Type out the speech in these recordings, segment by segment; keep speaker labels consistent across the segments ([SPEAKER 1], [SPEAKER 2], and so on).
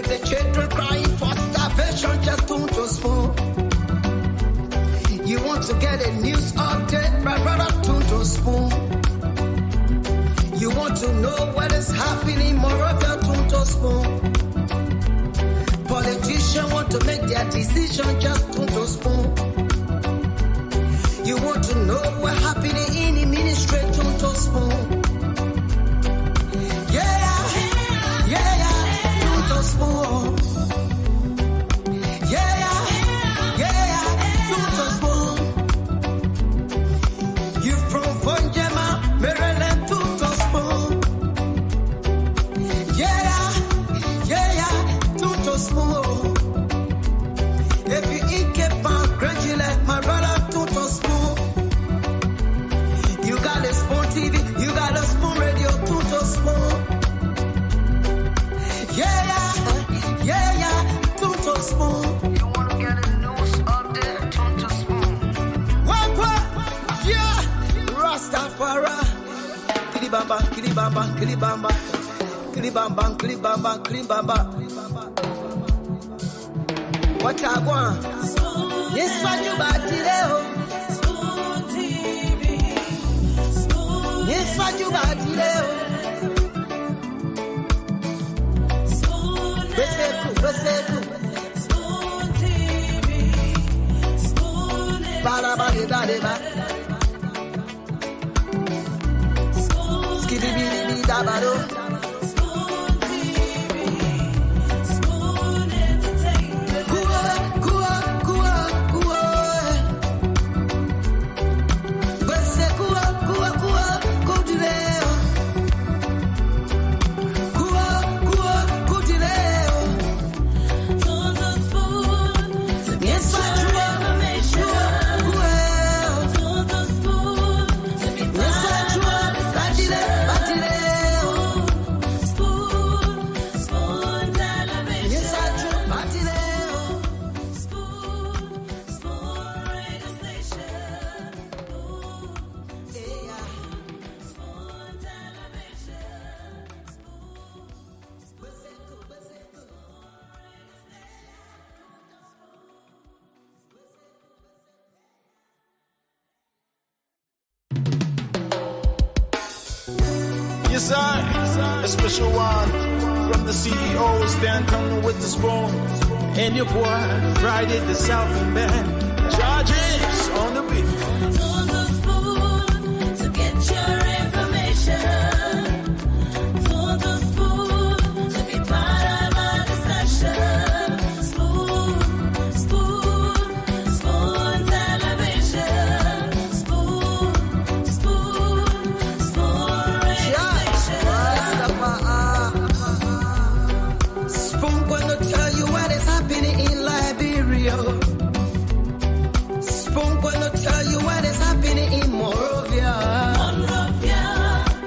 [SPEAKER 1] If the children crying for starvation, just don't spoon. You want to get a news update, brother, don't spoon. You want to know what is happening, Moravia, don't spoon. Politicians want to make their decision, just don't spoon. You want to know what happening in the ministry, don't spoon. Don't spoon. Don't spoon. You from Fonjema, Maryland, don't spoon. Don't spoon. If you eat kepan, gradually, my brother, don't spoon. You got a spoon TV, you got a spoon radio, don't spoon. Don't spoon. You want to get a news update, don't spoon. What? Yeah. Rastafari. Kilibamba, kilibamba, kilibamba. Kilibamba, kilibamba, kilibamba. What I want? Yes, what you about today? Spoon TV. Spoon. Yes, what you about today? Spoon TV. Spoon. Ba-da-ba-de-da-de-ba. Spoon. Skiddy-biddy-biddy-da-ba-do.
[SPEAKER 2] Yes, I, a special one from the CEO, stand coming with the spoon. And your boy, Friday the Southern Band, charges on the beat.
[SPEAKER 3] To the spoon to get your information. To the spoon to be part of our discussion. Spoon, spoon, spoon television. Spoon, spoon, spoon radio station.
[SPEAKER 1] Spoon gonna tell you what is happening in Liberia. Spoon gonna tell you what is happening in Moravia.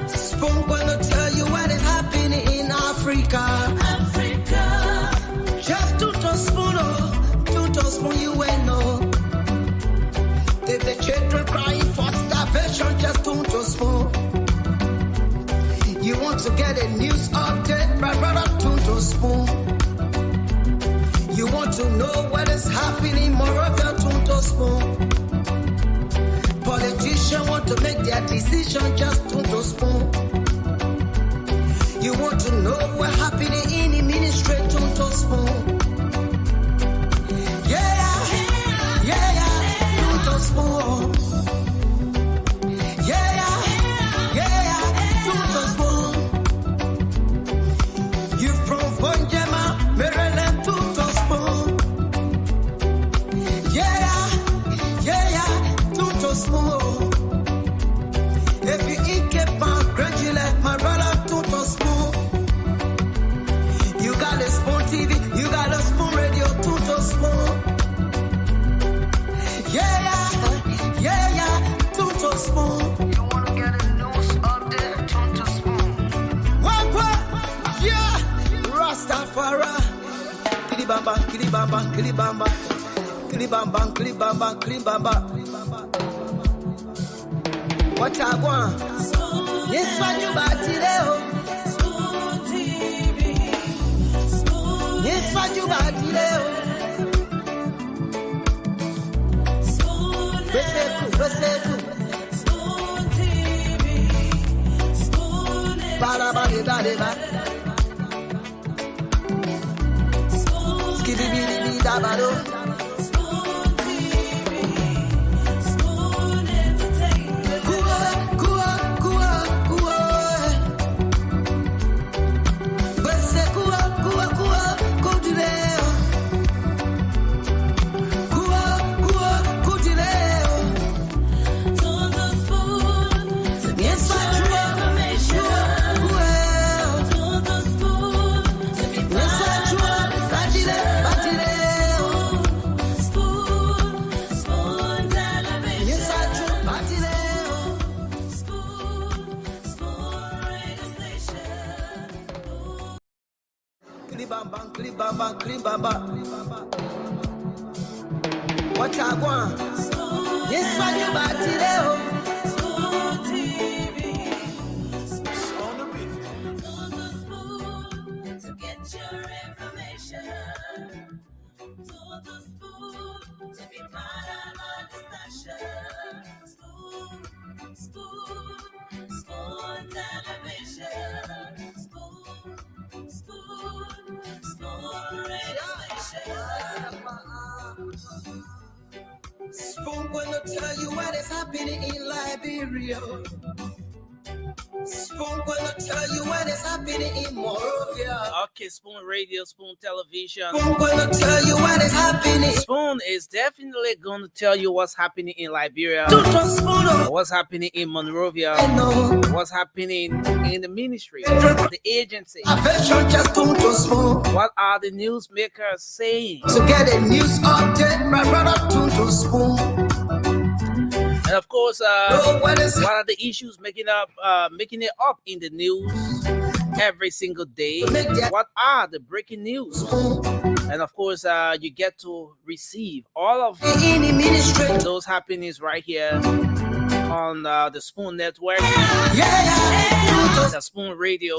[SPEAKER 1] Spoon gonna tell you what is happening in Africa. Just don't spoon, you ain't know. If the children crying for starvation, just don't spoon. You want to get a news update, brother, don't spoon. You want to know what is happening, Moravia, don't spoon. Politicians want to make their decision, just don't spoon. You want to know what happening in the ministry, don't spoon. Don't spoon. Don't spoon. You from Fonjema, Maryland, don't spoon. Don't spoon. If you eat kepan, gradually, my brother, don't spoon. You got a spoon TV, you got a spoon radio, don't spoon. Don't spoon. You want to get a news update, don't spoon. What? Yeah. Rastafari. Kilibamba, kilibamba, kilibamba. Kilibamba, kilibamba, kilibamba. What I want? Yes, what you about today?
[SPEAKER 3] Spoon TV. Spoon. Spoon Spoon TV, Spoon Spoon Spoon TV, Spoon Entertainment. Todo Spoon to get your information. Todo Spoon to be part of Spoon television. Spoon radio station.
[SPEAKER 1] What I want? Yes, man, you back today.
[SPEAKER 3] Spoon TV.
[SPEAKER 2] On the beat.
[SPEAKER 3] Todo Spoon to get your information. Todo Spoon to be part of our discussion. Spoon television. Spoon radio station.
[SPEAKER 1] Spoon gonna tell you what is happening in Liberia. Spoon gonna tell you what is happening in Morovia.
[SPEAKER 4] Okay, Spoon Radio, Spoon Television.
[SPEAKER 1] Spoon gonna tell you what is happening.
[SPEAKER 4] Spoon is definitely going to tell you what's happening in Liberia,
[SPEAKER 1] Tuto Spoon,
[SPEAKER 4] what's happening in Monrovia,
[SPEAKER 1] I know.
[SPEAKER 4] what's happening in the ministry, the agency.
[SPEAKER 1] Affection just Tuto Spoon.
[SPEAKER 4] What are the newsmakers saying?
[SPEAKER 1] To get a news update, my brother Tuto Spoon.
[SPEAKER 4] And of course,
[SPEAKER 1] Know what is
[SPEAKER 4] what are the issues making it up in the news every single day? What are the breaking news? And of course, you get to receive all of
[SPEAKER 1] in the ministry.
[SPEAKER 4] those happenings right here on the Spoon Network,
[SPEAKER 1] Yeah.
[SPEAKER 4] the Spoon Radio,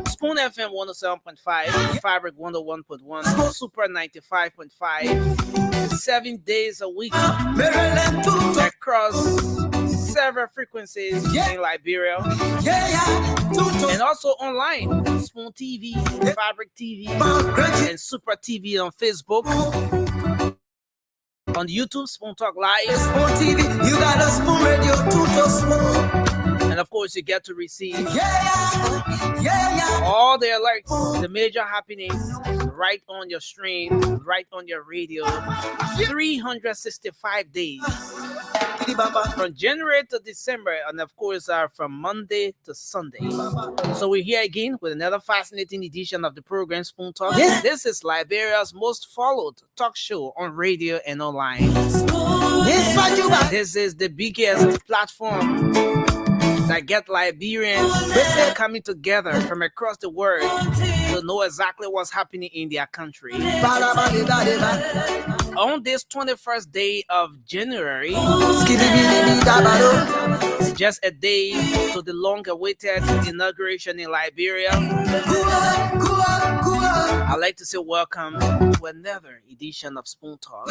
[SPEAKER 4] Spoon FM 107.5, Fabric 101.1, Super 95.5, 7 days a week
[SPEAKER 1] Maryland Tuto.
[SPEAKER 4] across several frequencies in Liberia,
[SPEAKER 1] Yeah. Tuto.
[SPEAKER 4] and also online, Spoon TV, Fabric TV, and Super TV on Facebook, on YouTube, Spoon Talk Live,
[SPEAKER 1] Spoon TV. You got a Spoon Radio. Tuto Spoon.
[SPEAKER 4] and of course, you get to receive
[SPEAKER 1] Yeah.
[SPEAKER 4] all the alerts, the major happenings right on your stream, right on your radio, 365 days from January to December, and of course, from Monday to Sunday. So we're here again with another fascinating edition of the program Spoon Talk.
[SPEAKER 1] Yes.
[SPEAKER 4] This is Liberia's most followed talk show on radio and online.
[SPEAKER 1] This what you got.
[SPEAKER 4] This is the biggest platform that get Liberians coming together from across the world to know exactly what's happening in their country. On this 21st day of January, just a day to the long-awaited inauguration in Liberia, I'd like to say welcome to another edition of Spoon Talk.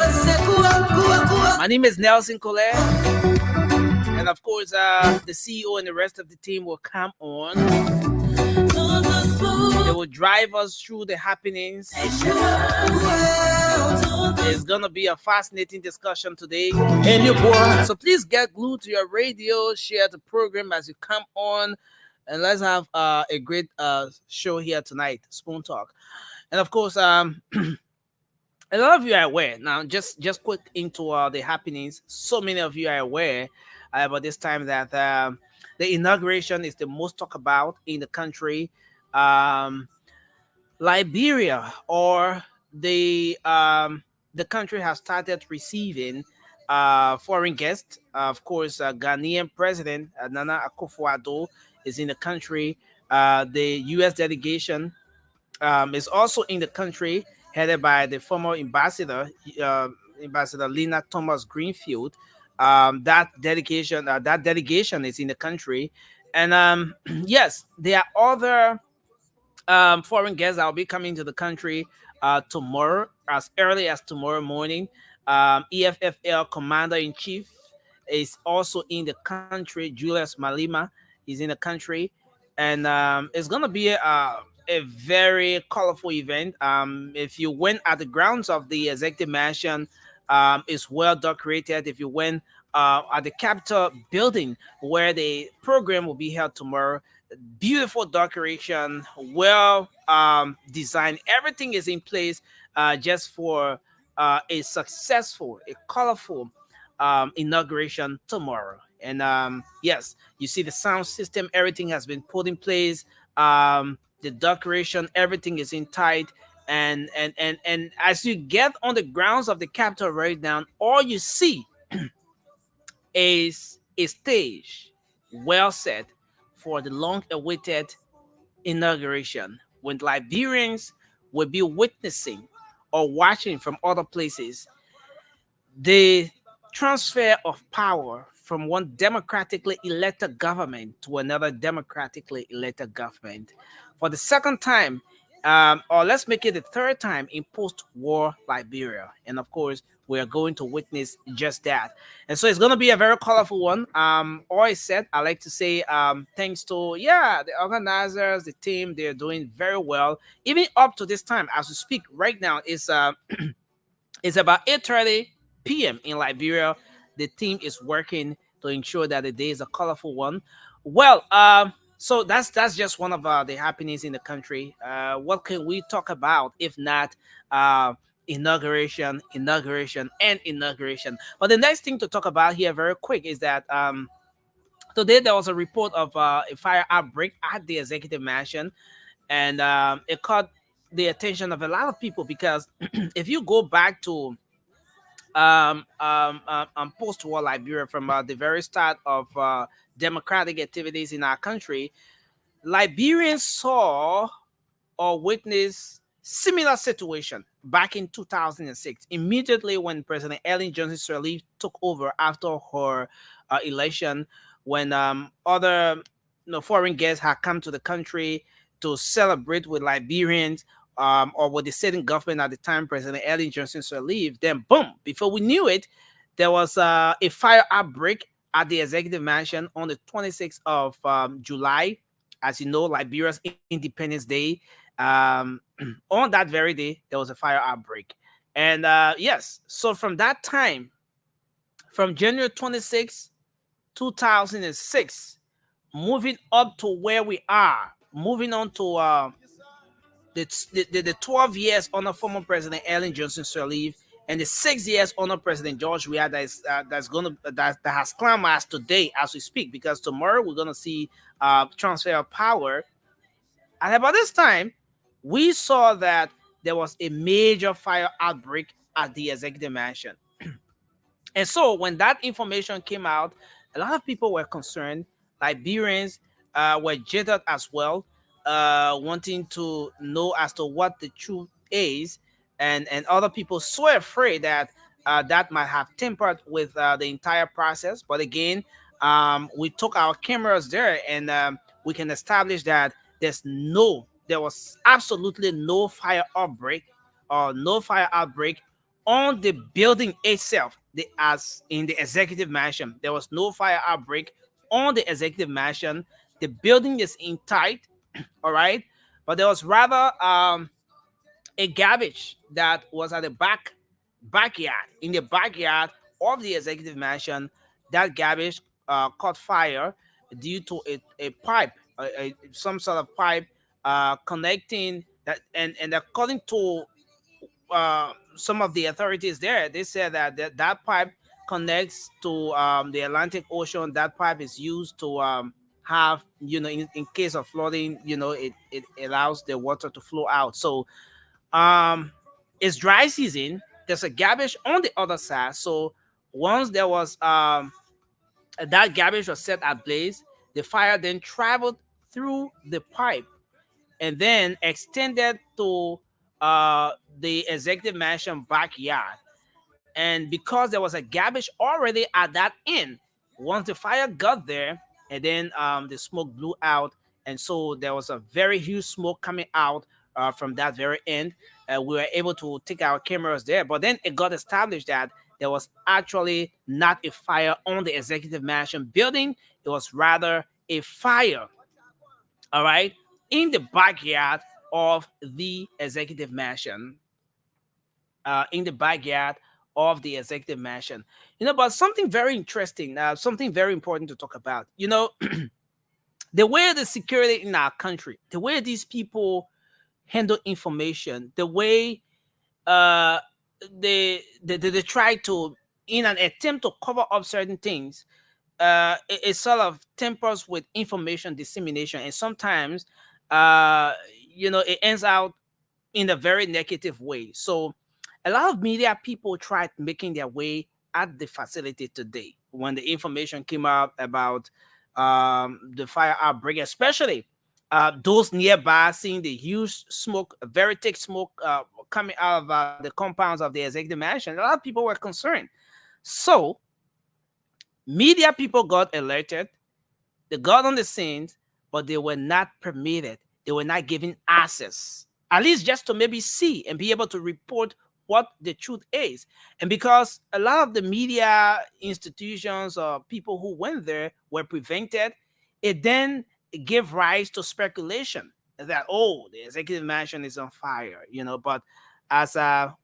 [SPEAKER 4] My name is Nelson Colette, and of course, the CEO and the rest of the team will come on. They will drive us through the happenings. It's gonna be a fascinating discussion today.
[SPEAKER 2] And your boy.
[SPEAKER 4] So please get glued to your radio, share the program as you come on, and let's have a great show here tonight, Spoon Talk. And of course, a lot of you are aware now. Just quick into the happenings. So many of you are aware about this time that the inauguration is the most talked about in the country. Liberia, or the country, has started receiving foreign guests. Of course, Ghanaian President Nana Akufo-Addo is in the country. The U.S. delegation is also in the country, headed by the former ambassador, Ambassador Lena Thomas Greenfield. That delegation is in the country, and yes, there are other foreign guests that will be coming to the country tomorrow, as early as tomorrow morning. EFFL Commander in Chief is also in the country. Julius Malema is in the country, and it's gonna be a very colorful event. If you went at the grounds of the executive mansion, it's well decorated. If you went at the Capitol building where the program will be held tomorrow, beautiful decoration, well designed. Everything is in place just for a successful, a colorful inauguration tomorrow. And yes, you see the sound system, everything has been put in place. The decoration, everything is in tight. And as you get on the grounds of the Capitol right now, all you see is a stage well set for the long awaited inauguration when Liberians will be witnessing or watching from other places the transfer of power from one democratically elected government to another democratically elected government for the second time, or let's make it the third time in post-war Liberia. And of course, we are going to witness just that. And so it's going to be a very colorful one. Always said, I like to say, thanks to the organizers, the team, they're doing very well. Even up to this time, as we speak right now, it's about 8:30 p.m. in Liberia. The team is working to ensure that the day is a colorful one. Well, so that's just one of the happenings in the country. What can we talk about if not inauguration, inauguration, and inauguration? But the next thing to talk about here, very quick, is that today there was a report of a fire outbreak at the executive mansion, and it caught the attention of a lot of people because if you go back to post-war Liberia from the very start of democratic activities in our country, Liberians saw or witnessed similar situation back in 2006, immediately when President Ellen Johnson Sirleaf took over after her election, when other foreign guests had come to the country to celebrate with Liberians, or with the sitting government at the time, President Ellen Johnson Sirleaf. Then, boom! Before we knew it, there was a fire outbreak at the executive mansion on the 26th of July. As you know, Liberia's Independence Day. On that very day, there was a fire outbreak. And yes, so from that time, from January 26, 2006, moving up to where we are, moving on to the 12 years under former President Ellen Johnson Sirleaf and the 6 years under President George Weah that has climaxed today as we speak, because tomorrow we're gonna see transfer of power. And about this time, we saw that there was a major fire outbreak at the executive mansion. And so when that information came out, a lot of people were concerned. Liberians were jittered as well, wanting to know as to what the truth is, and other people so afraid that that might have tempered with the entire process. But again, we took our cameras there, and we can establish that there was absolutely no fire outbreak or no fire outbreak on the building itself. As in the executive mansion, there was no fire outbreak on the executive mansion. The building is in tight, all right, but there was rather a garbage that was at the backyard, in the backyard of the executive mansion. That garbage caught fire due to a pipe, some sort of pipe connecting that, and according to some of the authorities there, they said that that pipe connects to the Atlantic Ocean. That pipe is used to have, in case of flooding, it allows the water to flow out. So it's dry season. There's a garbage on the other side. So once there was that garbage was set ablaze, the fire then traveled through the pipe and then extended to the executive mansion backyard. And because there was a garbage already at that end, once the fire got there, and then the smoke blew out, and so there was a very huge smoke coming out from that very end. We were able to take our cameras there, but then it got established that there was actually not a fire on the executive mansion building. It was rather a fire, all right, in the backyard of the executive mansion. In the backyard of the executive mansion. But something very interesting, something very important to talk about. The way the security in our country, the way these people handle information, the way uh, they try to, in an attempt to cover up certain things, it sort of tempers with information dissemination, and sometimes, uh, it ends out in a very negative way. So a lot of media people tried making their way at the facility today when the information came out about the fire outbreak, especially those nearby seeing the huge smoke, very thick smoke coming out of the compounds of the executive mansion. A lot of people were concerned. So media people got alerted, they got on the scenes, but they were not permitted. They were not given access, at least just to maybe see and be able to report what the truth is. And because a lot of the media institutions or people who went there were prevented, it then gave rise to speculation that, oh, the executive mansion is on fire, But as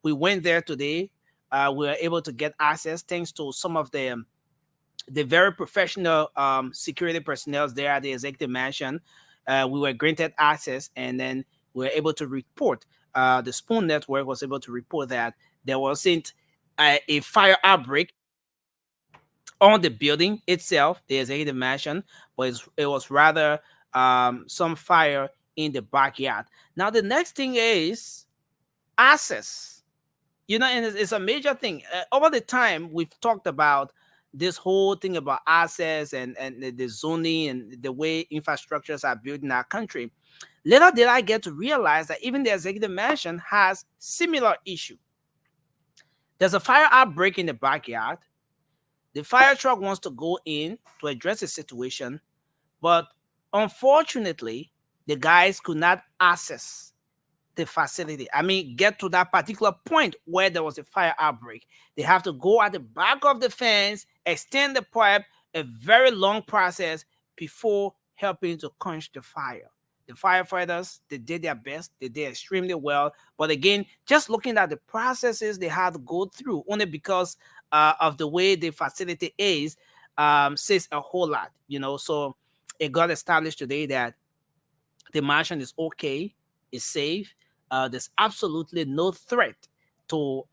[SPEAKER 4] we went there today, we were able to get access thanks to some of the very professional security personnel there at the executive mansion. We were granted access, and then we were able to report. The Spoon Network was able to report that there wasn't a fire outbreak on the building itself, the executive mansion, but it was rather some fire in the backyard. Now, the next thing is access. And it's a major thing. Over the time, we've talked about this whole thing about access and the zoning and the way infrastructures are built in our country. Later did I get to realize that even the executive mansion has similar issue. There's a fire outbreak in the backyard. The fire truck wants to go in to address the situation, but unfortunately, the guys could not access the facility. I mean, get to that particular point where there was a fire outbreak. They have to go at the back of the fence, extend the pipe, a very long process before helping to quench the fire. The firefighters, they did their best. They did extremely well. But again, just looking at the processes they had to go through, only because of the way the facility is, says a whole lot, So it got established today that the mansion is okay, is safe. There's absolutely no threat to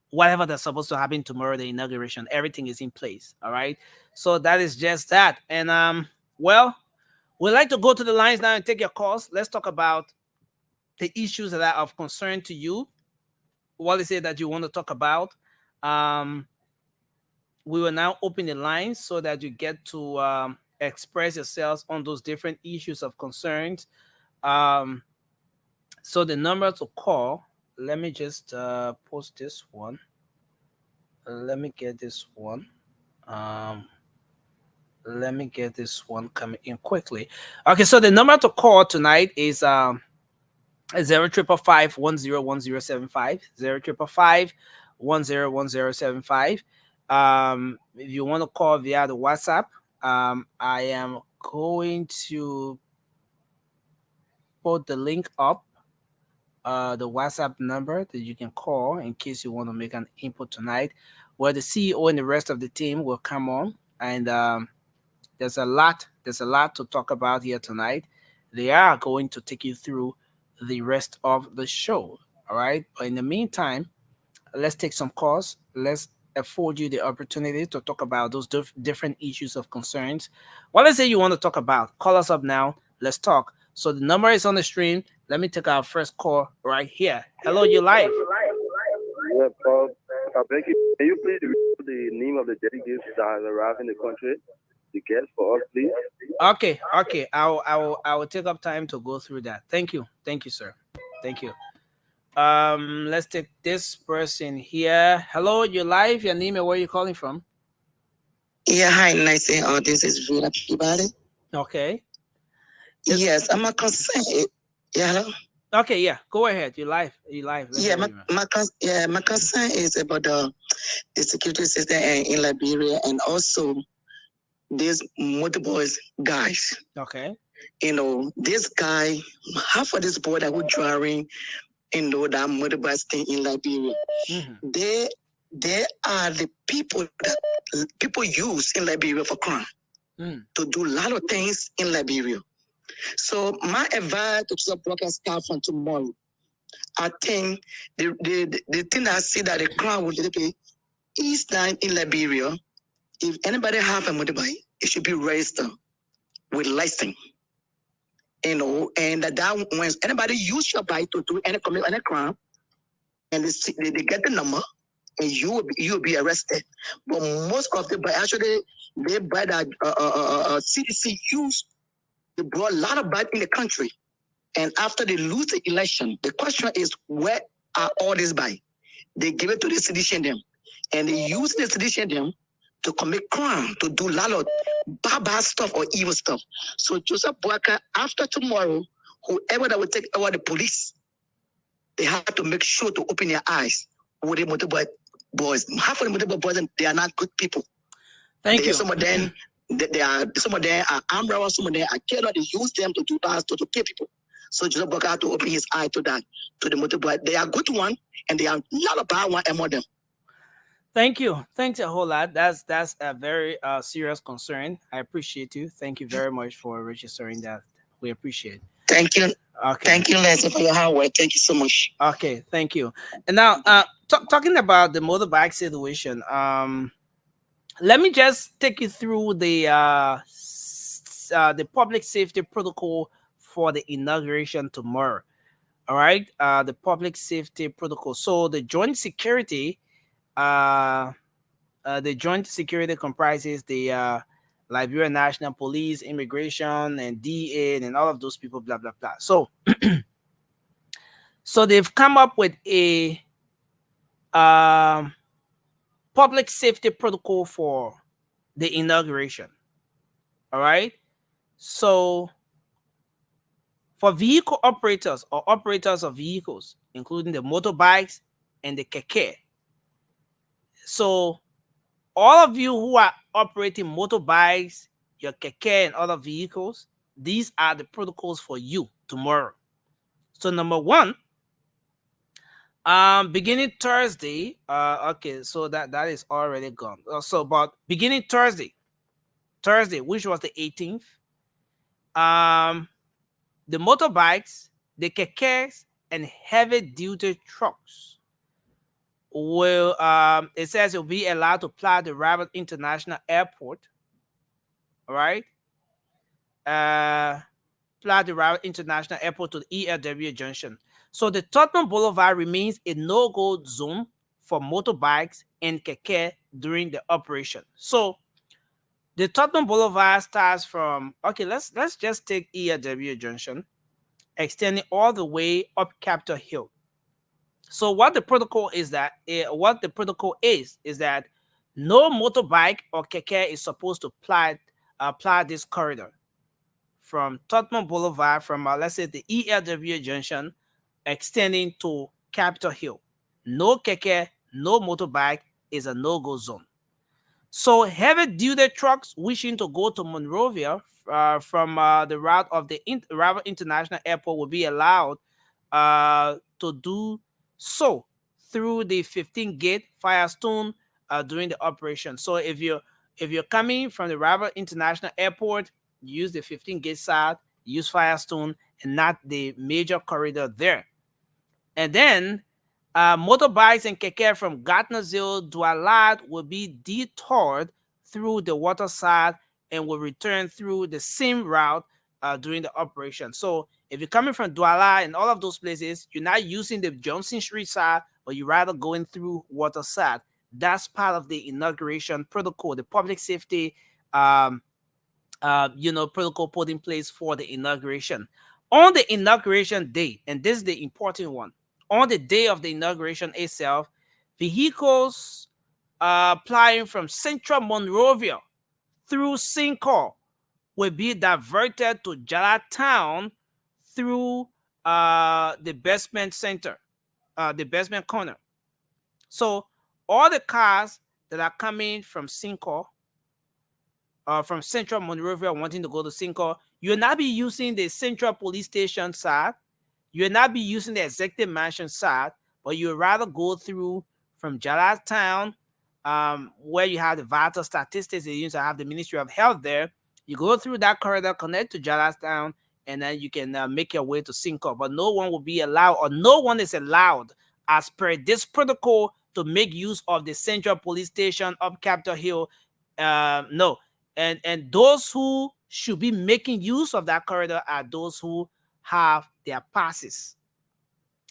[SPEAKER 4] whatever that's supposed to happen tomorrow, the inauguration. Everything is in place. All right. So that is just that. And well, we'd like to go to the lines now and take your calls. Let's talk about the issues that are of concern to you. What is it that you want to talk about? We will now open the lines so that you get to express yourselves on those different issues of concerns. So the number to call, let me just post this one. Let me get this one. Let me get this one coming in quickly. Okay, so the number to call tonight is 0555 0555 if you want to call via the WhatsApp, I am going to put the link up, the WhatsApp number that you can call in case you want to make an input tonight, where the CEO and the rest of the team will come on. And there's a lot to talk about here tonight. They are going to take you through the rest of the show. All right. But in the meantime, let's take some calls. Let's afford you the opportunity to talk about those different issues of concerns. What is it you want to talk about? Call us up now. Let's talk. So the number is on the screen. Let me take our first call right here. Hello, you live.
[SPEAKER 5] Yeah, Paul. Thank you. Can you please read the name of the delegates that have arrived in the country? The guests for us, please.
[SPEAKER 4] Okay. I will take up time to go through that. Thank you, sir. Thank you. Let's take this person here. Hello, you're live. Your name and where you calling from?
[SPEAKER 6] Yeah, hi, nice. This is Vida Pibale.
[SPEAKER 4] Okay.
[SPEAKER 6] Yes, I'm a concern. Yeah.
[SPEAKER 4] Okay, yeah, go ahead. You live. Let's
[SPEAKER 6] Yeah,
[SPEAKER 4] hear you, man.
[SPEAKER 6] my concern is about the security system in Liberia, and also these motorboys guys.
[SPEAKER 4] Okay.
[SPEAKER 6] This guy, half of this boy that were driving, that motorbike thing in Liberia.
[SPEAKER 4] Mm-hmm.
[SPEAKER 6] They are the people that people use in Liberia for crime to do a lot of things in Liberia. So my advice to the broadcast staff from tomorrow, I think the thing I see that the crowd will be is that in Liberia, if anybody have a motorbike, it should be registered with license. And that when anybody use your bike to do any commit any crime, and they get the number, and you will be arrested. But most of the bike actually they buy that CDC use. They brought a lot of bike in the country, and after they lose the election, the question is where are all these bike? They give it to the sedition them, and they use the sedition them to commit crime, to do a lot of bad stuff or evil stuff. So Joseph Boakai, after tomorrow, whoever that will take over the police, they have to make sure to open their eyes with the motorbike boys. Half of the motorbike boys, they are not good people.
[SPEAKER 4] Thank you.
[SPEAKER 6] Some of them, some of them are armed robbers, some of them are killers. They use them to do bad, to kill people. So Joseph Boakai had to open his eye to that, to the motorbike. They are good one, and they are not a bad one among them.
[SPEAKER 4] Thank you. Thanks a whole lot. That's a very serious concern. I appreciate you. Thank you very much for registering that. We appreciate it.
[SPEAKER 6] Thank you.
[SPEAKER 4] Okay.
[SPEAKER 6] Thank you, Leslie, for your hard work. Thank you so much.
[SPEAKER 4] Okay, thank you. And now, talking about the motorbike situation, let me just take you through the public safety protocol for the inauguration tomorrow. All right, the public safety protocol. So the joint security comprises the Liberia National Police, Immigration, and DA, and all of those people, blah, blah, blah. So, so they've come up with a public safety protocol for the inauguration. All right. So, for vehicle operators or operators of vehicles, including the motorbikes and the keke. So, all of you who are operating motorbikes, your keke, and other vehicles, these are the protocols for you tomorrow. So, number one, beginning Thursday, okay, so that is already gone. So, but beginning Thursday, which was the 18th, the motorbikes, the kekes, and heavy-duty trucks will, it says it will be allowed to fly the Rabat International Airport. All right. Fly the Rabat International Airport to the ELW Junction. So the Tottenham Boulevard remains a no-go zone for motorbikes and keke during the operation. So the Tottenham Boulevard starts from, okay, let's just take ELW Junction, extending all the way up Capitol Hill. So what the protocol is that no motorbike or keke is supposed to apply this corridor from Tottenham Boulevard, from let's say the ELW Junction, extending to Capitol Hill. No keke, no motorbike is a no-go zone. So heavy-duty trucks wishing to go to Monrovia from the route of the Rabat International Airport will be allowed to do so through the 15-gate Firestone during the operation. So if you're coming from the Rabat International Airport, use the 15-gate side, use Firestone, and not the major corridor there. And then motorbikes and keke from Gardnersville, Doualad will be detoured through the water side and will return through the same route during the operation. So if you're coming from Douala and all of those places, you're not using the Johnson Street side, but you're rather going through water side. That's part of the inauguration protocol, the public safety protocol put in place for the inauguration. On the inauguration day, and this is the important one, on the day of the inauguration itself, vehicles flying from Central Monrovia through St. Paul will be diverted to Jala Town through the basement center, the basement corner. So all the cars that are coming from Cinco, from Central Monrovia wanting to go to Cinco, you'll not be using the Central Police Station side. You'll not be using the Executive Mansion side, but you'd rather go through from Jala Town, where you have the vital statistics. They used to have the Ministry of Health there. You go through that corridor, connect to Jala Town, and then you can make your way to Cinco. But no one will be allowed, or no one is allowed, as per this protocol, to make use of the Central Police Station up Capitol Hill. No. And those who should be making use of that corridor are those who have their passes.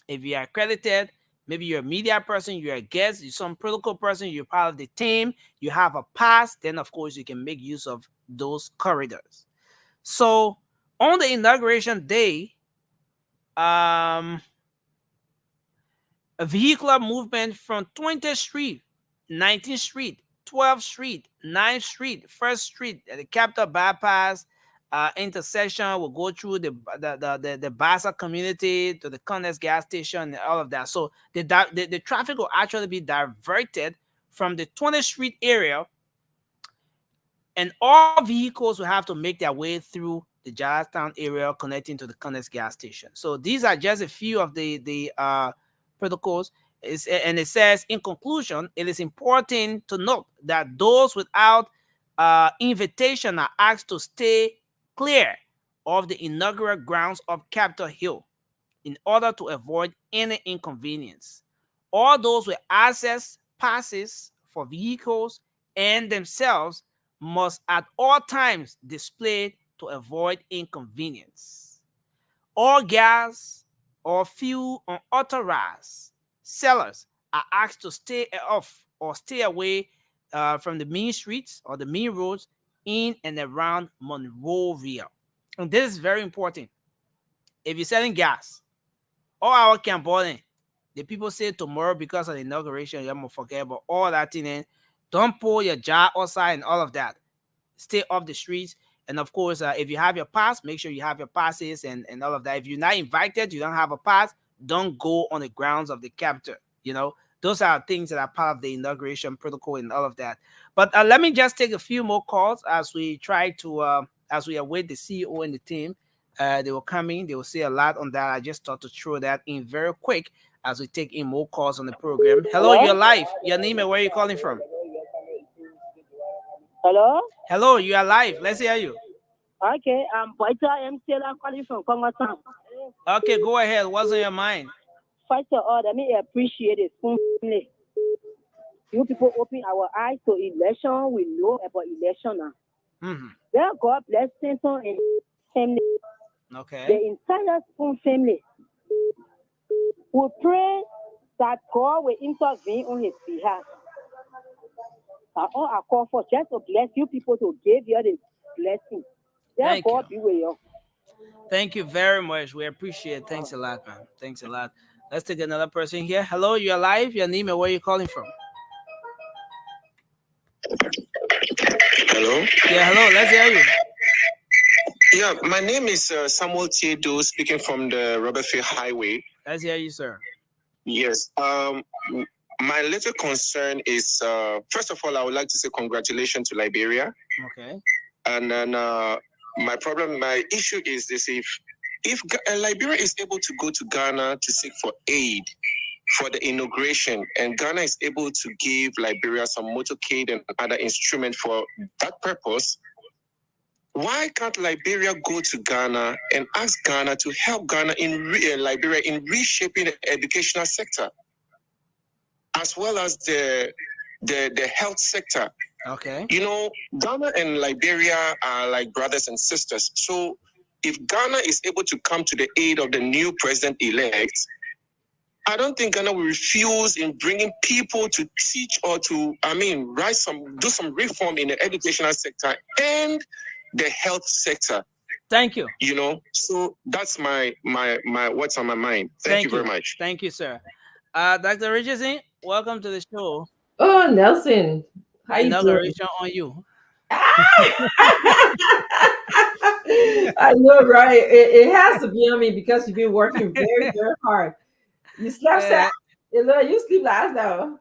[SPEAKER 4] If you are accredited, maybe you're a media person, you're a guest, you're some protocol person, you're part of the team, you have a pass, then of course you can make use of those corridors. So on the inauguration day, a vehicular movement from 20th Street, 19th Street, 12th Street, 9th Street, 1st Street, the Capitol Bypass intersection will go through the Bassa community to the Connex gas station and all of that. So the traffic will actually be diverted from the 20th Street area, and all vehicles will have to make their way through the Jarlastown area connecting to the Connex gas station. So these are just a few of the protocols. And it says, in conclusion, it is important to note that those without invitation are asked to stay clear of the inaugural grounds of Capitol Hill in order to avoid any inconvenience. All those with access passes for vehicles and themselves must at all times display to avoid inconvenience. All gas or fuel unauthorized sellers are asked to stay off or stay away from the main streets or the main roads in and around Monrovia. And this is very important. If you're selling gas, all our Cambodian, the people say tomorrow because of the inauguration, you're gonna forget about all that thing. And don't pull your jar outside and all of that. Stay off the streets. And of course, if you have your pass, make sure you have your passes and all of that. If you're not invited, you don't have a pass, don't go on the grounds of the Capitol. You know, those are things that are part of the inauguration protocol and all of that. But let me just take a few more calls as we try to, as we await the CEO and the team. They will come in. They will say a lot on that. I just thought to throw that in very quick as we take in more calls on the program. Hello, you're live. Your name and where are you calling from?
[SPEAKER 7] Hello?
[SPEAKER 4] Hello, you are live. Let's hear you.
[SPEAKER 7] Okay, Poita MCL, I'm calling from Congo Town.
[SPEAKER 4] Okay, go ahead. What's on your mind?
[SPEAKER 7] First of all, let me appreciate it. Family. You people open our eyes to election. We know about election now.
[SPEAKER 4] Mm-hmm.
[SPEAKER 7] Well, God bless Clinton and family.
[SPEAKER 4] Okay.
[SPEAKER 7] The entire Spoon family. We pray that God will intervene on his behalf. All I call for just to bless you people to give you the blessing.
[SPEAKER 4] Thank
[SPEAKER 7] God
[SPEAKER 4] you.
[SPEAKER 7] be with you.
[SPEAKER 4] Thank you very much. We appreciate it. Thanks a lot, man. Thanks a lot. Let's take another person here. Hello, you're live. Your name and where are you calling from?
[SPEAKER 8] Hello?
[SPEAKER 4] Yeah, hello. Let's hear you.
[SPEAKER 8] Yeah, my name is Samuel Tiedo, speaking from the Robert Field Highway.
[SPEAKER 4] Let's hear you, sir.
[SPEAKER 8] Yes. My little concern is, first of all, I would like to say congratulations to Liberia.
[SPEAKER 4] Okay.
[SPEAKER 8] And then my issue is this: if Liberia is able to go to Ghana to seek for aid for the inauguration, and Ghana is able to give Liberia some motorcade and other instruments for that purpose, why can't Liberia go to Ghana and ask Ghana to help Ghana in Liberia in reshaping the educational sector, as well as the health sector?
[SPEAKER 4] Okay.
[SPEAKER 8] You know, Ghana and Liberia are like brothers and sisters. So if Ghana is able to come to the aid of the new president-elect, I don't think Ghana will refuse in bringing people to teach or to, do some reform in the educational sector and the health sector.
[SPEAKER 4] Thank you.
[SPEAKER 8] You know, so that's my what's on my mind. Thank you very much.
[SPEAKER 4] Thank you, sir. Dr. Richardson, welcome to the show.
[SPEAKER 9] Oh, Nelson, how you doing?
[SPEAKER 4] Inauguration on you.
[SPEAKER 9] I know, right? It has to be on me because you've been working very, very hard. You slept,
[SPEAKER 4] Uh,
[SPEAKER 9] you sleep last now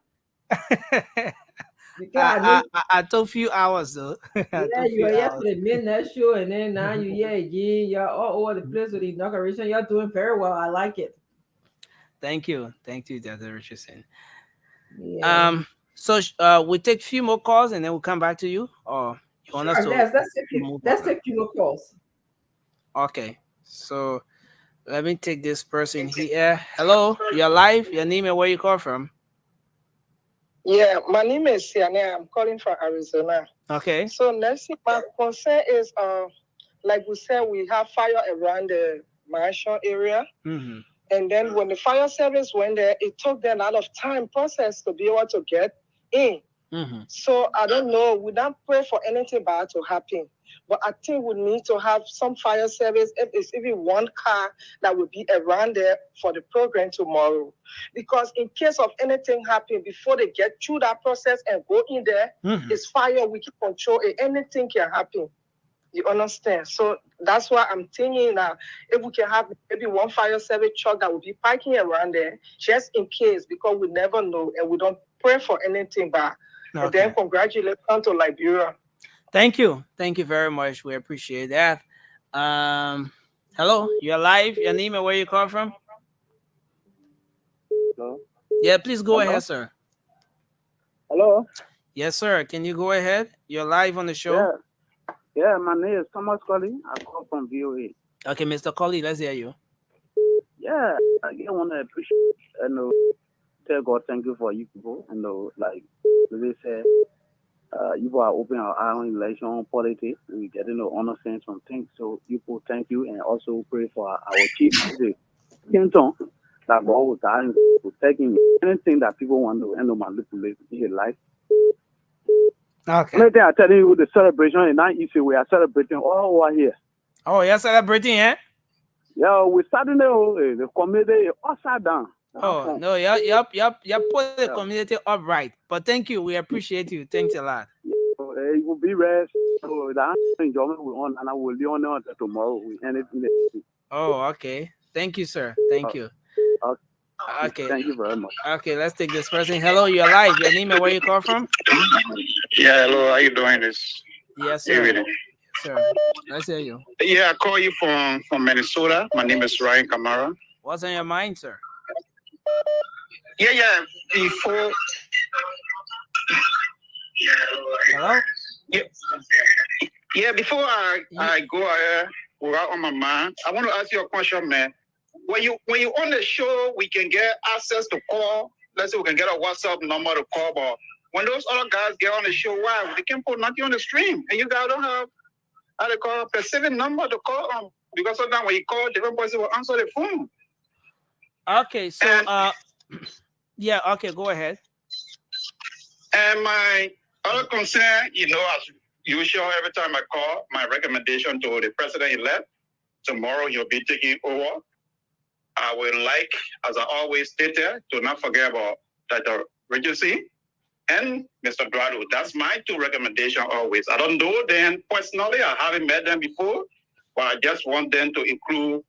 [SPEAKER 9] because I know.
[SPEAKER 4] I took few hours though. I
[SPEAKER 9] Yeah,
[SPEAKER 4] took
[SPEAKER 9] you
[SPEAKER 4] few
[SPEAKER 9] were here for
[SPEAKER 4] hours.
[SPEAKER 9] the midnight show, and then now you here again. You're all over the place with the inauguration. You're doing very well. I like it.
[SPEAKER 4] Thank you, Dr. Richardson.
[SPEAKER 9] Yeah.
[SPEAKER 4] Um, so we take few more calls and then we'll come back to you, or you want us
[SPEAKER 9] Sure.
[SPEAKER 4] to move on
[SPEAKER 9] Let's
[SPEAKER 4] now?
[SPEAKER 9] take few more calls.
[SPEAKER 4] Okay, so let me take this person here. Hello, you're live. Your name and where you call from?
[SPEAKER 10] Yeah, my name is Siane. I'm calling from Arizona.
[SPEAKER 4] Okay.
[SPEAKER 10] So next, my concern is like we said, we have fire around the mansion area.
[SPEAKER 4] Mm-hmm.
[SPEAKER 10] And then when the fire service went there, it took them a lot of time process to be able to get in.
[SPEAKER 4] Mm-hmm.
[SPEAKER 10] So I don't know. We don't pray for anything bad to happen. But I think we need to have some fire service, if it's even one car that will be around there for the program tomorrow. Because in case of anything happen, before they get through that process and go in there, it's fire, we can control it. Anything can happen. You understand? So that's why I'm thinking that if we can have maybe one fire service truck that will be parking around there, just in case, because we never know and we don't pray for anything bad.
[SPEAKER 4] Okay.
[SPEAKER 10] And then congratulations to Liberia.
[SPEAKER 4] Thank you very much. We appreciate that. Hello, you're live. Your name and where you call from?
[SPEAKER 5] Hello?
[SPEAKER 4] Yeah, please go
[SPEAKER 5] Hello?
[SPEAKER 4] ahead, sir.
[SPEAKER 5] Hello?
[SPEAKER 4] Yes, sir. Can you go ahead? You're live on the show.
[SPEAKER 5] Yeah, my name is Thomas Colley. I call from VOA.
[SPEAKER 4] Okay, Mr. Colley, let's hear you.
[SPEAKER 5] Yeah, I want to appreciate and tell God thank you for you people. And like they say, you are open our eye on election politics. We get to understand some things. So people thank you and also pray for our chief today. Kenton, that God will guide and protecting anything that people want to end manipulate in your life.
[SPEAKER 4] Okay.
[SPEAKER 5] Only thing I tell you, the celebration is not easy. We are celebrating all over here.
[SPEAKER 4] Oh, you're celebrating, eh?
[SPEAKER 5] Yeah, we starting the community upside down.
[SPEAKER 4] Oh no, you put the community upright. But thank you, we appreciate you. Thanks a lot.
[SPEAKER 5] It will be rest. So that enjoyment will on, and I will be on there tomorrow. We end it in the.
[SPEAKER 4] Oh, okay. Thank you, sir. Thank you. Okay.
[SPEAKER 5] Thank you very much.
[SPEAKER 4] Okay, let's take this person. Hello, you're live. Your name and where you call from?
[SPEAKER 11] Yeah, hello. How you doing this?
[SPEAKER 4] Yes, sir.
[SPEAKER 11] Evening.
[SPEAKER 4] Yes, sir. Let's hear you.
[SPEAKER 11] Yeah, I call you from Minnesota. My name is Ryan Kamara.
[SPEAKER 4] What's on your mind, sir?
[SPEAKER 11] Yeah. Before.
[SPEAKER 4] Hello?
[SPEAKER 11] Yeah, before I go ahead, without on my mind, I want to ask you a question, man. When you on the show, we can get access to call. Let's say we can get a WhatsApp number to call, but when those other guys get on the show, why they can't put nothing on the stream, and you guys don't have how they call a specific number to call on, because sometimes when you call, different person will answer the phone.
[SPEAKER 4] Okay, so yeah, okay, go ahead.
[SPEAKER 11] And my other concern, as usual, every time I call, my recommendation to the president-elect, tomorrow you'll be taking over. I would like, as I always stated, to not forget about Dr. Richardson and Mr. Grado. That's my two recommendations always. I don't know them personally. I haven't met them before, but I just want them to include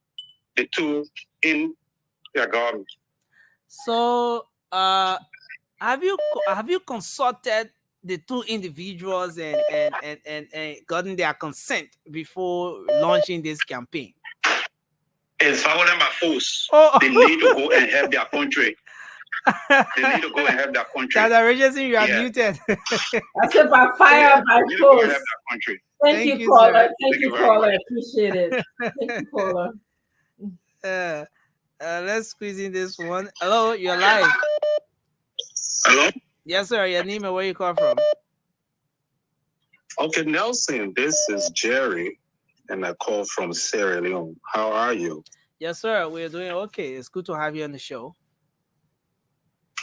[SPEAKER 11] the two in their government.
[SPEAKER 4] So, have you consulted the two individuals and gotten their consent before launching this campaign?
[SPEAKER 11] It's violent by force.
[SPEAKER 4] Oh.
[SPEAKER 11] They need to go and help their country. They need to go and help their country.
[SPEAKER 4] Dr. Richardson, you are muted.
[SPEAKER 9] I said by fire, by force. Thank you, caller.
[SPEAKER 4] Sir.
[SPEAKER 9] Thank you, caller. Appreciate it. Thank you, caller.
[SPEAKER 4] Let's squeeze in this one. Hello, you're live.
[SPEAKER 11] Hello?
[SPEAKER 4] Yes, sir. Your name and where you call from?
[SPEAKER 11] Okay, Nelson, this is Jerry, and I call from Sierra Leone. How are you?
[SPEAKER 4] Yes, sir. We're doing okay. It's good to have you on the show.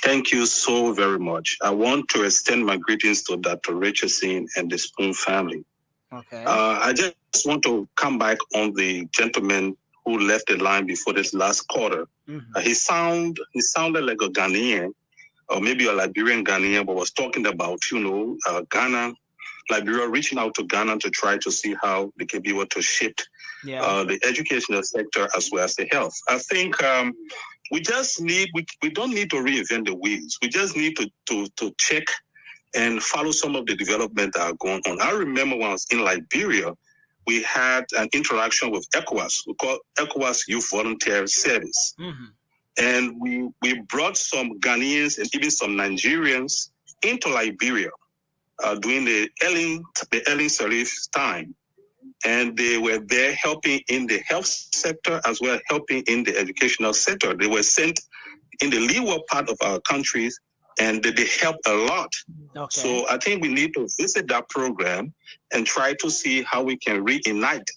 [SPEAKER 11] Thank you so very much. I want to extend my greetings to Dr. Richardson and the Spoon family.
[SPEAKER 4] Okay.
[SPEAKER 11] I just want to come back on the gentleman who left the line before this last quarter.
[SPEAKER 4] Mm-hmm.
[SPEAKER 11] He sounded like a Ghanaian, or maybe a Liberian Ghanaian, but was talking about, Ghana
[SPEAKER 8] Liberia reaching out to Ghana to try to see how they can be able to shift the educational sector as well as the health. I think we just need, we don't need to reinvent the wheels. We just need to check and follow some of the development that are going on. I remember when I was in Liberia, we had an interaction with ECOWAS. We call ECOWAS Youth Volunteer Service. Mm-hmm. And we brought some Ghanaians and even some Nigerians into Liberia during the Ellen Sirleaf time. And they were there helping in the health sector as well as helping in the educational sector. They were sent in the leeward part of our countries, and they helped a lot. Okay. So I think we need to visit that program and try to see how we can reignite,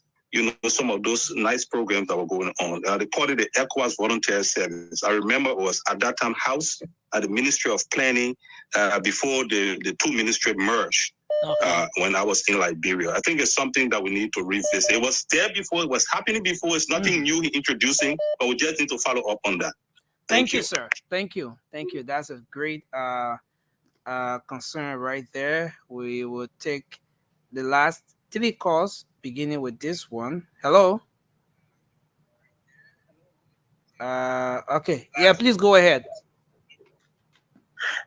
[SPEAKER 8] some of those nice programs that were going on. They called it the ECOWAS Volunteer Service. I remember it was at that time housed at the Ministry of Planning before the two ministries merged. Okay. When I was in Liberia. I think it's something that we need to revisit. It was there before, it was happening before, it's nothing new introducing, but we just need to follow up on that.
[SPEAKER 4] Thank you, sir. Thank you. That's a great concern right there. We will take the last 3 calls, beginning with this one. Hello. Okay. Yeah, please go ahead.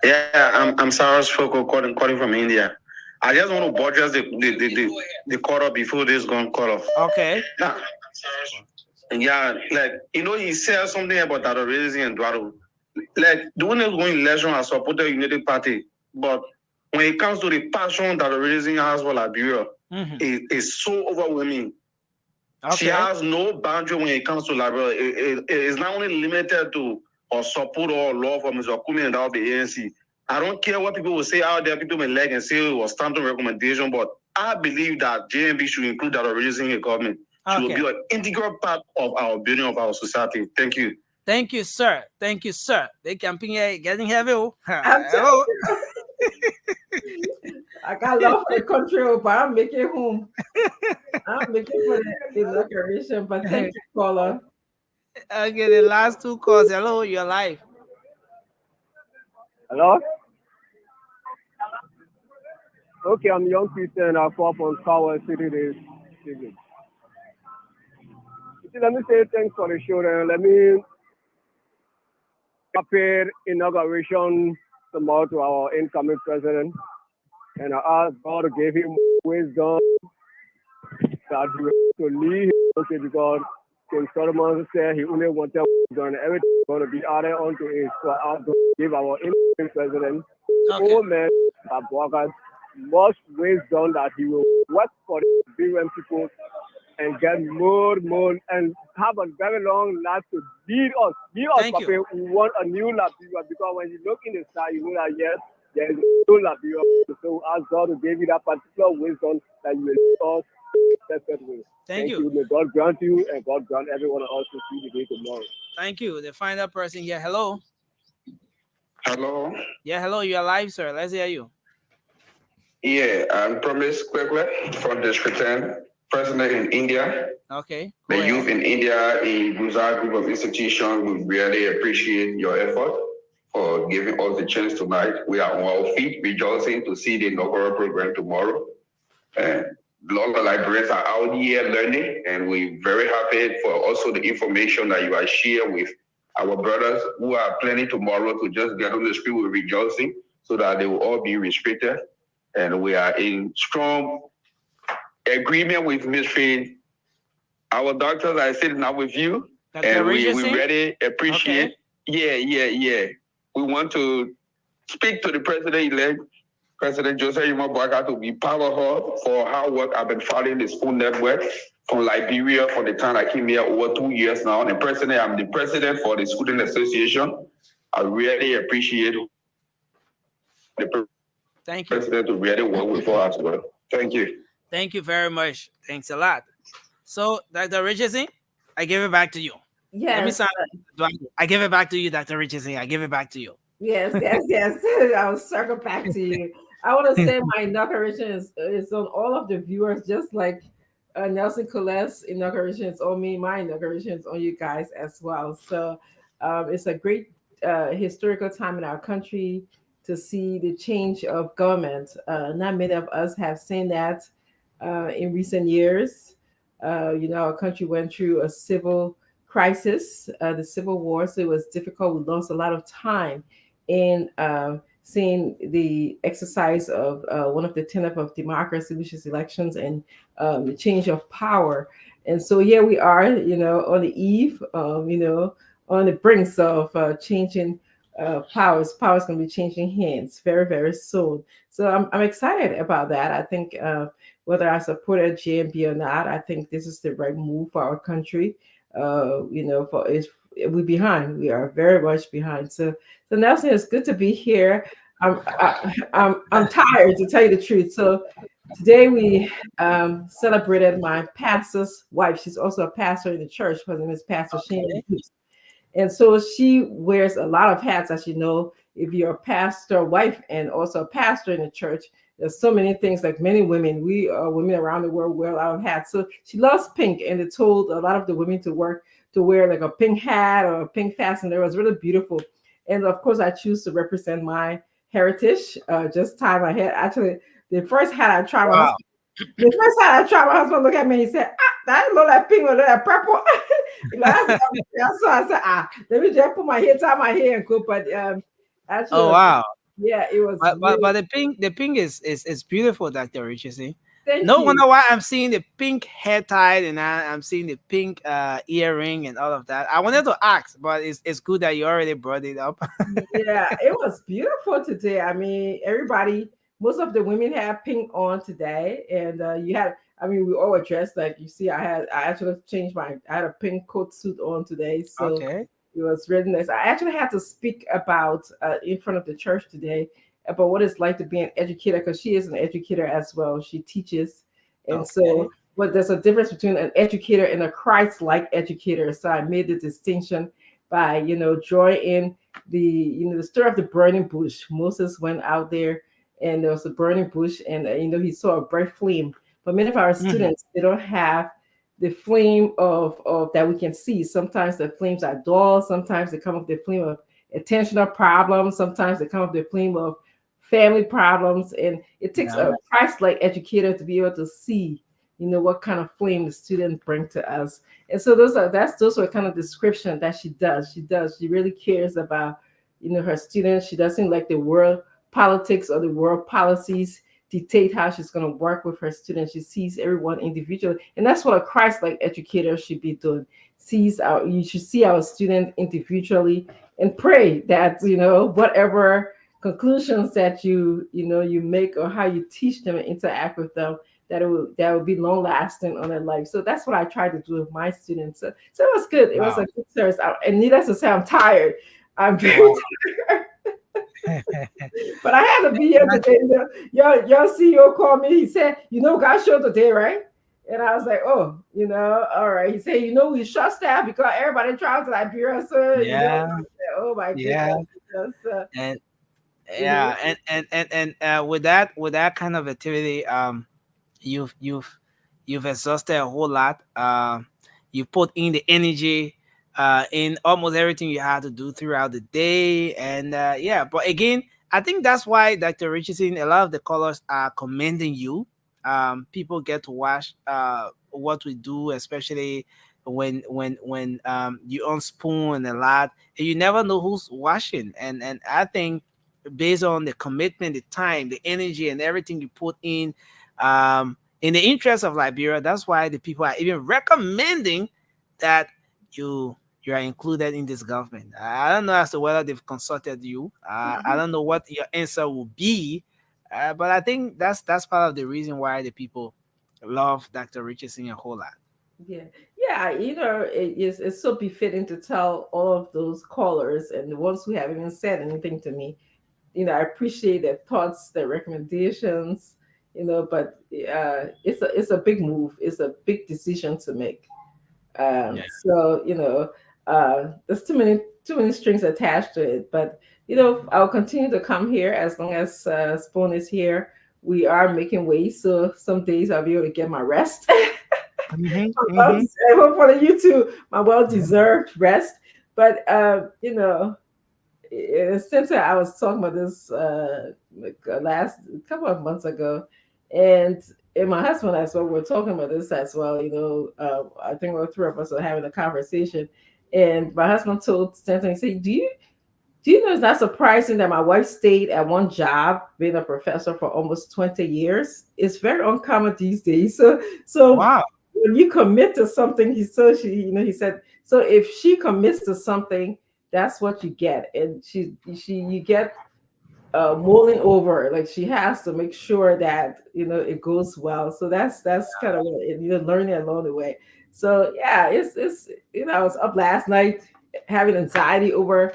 [SPEAKER 12] Yeah, I'm Cyrus Foko calling from India. I just want to buttress the call up before this gun call off.
[SPEAKER 4] Okay.
[SPEAKER 12] Now, yeah, he said something about terrorism and Dwaro. During the going election, I supported the United Party, but when it comes to the passion that terrorism has for Liberia, it's so overwhelming. Okay. She has no boundary when it comes to Liberia. It is not only limited to or support or love for Mr. Ecumenical and out the ANC. I don't care what people will say out there. People may like and say it was Stanton recommendation, but I believe that JMB should include that raising a government. She will be an integral part of our building of our society. Thank you.
[SPEAKER 4] Thank you, sir. The campaign getting heavy.
[SPEAKER 9] Hello. I got love for the country, but I'm making home. I'm making for the inauguration, but thank you, caller.
[SPEAKER 4] Okay, the last 2 calls. Hello, you're live.
[SPEAKER 13] Hello? Okay, I'm Young Christian. I fall from Power City this evening. Let me say thanks for the show. Let me prepare inauguration tomorrow to our incoming president. And I ask God to give him wisdom that he will to lead him, okay, because King Solomon said he only wanted wisdom. Everything is going to be added onto it. So I ask God to give our incoming president, old man, much wisdom that he will work for the Liberian people and get more, and have a very long life to lead us. Papa, we want a new Liberia, because when you look in the sky, you know that yes, there is a new Liberia. So ask God to give you that particular wisdom that you will lead us in a perfect way. Thank you. May God grant you, and God grant everyone else to see the day tomorrow.
[SPEAKER 4] Thank you. The final person here. Hello.
[SPEAKER 11] Hello.
[SPEAKER 4] Yeah, hello. You're live, sir. Let's hear you.
[SPEAKER 11] Yeah, I'm Promise Kwekwe from District 10, president in India.
[SPEAKER 4] Okay.
[SPEAKER 11] The youth in India, in Gujarat group of institutions, we really appreciate your effort for giving us the chance tonight. We are on our feet, rejoicing to see the inaugural program tomorrow. And a lot of librarians are out here learning, and we're very happy for also the information that you are sharing with our brothers who are planning tomorrow to just get on the street with rejoicing so that they will all be respected. And we are in strong agreement with Ms. Finn. Our doctors are sitting now with you, and we really appreciate. Okay. Yeah. We want to speak to the president-elect, President Joseph Imabwaka, to be proud of her for her work. I've been following the school network from Liberia for the time I came here over 2 years now. And President, I'm the president for the Student Association. I really appreciate the president to really work with us as well. Thank you.
[SPEAKER 4] Thank you very much. Thanks a lot. So, Dr. Richardson, I give it back to you.
[SPEAKER 9] Yes.
[SPEAKER 4] I give it back to you, Dr. Richardson. I give it back to you.
[SPEAKER 9] Yes. I'll circle back to you. I want to say my inauguration is on all of the viewers, just like Nelson Colette's inauguration is on me. My inauguration is on you guys as well. So it's a great historical time in our country. to see the change of government. Not many of us have seen that in recent years. Our country went through a civil crisis, the Civil War, so it was difficult. We lost a lot of time in seeing the exercise of one of the tenets of democracy, which is elections and the change of power. And so here we are, on the eve, on the brinks of changing powers. Powers going to be changing hands very, very soon. So I'm excited about that. I think whether I support a JMB or not, I think this is the right move for our country. For we're behind. We are very much behind. So Nelson, it's good to be here. I'm tired to tell you the truth. So today we celebrated my pastor's wife. She's also a pastor in the church. Her name is Pastor Shannon. And so she wears a lot of hats, as you know. If you're a pastor wife and also a pastor in the church, there's so many things. Like many women, we women around the world wear a lot of hats. So she loves pink, and they told a lot of the women to wear like a pink hat or a pink fastener. It was really beautiful. And of course, I choose to represent my heritage. Just tie my head. Actually, the first hat I tried,
[SPEAKER 4] Wow.
[SPEAKER 9] my husband looked at me and he said, that look like pink or look like purple. So I said, let me just put my hair, tie my hair and go. But
[SPEAKER 4] Oh
[SPEAKER 9] actually,
[SPEAKER 4] wow.
[SPEAKER 9] yeah, it was
[SPEAKER 4] But
[SPEAKER 9] really,
[SPEAKER 4] the pink is beautiful, Dr. Rich, you see.
[SPEAKER 9] thank
[SPEAKER 4] No
[SPEAKER 9] you.
[SPEAKER 4] wonder why I'm seeing the pink hair tie and I'm seeing the pink earring and all of that. I wanted to ask, but it's good that you already brought it up.
[SPEAKER 9] Yeah, it was beautiful today. I mean, most of the women had pink on today, and you had. I mean, we all were dressed like you see. I actually changed I had a pink coat suit on today, so
[SPEAKER 4] Okay.
[SPEAKER 9] it was really nice. I actually had to speak about in front of the church today about what it's like to be an educator because she is an educator as well. She teaches, and
[SPEAKER 4] Okay.
[SPEAKER 9] so but there's a difference between an educator and a Christ-like educator. So I made the distinction by drawing in the story of the burning bush. Moses went out there and there was a burning bush, and he saw a bright flame. But many of our
[SPEAKER 4] Hmm.
[SPEAKER 9] students, they don't have the flame of that we can see. Sometimes the flames are dull, sometimes they come with the flame of attentional problems, sometimes they come with the flame of family problems. And it takes
[SPEAKER 4] Yeah.
[SPEAKER 9] a Christ-like educator to be able to see what kind of flame the students bring to us. And so those are kind of description that she does. She really cares about her students. She doesn't like the world politics or the world policies dictate how she's going to work with her students. She sees everyone individually, and that's what a Christ-like educator should be doing. You should see our student individually and pray that whatever conclusions that you make or how you teach them and interact with them, that will be long lasting on their life. So that's what I try to do with my students. So it was good. It was
[SPEAKER 4] Wow.
[SPEAKER 9] a good service. And needless to say, I'm tired. I'm very
[SPEAKER 4] Wow.
[SPEAKER 9] tired. But I had to be here today. Your CEO called me. He said, God showed today, right? And I was like, oh, all right. He said, we short staff because everybody travels to Liberia. So,
[SPEAKER 4] Yeah.
[SPEAKER 9] oh my
[SPEAKER 4] Yeah.
[SPEAKER 9] goodness.
[SPEAKER 4] And
[SPEAKER 9] Mhm.
[SPEAKER 4] yeah, and with that kind of activity, you've you've you've exhausted a whole lot. You put in the energy in almost everything you had to do throughout the day, and yeah. But again, I think that's why Dr. Richardson, a lot of the callers are commending you. People get to watch what we do, especially when you unspoon a lot, and you never know who's watching. And I think based on the commitment, the time, the energy, and everything you put in the interest of Liberia, that's why the people are even recommending that you are included in this government. I don't know as to whether they've consulted you. I don't know what your answer will be, but I think that's part of the reason why the people love Dr. Richardson a whole lot.
[SPEAKER 9] Yeah, yeah, it's so befitting to tell all of those callers and the ones who haven't even said anything to me. I appreciate their thoughts, their recommendations. But it's a big move. It's a big decision to make.
[SPEAKER 4] Yeah.
[SPEAKER 9] So there's too many strings attached to it. But I'll continue to come here as long as Spoon is here. We are making ways, so some days I'll be able to get my rest.
[SPEAKER 4] Hmm.
[SPEAKER 9] Well,
[SPEAKER 4] Hmm.
[SPEAKER 9] I hope for you too, my well-deserved rest. But since I was talking about this last couple of months ago, and my husband as well, we're talking about this as well. I think all three of us are having a conversation, and my husband told Stanton, he said, do you know it's not surprising that my wife stayed at one job, being a professor for almost 20 years? It's very uncommon these days. So
[SPEAKER 4] Wow.
[SPEAKER 9] when you commit to something, he said, so if she commits to something, that's what you get. And you get mulling over, like she has to make sure that it goes well. So that's kind of what learning along the way. So yeah, it's I was up last night having anxiety over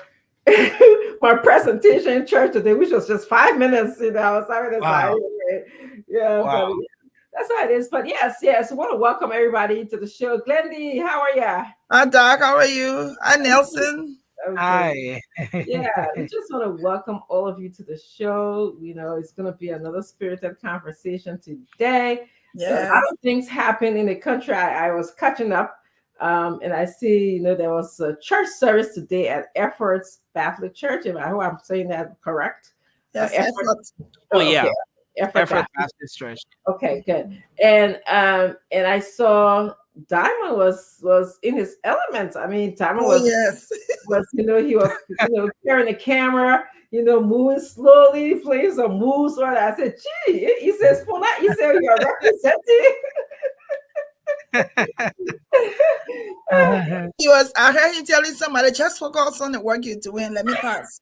[SPEAKER 9] my presentation in church today, which was just 5 minutes. I was having anxiety
[SPEAKER 4] Wow.
[SPEAKER 9] over it. Yeah,
[SPEAKER 4] Wow.
[SPEAKER 9] but that's how it is. But yes, I want to welcome everybody to the show. Glendy, how are you?
[SPEAKER 14] Hi, Doc. How are you? Hi, Nelson.
[SPEAKER 9] Okay.
[SPEAKER 4] Hi.
[SPEAKER 9] Yeah, we just want to welcome all of you to the show. It's going to be another spirited conversation today. A
[SPEAKER 14] Yes.
[SPEAKER 9] lot of things happen in the country. I was catching up, and I see, there was a church service today at Efforts Baptist Church. If I hope I'm saying that correct.
[SPEAKER 14] Yes,
[SPEAKER 9] Effort.
[SPEAKER 4] Oh yeah.
[SPEAKER 9] Okay. Effort Baptist.
[SPEAKER 4] Baptist Church.
[SPEAKER 9] Okay, good. And I saw Diamond was in his elements. I mean, Diamond
[SPEAKER 14] Oh, yes.
[SPEAKER 9] was he was carrying the camera, moving slowly, playing some moves. Or I said, gee, he says, he said, you're representing.
[SPEAKER 14] I heard him telling somebody, just focus on the work you're doing. Let me pass.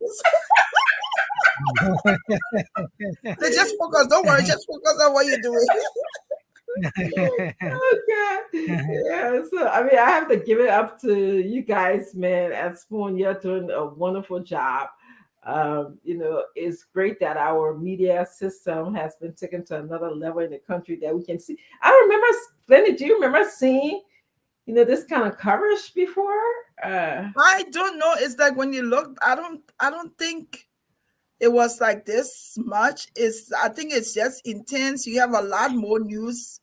[SPEAKER 14] So just focus. Don't worry. Just focus on what you're doing.
[SPEAKER 9] Okay. Yeah. So I mean, I have to give it up to you guys, man. At Spoon, you're doing a wonderful job. It's great that our media system has been taken to another level in the country that we can see. I remember, Lenny, do you remember seeing, this kind of coverage before?
[SPEAKER 14] I don't know. It's like when you look, I don't think it was like this much. I think it's just intense. You have a lot more news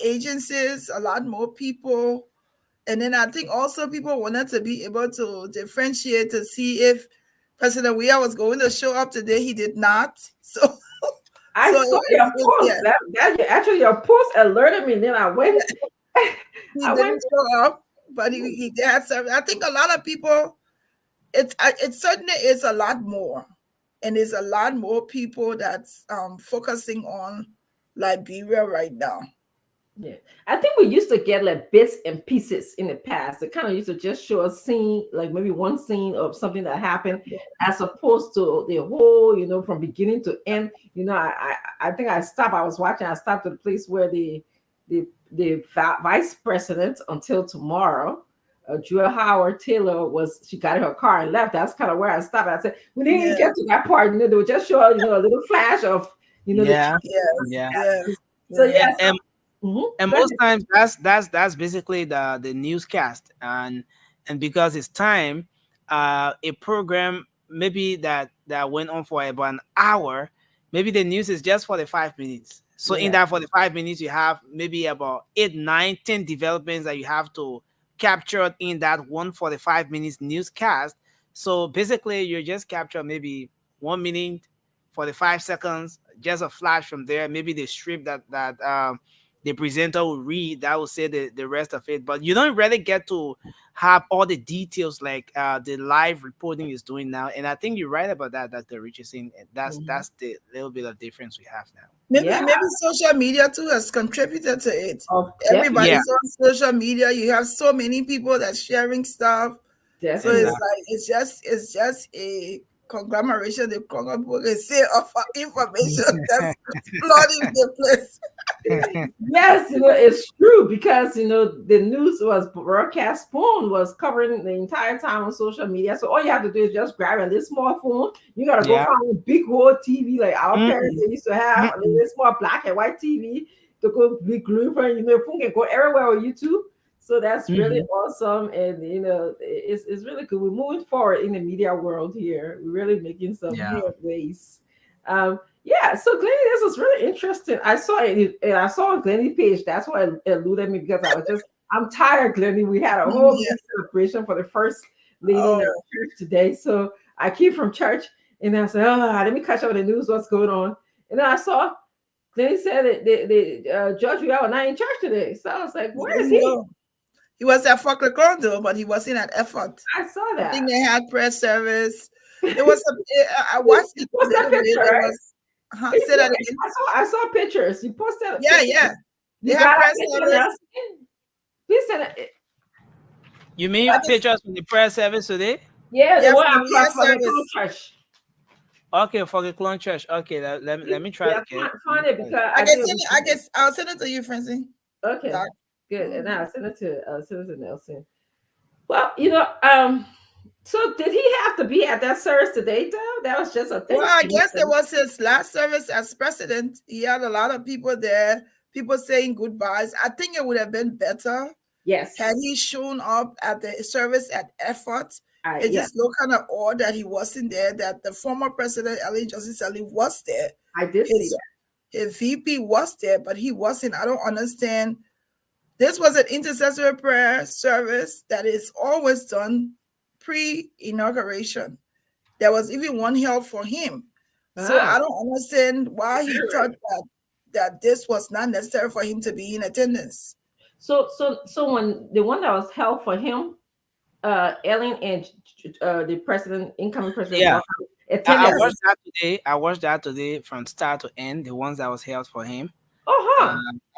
[SPEAKER 14] agencies, a lot more people. And then I think also people wanted to be able to differentiate to see if President Weah was going to show up today. He did not. So
[SPEAKER 9] I saw your post. That actually your post alerted me. Then I went.
[SPEAKER 14] He didn't show up, but he had some. I think a lot of people. It certainly is a lot more, and there's a lot more people that's focusing on Liberia right now.
[SPEAKER 9] Yeah, I think we used to get like bits and pieces in the past. It kind of used to just show a scene, like maybe one scene of something that happened, as opposed to the whole, from beginning to end. I think I stopped. I was watching. I stopped at the place where the vice president until tomorrow, Joy Howard Taylor she got in her car and left. That's kind of where I stopped. I said we didn't get to that part. They would just show a little flash of
[SPEAKER 4] yeah.
[SPEAKER 9] So yes.
[SPEAKER 4] And most times that's basically the newscast, and because it's time, a program maybe that went on for about an hour, maybe the news is just 45 minutes. So in that 45 minutes, you have maybe about 8, 9, 10 developments that you have to capture in that 145 minutes newscast. So basically, you just capture maybe 1 minute, 45 seconds, just a flash from there. Maybe the strip that the presenter will read, that will say the rest of it. But you don't really get to have all the details like the live reporting is doing now. And I think you're right about that, Dr. Richardson. That's the little bit of difference we have now.
[SPEAKER 14] Maybe social media too has contributed to it. Everybody's on social media. You have so many people that's sharing stuff. So it's like it's just a conglomeration, of information that's flooding the place.
[SPEAKER 9] Yes, it's true because the news was broadcast. Spoon was covering the entire time on social media. So all you have to do is just grab a little small phone. You gotta go find a big old TV like our parents they used to have, a little small black and white TV to go be glued for. Phone can go everywhere on YouTube. So that's really awesome, and it's really good. We're moving forward in the media world here. We're really making some headways. So Glenny, this was really interesting. I saw it, and I saw a Glenny page. That's why it eluded me because I'm tired, Glenny. We had a whole big celebration for the first lady in our church today. So I came from church, and I said, "Oh, let me catch up with the news. What's going on?" And then I saw. Then he said that the Judge Riel was not in church today. So I was like, "Where is he?"
[SPEAKER 14] No. He was at Fort though, but he wasn't at effort.
[SPEAKER 9] I saw
[SPEAKER 14] I
[SPEAKER 9] that.
[SPEAKER 14] think they had prayer service. There was I watched it a
[SPEAKER 9] What's that
[SPEAKER 14] little bit.
[SPEAKER 9] picture?
[SPEAKER 14] It
[SPEAKER 9] Right?
[SPEAKER 14] was say that again.
[SPEAKER 9] I saw pictures. You posted.
[SPEAKER 14] Yeah,
[SPEAKER 9] pictures.
[SPEAKER 14] yeah. They
[SPEAKER 9] You
[SPEAKER 14] had
[SPEAKER 9] got
[SPEAKER 14] prayer
[SPEAKER 9] a picture
[SPEAKER 14] service.
[SPEAKER 9] now? Please send it.
[SPEAKER 4] You mean pictures from the prayer service today?
[SPEAKER 9] Yeah, the
[SPEAKER 14] Yeah,
[SPEAKER 9] one
[SPEAKER 14] from the prayer
[SPEAKER 9] for the
[SPEAKER 14] service.
[SPEAKER 9] church.
[SPEAKER 4] Okay, for the clone church. Okay, let me try
[SPEAKER 9] Yeah,
[SPEAKER 4] to get.
[SPEAKER 9] find it because
[SPEAKER 14] I can send it. I'll send it to you, Francine.
[SPEAKER 9] Okay,
[SPEAKER 14] Doc.
[SPEAKER 9] good. And I'll send it to Nelson. Well, so did he have to be at that service today, though? That was just a thing.
[SPEAKER 14] Well, I guess it was his last service as president. He had a lot of people there, people saying goodbyes. I think it would have been better,
[SPEAKER 9] yes,
[SPEAKER 14] had he shown up at the service at effort. It
[SPEAKER 9] yeah.
[SPEAKER 14] just looked kind of odd that he wasn't there, that the former president, Ellen Johnson Sirleaf, was there.
[SPEAKER 9] I did see that.
[SPEAKER 14] His VP was there, but he wasn't. I don't understand. This was an intercessory prayer service that is always done pre-inauguration. There was even one held for him. So I don't understand why he thought that this was not necessary for him to be in attendance.
[SPEAKER 9] So when the one that was held for him, Ellen and the president, incoming president,
[SPEAKER 4] Yeah, I
[SPEAKER 9] attended.
[SPEAKER 4] watched that today. I watched that today from start to end. The ones that was held for him.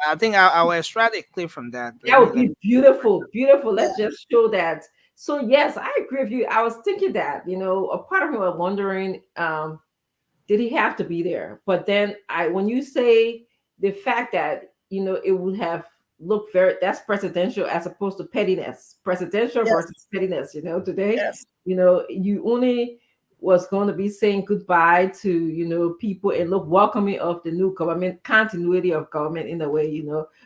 [SPEAKER 4] I think I will extract a clip from that.
[SPEAKER 9] That would be beautiful, beautiful. Let's just show that. So yes, I agree with you. I was thinking that, a part of me was wondering, did he have to be there? But then when you say the fact that, it would have looked that's presidential as opposed to pettiness, presidential versus pettiness, today, you only was going to be saying goodbye to, people and look welcoming of the new government, continuity of government in a way,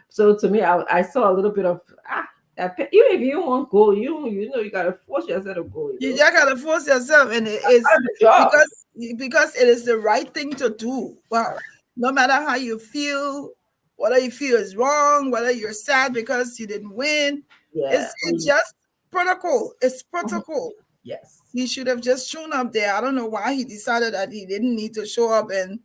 [SPEAKER 9] So to me, I saw a little bit of, even if you don't want to go, you got to force yourself to go.
[SPEAKER 14] You just got to force yourself, and it is because it is the right thing to do. Well, no matter how you feel, whether you feel is wrong, whether you're sad because you didn't win, it's just protocol. It's protocol.
[SPEAKER 9] Yes.
[SPEAKER 14] He should have just shown up there. I don't know why he decided that he didn't need to show up. And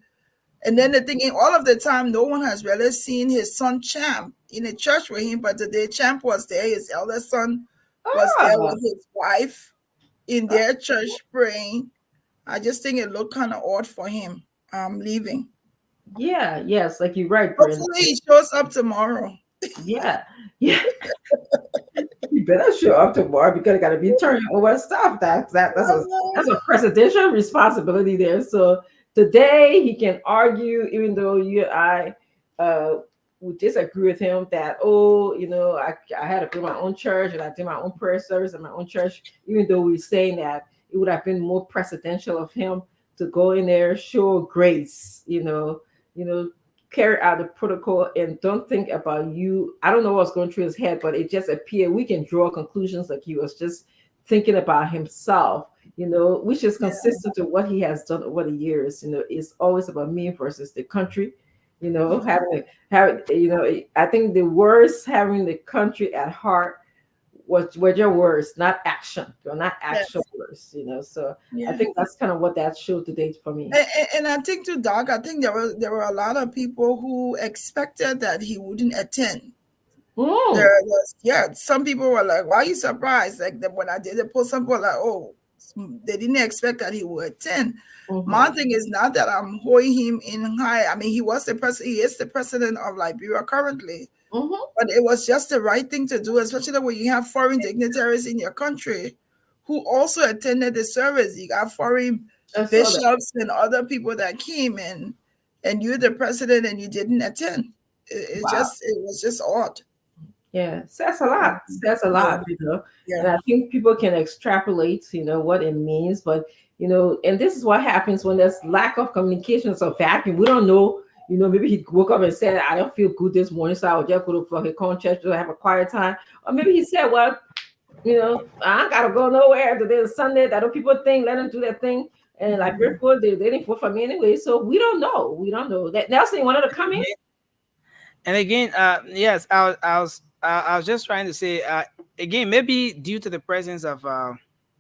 [SPEAKER 14] then the thing, all of the time, no one has really seen his son Champ in a church with him. But today, Champ was there. His eldest son was there with his wife in their church praying. I just think it looked kind of odd for him leaving.
[SPEAKER 9] Yeah, yes, like you're right,
[SPEAKER 14] Hopefully
[SPEAKER 9] Brenda.
[SPEAKER 14] he shows up tomorrow.
[SPEAKER 9] Yeah. You better show up tomorrow because you got to be turning over stuff. That's a presidential responsibility there. So today he can argue, even though I would disagree with him that I had to build my own church and I did my own prayer service in my own church. Even though we're saying that it would have been more presidential of him to go in there, show grace, carry out the protocol and don't think about you. I don't know what's going through his head, but it just appeared we can draw conclusions like he was just thinking about himself, which is consistent to what he has done over the years. It's always about me versus the country. Having I think the words having the country at heart were your words, not action. They're not action words, So I think that's kind of what that showed today for me.
[SPEAKER 14] And I think too, Doc, I think there were a lot of people who expected that he wouldn't attend. Some people were like, "Why are you surprised?" Like when I did the post, some people were like, "Oh, they didn't expect that he would attend." My thing is not that I'm holding him in high. I mean, he is the president of Liberia currently. But it was just the right thing to do, especially when you have foreign dignitaries in your country who also attended the service. You got foreign bishops and other people that came in, and you're the president and you didn't attend. It was just odd.
[SPEAKER 9] Yeah, says a lot. Says a lot, And I think people can extrapolate, what it means. But and this is what happens when there's lack of communication. It's a vacuum. We don't know. Maybe he woke up and said, "I don't feel good this morning, so I'll just go to his church to have a quiet time." Or maybe he said, "Well, I gotta go nowhere. Today's Sunday. That people think, let them do their thing." And like people, they didn't vote for me anyway. So we don't know. We don't know. That Nelson wanted to come in.
[SPEAKER 4] And again, yes, I was just trying to say again, maybe due to the presence of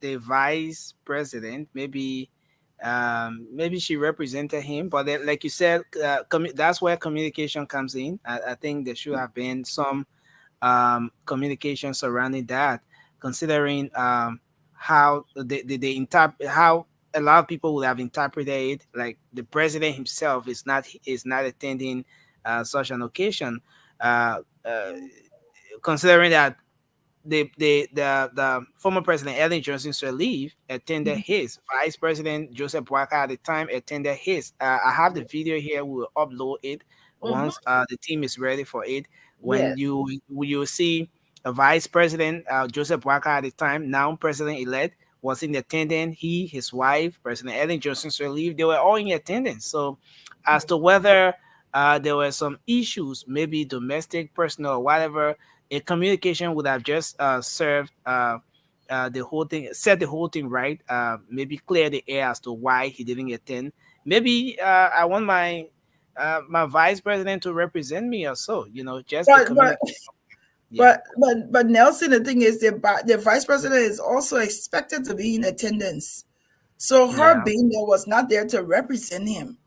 [SPEAKER 4] the vice president, maybe she represented him, but then, like you said, that's where communication comes in. I think there should have been some communication surrounding that, considering how how a lot of people would have interpreted it like the president himself is not attending such an occasion, uh, uh, considering that the former president Ellen Johnson Sirleaf attended his. Vice President Joseph Boakai at the time attended his. I have the video here. We'll upload it once the team is ready for it.
[SPEAKER 9] Yes.
[SPEAKER 4] When you see a Vice President Joseph Boakai at the time, now President elect, was in attendance. He, his wife, President Ellen Johnson Sirleaf, they were all in attendance. So, as to whether there were some issues, maybe domestic, personal, or whatever, a communication would have just served the whole thing, set the whole thing right. Maybe clear the air as to why he didn't attend. Maybe I want my vice president to represent me or so. Just a
[SPEAKER 14] But
[SPEAKER 4] communication. Yeah.
[SPEAKER 14] but Nelson, the thing is, the vice president is also expected to be in attendance. So her
[SPEAKER 4] Yeah.
[SPEAKER 14] being there was not there to represent him.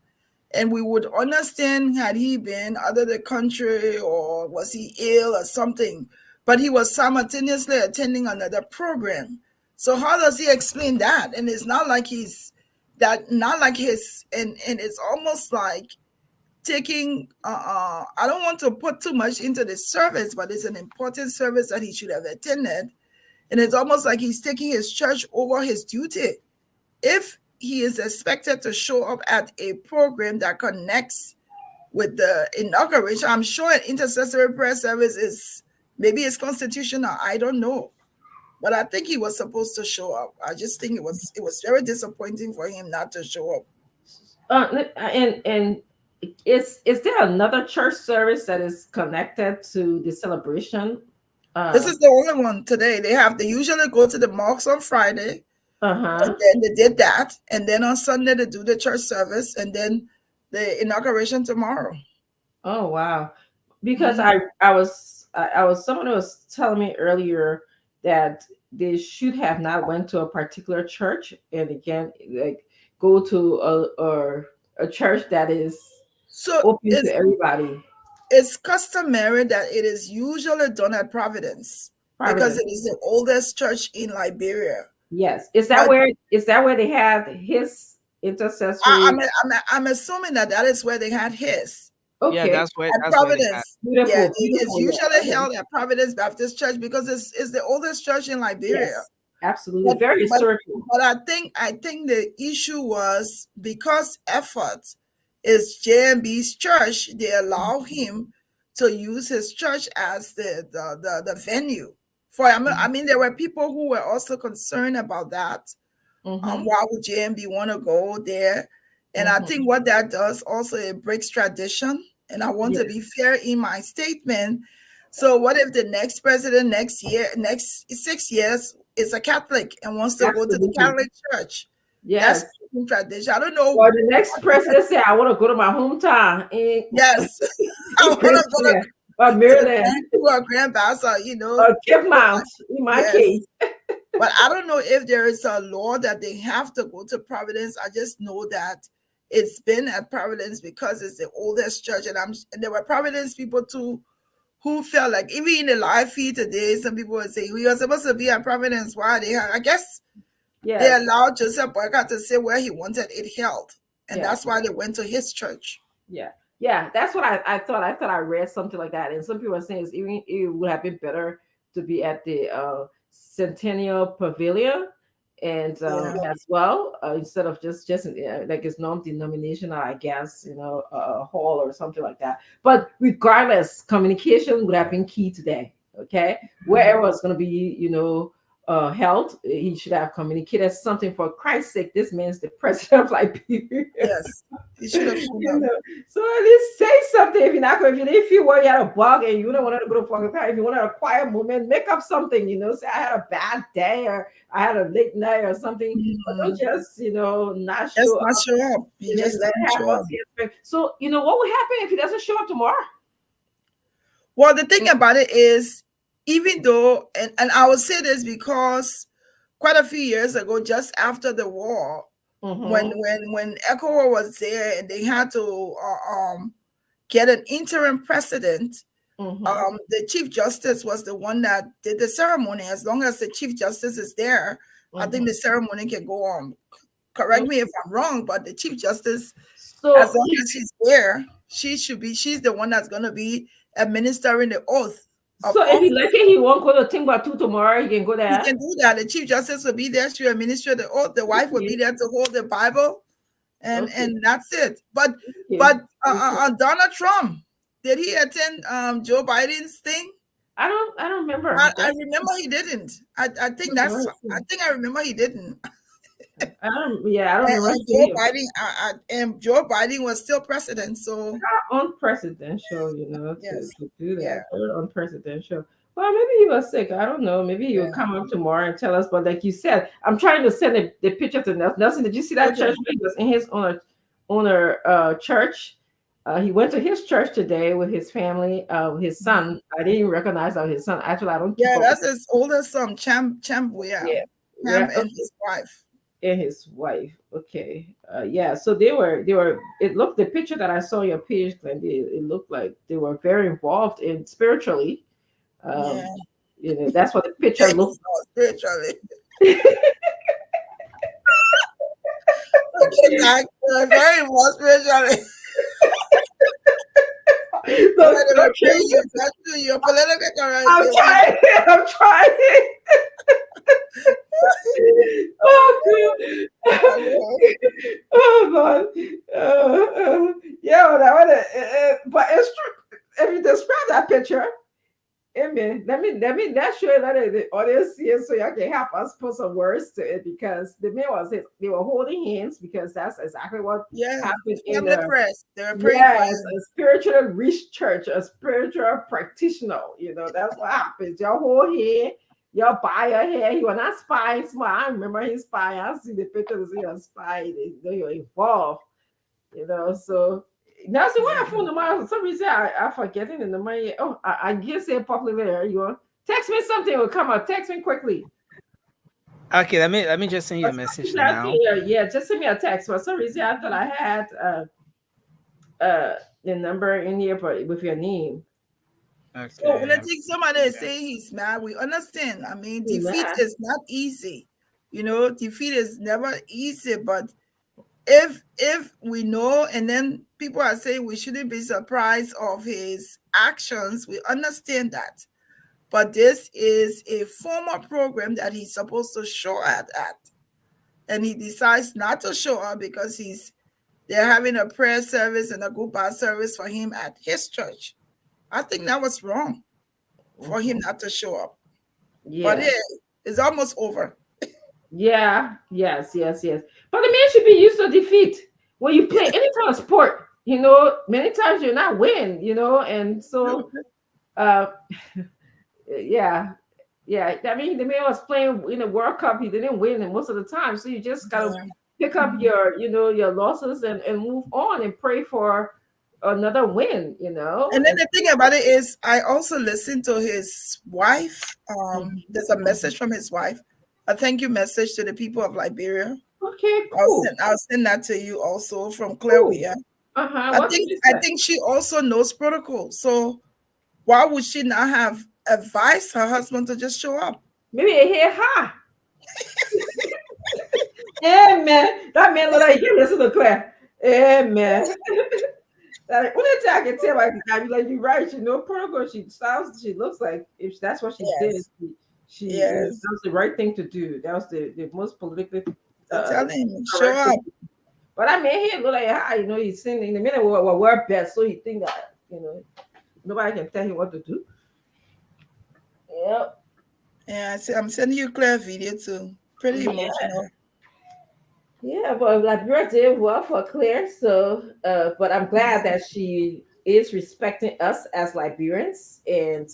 [SPEAKER 14] And we would understand had he been out of the country or was he ill or something, but he was simultaneously attending another program. So how does he explain that? And it's not like not like his, and it's almost like taking, I don't want to put too much into the service, but it's an important service that he should have attended. And it's almost like he's taking his church over his duty. If he is expected to show up at a program that connects with the inauguration, I'm sure an intercessory prayer service is maybe it's constitutional. I don't know, but I think he was supposed to show up. I just think it was very disappointing for him not to show up.
[SPEAKER 9] And is there another church service that is connected to the celebration?
[SPEAKER 14] This is the only one today. They usually go to the mosque on Friday. And then they did that, and then on Sunday they do the church service, and then the inauguration tomorrow.
[SPEAKER 9] Oh wow! Because I was someone was telling me earlier that they should have not went to a particular church, and again, like go to a church that is open to everybody.
[SPEAKER 14] It's customary that it is usually done at Providence because it is the oldest church in Liberia.
[SPEAKER 9] Yes, is that where they had his intercessory?
[SPEAKER 14] I'm assuming that is where they had his.
[SPEAKER 9] Okay,
[SPEAKER 4] yeah, that's where
[SPEAKER 14] Providence.
[SPEAKER 9] Beautiful,
[SPEAKER 14] Yeah,
[SPEAKER 9] beautiful,
[SPEAKER 14] it's usually held at Providence Baptist Church because it's the oldest church in Liberia.
[SPEAKER 9] Yes, absolutely, very historical.
[SPEAKER 14] But I think the issue was because Effort is JMB's church, they allow him to use his church as the venue. I mean, there were people who were also concerned about that. Why would JMB want to go there? And I think what that does also, it breaks tradition. And I want to be fair in my statement. So what if the next president next 6 years is a Catholic and wants to go to the Catholic Church?
[SPEAKER 9] Yes.
[SPEAKER 14] That's tradition. I don't know.
[SPEAKER 9] Or the next president say, I want to go to my hometown.
[SPEAKER 14] Yes. I want to go to
[SPEAKER 9] Maryland.
[SPEAKER 14] Or Grand Bassa,
[SPEAKER 9] Or Cape Mount, in my case.
[SPEAKER 14] But I don't know if there is a law that they have to go to Providence. I just know that it's been at Providence because it's the oldest church. And there were Providence people too who felt like, even in the live feed today, some people would say, we are supposed to be at Providence. Why I guess they allowed Joseph Boycott to say where he wanted it held. And that's why they went to his church.
[SPEAKER 9] Yeah, that's what I thought. I thought I read something like that. And some people are saying it would have been better to be at the Centennial Pavilion and as well, instead of just like it's non-denominational, I guess, a hall or something like that. But regardless, communication would have been key today. Okay, wherever it's going to be, held, he should have communicated something. For Christ's sake, this man's the president of Liberia.
[SPEAKER 14] Yes, he should have shown up.
[SPEAKER 9] So at least say something. If you didn't feel well, you had a bug and you don't want to go to fucking car, if you want a quiet moment, make up something, say I had a bad day or I had a late night or something. But don't just, not show up.
[SPEAKER 14] He just didn't show up.
[SPEAKER 9] So, what would happen if he doesn't show up tomorrow?
[SPEAKER 14] Well, the thing about it is, even though, and I will say this because quite a few years ago, just after the war, when ECOWAS was there and they had to get an interim president. The Chief Justice was the one that did the ceremony. As long as the Chief Justice is there, I think the ceremony can go on. Correct me if I'm wrong, but the Chief Justice,
[SPEAKER 9] So
[SPEAKER 14] as long as she's there, she's the one that's going to be administering the oath.
[SPEAKER 9] So if he like it, he won't go to Timbuktu tomorrow. He can go there.
[SPEAKER 14] He can do that. The Chief Justice will be there to administer the oath. The wife will be there to hold the Bible, and that's it. But Donald Trump, did he attend Joe Biden's thing?
[SPEAKER 9] I don't remember.
[SPEAKER 14] I remember he didn't. I think I remember he didn't.
[SPEAKER 9] I don't remember.
[SPEAKER 14] And Joe Biden was still president, so
[SPEAKER 9] unpresidential, to do that. Very unpresidential. Well, maybe he was sick. I don't know. Maybe he will come up tomorrow and tell us. But like you said, I'm trying to send the picture to Nelson. Nelson, did you see that church? He was in his own church. He went to his church today with his family, his son. I didn't even recognize his son. Actually, I don't.
[SPEAKER 14] That's his oldest son, Champ. Champ, and his wife.
[SPEAKER 9] And his wife. Okay. So they were the picture that I saw on your page, Glenn, it looked like they were very involved in spiritually. That's what the picture looked like.
[SPEAKER 14] Spiritually. Very involved spiritually. Your political correct.
[SPEAKER 9] I'm trying. Oh God. But it's true. If you describe that picture, let show you that the audience sees so y'all can help us put some words to it, because the man they were holding hands, because that's exactly what happened in the press. They were praying for a spiritual rich church, a spiritual practitioner. That's what happens. Y'all hold hand. Your buyer here, he was not spying small. I remember his spy. I see the pictures of your spy. You're involved, So now, see what I phone number. For some reason, I forgetting the number. Oh, I guess it popular there. You want text me something? It will come out. Text me quickly.
[SPEAKER 4] Okay, let me just send you a message now.
[SPEAKER 9] Yeah, just send me a text. For some reason, I thought I had the number in here, but with your name.
[SPEAKER 4] Okay.
[SPEAKER 14] So when I think somebody is saying he's mad, we understand. I mean, defeat is not easy. Defeat is never easy. But if we know, and then people are saying we shouldn't be surprised of his actions, we understand that. But this is a formal program that he's supposed to show at, and he decides not to show up because they're having a prayer service and a goodbye service for him at his church. I think that was wrong for him not to show up. Yeah. But it's almost over.
[SPEAKER 9] Yes. But the man should be used to defeat. When you play any kind of sport, many times you're not winning, and so yeah. I mean, the man was playing in the World Cup, he didn't win, and most of the time. So you just gotta pick up your losses and move on and pray for another win,
[SPEAKER 14] And then the thing about it is, I also listened to his wife. There's a message from his wife, a thank you message to the people of Liberia.
[SPEAKER 9] Okay, cool.
[SPEAKER 14] I'll send that to you also from Claria. Cool. I think she also knows protocol. So why would she not have advised her husband to just show up?
[SPEAKER 9] Maybe they hear her. Amen. That man look like he can listen to Claire. Amen. Only thing I can tell, I'm like, you're right. Protocol. She looks like, if that's what she did, she that was the right thing to do. That was the most politically.
[SPEAKER 14] Tell him, show up.
[SPEAKER 9] But I mean, he look like he's sitting in the middle of we're best, so he think that nobody can tell him what to do. Yep.
[SPEAKER 14] Yeah, I'm sending you Claire video too. Pretty emotional.
[SPEAKER 9] Yeah, but Liberia did well for Claire. So, but I'm glad that she is respecting us as Liberians, and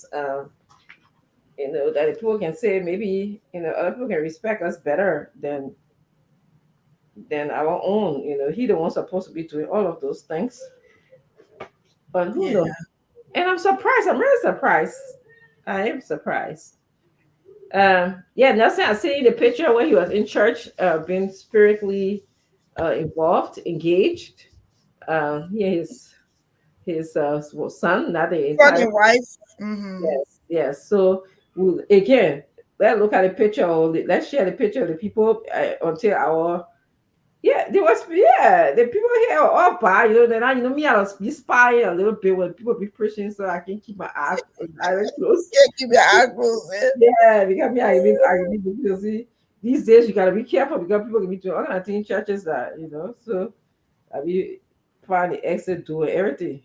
[SPEAKER 9] that people can say maybe other people can respect us better than our own. He the one supposed to be doing all of those things. But who knows? And I'm surprised. I'm really surprised. I am surprised. Yeah, Nelson, I see the picture when he was in church, being spiritually involved, engaged. Yeah, his son, not the
[SPEAKER 14] For
[SPEAKER 9] entire.
[SPEAKER 14] the wife. Mm-hmm.
[SPEAKER 9] Yes, yes. So again, let's look at the picture. Let's share the picture of the people until our. Yeah, there was the people here are all by then I me I was be spying a little bit when people be preaching so I can keep my eyes closed.
[SPEAKER 14] Can't keep your eye closed, man.
[SPEAKER 9] Yeah, because me I because see these days you gotta be careful because people can be doing all kind of things in churches that so I be find the exit doing everything.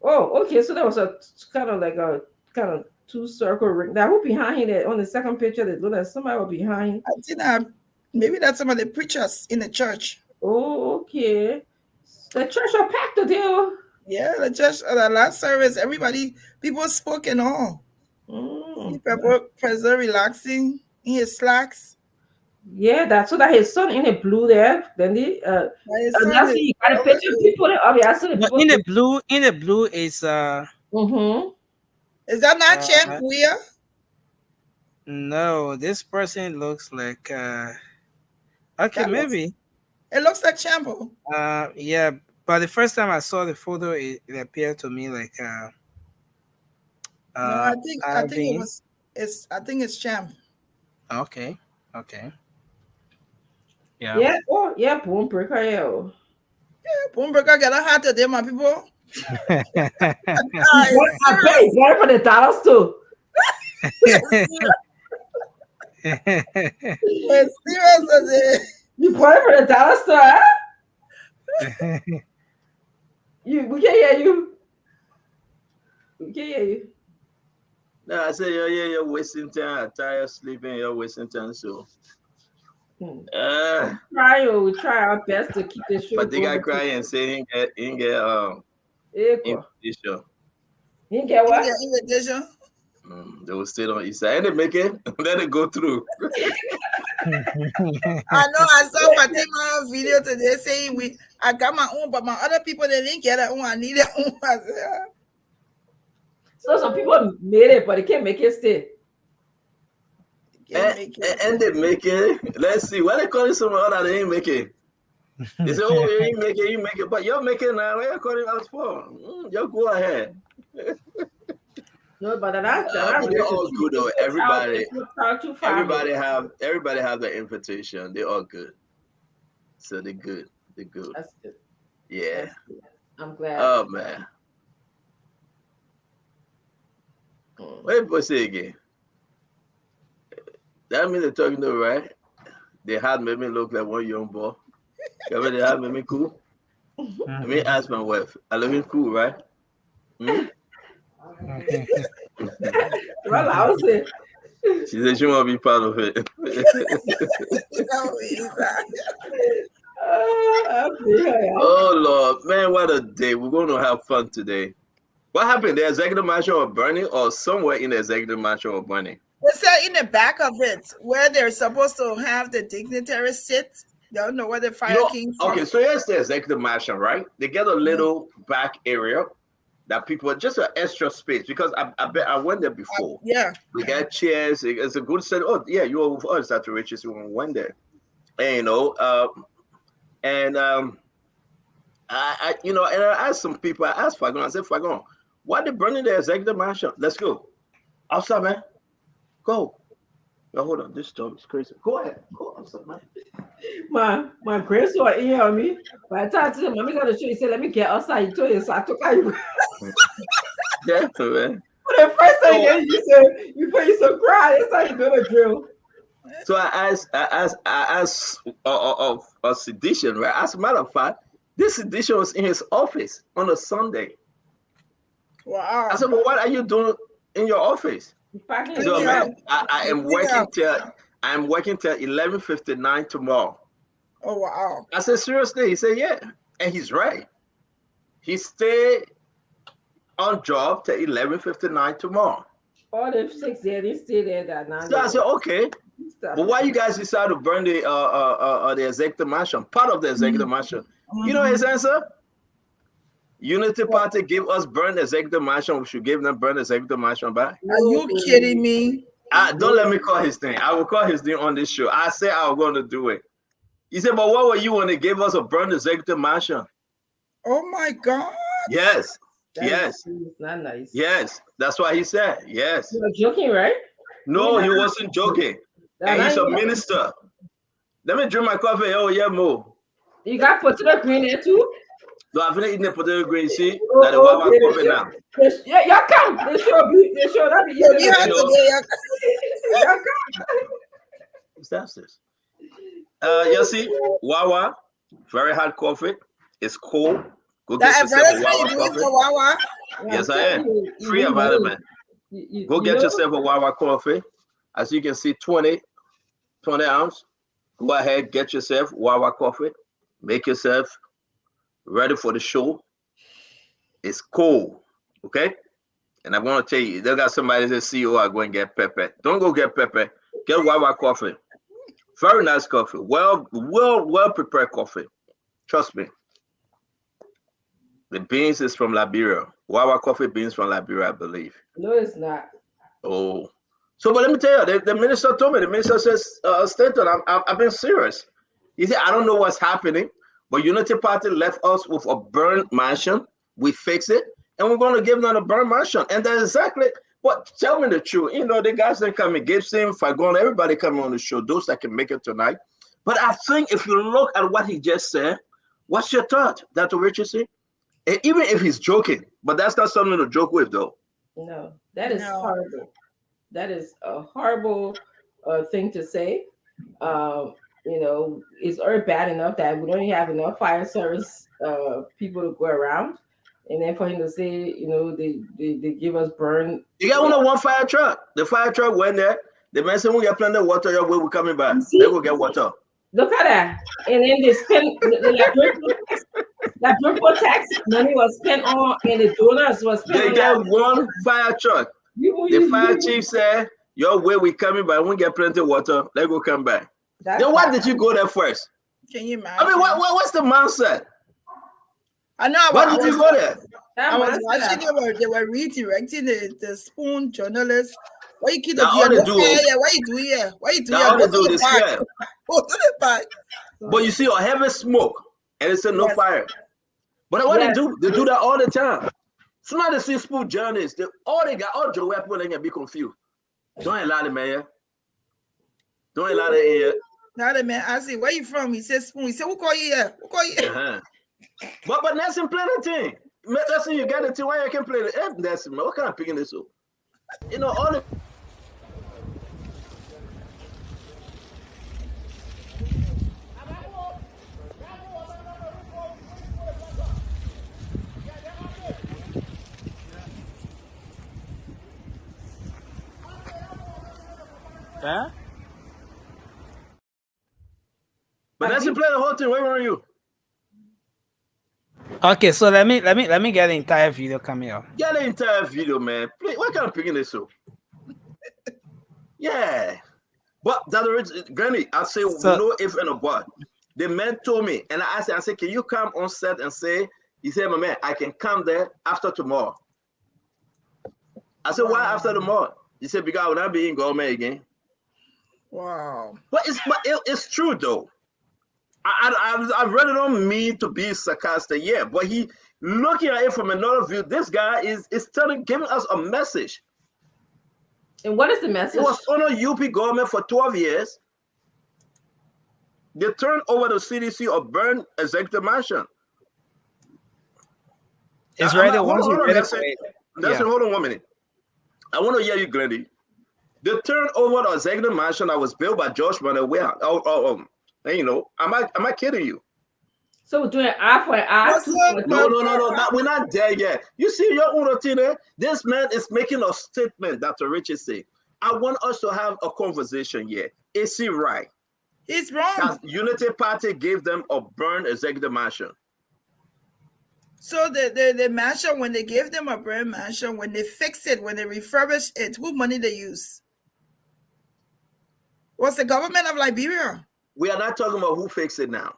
[SPEAKER 9] Oh, okay. So that was a kind of like a kind of two circle ring. Now who behind him? That on the second picture, that look like somebody was behind.
[SPEAKER 14] I think maybe that's some of the preachers in the church.
[SPEAKER 9] Oh, okay. The church are packed today. Oh.
[SPEAKER 14] Yeah, the church, the last service, people spoke and all. See people present relaxing in his slacks.
[SPEAKER 9] Yeah, that's so that his son in the blue there. Then
[SPEAKER 14] His son
[SPEAKER 9] that's
[SPEAKER 14] is
[SPEAKER 9] you got a picture of people. I saw the
[SPEAKER 4] No,
[SPEAKER 9] people.
[SPEAKER 4] in the blue is
[SPEAKER 14] Is that not Champ
[SPEAKER 4] uh
[SPEAKER 14] Weir?
[SPEAKER 4] no, this person looks like okay, maybe.
[SPEAKER 14] It looks like Champo.
[SPEAKER 4] Yeah, but the first time I saw the photo, it appeared to me like
[SPEAKER 14] No, I think
[SPEAKER 4] Alvin.
[SPEAKER 14] it's Champ.
[SPEAKER 4] Okay, okay, yeah.
[SPEAKER 9] Yeah, oh yeah, boom breaker, yeah. Oh.
[SPEAKER 14] Yeah, Boomberger get a hat today, my people.
[SPEAKER 9] I bet he got it for the dollars too.
[SPEAKER 14] It's serious today.
[SPEAKER 9] You bought it for the dollars too, huh? We can't hear you. We can't hear you.
[SPEAKER 2] No, I say you're wasting time. Tired sleeping, you're wasting time. So
[SPEAKER 9] We try our best to keep the show
[SPEAKER 2] but they
[SPEAKER 9] going.
[SPEAKER 2] got crying and saying he didn't get invitation.
[SPEAKER 9] He didn't get what?
[SPEAKER 14] Invitation.
[SPEAKER 2] They will stay on east side and they make it. Let it go through.
[SPEAKER 14] I know I saw Fatima video today saying I got my own, but my other people they didn't get their own. I need their own. I said,
[SPEAKER 9] So some people made it, but they can't make it stay.
[SPEAKER 2] And they make it. Let's see. Why they calling someone other they ain't make it? They say, oh, you ain't make it, you make it. But you're making now. Why you calling us for? You go ahead.
[SPEAKER 9] No, but
[SPEAKER 2] they're all good though. Everybody have the invitation. They're all good. So they're good. They're good.
[SPEAKER 9] That's good.
[SPEAKER 2] Yeah.
[SPEAKER 9] That's good. I'm glad.
[SPEAKER 2] Oh man. What people say again? That means they're talking to right? They had made me look like one young boy. They had made me cool. Let me ask my wife. I look cool, right?
[SPEAKER 9] Well, I was it.
[SPEAKER 2] She said she want to be part of it. Oh Lord, man, what a day. We're going to have fun today. What happened? The executive mansion was burning or somewhere in the executive mansion was burning?
[SPEAKER 14] they said in the back of it where they're supposed to have the dignitaries sit. They don't know where the fire came from.
[SPEAKER 2] Okay, so here's the executive mansion, right? They get a little back area that people just an extra space because I bet I went there before.
[SPEAKER 14] Yeah.
[SPEAKER 2] We got chairs. It's a good set. Oh yeah, you were with us at the Riches when we went there. And I asked some people, I asked Fagon, I said, Fagon, why they burning the executive mansion? Let's go. Outside, man. Go. No, hold on. This dog is crazy. Go ahead. Go outside, man.
[SPEAKER 9] My grandson emailed me. By the time I told him, mommy got to show, he said, let me get outside. He told you, so I took out you.
[SPEAKER 2] Yeah, man.
[SPEAKER 9] But the first thing you said, you put you so cry. It's like you do a drill.
[SPEAKER 2] So I asked a sedition, right? As a matter of fact, this sedition was in his office on a Sunday.
[SPEAKER 14] Wow.
[SPEAKER 2] I said, well, what are you doing in your office? So, man, I am working till 11:59 tomorrow.
[SPEAKER 14] Oh wow.
[SPEAKER 2] I said, seriously? He said, yeah. And he's right. He stayed on job till 11:59 tomorrow.
[SPEAKER 9] All the 6 days, they stay there that night.
[SPEAKER 2] So I said, okay. But why you guys decided to burn the executive mansion, part of the executive mansion? You know his answer? Unity Party give us burn the executive mansion. We should give them burn the executive mansion back.
[SPEAKER 14] Are you kidding me?
[SPEAKER 2] Don't let me call his name. I will call his name on this show. I said I was going to do it. He said, but what were you when they gave us a burned executive mansion?
[SPEAKER 14] Oh my God.
[SPEAKER 2] Yes.
[SPEAKER 9] That
[SPEAKER 2] Yes.
[SPEAKER 9] is not nice.
[SPEAKER 2] Yes. That's what he said. Yes.
[SPEAKER 9] You were joking, right?
[SPEAKER 2] No, he wasn't joking. And he's a minister. Let me drink my coffee. Oh, yeah, Mo.
[SPEAKER 9] You got potato green there too?
[SPEAKER 2] No, I've been eating the potato green. See?
[SPEAKER 9] Oh,
[SPEAKER 2] That the Wawa
[SPEAKER 9] okay.
[SPEAKER 2] coffee now.
[SPEAKER 9] Yeah, y'all come. They show that be
[SPEAKER 14] You
[SPEAKER 9] eating
[SPEAKER 14] have
[SPEAKER 9] it.
[SPEAKER 14] to do it.
[SPEAKER 9] Y'all come.
[SPEAKER 2] What's this? You see, Wawa, very hard coffee. It's cold. Go get
[SPEAKER 14] That
[SPEAKER 2] yourself a
[SPEAKER 14] advertisement you
[SPEAKER 2] Wawa
[SPEAKER 14] doing
[SPEAKER 2] coffee.
[SPEAKER 14] for Wawa?
[SPEAKER 2] Yes, I am. Free environment. Go get yourself a Wawa coffee. As you can see, 20 ounce. Go ahead, get yourself Wawa coffee. Make yourself ready for the show. It's cold, okay? And I want to tell you, they got somebody that says, CEO, I go and get pepper. Don't go get pepper. Get Wawa coffee. Very nice coffee. Well prepared coffee. Trust me. The beans is from Liberia. Wawa coffee beans from Liberia, I believe.
[SPEAKER 9] No, it's not.
[SPEAKER 2] Oh. So, but let me tell you, the minister told me, the minister says, Stanton, I've been serious. He said, I don't know what's happening, but Unity Party left us with a burned mansion. We fix it, and we're going to give them a burned mansion. And that's exactly what, tell me the truth. You know, the guys that come in, Gibson, Fagon, everybody coming on the show, those that can make it tonight. But I think if you look at what he just said, what's your thought, Dr. Richardson? And even if he's joking, but that's not something to joke with, though.
[SPEAKER 9] No, that is horrible. That is a horrible thing to say. You know, it's already bad enough that we don't even have enough fire service people to go around. And then for him to say, you know, they give us burn.
[SPEAKER 2] You got one fire truck. The fire truck went there. The man said, we got plenty of water, your way we're coming back. They will get water.
[SPEAKER 9] Look at that. And then they spend that Brooklyn tax money was spent on, and the donors was spent
[SPEAKER 2] they
[SPEAKER 9] on
[SPEAKER 2] get
[SPEAKER 9] that.
[SPEAKER 2] one fire truck. The fire chief said, your way we coming back. We get plenty of water. Let go come back. Then why did you go there first?
[SPEAKER 14] Can you imagine?
[SPEAKER 2] I mean, what's the mindset?
[SPEAKER 14] I know.
[SPEAKER 2] Why did you go there?
[SPEAKER 14] I was watching they were redirecting the Spoon journalists. Why you keep the
[SPEAKER 2] all they do.
[SPEAKER 14] Why you do here? Why you do here?
[SPEAKER 2] All they do is scare.
[SPEAKER 14] Go to the back.
[SPEAKER 2] But you see a heavy smoke and it said no fire. But what they do that all the time. So now they see Spoon journalists. They got all Joe people and be confused. Don't allow them here. Don't allow them here.
[SPEAKER 14] Now the man asked him, where you from? He said Spoon. He said, who call you here? Who call you here?
[SPEAKER 2] Uh-huh. But that's in plenty thing. That's when you get it to why you can play the that's what kind of picking this up? You know, all the
[SPEAKER 4] Huh?
[SPEAKER 2] But that's in play the whole thing. Where were you?
[SPEAKER 4] Okay, so let me get the entire video coming up.
[SPEAKER 2] Get the entire video, man. Please, what kind of picking this up? Yeah. But that Granny, I say no if and a but. The man told me, and I said, can you come on set and say, he said, my man, I can come there after tomorrow. I said, why after tomorrow? He said, because I will not be in government again.
[SPEAKER 14] Wow.
[SPEAKER 2] But it's true though. I really don't mean to be sarcastic, yeah, but he looking at it from another view. This guy is giving us a message.
[SPEAKER 9] And what is the message?
[SPEAKER 2] He was under UP government for 12 years. They turned over the CDC or burned executive mansion.
[SPEAKER 4] It's ready. Hold on
[SPEAKER 2] 1 minute. I want to hear you, Glendy. They turned over the executive mansion that was built by George Manuel. You know, am I kidding you?
[SPEAKER 9] So we're doing eye for an eye.
[SPEAKER 2] No, we're not there yet. You see your own thing there? This man is making a statement, Dr. Richard said. I want us to have a conversation here. Is he right?
[SPEAKER 14] He's wrong.
[SPEAKER 2] That Unity Party gave them a burned executive mansion.
[SPEAKER 14] So the mansion, when they gave them a burned mansion, when they fix it, when they refurbish it, who money they use? Was the government of Liberia?
[SPEAKER 2] We are not talking about who fixed it now.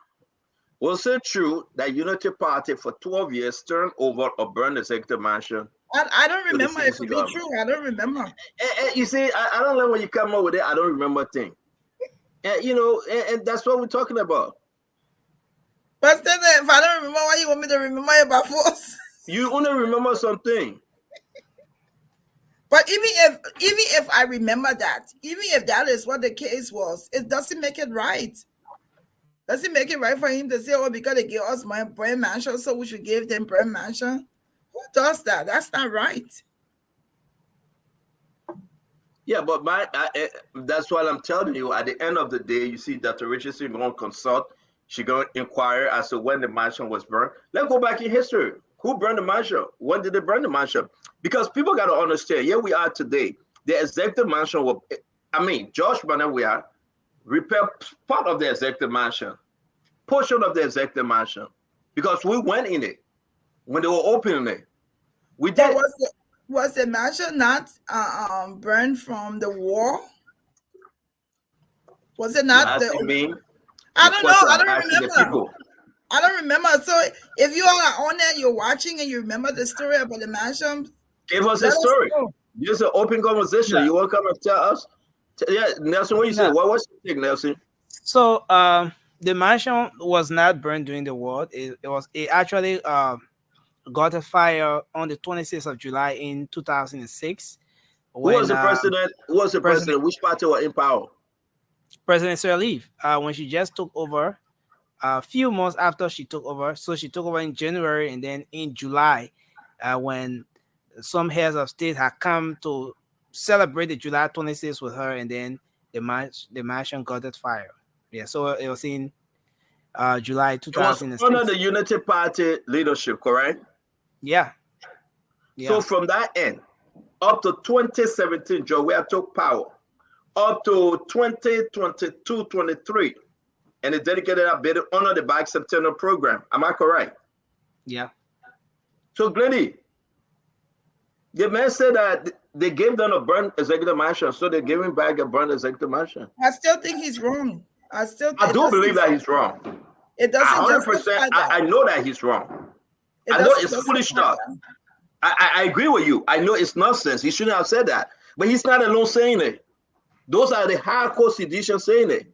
[SPEAKER 2] Was it true that Unity Party for 12 years turned over a burned executive mansion?
[SPEAKER 14] I don't
[SPEAKER 15] to the
[SPEAKER 14] remember. It
[SPEAKER 15] CDC
[SPEAKER 14] could be
[SPEAKER 15] government.
[SPEAKER 14] true. I don't remember.
[SPEAKER 15] And you see, I don't like when you come up with it. I don't remember thing. And you know, and that's what we're talking about.
[SPEAKER 14] But then if I don't remember, why you want me to remember it by force?
[SPEAKER 15] You only remember something.
[SPEAKER 14] But even if I remember that, even if that is what the case was, it doesn't make it right. Doesn't make it right for him to say, "Oh, because they gave us my brand mansion, so we should give them brand mansion." Who does that? That's not right.
[SPEAKER 15] Yeah, but that's what I'm telling you. At the end of the day, you see Dr. Richardson going to consult. She going to inquire as to when the mansion was burned. Let's go back in history. Who burned the mansion? When did they burn the mansion? Because people got to understand, here we are today. The executive mansion was, Josh Banner, we are, repair part of the executive mansion, portion of the executive mansion, because we went in it when they were opening it. We did.
[SPEAKER 14] But was the mansion not burned from the war? Was it not?
[SPEAKER 15] I don't know.
[SPEAKER 14] I don't remember.
[SPEAKER 15] People.
[SPEAKER 14] I don't remember. So if you are on there, you're watching, and you remember the story about the mansion,
[SPEAKER 15] give us a story. Just an open conversation. You want to come and tell us? Yeah, Nelson, what you say? What was the thing, Nelson?
[SPEAKER 4] So the mansion was not burned during the war. It actually got a fire on the 26th of July in 2006.
[SPEAKER 15] Who was the president? Who was the president? Which party was in power?
[SPEAKER 4] President Sirleaf. When she just took over, a few months after she took over. So she took over in January, and then in July, when some heads of state had come to celebrate the July 26th with her, and then the mansion got that fire. Yeah, so it was in July 2006.
[SPEAKER 15] Under the Unity Party leadership, correct?
[SPEAKER 4] Yeah.
[SPEAKER 15] So from that end, up to 2017, Joe, we have took power, up to 2022-23, and it dedicated a bit under the Back September program. Am I correct?
[SPEAKER 4] Yeah.
[SPEAKER 15] So, Glenny, the man said that they gave them a burned executive mansion, so they're giving back a burned executive mansion.
[SPEAKER 14] I still think he's wrong. I
[SPEAKER 15] do believe that he's wrong.
[SPEAKER 14] It doesn't
[SPEAKER 15] 100%. I know that he's wrong. I know it's foolish stuff. I agree with you. I know it's nonsense. He shouldn't have said that. But he's not alone saying it. Those are the hardcore seditionists saying it.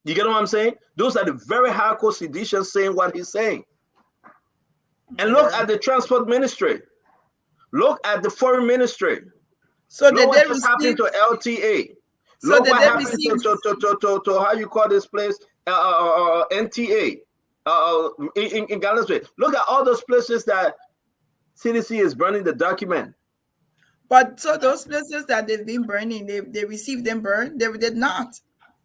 [SPEAKER 15] You get what I'm saying? Those are the very hardcore seditionists saying what he's saying. And look at the transport ministry. Look at the foreign ministry.
[SPEAKER 14] So
[SPEAKER 15] look what just happened to LTA.
[SPEAKER 14] So
[SPEAKER 15] look what happened to how you call this place, NTA, in Ghana. Look at all those places that CDC is burning the document.
[SPEAKER 14] But so those places that they've been burning, they received them burned. They did not.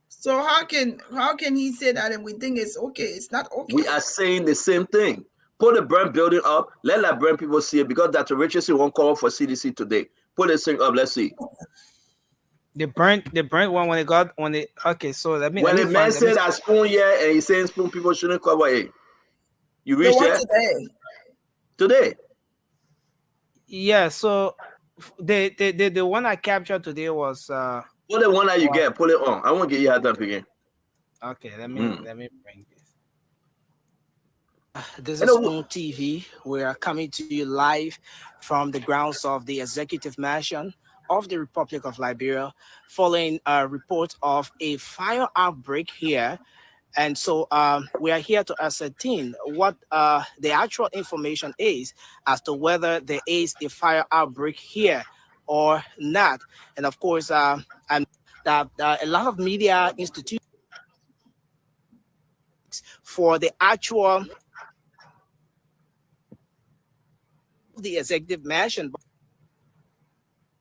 [SPEAKER 14] So how can he say that and we think it's okay? It's not okay.
[SPEAKER 15] We are saying the same thing. Put the burn building up. Let that burn people see it, because Dr. Richardson won't call for CDC today. Put this thing up. Let's see.
[SPEAKER 4] The burnt one when they okay. So let me.
[SPEAKER 15] When
[SPEAKER 4] the
[SPEAKER 15] man said that spoon and he's saying spoon people shouldn't cover it. You reached there today.
[SPEAKER 4] Yeah. So the one I captured today was
[SPEAKER 15] Pull the one that you get. Pull it on. I won't get you hard again.
[SPEAKER 4] Okay. Let me bring this. This is Spoon TV. We are coming to you live from the grounds of the Executive Mansion of the Republic of Liberia, following a report of a fire outbreak here. And so we are here to ascertain what the actual information is as to whether there is a fire outbreak here or not. And of course, and that a lot of media institutions for the actual the executive mansion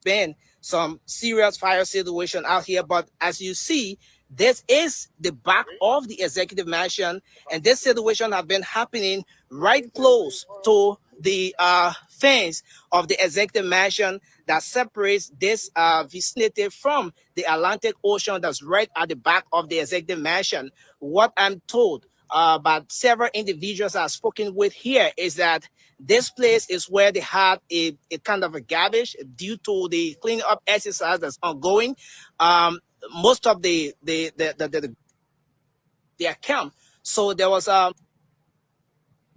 [SPEAKER 4] been some serious fire situation out here, but as you see, this is the back of the executive mansion, and this situation have been happening right close to the fence of the executive mansion that separates this vicinity from the Atlantic Ocean that's right at the back of the executive mansion. What I'm told by several individuals I've spoken with here is that this place is where they had a kind of a garbage due to the cleaning up exercise that's ongoing. Most of the account. So there was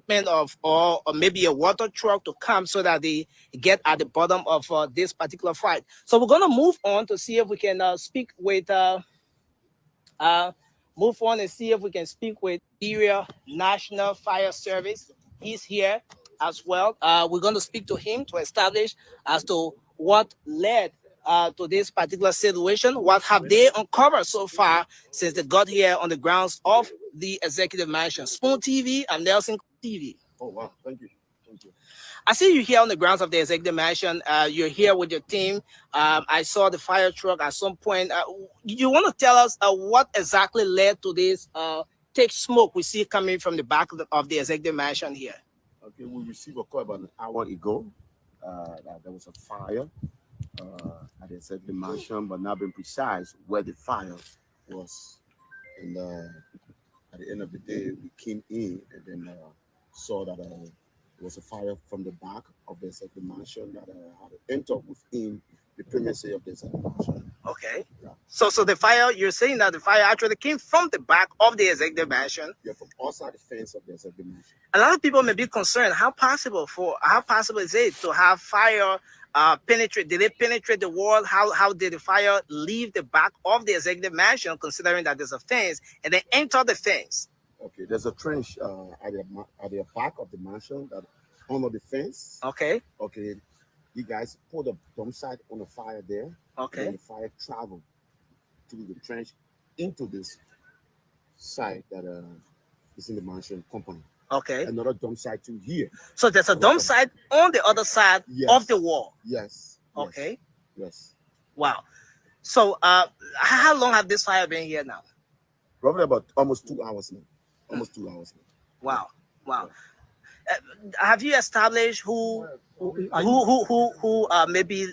[SPEAKER 4] equipment or maybe a water truck to come so that they get at the bottom of this particular fight. So we're gonna move on to see if we can speak with move on and see if we can speak with Nigeria National Fire Service. He's here as well. We're going to speak to him to establish as to what led to this particular situation. What have they uncovered so far since they got here on the grounds of the executive mansion? Spoon TV and Nelson TV.
[SPEAKER 16] Oh, wow. Thank you. Thank you.
[SPEAKER 4] I see you here on the grounds of the executive mansion. You're here with your team. I saw the fire truck at some point. You want to tell us what exactly led to this thick smoke we see coming from the back of the executive mansion here?
[SPEAKER 16] Okay, we received a call about an hour ago that there was a fire at the executive mansion, but not being precise where the fire was. And at the end of the day, we came in and then saw that there was a fire from the back of the executive mansion that had entered within the premises of the executive mansion.
[SPEAKER 4] Okay. Yeah. So the fire, you're saying that the fire actually came from the back of the executive mansion?
[SPEAKER 16] Yeah, from outside the fence of the executive mansion.
[SPEAKER 4] A lot of people may be concerned. How possible is it to have fire penetrate? Did it penetrate the wall? How did the fire leave the back of the executive mansion, considering that there's a fence, and then enter the fence?
[SPEAKER 16] Okay, there's a trench at the back of the mansion that under the fence.
[SPEAKER 4] Okay.
[SPEAKER 16] Okay, you guys put a dump site on the fire there.
[SPEAKER 4] Okay.
[SPEAKER 16] And the fire traveled through the trench into this site that is in the mansion company.
[SPEAKER 4] Okay.
[SPEAKER 16] Another dump site to here.
[SPEAKER 4] So there's a dump site on the other side of the wall.
[SPEAKER 16] Yes.
[SPEAKER 4] Okay.
[SPEAKER 16] Yes.
[SPEAKER 4] Wow. So how long have this fire been here now?
[SPEAKER 16] Probably about almost 2 hours now. Almost 2 hours now.
[SPEAKER 4] Wow. Wow. Have you established who maybe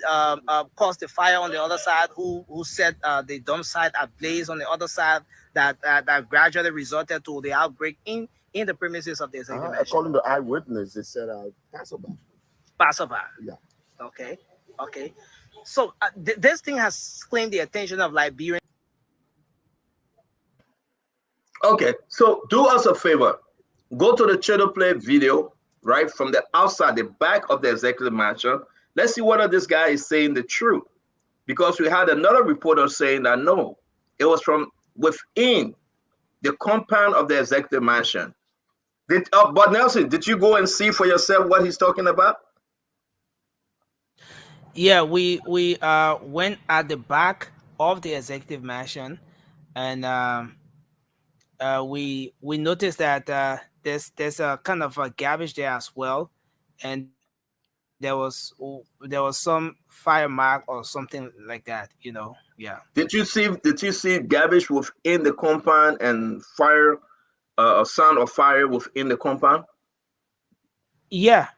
[SPEAKER 4] caused the fire on the other side? Who set the dump site ablaze on the other side that gradually resulted to the outbreak in the premises of the executive mansion?
[SPEAKER 16] According to eyewitness, they said passerby.
[SPEAKER 4] Passerby.
[SPEAKER 16] Yeah.
[SPEAKER 4] Okay. Okay. So this thing has claimed the attention of Liberian.
[SPEAKER 15] Okay, so do us a favor. Go to the Cheddar Play video, right, from the outside, the back of the executive mansion. Let's see whether this guy is saying the truth. Because we had another reporter saying that no, it was from within the compound of the executive mansion. But Nelson, did you go and see for yourself what he's talking about?
[SPEAKER 4] Yeah, we went at the back of the executive mansion, and we noticed that there's a kind of a garbage there as well, and there was some fire mark or something like that, Yeah.
[SPEAKER 15] Did you see garbage within the compound and fire, a sound of fire within the compound?
[SPEAKER 4] Yeah.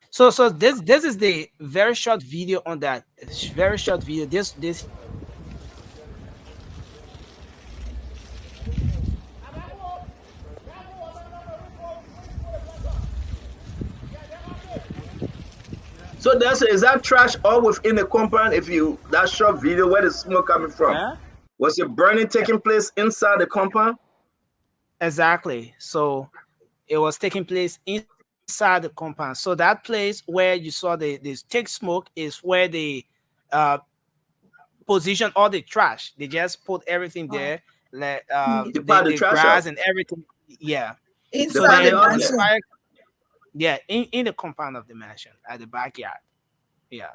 [SPEAKER 4] So this is the very short video on that. Very short video. This.
[SPEAKER 15] So is that trash all within the compound? That short video, where the smoke coming from?
[SPEAKER 4] Yeah.
[SPEAKER 15] Was it burning taking place inside the compound?
[SPEAKER 4] Exactly. So it was taking place inside the compound. So that place where you saw the thick smoke is where they position all the trash. They just put everything there, like the grass and everything. Yeah.
[SPEAKER 14] Inside the mansion.
[SPEAKER 4] Yeah, in the compound of the mansion at the backyard. Yeah.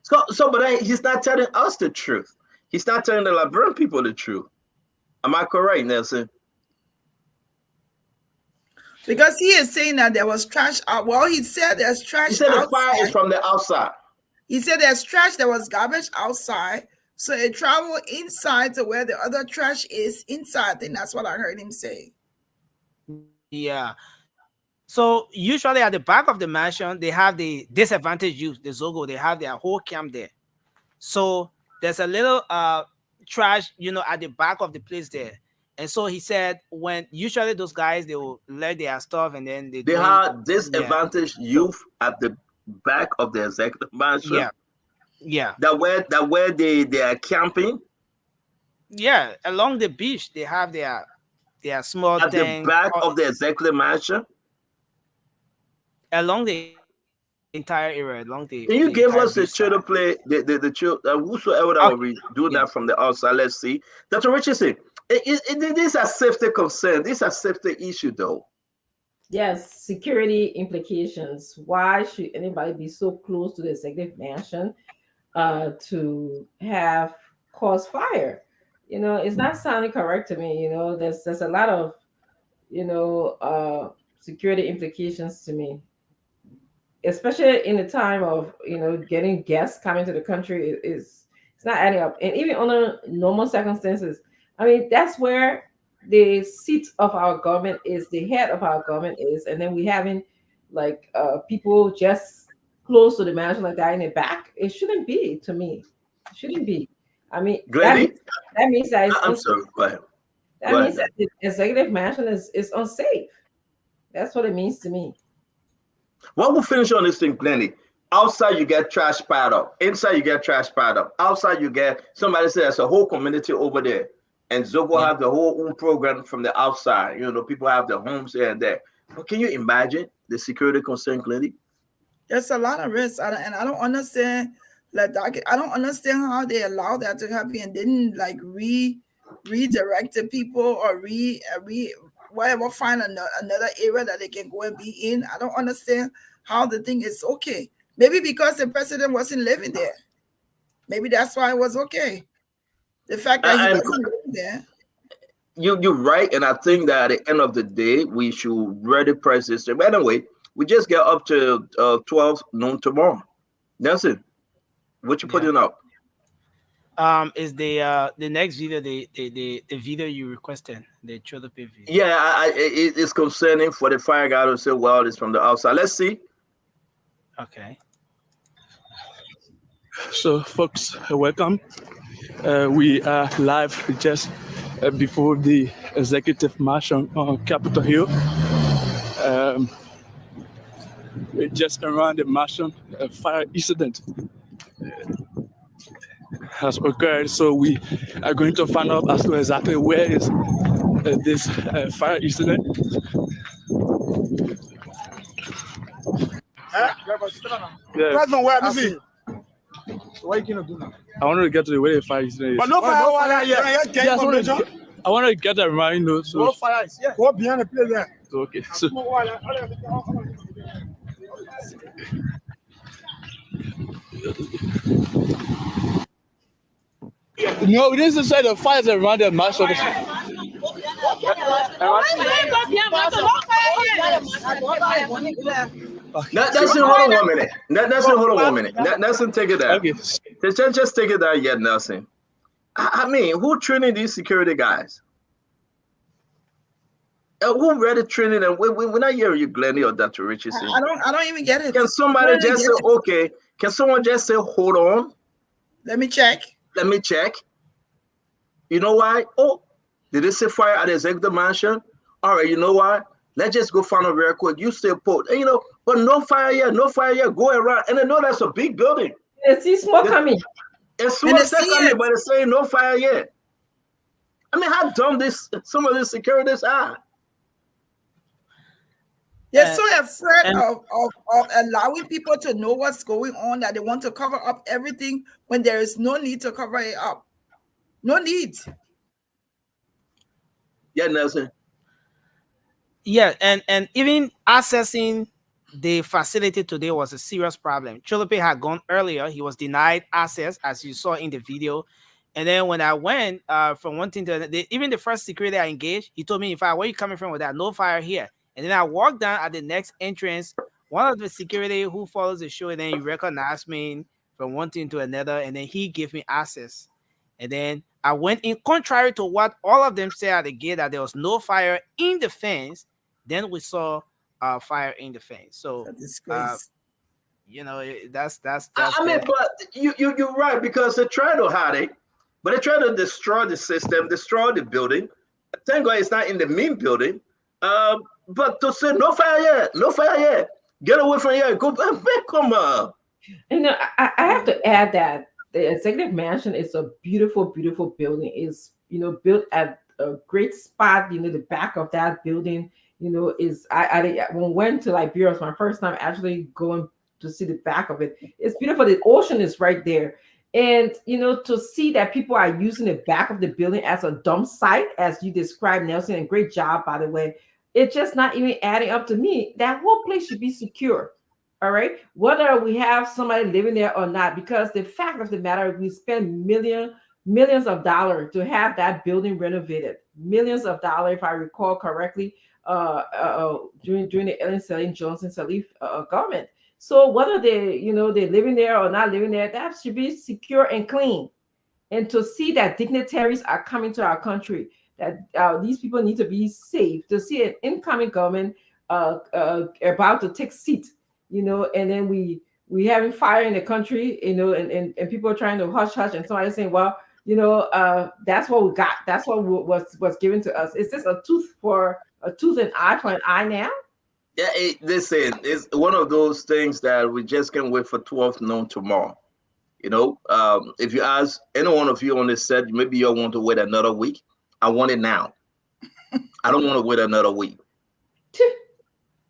[SPEAKER 15] But he's not telling us the truth. He's not telling the Liberian people the truth. Am I correct, Nelson?
[SPEAKER 14] Because he is saying that there was trash out. Well, he said there's trash.
[SPEAKER 15] He said the fire is from the outside.
[SPEAKER 14] He said there's trash. There was garbage outside, so it traveled inside to where the other trash is inside. I think that's what I heard him say.
[SPEAKER 4] Yeah. So usually at the back of the mansion, they have the disadvantaged youth, the Zogo. They have their whole camp there. So there's a little trash, at the back of the place there. And so he said, when usually those guys, they will let their stuff and then they
[SPEAKER 15] have disadvantaged youth at the back of the executive mansion.
[SPEAKER 4] Yeah.
[SPEAKER 15] That where they are camping.
[SPEAKER 4] Yeah, along the beach, they have their Yeah, small
[SPEAKER 15] At the
[SPEAKER 4] tank
[SPEAKER 15] back of the executive mansion.
[SPEAKER 4] along the entire area, along the entire
[SPEAKER 15] Can you
[SPEAKER 4] beach
[SPEAKER 15] give
[SPEAKER 4] side.
[SPEAKER 15] us the children play whosoever that will
[SPEAKER 4] Okay.
[SPEAKER 15] be doing that from the outside? Let's see. Dr. Richardson, these are safety concerns. These are safety issues, though.
[SPEAKER 9] Yes, security implications. Why should anybody be so close to the executive mansion to have cause fire? It's not sounding correct to me. There's a lot of security implications to me, especially in the time of getting guests coming to the country. Is it's not adding up. And even under normal circumstances, I mean, that's where the seat of our government is, the head of our government is, and then we having like people just close to the mansion like that in the back. It shouldn't be, to me. It shouldn't be. I mean,
[SPEAKER 15] Glendy?
[SPEAKER 9] that means that it's
[SPEAKER 15] I'm
[SPEAKER 9] unsafe.
[SPEAKER 15] sorry. Go ahead.
[SPEAKER 9] That means that the executive mansion is unsafe. That's what it means to me.
[SPEAKER 15] Well, we'll finish on this thing, Glendy. Outside, you get trash piled up. Inside, you get trash piled up. Outside, you get somebody says there's a whole community over there. And Zogo have the whole own program from the outside. People have their homes here and there. But can you imagine the security concern, Glendy?
[SPEAKER 14] There's a lot of risk, and I don't understand. Like I don't understand how they allow that to happen and didn't like redirect the people or whatever, find another area that they can go and be in. I don't understand how the thing is okay. Maybe because the president wasn't living there. Maybe that's why it was okay. The fact that he wasn't living there.
[SPEAKER 15] You're right, and I think that at the end of the day, we should ready press this. But anyway, we just get up to 12 noon tomorrow. That's it. What you putting up?
[SPEAKER 4] Is the next video the video you requested, the Cholo video?
[SPEAKER 15] Yeah, it's concerning for the fire guy to say, well, it's from the outside. Let's see.
[SPEAKER 4] Okay.
[SPEAKER 17] So, folks, welcome. We are live just before the executive mansion on Capitol Hill. Just around the mansion, a fire incident has occurred. So we are going to find out as to exactly where is this fire incident.
[SPEAKER 2] Yeah. President, where is he? What are you gonna do now?
[SPEAKER 17] I wanted to get to the where the fire incident is.
[SPEAKER 2] But no fire yet.
[SPEAKER 17] Yeah, I want to get that right, so
[SPEAKER 2] no fire is here. Go behind the place there.
[SPEAKER 17] Okay. So, no, we didn't say the fires around the mansion.
[SPEAKER 15] That's hold on 1 minute. Nelson, hold on 1 minute. Nelson, take it down. Okay. Just take it down yet, Nelson. I mean, who training these security guys? Who ready training them? We're not hearing you, Glenny or Dr. Richardson.
[SPEAKER 14] I don't even get it.
[SPEAKER 15] Can somebody just say, okay? Can someone just say, hold on?
[SPEAKER 14] Let me check.
[SPEAKER 15] Let me check. You know why? Oh, did they say fire at the executive mansion? All right, you know why? Let's just go find a real quick. You stay put. And, but no fire yet, no fire yet. Go around. And I know that's a big building.
[SPEAKER 9] It's smoke coming.
[SPEAKER 15] It's smoke coming, but it's saying no fire yet. I mean, how dumb some of these securities are.
[SPEAKER 14] They're so afraid of allowing people to know what's going on that they want to cover up everything when there is no need to cover it up. No need.
[SPEAKER 15] Yeah, Nelson.
[SPEAKER 4] Yeah, and even accessing the facility today was a serious problem. Cholope had gone earlier. He was denied access, as you saw in the video. And then when I went from one thing to another, even the first security I engaged, he told me, where are you coming from with that? No fire here. And then I walked down at the next entrance. One of the security who follows the show, and then he recognized me from one thing to another, and then he gave me access. And then I went in, contrary to what all of them said at the gate, that there was no fire in the fence. Then we saw fire in the fence. So that's
[SPEAKER 15] I mean, but you're right, because they try to hide it, but they try to destroy the system, destroy the building. Thank God it's not in the main building. But to say no fire yet, get away from here, go back, come on.
[SPEAKER 9] I have to add that the executive mansion is a beautiful, beautiful building. It's built at a great spot. The back of that building, is I when I went to Liberia, it was my first time actually going to see the back of it. It's beautiful. The ocean is right there. And to see that people are using the back of the building as a dump site, as you described, Nelson, and great job, by the way. It's just not even adding up to me. That whole place should be secure. All right. Whether we have somebody living there or not, because the fact of the matter, we spend millions of dollars to have that building renovated. Millions of dollars, if I recall correctly, during the Ellen Sirleaf Johnson Sirleaf government. So whether they're living there or not living there, that should be secure and clean. And to see that dignitaries are coming to our country, that these people need to be safe. To see an incoming government about to take seat, and then we having fire in the country, and people are trying to hush hush, and somebody saying, well, that's what we got. That's what was given to us. Is this a tooth and eye for an eye now?
[SPEAKER 15] Yeah, listen, it's one of those things that we just can't wait for 12 noon tomorrow. If you ask any one of you on this set, maybe you want to wait another week. I want it now. I don't want to wait another week.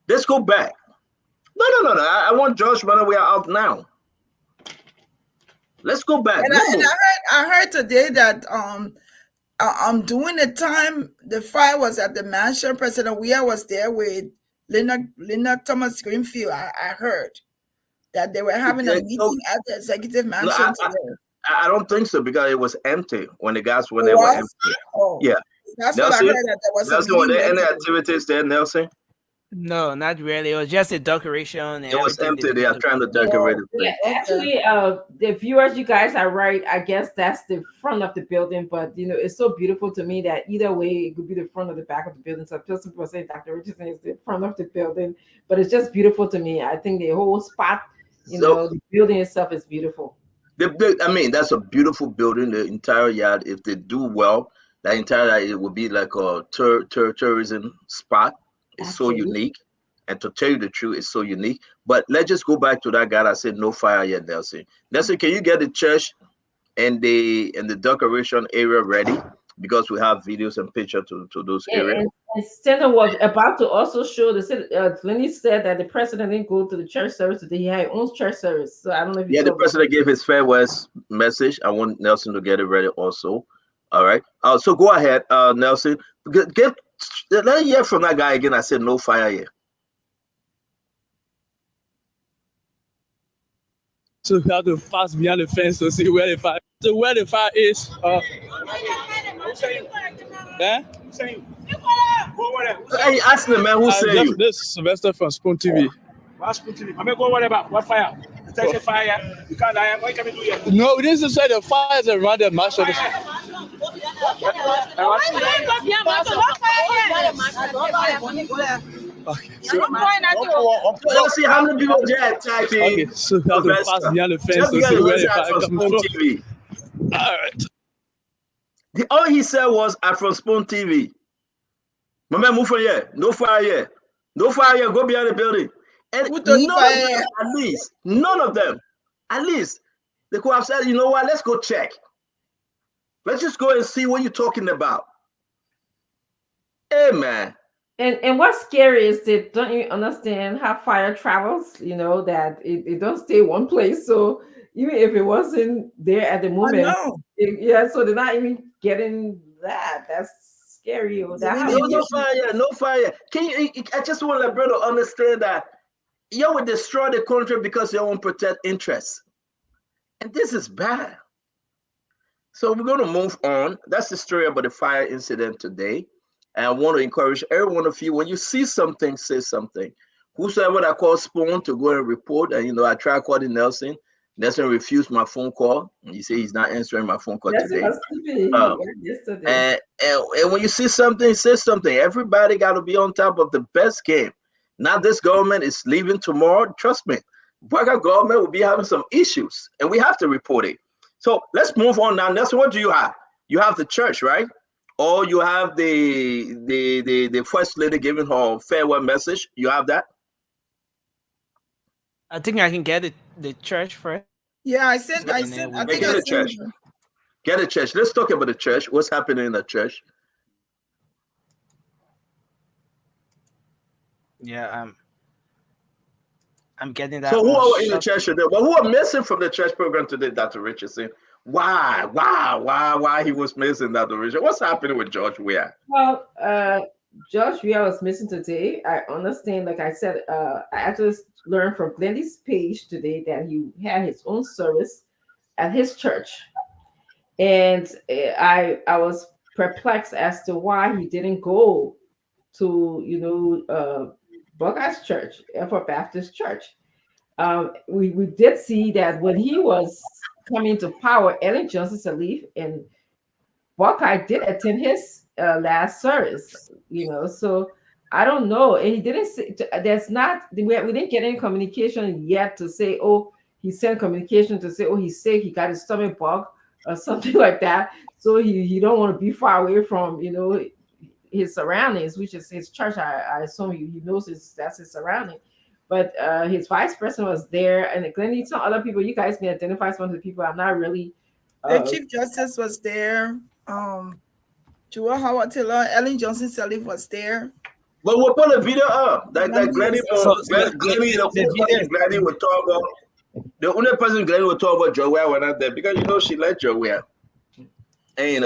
[SPEAKER 15] Let's go back. No. I want Josh Runaway out now. Let's go back.
[SPEAKER 14] And I heard today that during the time the fire was at the mansion, President Weah was there with Linda Thomas Greenfield. I heard that they were having a meeting at the executive mansion today.
[SPEAKER 15] I don't think so, because it was empty when the guys were there. Were empty.
[SPEAKER 14] Oh,
[SPEAKER 15] yeah,
[SPEAKER 14] that's Nelson, what I heard. That there was
[SPEAKER 15] Nelson, were there any activities there, Nelson?
[SPEAKER 4] No, not really. It was just a decoration.
[SPEAKER 15] It was empty. They are trying to decorate it.
[SPEAKER 9] Yeah, actually, the viewers, you guys are right. I guess that's the front of the building, but it's so beautiful to me that either way, it could be the front or the back of the building. So some people say Dr. Richardson is the front of the building, but it's just beautiful to me. I think the whole spot, the building itself is beautiful.
[SPEAKER 15] That's a beautiful building. The entire yard, if they do well, the entire yard, it would be like a tourism spot. It's Absolutely. So unique, and to tell you the truth, it's so unique. But let's just go back to that guy that said no fire yet, Nelson. Nelson, can you get the church and the decoration area ready? Because we have videos and pictures to those areas.
[SPEAKER 9] And Senator was about to also show Lenny said that the president didn't go to the church service today. He had his own church service. So I don't know if
[SPEAKER 15] the president gave his farewell message. I want Nelson to get it ready also. All right. So go ahead, Nelson. Let me hear from that guy again. I said no fire here.
[SPEAKER 17] So we have to pass behind the fence to see where the fire. So where the fire is.
[SPEAKER 15] Hey, ask the man who said you.
[SPEAKER 17] This is Sylvester from Spoon TV.
[SPEAKER 18] Spoon TV. I'm gonna go. What about what fire? There's a fire. You can't. What can we do here?
[SPEAKER 17] No, this is where the fire is around the marshal. Okay.
[SPEAKER 15] Let's see how many people there typing.
[SPEAKER 17] Okay, so we have to pass behind the fence to see where the fire comes from. All right.
[SPEAKER 15] All he said was, "I'm from Spoon TV." My man, move from here. No fire here. No fire here. Go behind the building. And none of them, at least, they could have said, you know what? Let's go check. Let's just go and see what you're talking about. Hey, man.
[SPEAKER 9] And what's scary is they don't even understand how fire travels, that it don't stay one place. So even if it wasn't there at the moment, so they're not even getting that. That's scary.
[SPEAKER 15] No fire. I just want to let brother understand that you will destroy the country because you won't protect interests. And this is bad. So we're going to move on. That's the story about the fire incident today. And I want to encourage every one of you, when you see something, say something. Whosoever I call Spoon to go and report, and I tried calling Nelson. Nelson refused my phone call. And he said he's not answering my phone call today. And when you see something, say something. Everybody got to be on top of the best game. Now this government is leaving tomorrow. Trust me, Burger government will be having some issues, and we have to report it. So let's move on now. Nelson, what do you have? You have the church, right? Or you have the first lady giving her farewell message. You have that?
[SPEAKER 4] I think I can get the church first.
[SPEAKER 14] Yeah, I think
[SPEAKER 15] Get the church. Let's talk about the church. What's happening in the church?
[SPEAKER 4] Yeah, I'm getting
[SPEAKER 15] So
[SPEAKER 4] that
[SPEAKER 15] who
[SPEAKER 4] on
[SPEAKER 15] are in the
[SPEAKER 4] short.
[SPEAKER 15] church today? Well, who are missing from the church program today, Dr. Richardson? Why he was missing, Dr. Richardson? What's happening with George Weah?
[SPEAKER 9] Well, Josh, we was missing today. I understand, like I said, I actually learned from Glendy's page today that he had his own service at his church, and I was perplexed as to why he didn't go to Buckeye's church, Effort Baptist Church. We did see that when he was coming to power, Ellen Johnson Sirleaf and Buckeye did attend his last service, so I don't know. And he didn't say, there's not, we didn't get any communication yet to say, oh, he sent communication to say, oh, he's sick, he got his stomach bug or something like that. So he don't want to be far away from, his surroundings, which is his church. I assume he knows that's his surrounding. But his vice president was there, and Glenn, some other people, you guys can identify some of the people. I'm not really.
[SPEAKER 14] The Chief Justice was there. Jewel Howard Taylor, Ellen Johnson Sirleaf was there.
[SPEAKER 15] But we'll put a video up. That Glenny, Glenny would talk about. The only person Glenny would talk about Joel were not there because she let Joel. And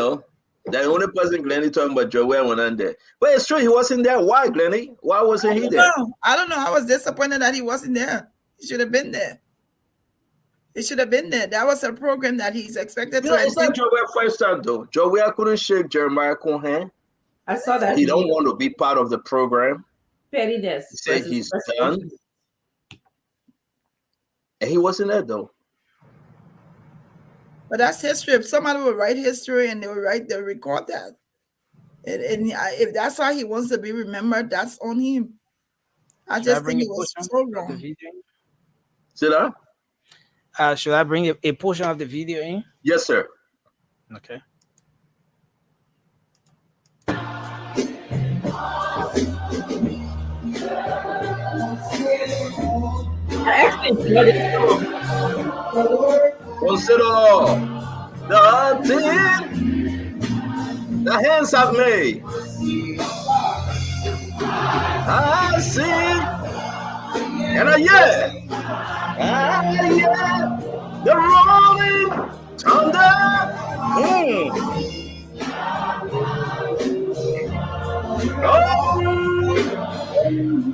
[SPEAKER 15] the only person Glenny talking about Joel were not there. But it's true he wasn't there. Why, Glenny? Why wasn't he there?
[SPEAKER 14] I don't know. I was disappointed that he wasn't there. He should have been there. It should have been there. That was a program that he's expected to.
[SPEAKER 15] It's not Joel first time though. Joel couldn't shake Jeremiah Cohen.
[SPEAKER 9] I saw that
[SPEAKER 15] he don't want to be part of the program.
[SPEAKER 9] Pettiness.
[SPEAKER 15] He said he's done. And he wasn't there though.
[SPEAKER 14] But that's history. If somebody will write history and they'll record that. And if that's how he wants to be remembered, that's on him. I just think it was so wrong.
[SPEAKER 15] See that?
[SPEAKER 4] Should I bring a portion of the video in?
[SPEAKER 15] Yes, sir.
[SPEAKER 4] Okay.
[SPEAKER 15] Consider the thing the hands have made. I see and I hear the rolling thunder.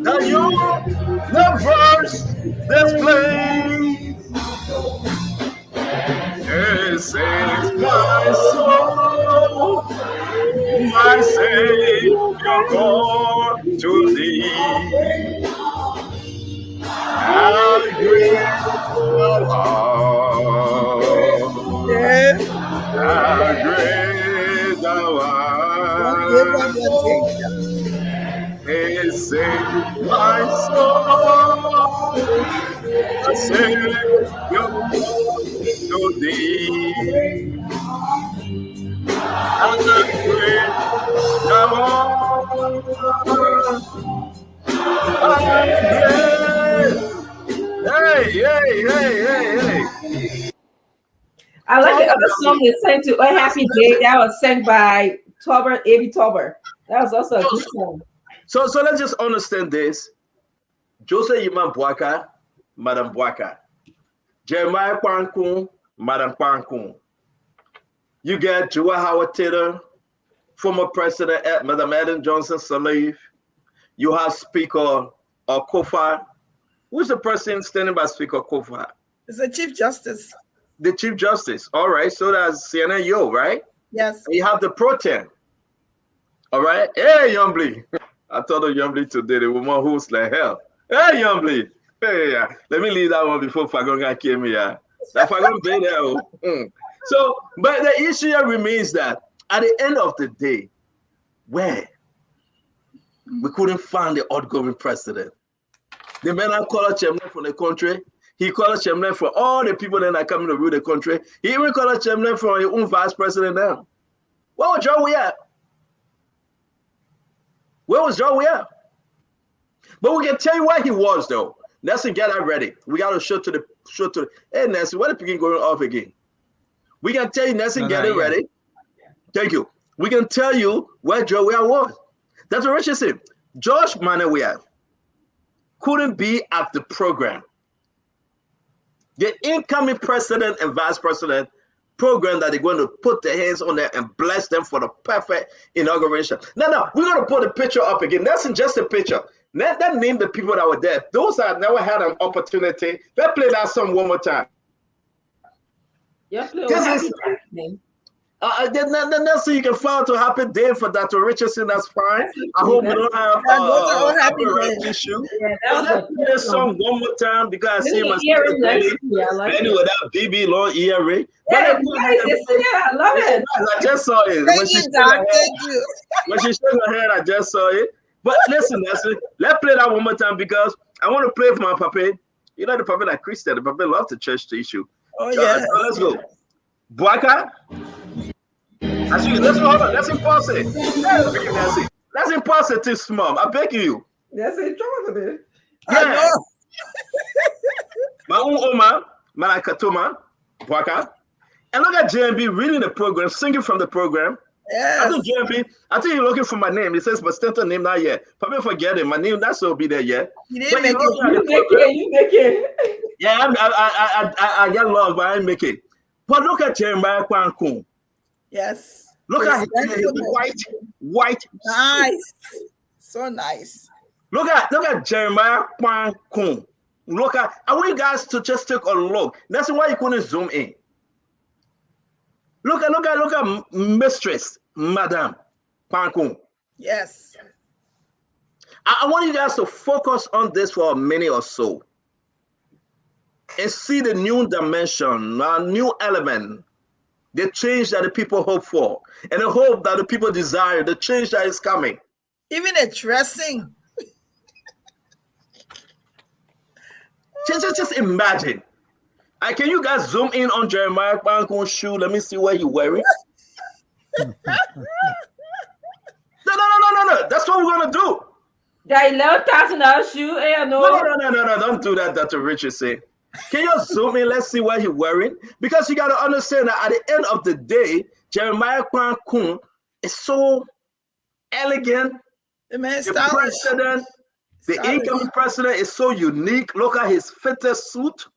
[SPEAKER 15] The universe display. This is my soul, my Savior God to thee. How great thou art, how great thou art. This is my soul, my Savior God to thee. How great thou art. Hey.
[SPEAKER 9] I like the other song they sang to A Happy Day that was sang by Avi Tober. That was also a good song.
[SPEAKER 15] So let's just understand this. Joseph Yiman Boaka, Madam Boaka. Jeremiah Kwankun, Madam Kwankun. You get Joel Howard Taylor, former President Madam Ellen Johnson Sirleaf. You have Speaker Kofa. Who's the person standing by Speaker Kofa?
[SPEAKER 14] It's the Chief Justice.
[SPEAKER 15] The Chief Justice. All right. So that's Sienna Yo, right?
[SPEAKER 14] Yes.
[SPEAKER 15] And you have the Pro Tem. All right. Hey, Yombly. I told her Yombly today, the woman who's like hell. Hey, Yombly. Hey, let me leave that one before Fagonga came here. That Fagon be there. So, but the issue here remains that at the end of the day, where we couldn't find the outgoing president. The man I called Chemney from the country. He called Chemney for all the people that are coming to rule the country. He even called Chemney for his own vice president now. Where was John Weah? Where was John Weah? But we can tell you where he was though. Nancy, get that ready. We got to show to the. Hey Nancy, why the picking going off again? We can tell you, Nancy, get it ready. Thank you. We can tell you where Joe Weah was. That's what Richard said. George Manawea couldn't be at the program. The incoming president and vice president program that they're going to put their hands on them and bless them for the perfect inauguration. No, we're going to put the picture up again. That's just a picture. Let name the people that were there. Those that never had an opportunity. Let's play that song one more time.
[SPEAKER 9] Yeah, play
[SPEAKER 15] This is so you can file to happy day for Dr. Richardson. That's fine. I hope we don't have a copyright issue.
[SPEAKER 9] Yeah,
[SPEAKER 15] Let's play this song one more time because I see my sister Benny with that BB long earring.
[SPEAKER 9] Yeah, I love it.
[SPEAKER 15] I just saw it. When she shook her head, I just saw it. But listen, let's play that one more time because I want to play for my puppet. You know the puppet that Christian, the puppet loves the church issue.
[SPEAKER 14] Oh yeah.
[SPEAKER 15] So let's go. Buaka. Let's hold on. Let's impulse it. Let's impulse it this mom. I beg you.
[SPEAKER 9] That's it.
[SPEAKER 15] Yeah. My own Oma, Malakatoma, Buaka. And look at JMB reading the program, singing from the program.
[SPEAKER 14] Yes.
[SPEAKER 15] I think you're looking for my name. It says Bastento name not yet. Probably forget it. My name that's will be there yet.
[SPEAKER 14] You didn't make it.
[SPEAKER 9] You make it.
[SPEAKER 15] Yeah, I get love, but I ain't make it. But look at Jeremiah Kwankun.
[SPEAKER 14] Yes.
[SPEAKER 15] Look at his white.
[SPEAKER 14] Nice. So nice.
[SPEAKER 15] Look at Jeremiah Kwankun. I want you guys to just take a look. That's why you couldn't zoom in. Look at Mistress Madam Kwankun.
[SPEAKER 14] Yes.
[SPEAKER 15] I want you guys to focus on this for a minute or so and see the new dimension, a new element, the change that the people hope for, and the hope that the people desire, the change that is coming.
[SPEAKER 14] Even the dressing.
[SPEAKER 15] Just imagine. Can you guys zoom in on Jeremiah Bankun's shoe? Let me see what he's wearing. No. That's what we're gonna do.
[SPEAKER 9] That $11,000 shoe,
[SPEAKER 15] No. Don't do that, Dr. Richardson. Can you zoom in? Let's see what he's wearing. Because you gotta understand that at the end of the day, Jeremiah Bankun is so elegant.
[SPEAKER 14] The man
[SPEAKER 15] the president, the incoming president is so unique. Look at his fitted suit.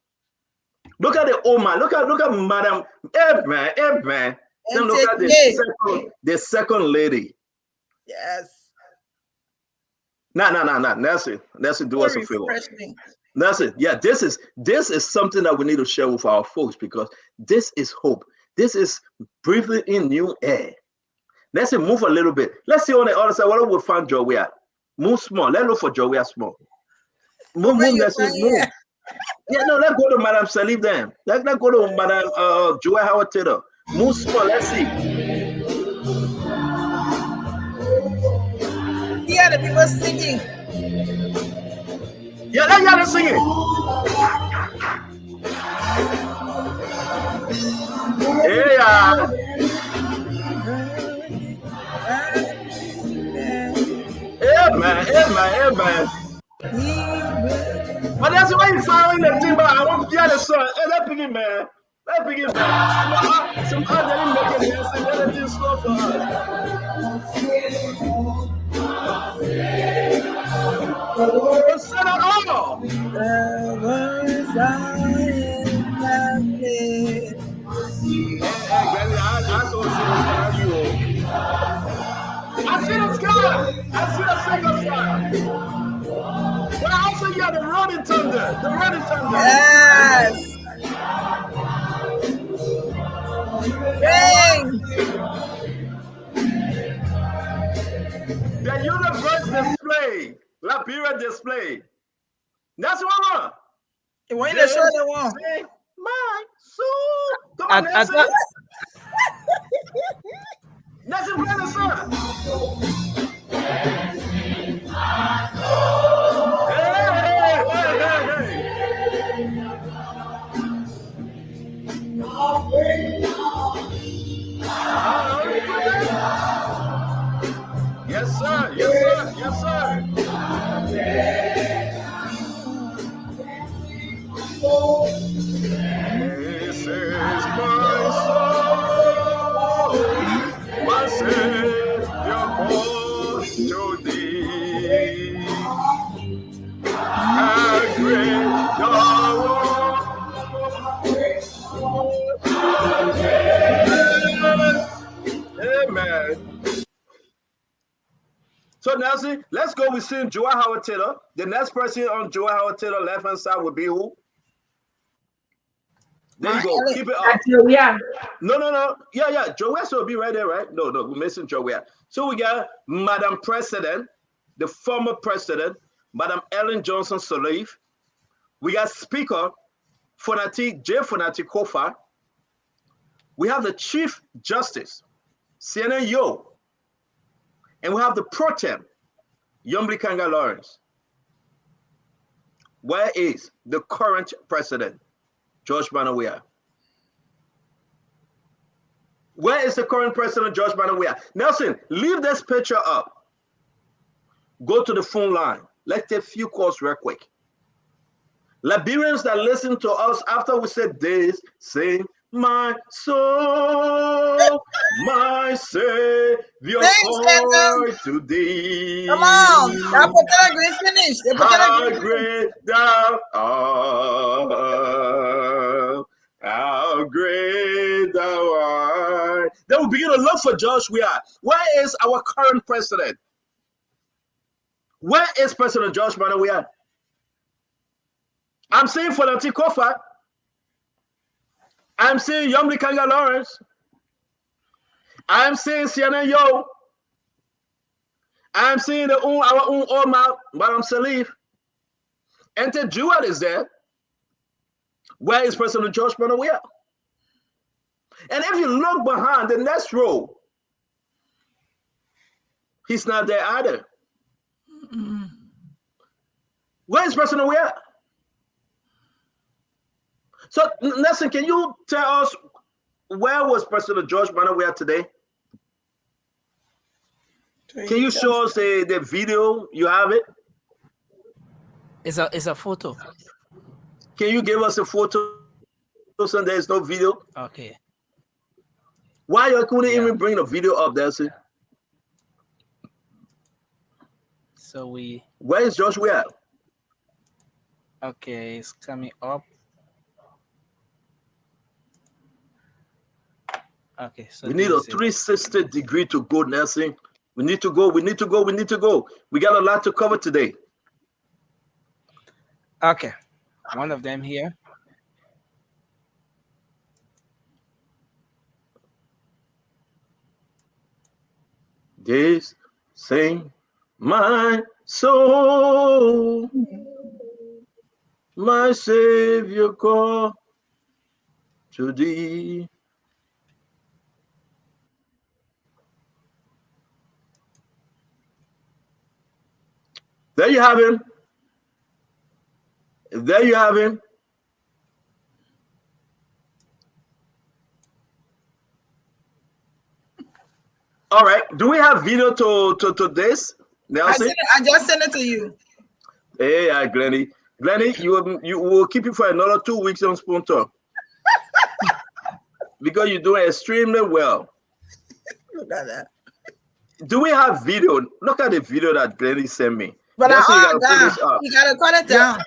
[SPEAKER 15] Look at the Oma. Look at Madam Ebman. Then look at the second lady.
[SPEAKER 14] Yes.
[SPEAKER 15] No. That's it. Do us a favor. That's it. Yeah, this is something that we need to share with our folks because this is hope. This is breathing in new air. Let's move a little bit. Let's see on the other side. What we find Joey at? Move small. Let's look for Joey at small. Move. Let's move. Yeah, no, let's go to Madam Salif then. Let's go to Madam Joy Howard Taylor. Move small, let's see.
[SPEAKER 14] Yeah, the people singing.
[SPEAKER 15] Yeah, they're singing. Yeah. Hey man. But that's why you following the team. I want to hear the song. Hey, that big man. Some other didn't make it. Some other things slow for us. Set it all. I see the sky. I see the single sky. But I also got the running thunder.
[SPEAKER 14] Yes. Bang.
[SPEAKER 15] The universe display. Liberia display. That's what I want.
[SPEAKER 14] You want to show the one?
[SPEAKER 15] My soul. Come on, Nancy. Nancy, play the song. Yes, sir. This is my soul, my Savior born to thee. Amen. So Nelson, let's go with seeing Joel Howard Taylor. The next person on Joel Howard Taylor left hand side will be who? There you go. Keep it up.
[SPEAKER 9] Yeah.
[SPEAKER 15] No. Yeah. Joel will be right there, right? No, we're missing Joel. So we got Madam President, the former president, Madam Ellen Johnson Sirleaf. We got Speaker Fonati Kofa. We have the Chief Justice, Sienna Yo. And we have the Pro Tem, Yomli Kanga Lawrence. Where is the current president, George Banawea? Where is the current president, George Banawea? Nelson, leave this picture up. Go to the phone line. Let's take a few calls real quick. Liberians that listen to us after we said this, sing, my soul, my Savior, call to thee.
[SPEAKER 14] Come on. That Potala Green finish.
[SPEAKER 15] How great thou art. How great thou art. Then we begin to look for George Weah. Where is our current president? Where is President George Banawea? I'm saying for the Kofa. I'm saying Yomli Kanga Lawrence. I'm saying Sienna Yo. I'm saying our own Oma, Madam Salif. And the Jewel is there. Where is President George Banawea? And if you look behind the next row, he's not there either. Where is President Weah? So, Nelson, can you tell us where was President George Banawea today? Can you show us the video? You have it?
[SPEAKER 4] It's a photo.
[SPEAKER 15] Can you give us a photo so there's no video?
[SPEAKER 4] Okay.
[SPEAKER 15] Why you couldn't even bring the video up, Nelson?
[SPEAKER 4] So
[SPEAKER 15] where is George Weah?
[SPEAKER 4] Okay, it's coming up. Okay, so
[SPEAKER 15] we need a 360 degree to go, Nelson. We need to go. We got a lot to cover today.
[SPEAKER 4] Okay, one of them here.
[SPEAKER 15] This sing my soul, my Savior, call to thee. There you have him. There you have him. All right. Do we have video to this, Nelson?
[SPEAKER 14] I just sent it to you.
[SPEAKER 15] Hey, Glenny. Glenny, you will keep it for another 2 weeks on Spoon Talk. Because you're doing extremely well.
[SPEAKER 14] Look at that.
[SPEAKER 15] Do we have video? Look at the video that Glenny sent me.
[SPEAKER 14] But
[SPEAKER 15] Nelson,
[SPEAKER 14] you gotta cut it down.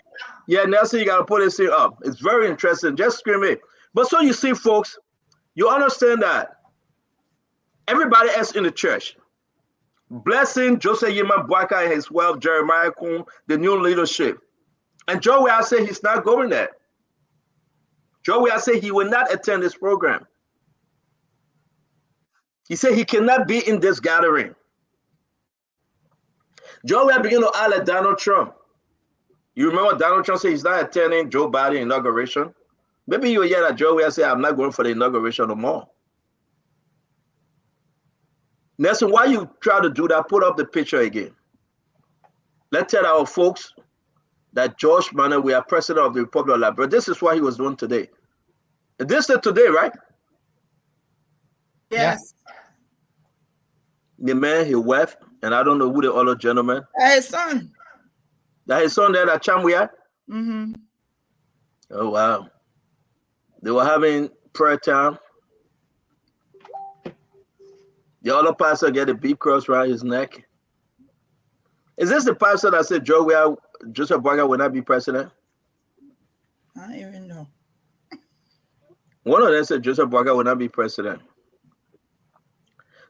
[SPEAKER 15] Yeah, Nelson, you gotta put this thing up. It's very interesting. Just scream it. But so you see, folks, you understand that everybody else in the church, blessing Joseph Yima Bwaka and his wife Jeremiah Kuhn, the new leadership. And Joey, I say he's not going there. Joey, I say he will not attend this program. He said he cannot be in this gathering. Joey began to holler at Donald Trump. You remember Donald Trump said he's not attending Joe Biden inauguration? Maybe you hear that Joey say, I'm not going for the inauguration no more. Nelson, why you try to do that? Put up the picture again. Let's tell our folks that George Banawea, we are president of the Republic of Liberia. This is what he was doing today. This is today, right?
[SPEAKER 14] Yes.
[SPEAKER 15] The man, his wife, and I don't know who the other gentleman.
[SPEAKER 14] His son.
[SPEAKER 15] That his son there, that Chamwea?
[SPEAKER 14] Mm-hmm.
[SPEAKER 15] Oh, wow. They were having prayer time. The other pastor get a big cross around his neck. Is this the pastor that said Joseph Boaga will not be president?
[SPEAKER 14] I don't even know.
[SPEAKER 15] One of them said Joseph Boakai will not be president.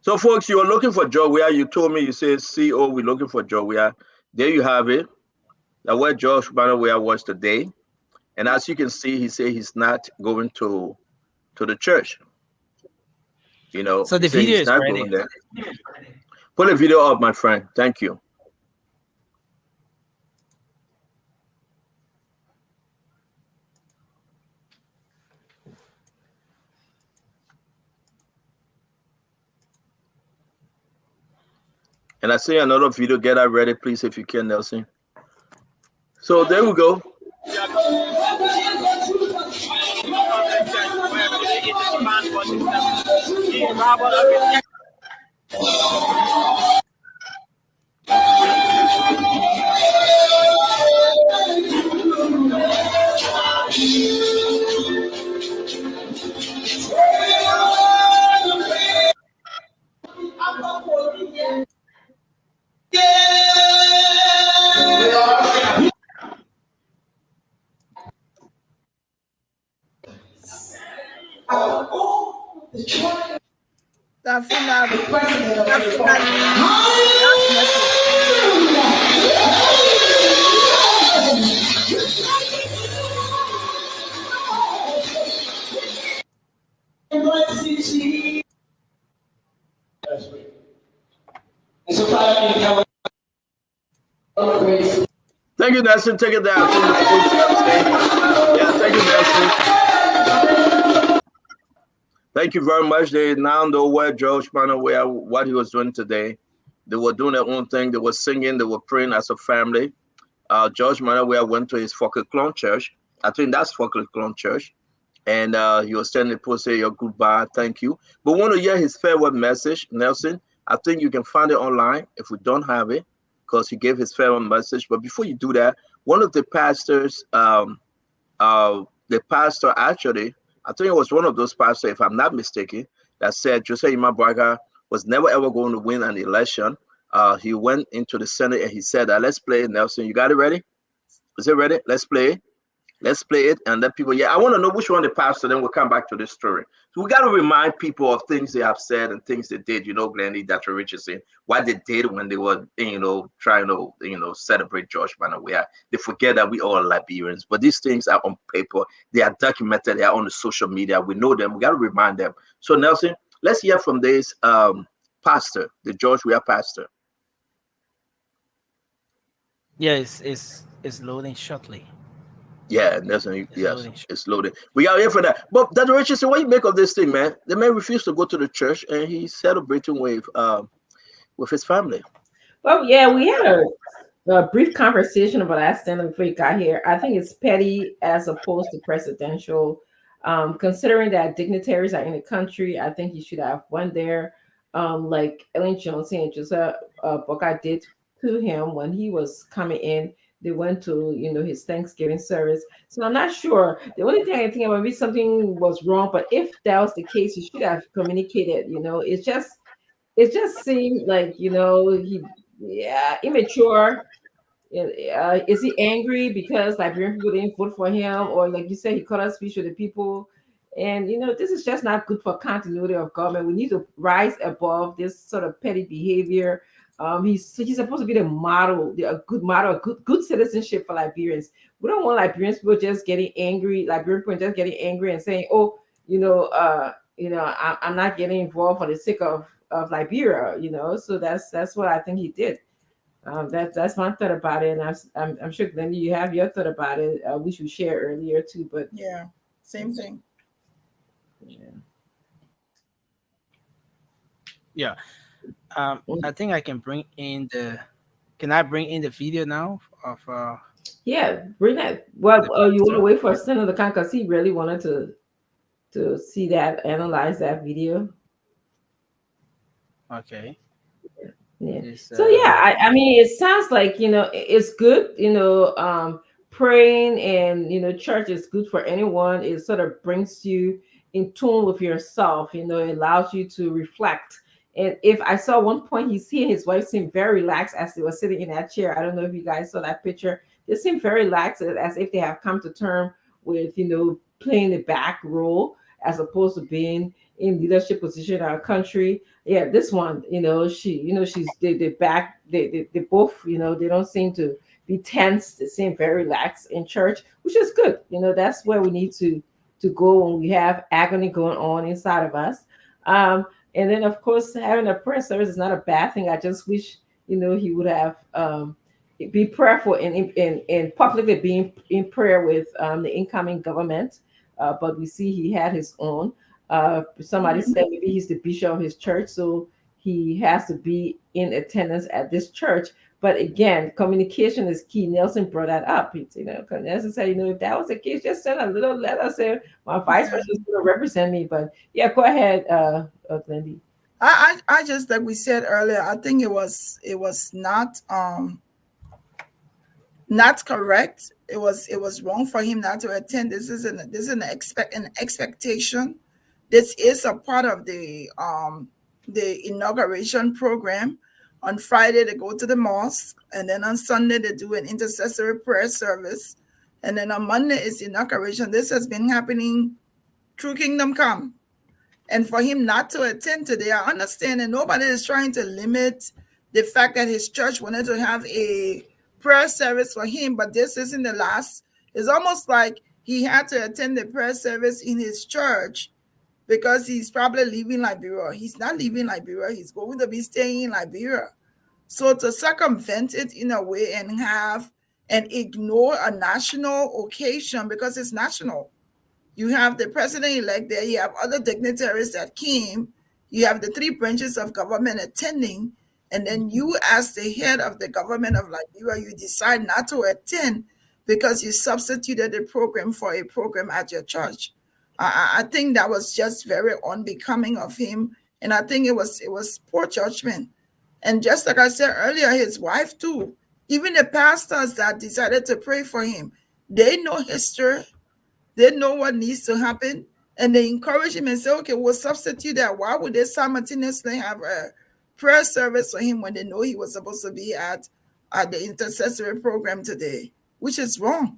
[SPEAKER 15] So, folks, you were looking for Joe Weah. You told me, you said, CEO, we're looking for Joe Weah. There you have it. That's where George Bernard Weah was today. And as you can see, he said he's not going to the church. You know,
[SPEAKER 4] So
[SPEAKER 15] he
[SPEAKER 4] the
[SPEAKER 15] said
[SPEAKER 4] video
[SPEAKER 15] he's
[SPEAKER 4] is
[SPEAKER 15] not
[SPEAKER 4] ready.
[SPEAKER 15] going there. Put the video up, my friend. Thank you. And I see another video. Get that ready, please, if you can, Nelson. So there we go. Thank you, Nelson. Take it down. Yeah, thank you, Nelson. Thank you very much. They now know where George Bernard Weah, what he was doing today. They were doing their own thing. They were singing. They were praying as a family. George Bernard Weah went to his Fokker Clone Church. I think that's Fokker Clone Church. And he was telling the people, say your goodbye, thank you. But want to hear his farewell message, Nelson? I think you can find it online if we don't have it, because he gave his farewell message. But before you do that, one of the pastors, the pastor actually, I think it was one of those pastors, if I'm not mistaken, that said Joseph Imabwaga was never ever going to win an election. He went into the Senate and he said, let's play it, Nelson. You got it ready? Is it ready? Let's play it. Let's play it and let people, I want to know which one the pastor, then we'll come back to this story. So we got to remind people of things they have said and things they did, Glennie, Dr. Richardson, what they did when they were, trying to, celebrate George Bernard Weah. They forget that we all are Liberians, but these things are on paper. They are documented. They are on the social media. We know them. We got to remind them. So Nelson, let's hear from this pastor, the George Weah pastor.
[SPEAKER 4] Yeah, it's loading shortly.
[SPEAKER 15] Yeah, definitely. Yes, it's loaded. We are here for that. But Dr. Richardson, what do you make of this thing, man? The man refused to go to the church and he's celebrating with his family.
[SPEAKER 9] Well, yeah, we had a brief conversation about that stand before you got here. I think it's petty as opposed to presidential. Considering that dignitaries are in the country, I think he should have went there, like Ellen Johnson and Joseph Boakai did to him when he was coming in. They went to his Thanksgiving service. So I'm not sure. The only thing I think about maybe something was wrong, but if that was the case, he should have communicated. It just seemed like immature. Is he angry because Liberian people didn't vote for him, or like you said, he cut a speech with the people? And this is just not good for continuity of government. We need to rise above this sort of petty behavior. He's supposed to be the model, a good model, good citizenship for Liberians. We don't want Liberians people just getting angry, Liberian people just getting angry and saying, "Oh, I'm not getting involved for the sake of Liberia." So that's what I think he did. That's my thought about it, and I'm sure Glenn, you have your thought about it. We should share earlier too, but
[SPEAKER 14] yeah, same thing.
[SPEAKER 4] Yeah. I think I can bring in the. Can I bring in the video now of?
[SPEAKER 9] Yeah, bring that. Well, you want to wait for Senator Khan because he really wanted to see that, analyze that video.
[SPEAKER 4] Okay.
[SPEAKER 9] Yeah. So yeah, I mean, it sounds like it's good. Praying and church is good for anyone. It sort of brings you in tune with yourself. It allows you to reflect. And if I saw one point, he and his wife seemed very relaxed as they were sitting in that chair. I don't know if you guys saw that picture. They seem very relaxed, as if they have come to term with playing the back role. as opposed to being in leadership position in our country. Yeah, this one, she's they both, they don't seem to be tense. They seem very relaxed in church, which is good. That's where we need to go when we have agony going on inside of us. And then of course having a prayer service is not a bad thing. I just wish, he would have be prayerful and publicly being in prayer with the incoming government. But we see he had his own. Somebody said maybe he's the bishop of his church, so he has to be in attendance at this church. But again, communication is key. Nelson brought that up. Nelson said, if that was the case, just send a little letter saying my vice president is going to represent me. But yeah, go ahead, Glendy.
[SPEAKER 14] I just, like we said earlier, I think it was not correct. It was wrong for him not to attend. This is an expectation. This is a part of the inauguration program. On Friday they go to the mosque, and then on Sunday they do an intercessory prayer service, and then on Monday is inauguration. This has been happening through Kingdom Come. And for him not to attend today, I understand, and nobody is trying to limit the fact that his church wanted to have a prayer service for him, but this isn't the last. It's almost like he had to attend the prayer service in his church because he's probably leaving Liberia. He's not leaving Liberia. He's going to be staying in Liberia. So to circumvent it in a way and ignore a national occasion, because it's national. You have the president-elect there. You have other dignitaries that came. You have the three branches of government attending. And then you, as the head of the government of Liberia, you decide not to attend because you substituted the program for a program at your church. I think that was just very unbecoming of him. And I think it was poor judgment. And just like I said earlier, his wife too, even the pastors that decided to pray for him, they know history. They know what needs to happen, and they encourage him and say, okay, we'll substitute that. Why would they simultaneously have a prayer service for him when they know he was supposed to be at the intercessory program today, which is wrong.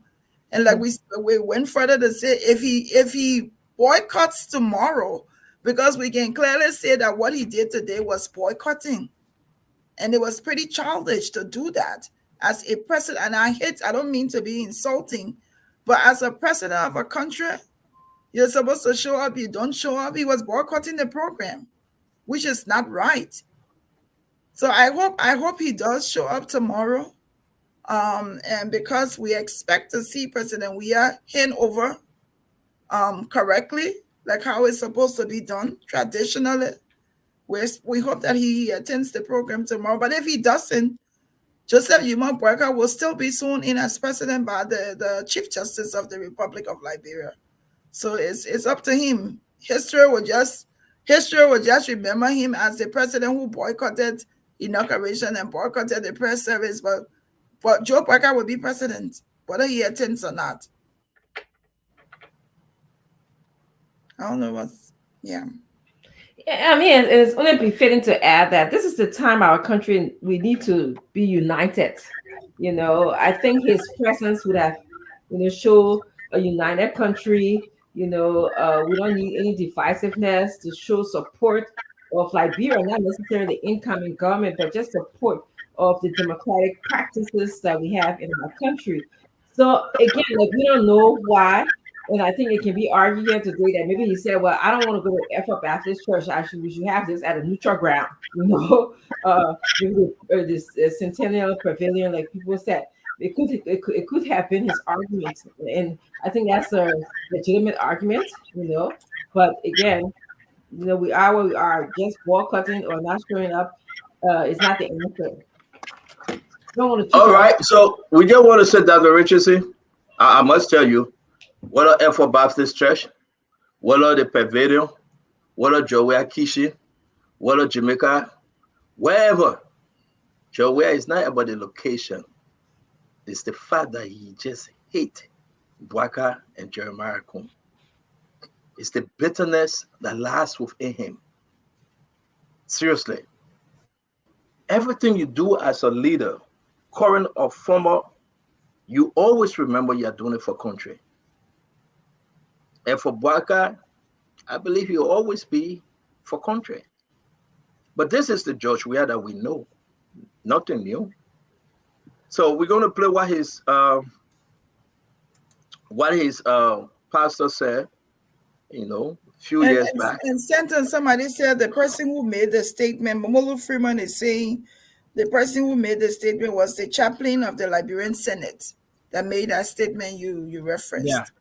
[SPEAKER 14] And like we went further to say, if he boycotts tomorrow, because we can clearly say that what he did today was boycotting. And it was pretty childish to do that as a president. And I don't mean to be insulting, but as a president of a country, you're supposed to show up. You don't show up. He was boycotting the program, which is not right. So I hope he does show up tomorrow. And because we expect to see President Weah hand over correctly, like how it's supposed to be done traditionally. We hope that he attends the program tomorrow. But if he doesn't, Joseph Yuma Boyka will still be sworn in as president by the Chief Justice of the Republic of Liberia. So it's up to him. History will just remember him as the president who boycotted inauguration and boycotted the press service. But Joe Boyka will be president, whether he attends or not. I don't know what's
[SPEAKER 9] I mean, it's only befitting to add that this is the time our country, we need to be united. I think his presence would have, show a united country. We don't need any divisiveness to show support of Liberia, not necessarily the incoming government, but just support of the democratic practices that we have in our country. So again, we don't know why. And I think it can be argued here today that maybe he said, well, I don't want to go to F Baptist Church. We should have this at a neutral ground, maybe this Centennial Pavilion, like people said. It could have been his argument. And I think that's a legitimate argument, But again, we are where we are. Just boycotting or not showing up is not the answer.
[SPEAKER 15] All right. So we just want to say that, Richardson, I must tell you, whether F Baptist Church, whether the Pavilion, whether Joey Kishi, whether Jamaica, wherever, Joey is not about the location. It's the fact that he just hate Bwaka and Jeremiah Kum. It's the bitterness that lasts within him. Seriously. Everything you do as a leader, current or former, you always remember you're doing it for country. And for Bwaka, I believe he'll always be for country. But this is the George Weah that we know. Nothing new. So we're going to play what his pastor said, you know, a few years back.
[SPEAKER 14] And sentence, somebody said the person who made the statement, Momolu Freeman is saying the person who made the statement was the chaplain of the Liberian Senate that made that statement you referenced.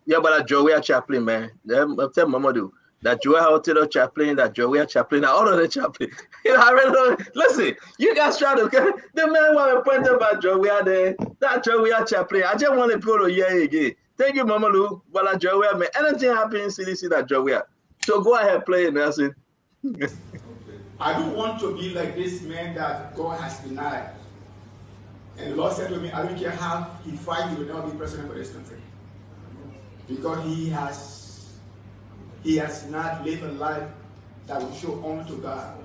[SPEAKER 15] Yeah, but that Joey chaplain, man. I'm telling Mamadou that Joey Hotel chaplain, that Joey chaplain, all of the chaplain. You know, I really don't, listen, you guys try to the man want to point about Joey there, that Joey chaplain. I just want to put a year again. Thank you, Mamadou. But that Joey, man, anything happens in CDC that Joey. So go ahead, play it, Nelson.
[SPEAKER 19] I don't want to be like this man that God has denied. And the Lord said to me, I don't care how he fight, he will not be president for this country. Because he has not lived a life that will show honor to God.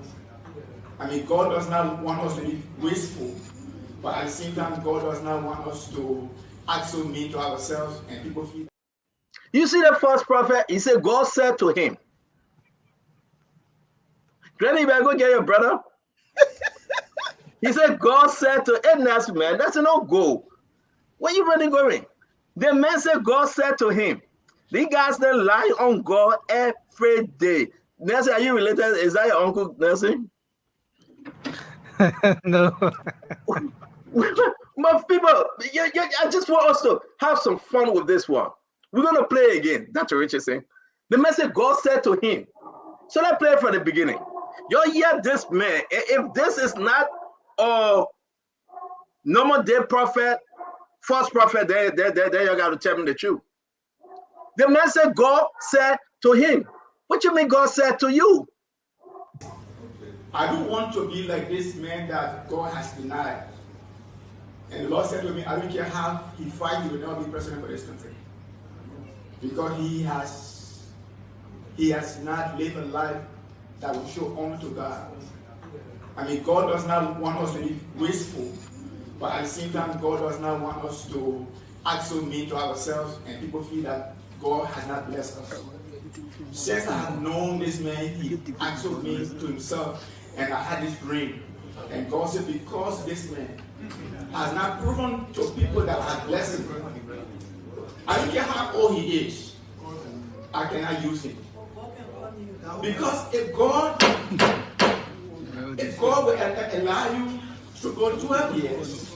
[SPEAKER 19] I mean, God does not want us to be wasteful, but at the same time, God does not want us to act so mean to ourselves and people feel.
[SPEAKER 15] You see the first prophet, he said, God said to him, Granny, you better go get your brother. He said, God said to him, man, that's no go. Where you really going? The man said, God said to him, these guys that lie on God every day. Nelson, are you related? Is that your uncle, Nelson?
[SPEAKER 4] No.
[SPEAKER 15] My people, I just want us to have some fun with this one. We're going to play again. That's what Richardson. The man said, God said to him. So let's play from the beginning. You hear this man. If this is not a normal day prophet, false prophet, then you got to tell me the truth. The man said, God said to him. What you mean God said to you?
[SPEAKER 19] I don't want to be like this man that God has denied. And the Lord said to me, I don't care how he fight, he will not be president for this country. Because he has not lived a life that will show honor to God. I mean, God does not want us to be wasteful, but at the same time, God does not want us to act so mean to ourselves and people feel that God has not blessed us. Since I have known this man, he acts so mean to himself, and I had this dream. And God said, because this man has not proven to people that I have blessed him, I don't care how old he is, I cannot use him. Because if God will allow you to go 12 years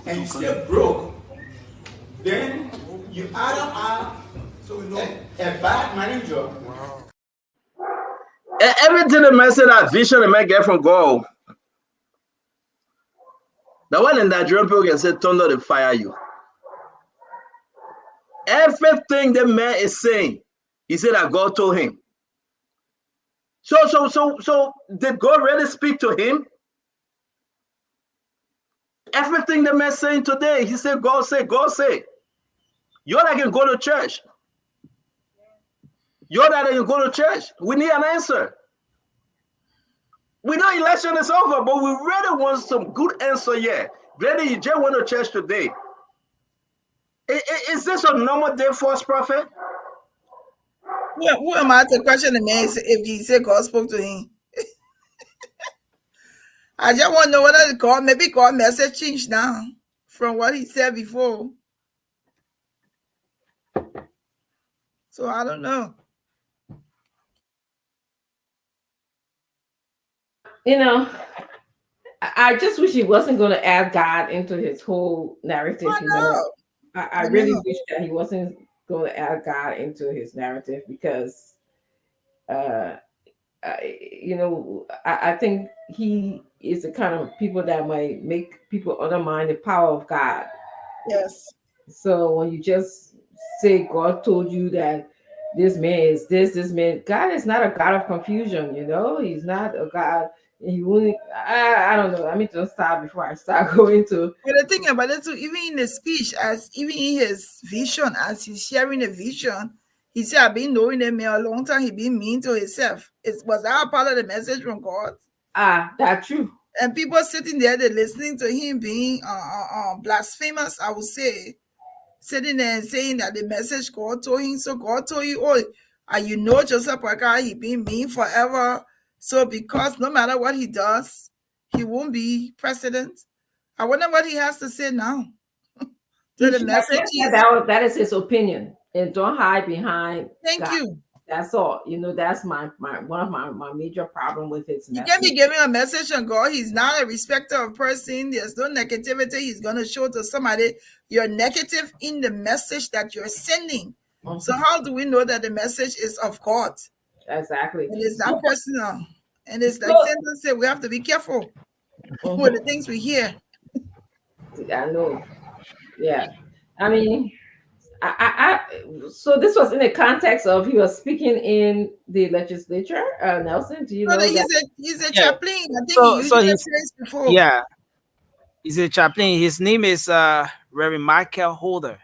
[SPEAKER 19] and you still broke, then you either are a bad manager.
[SPEAKER 15] Everything the man said, that vision the man get from God. The one in that Nigerian people can say, thunder to fire you. Everything the man is saying, he said that God told him. So did God really speak to him? Everything the man saying today, he said, God say, God say. You're not going to go to church. You're not going to go to church. We need an answer. We know election is over, but we really want some good answer here. Really, you just went to church today. Is this a normal day false prophet?
[SPEAKER 14] Who am I to question the man if he said God spoke to him? I just want to know whether the God, maybe God message changed now from what he said before. So I don't know.
[SPEAKER 9] You know, I just wish he wasn't going to add God into his whole narrative. You know, I really wish that he wasn't going to add God into his narrative because, you know, I think he is the kind of people that might make people undermine the power of God.
[SPEAKER 14] Yes.
[SPEAKER 9] So when you just say God told you that this man is this man, God is not a God of confusion, you know. He's not a God. He wouldn't. I don't know. Let me just stop before I start going to.
[SPEAKER 14] But the thing about it too, even in the speech, even in his vision, as he's sharing a vision, he said, "I've been knowing him a long time. He been mean to himself." Was that part of the message from God?
[SPEAKER 9] That's true.
[SPEAKER 14] And people sitting there, they're listening to him being blasphemous. I would say, sitting there and saying that the message God told him. So God told you, oh, You know Joseph Parker, he been mean forever. So because no matter what he does, he won't be president. I wonder what he has to say now.
[SPEAKER 9] He
[SPEAKER 14] So the
[SPEAKER 9] should have
[SPEAKER 14] message
[SPEAKER 9] said
[SPEAKER 14] is,
[SPEAKER 9] that is his opinion, and don't hide behind
[SPEAKER 14] thank
[SPEAKER 9] God.
[SPEAKER 14] you.
[SPEAKER 9] That's all. You know, that's my one of my major problem with his
[SPEAKER 14] He
[SPEAKER 9] message.
[SPEAKER 14] can be giving a message on God. He's not a respecter of person. There's no negativity. He's going to show to somebody you're negative in the message that you're sending. So how do we know that the message is of God?
[SPEAKER 9] Exactly.
[SPEAKER 14] And it's not personal. And it's like
[SPEAKER 9] So-
[SPEAKER 14] Sandra said, we have to be careful with the things we hear.
[SPEAKER 9] I know. Yeah. I mean, so this was in the context of he was speaking in the legislature. Nelson, do you
[SPEAKER 14] No,
[SPEAKER 9] know that?
[SPEAKER 14] he's a
[SPEAKER 4] Yeah.
[SPEAKER 14] chaplain. I think he
[SPEAKER 4] So
[SPEAKER 14] usually
[SPEAKER 4] he's
[SPEAKER 14] plays before.
[SPEAKER 4] yeah, he's a chaplain. His name is Reverend Michael Holder.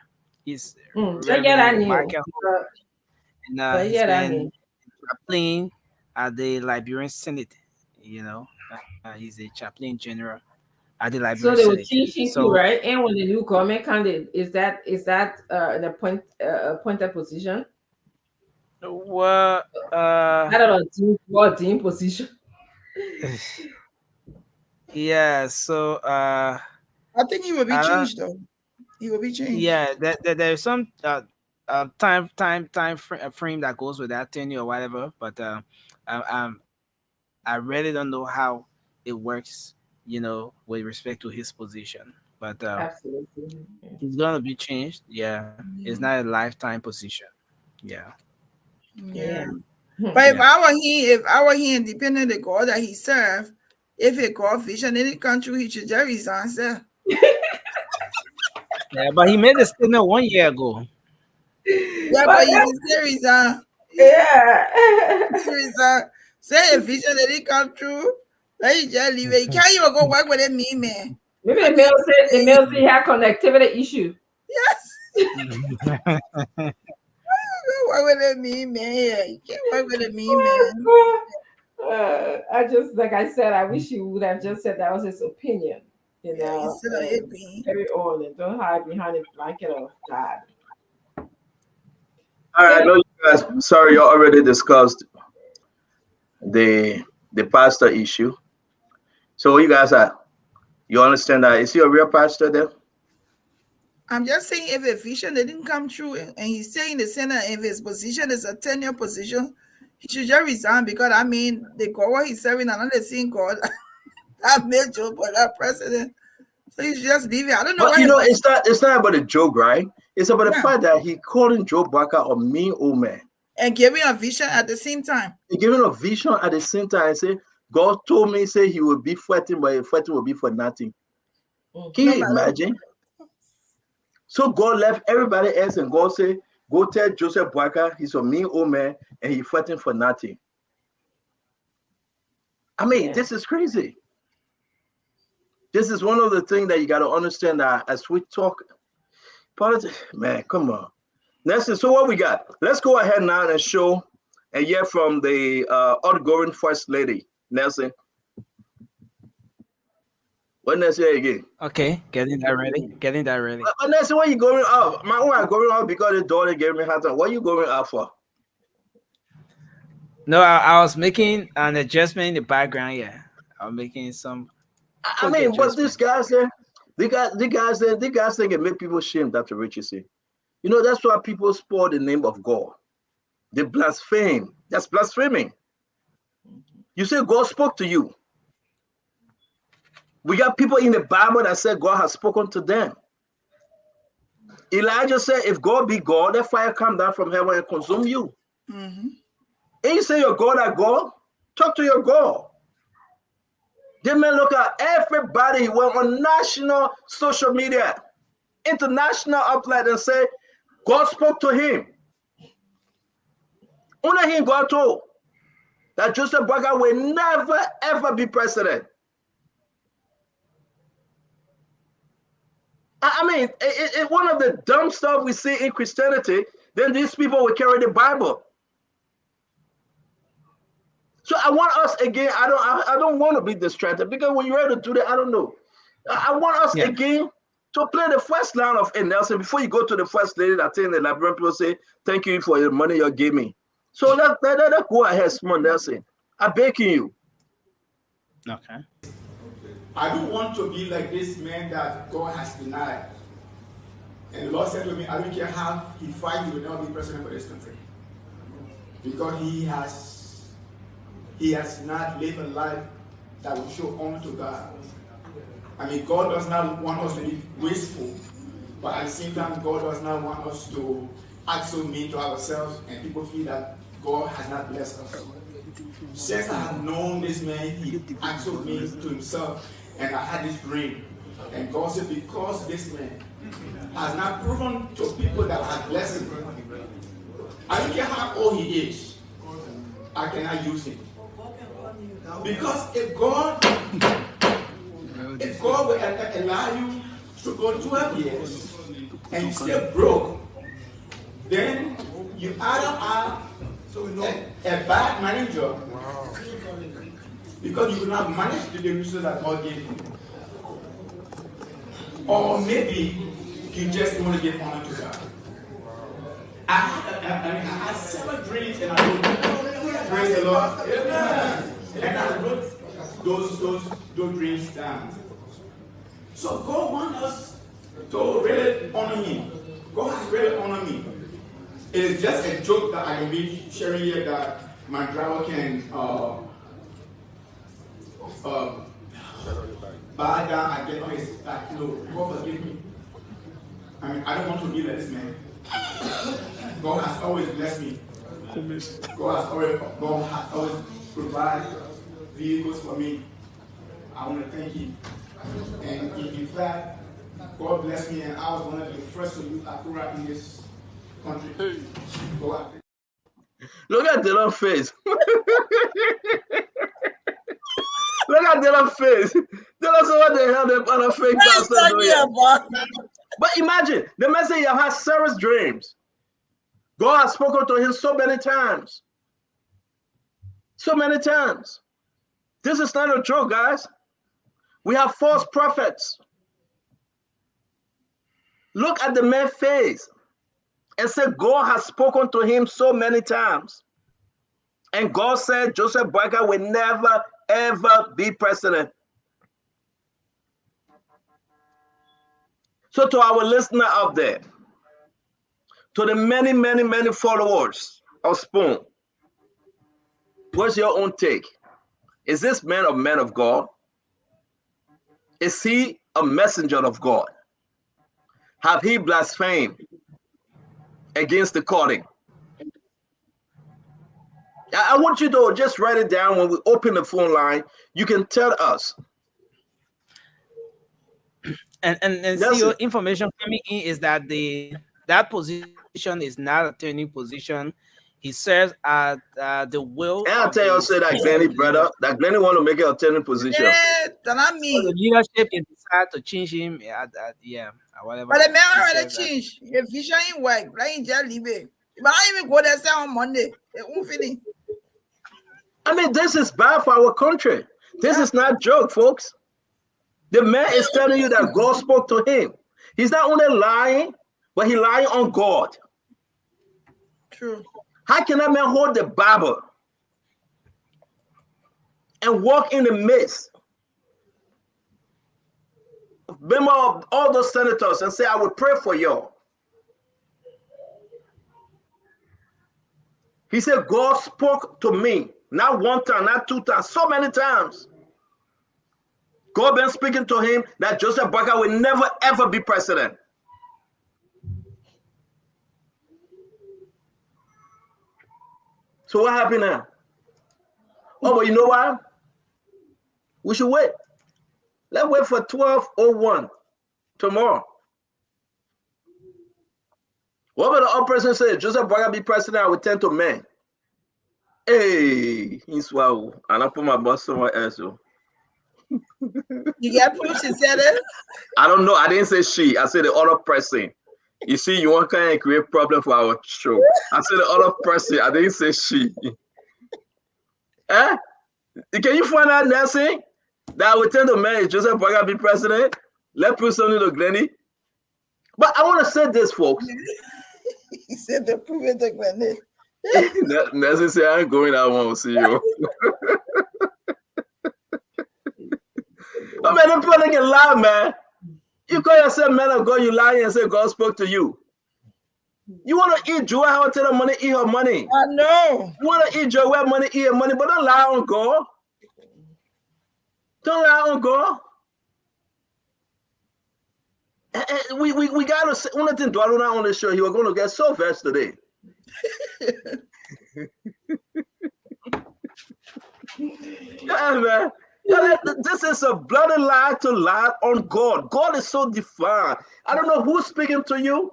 [SPEAKER 4] He's
[SPEAKER 9] Yeah, I
[SPEAKER 4] Reverend
[SPEAKER 9] knew.
[SPEAKER 4] Michael Holder, and he's
[SPEAKER 9] Yeah, I
[SPEAKER 4] been
[SPEAKER 9] mean.
[SPEAKER 4] chaplain at the Liberian Senate. You know, he's a chaplain general at the Liberian
[SPEAKER 9] So they will
[SPEAKER 4] Senate.
[SPEAKER 9] change him too,
[SPEAKER 4] So
[SPEAKER 9] right? And when the new government candidate is that an appointed position?
[SPEAKER 4] well,
[SPEAKER 9] I don't know, dean position.
[SPEAKER 4] yeah. So
[SPEAKER 14] I think he will be
[SPEAKER 4] I don't-
[SPEAKER 14] changed though. He will be changed.
[SPEAKER 4] yeah, there's some frame that goes with that tenure or whatever, but I, I really don't know how it works, you know, with respect to his position. But
[SPEAKER 9] Absolutely.
[SPEAKER 4] it's gonna be changed. Yeah, it's not a lifetime position. Yeah.
[SPEAKER 14] Yeah.
[SPEAKER 9] Hmm.
[SPEAKER 14] But if I were he and depending on the God that he served, if a God vision in the country, he should just resign, sir.
[SPEAKER 4] Yeah, but he made a statement 1 year ago.
[SPEAKER 14] Yeah,
[SPEAKER 9] But
[SPEAKER 14] but he can still resign.
[SPEAKER 9] Yeah.
[SPEAKER 14] He still resign. Say a vision that it come true, let you just leave it. You can't even go work with a me, man.
[SPEAKER 9] Maybe
[SPEAKER 14] I
[SPEAKER 9] the
[SPEAKER 14] mean,
[SPEAKER 9] mail say he had connectivity issue.
[SPEAKER 14] yes. Go work with a me, man. You can't work with a me, man.
[SPEAKER 9] I just, like I said, I wish he would have just said that was his opinion. You
[SPEAKER 14] Yeah,
[SPEAKER 9] know,
[SPEAKER 14] instead of it being.
[SPEAKER 9] carry on and don't hide behind the blanket of God.
[SPEAKER 15] All right, I know you guys. Sorry, you already discussed the pastor issue. So you guys are, you understand that? Is he a real pastor then?
[SPEAKER 14] I'm just saying if a vision didn't come true and he's staying in the center, if his position is a tenure position, he should just resign because I mean the God what he's serving another same God that made Joe for that president. So he should just leave it. I don't know
[SPEAKER 15] But
[SPEAKER 14] what
[SPEAKER 15] you
[SPEAKER 14] he
[SPEAKER 15] know,
[SPEAKER 14] was.
[SPEAKER 15] it's not about a joke, right? It's about the
[SPEAKER 14] Yeah.
[SPEAKER 15] fact that he calling Joe Barker a mean old man.
[SPEAKER 14] And giving a vision at the same time.
[SPEAKER 15] He giving a vision at the same time and say, God told me, say he will be fighting, but fighting will be for nothing. Can you imagine? So God left everybody else and God say, go tell Joseph Barker he's a mean old man and he's fighting for nothing. I mean, this is crazy. This is one of the things that you got to understand that as we talk politics, man, come on. Nelson, so what we got? Let's go ahead now and show and hear from the outgoing First Lady, Nelson. What Nelson again?
[SPEAKER 4] Okay, getting that ready. Getting that ready.
[SPEAKER 15] But Nelson, why you going out? My own going out because the daughter gave me hard time. What are you going out for?
[SPEAKER 4] No, I was making an adjustment in the background. Yeah, I'm making some.
[SPEAKER 15] I mean, but these guys there, the guys they can make people shame that to Richie say. You know, that's why people spoil the name of God. They blaspheme. That's blaspheming. You say God spoke to you. We got people in the Bible that said God has spoken to them. Elijah said, if God be God, that fire come down from heaven and consume you.
[SPEAKER 14] Mm-hmm.
[SPEAKER 15] And you say your God are God, talk to your God. They may look at everybody who went on national social media, international outlet and say, God spoke to him. Only him God told that Joseph Barker will never ever be president. I mean, it's one of the dumb stuff we see in Christianity. Then these people will carry the Bible. So I want us again. I don't want to be distracted because when you're ready to do that, I don't know. I want us again to play the first line of Nelson before you go to the first lady. I think the Liberian people say, "Thank you for the money you gave me." So let go ahead, small Nelson. I'm begging you.
[SPEAKER 4] Okay.
[SPEAKER 19] I don't want to be like this man that God has denied. And the Lord said to me, I don't care how he fights, he will never be president for this country. Because he has not lived a life that will show honor to God. I mean, God does not want us to be wasteful, but at the same time, God does not want us to act so mean to ourselves and people feel that God has not blessed us. Since I have known this man, he acted so mean to himself, and I had this dream. And God said, because this man has not proven to people that I have blessed him, I don't care how old he is, I cannot use him. Because if God will allow you to go 12 years and you still broke, then you either are a bad manager because you could not manage the resources that God gave you. Or maybe you just want to give honor to God. I had several dreams and I wrote, praise the Lord. Amen. And I wrote those dreams down. So God wants us to really honor Him. God has really honored me. It is just a joke that I can be sharing here that my driver can bow down and get on his back. No, God forgive me. I mean, I don't want to be like this man. God has always blessed me. God has always provided vehicles for me. I want to thank Him. And in fact, God bless me, and I was one of the first to use Akura in this country.
[SPEAKER 15] Look at Dylan's face. Look at Dylan's face. Dylan said, what the hell them other fake bastards doing? But imagine, the messenger has serious dreams. God has spoken to him so many times. So many times. This is not a joke, guys. We have false prophets. Look at the man's face and say God has spoken to him so many times. And God said Joseph Boyka will never, ever be president. So to our listener out there, to the many, many, many followers of Spoon, what's your own take? Is this man a man of God? Is he a messenger of God? Have he blasphemed against the calling? I want you to just write it down. When we open the phone line, you can tell us.
[SPEAKER 4] And see, your information coming in is that that position is not a turning position. He serves at the will.
[SPEAKER 15] And I tell you, say that Glenny brother, that Glenny want to make it a turning position.
[SPEAKER 14] Yeah, that I mean.
[SPEAKER 4] So the leadership can decide to change him. Whatever.
[SPEAKER 14] But the man already changed. The vision ain't work. Like just leave it. But I even go there say on Monday. It won't finish.
[SPEAKER 15] I mean, this is bad for our country. This is not a joke, folks. The man is telling you that God spoke to him. He's not only lying, but he's lying on God.
[SPEAKER 14] True.
[SPEAKER 15] How can that man hold the Bible and walk in the midst of member of all those senators and say, I will pray for you? He said, God spoke to me, not one time, not two times, so many times. God been speaking to him that Joseph Boyka will never, ever be president. So what happened now? Oh, but you know what? We should wait. Let's wait for 12:01 tomorrow. What about the other person say? Joseph Boyka be president, I will turn to man. Hey, he's wow. And I put my boss somewhere else.
[SPEAKER 14] You get proof she said it?
[SPEAKER 15] I don't know. I didn't say she. I said the other person. You see, you want to kind of create problem for our show. I said the other person. I didn't say she. Eh? Can you find out, Nelson, that I will tell the man Joseph Boyka be president? Let's put something to Glenny. But I want to say this, folks.
[SPEAKER 14] He said the proof it to Glenny.
[SPEAKER 15] Nelson said, I'm going, I won't see you. I mean, I'm putting a lie, man. You call yourself man of God, you lie and say God spoke to you. You want to eat Joy, how tell her money, eat her money.
[SPEAKER 14] I know.
[SPEAKER 15] You want to eat Joy, where money, eat her money, but don't lie on God. Don't lie on God. We got to say, one thing, Dwalo, not on the show, you are going to get so vexed today. Yeah, man. Yeah, this is a bloody lie to lie on God. God is so divine. I don't know who's speaking to you,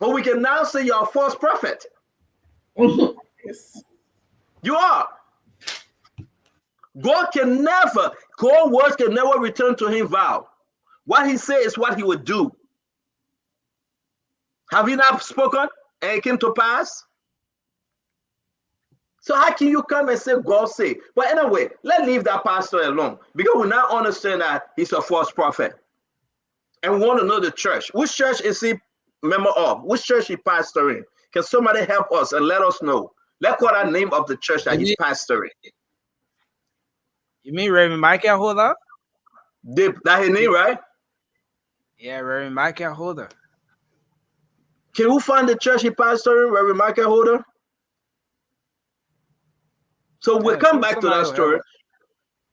[SPEAKER 15] but we can now say you're a false prophet.
[SPEAKER 14] Yes.
[SPEAKER 15] You are. God words can never return to him vow. What he says is what he would do. Have you not spoken and it came to pass? So how can you come and say God say? But anyway, let's leave that pastor alone because we now understand that he's a false prophet. And we want to know the church. Which church is he member of? Which church he pastoring? Can somebody help us and let us know? Let's call that name of the church that he's pastoring.
[SPEAKER 4] You mean Reverend Michael Holder?
[SPEAKER 15] That his name, right?
[SPEAKER 4] Yeah, Reverend Michael Holder.
[SPEAKER 15] Can we find the church he pastoring, Reverend Michael Holder? So we'll come back to that story.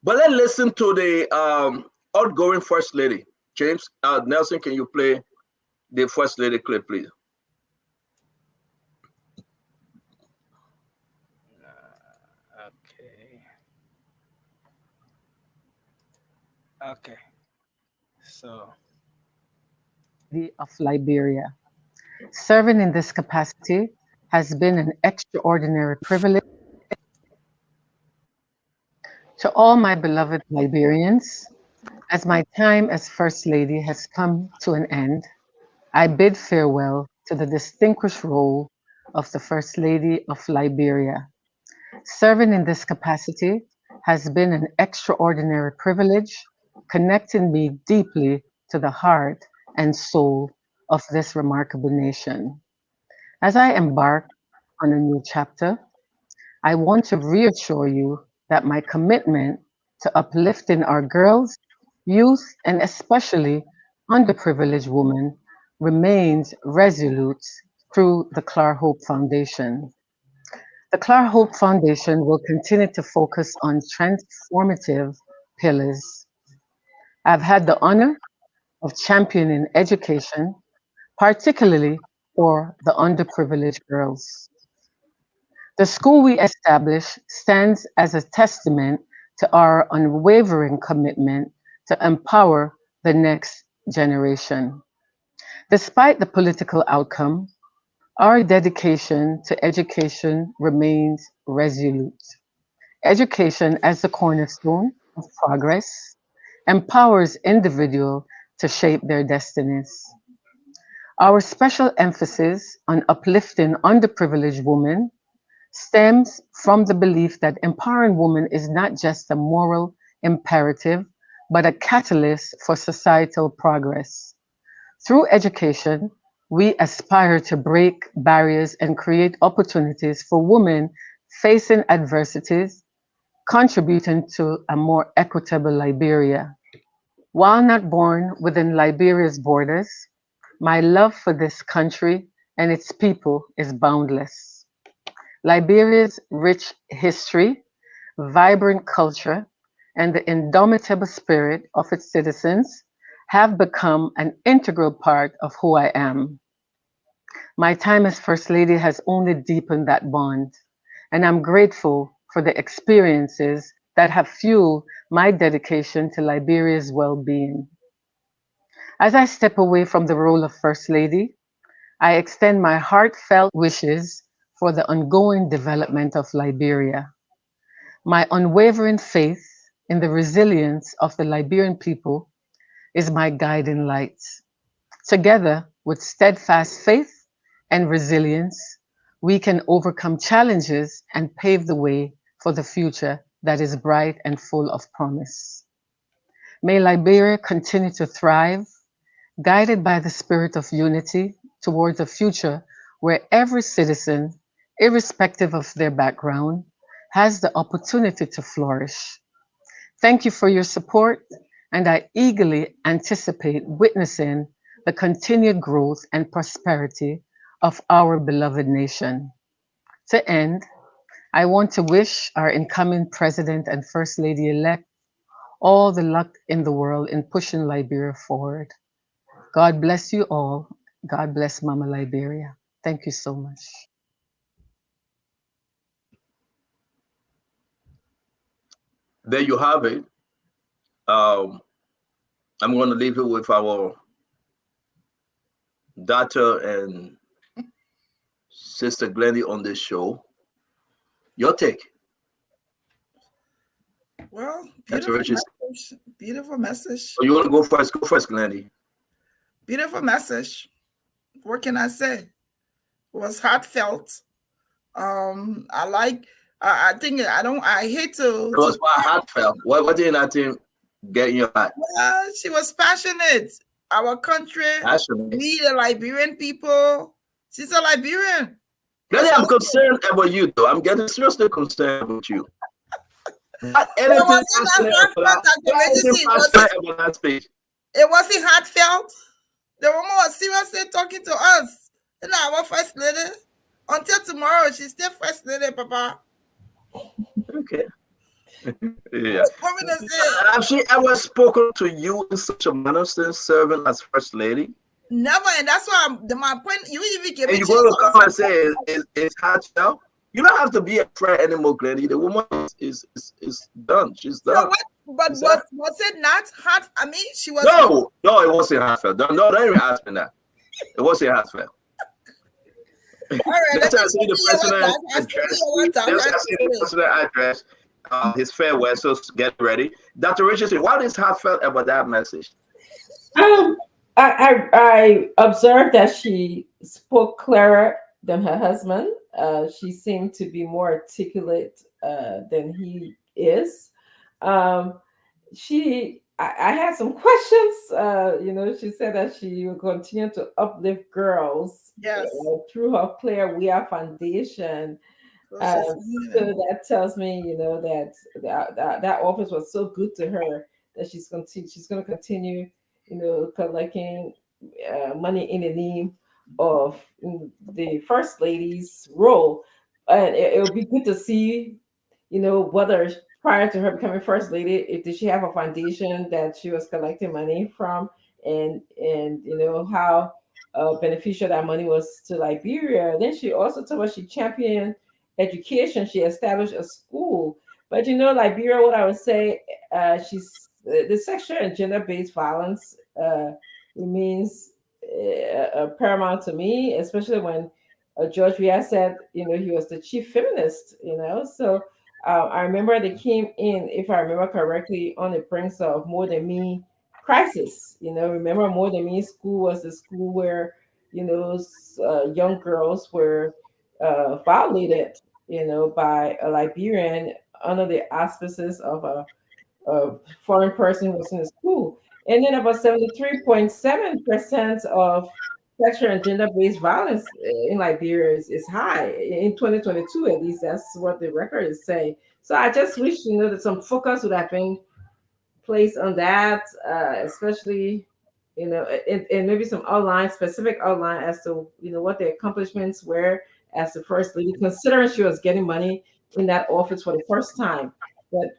[SPEAKER 15] But let's listen to the outgoing First Lady. James, Nelson, can you play the First Lady clip, please?
[SPEAKER 4] Okay. So.
[SPEAKER 20] Of Liberia. Serving in this capacity has been an extraordinary privilege. To all my beloved Liberians, as my time as First Lady has come to an end, I bid farewell to the distinguished role of the First Lady of Liberia. Serving in this capacity has been an extraordinary privilege, connecting me deeply to the heart and soul of this remarkable nation. As I embark on a new chapter, I want to reassure you that my commitment to uplifting our girls, youth, and especially underprivileged women remains resolute through the Clar Hope Foundation. The Clar Hope Foundation will continue to focus on transformative pillars. I've had the honor of championing education, particularly for the underprivileged girls. The school we established stands as a testament to our unwavering commitment to empower the next generation. Despite the political outcome, our dedication to education remains resolute. Education as the cornerstone of progress empowers individuals to shape their destinies. Our special emphasis on uplifting underprivileged women stems from the belief that empowering women is not just a moral imperative, but a catalyst for societal progress. Through education, we aspire to break barriers and create opportunities for women facing adversities, contributing to a more equitable Liberia. While not born within Liberia's borders, my love for this country and its people is boundless. Liberia's rich history, vibrant culture, and the indomitable spirit of its citizens have become an integral part of who I am. My time as First Lady has only deepened that bond, and I'm grateful for the experiences that have fueled my dedication to Liberia's well being. As I step away from the role of First Lady, I extend my heartfelt wishes for the ongoing development of Liberia. My unwavering faith in the resilience of the Liberian people is my guiding light. Together with steadfast faith and resilience, we can overcome challenges and pave the way for the future that is bright and full of promise. May Liberia continue to thrive, guided by the spirit of unity towards a future where every citizen irrespective of their background, has the opportunity to flourish. Thank you for your support, and I eagerly anticipate witnessing the continued growth and prosperity of our beloved nation. To end, I want to wish our incoming President and First Lady elect all the luck in the world in pushing Liberia forward. God bless you all. God bless Mama Liberia. Thank you so much.
[SPEAKER 15] There you have it. I'm going to leave it with our daughter and Sister Glennie on this show. Your take.
[SPEAKER 14] Well,
[SPEAKER 15] That's
[SPEAKER 14] beautiful
[SPEAKER 15] Rich's.
[SPEAKER 14] message. Beautiful message.
[SPEAKER 15] So you want to go first? Go first, Glennie.
[SPEAKER 14] Beautiful message. What can I say? It was heartfelt. I like. I think I hate to.
[SPEAKER 15] It was my heartfelt. What did that thing get in your heart?
[SPEAKER 14] She was passionate. Our country.
[SPEAKER 15] Passionate.
[SPEAKER 14] We the Liberian people. She's a Liberian.
[SPEAKER 15] Glennie, I'm concerned about you, though. I'm getting seriously concerned about you. Not anything passionate about that speech.
[SPEAKER 14] It wasn't heartfelt. The woman was seriously talking to us. You know, our first lady. Until tomorrow, she's still first lady, Papa.
[SPEAKER 15] Okay. Yeah. Have she ever spoken to you in such a manner since serving as first lady?
[SPEAKER 14] Never, and that's why my point. You even gave me.
[SPEAKER 15] And you're going to come and say it's heartfelt. You don't have to be a friend anymore, Glennie. The woman is done. She's done.
[SPEAKER 14] So but was it not heart? I mean, she was.
[SPEAKER 15] No, it wasn't heartfelt. Don't even ask me that. It wasn't heartfelt.
[SPEAKER 14] All right,
[SPEAKER 15] let's see the president address. Let's see the president address his farewell. So get ready. Dr. Richardson, what is heartfelt about that message?
[SPEAKER 9] I observed that she spoke clearer than her husband. She seemed to be more articulate than he is. I had some questions. She said that she will continue to uplift girls through her Clear We Are Foundation. So that tells me, that office was so good to her that she's going to continue, collecting money in the name of the first lady's role. And it would be good to see, whether prior to her becoming first lady, did she have a foundation that she was collecting money from, and how beneficial that money was to Liberia. Then she also told us she championed education. She established a school. But Liberia, what I would say, she's the sexual and gender-based violence remains paramount to me, especially when George Weah said, he was the chief feminist, So I remember they came in, if I remember correctly, on the brink of More Than Me crisis. Remember More Than Me school was the school where, young girls were violated, by a Liberian under the auspices of a foreign person who was in the school. And then about 73.7% of sexual and gender-based violence in Liberia is high. In 2022, at least, that's what the record is saying. So I just wish, that some focus would have been placed on that, especially, and maybe some specific outline as to, what the accomplishments were as the first lady, considering she was getting money in that office for the first time. But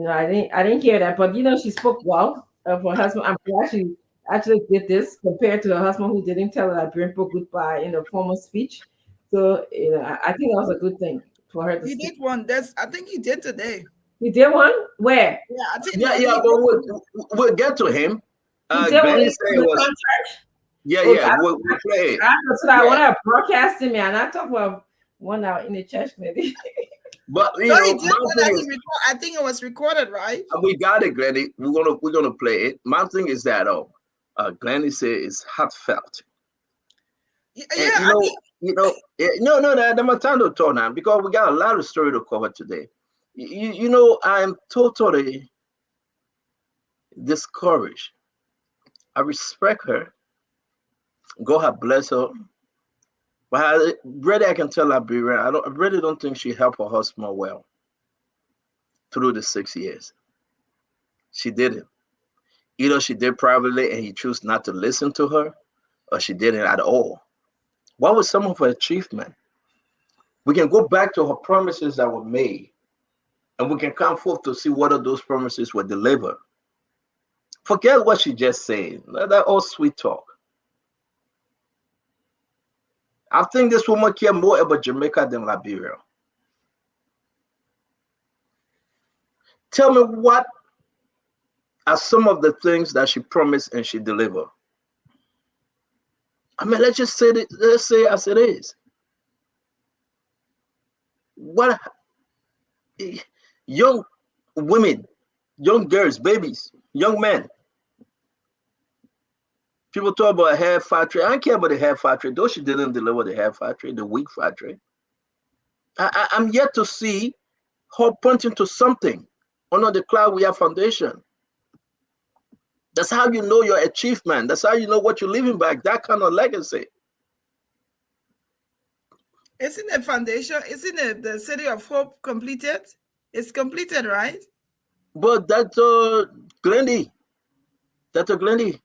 [SPEAKER 9] I didn't hear that. But she spoke well of her husband. I'm glad she actually did this compared to her husband, who didn't tell her Liberian people goodbye in a formal speech. So I think that was a good thing for her to.
[SPEAKER 14] He did one. I think he did today.
[SPEAKER 9] He did one? Where?
[SPEAKER 14] Yeah, I think.
[SPEAKER 15] Yeah, but we'll get to him.
[SPEAKER 9] He did one in the contract.
[SPEAKER 15] We'll play it.
[SPEAKER 9] So I want to broadcast him, and I talk about 1 hour in the church, maybe.
[SPEAKER 15] But
[SPEAKER 14] I think it was recorded, right?
[SPEAKER 15] We got it, Glennie. We're gonna play it. My thing is that Glennie said it's heartfelt. No, that's my time to talk now, because we got a lot of story to cover today. I'm totally discouraged. I respect her. God have blessed her But I can tell Liberia, I really don't think she helped her husband well through the 6 years. She didn't. Either she did privately and he chose not to listen to her, or she didn't at all. What was some of her achievement? We can go back to her promises that were made, and we can come forth to see whether those promises were delivered. Forget what she just said. That all sweet talk. I think this woman cared more about Jamaica than Liberia. Tell me, what are some of the things that she promised and she delivered? I mean, let's just say it, let's say it as it is. What young women, young girls, babies, young men. People talk about a hair factory. I don't care about the hair factory, though she didn't deliver the hair factory, the wig factory. I'm yet to see her pointing to something under the Cloud We Have Foundation. That's how you know your achievement. That's how you know what you're leaving back, that kind of legacy.
[SPEAKER 14] Isn't the foundation, isn't it the City of Hope completed? It's completed, right?
[SPEAKER 15] But that's Glendy. That's Glendy.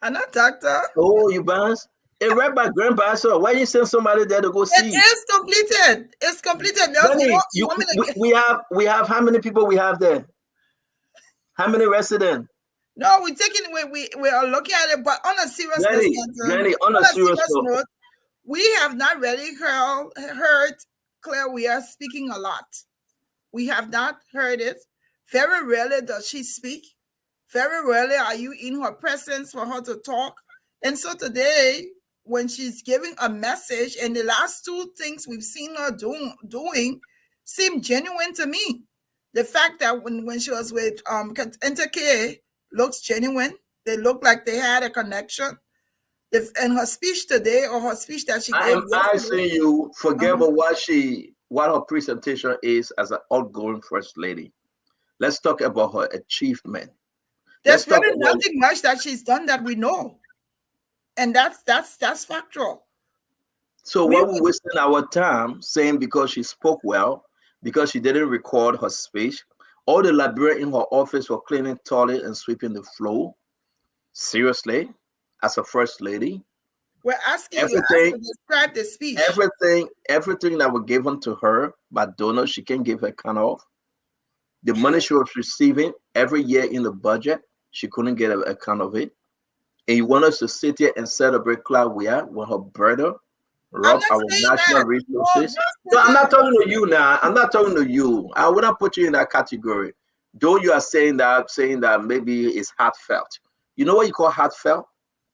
[SPEAKER 14] I'm not doctor.
[SPEAKER 15] Oh, you bounce. It read by grandpa, so why you send somebody there to go see?
[SPEAKER 14] It is completed. It's completed.
[SPEAKER 15] Glendy, we have how many people we have there? How many residents?
[SPEAKER 14] No, we're taking we are looking at it, but on a serious
[SPEAKER 15] Granny, on a serious
[SPEAKER 14] note, we have not really heard Claire Weir speaking a lot. We have not heard it. Very rarely does she speak. Very rarely are you in her presence for her to talk. And so today, when she's giving a message, and the last two things we've seen her doing seem genuine to me. The fact that when she was with Enter looks genuine. They look like they had a connection. And her speech today, or her speech that she gave.
[SPEAKER 15] I am asking you, forget about what her presentation is as an outgoing first lady. Let's talk about her achievement.
[SPEAKER 14] There's really nothing much that she's done that we know. And that's factual.
[SPEAKER 15] So what we're wasting our time saying because she spoke well, because she didn't record her speech, all the librarians in her office were cleaning toilet and sweeping the floor. Seriously, as a first lady.
[SPEAKER 14] We're asking you to describe the speech.
[SPEAKER 15] Everything that was given to her by donors, she can give account of. The money she was receiving every year in the budget, she couldn't get an account of it. And you want us to sit here and celebrate Cloud We Are with her brother, rob our national resources? No, I'm not talking to you now. I'm not talking to you. I would not put you in that category. Though you are saying that maybe it's heartfelt. You know what you call heartfelt?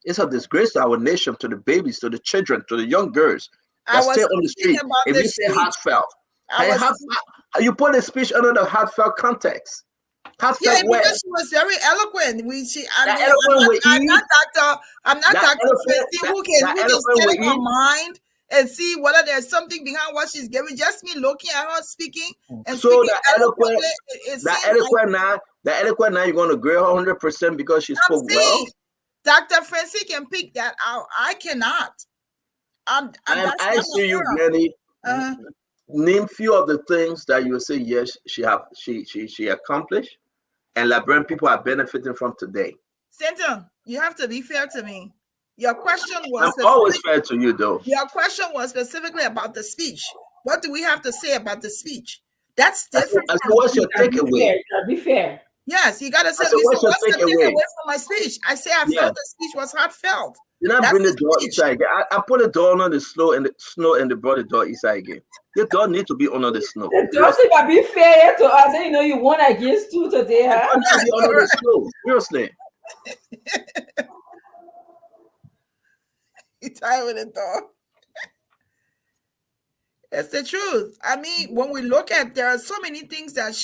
[SPEAKER 15] It's a disgrace to our nation, to the babies, to the children, to the young girls that stay on the street. If you say heartfelt, you put the speech under the heartfelt context.
[SPEAKER 14] Heartfelt because she was very eloquent. I'm not Dr. Tracy who can get in her mind and see whether there's something behind what she's giving. Just me looking at her speaking and
[SPEAKER 15] so
[SPEAKER 14] speaking
[SPEAKER 15] the eloquent now you're going to grade her 100% because she spoke well.
[SPEAKER 14] Dr. Francie can pick that out. I cannot.
[SPEAKER 15] I'm asking you, Granny. Name few of the things that you will say yes, she accomplished, and Liberian people are benefiting from today.
[SPEAKER 14] Stanton, you have to be fair to me. Your question was.
[SPEAKER 15] I'm always fair to you, though.
[SPEAKER 14] Your question was specifically about the speech. What do we have to say about the speech? That's different.
[SPEAKER 15] So what's your takeaway?
[SPEAKER 9] Be fair.
[SPEAKER 14] Yes, you got to say, what's the takeaway from my speech? I say I felt the speech was heartfelt.
[SPEAKER 15] Did I bring the door inside again? I put the door under the snow and they brought the door inside again. The door needs to be under the snow.
[SPEAKER 9] The door should be fair to us. You know, you won against two today.
[SPEAKER 15] Huh? It needs to be under the snow. Seriously.
[SPEAKER 14] You tired with the door. It's the truth. I mean, when we look at, there are so many things that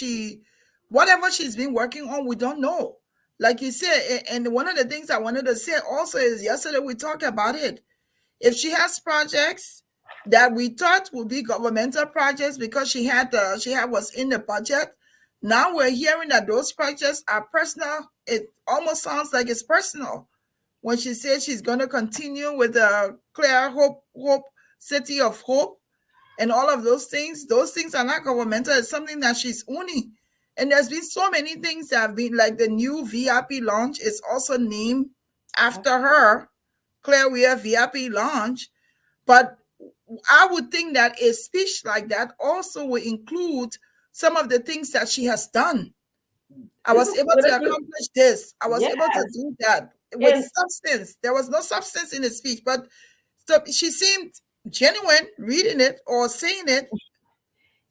[SPEAKER 14] whatever she's been working on, we don't know. Like you said, and one of the things I wanted to say also is yesterday we talked about it. If she has projects that we thought would be governmental projects because she had was in the budget, now we're hearing that those projects are personal. It almost sounds like it's personal when she says she's going to continue with the Clear Hope City of Hope, and all of those things are not governmental. It's something that she's owning. And there's been so many things that have been, like the new VIP lounge is also named after her, Claire Weir VIP lounge. But I would think that a speech like that also will include some of the things that she has done. I
[SPEAKER 9] This
[SPEAKER 14] was
[SPEAKER 9] is
[SPEAKER 14] able to
[SPEAKER 9] political.
[SPEAKER 14] accomplish this. I was able to
[SPEAKER 9] Yes.
[SPEAKER 14] do that with
[SPEAKER 9] And
[SPEAKER 14] substance. There was no substance in the speech, but she seemed genuine reading it or saying it.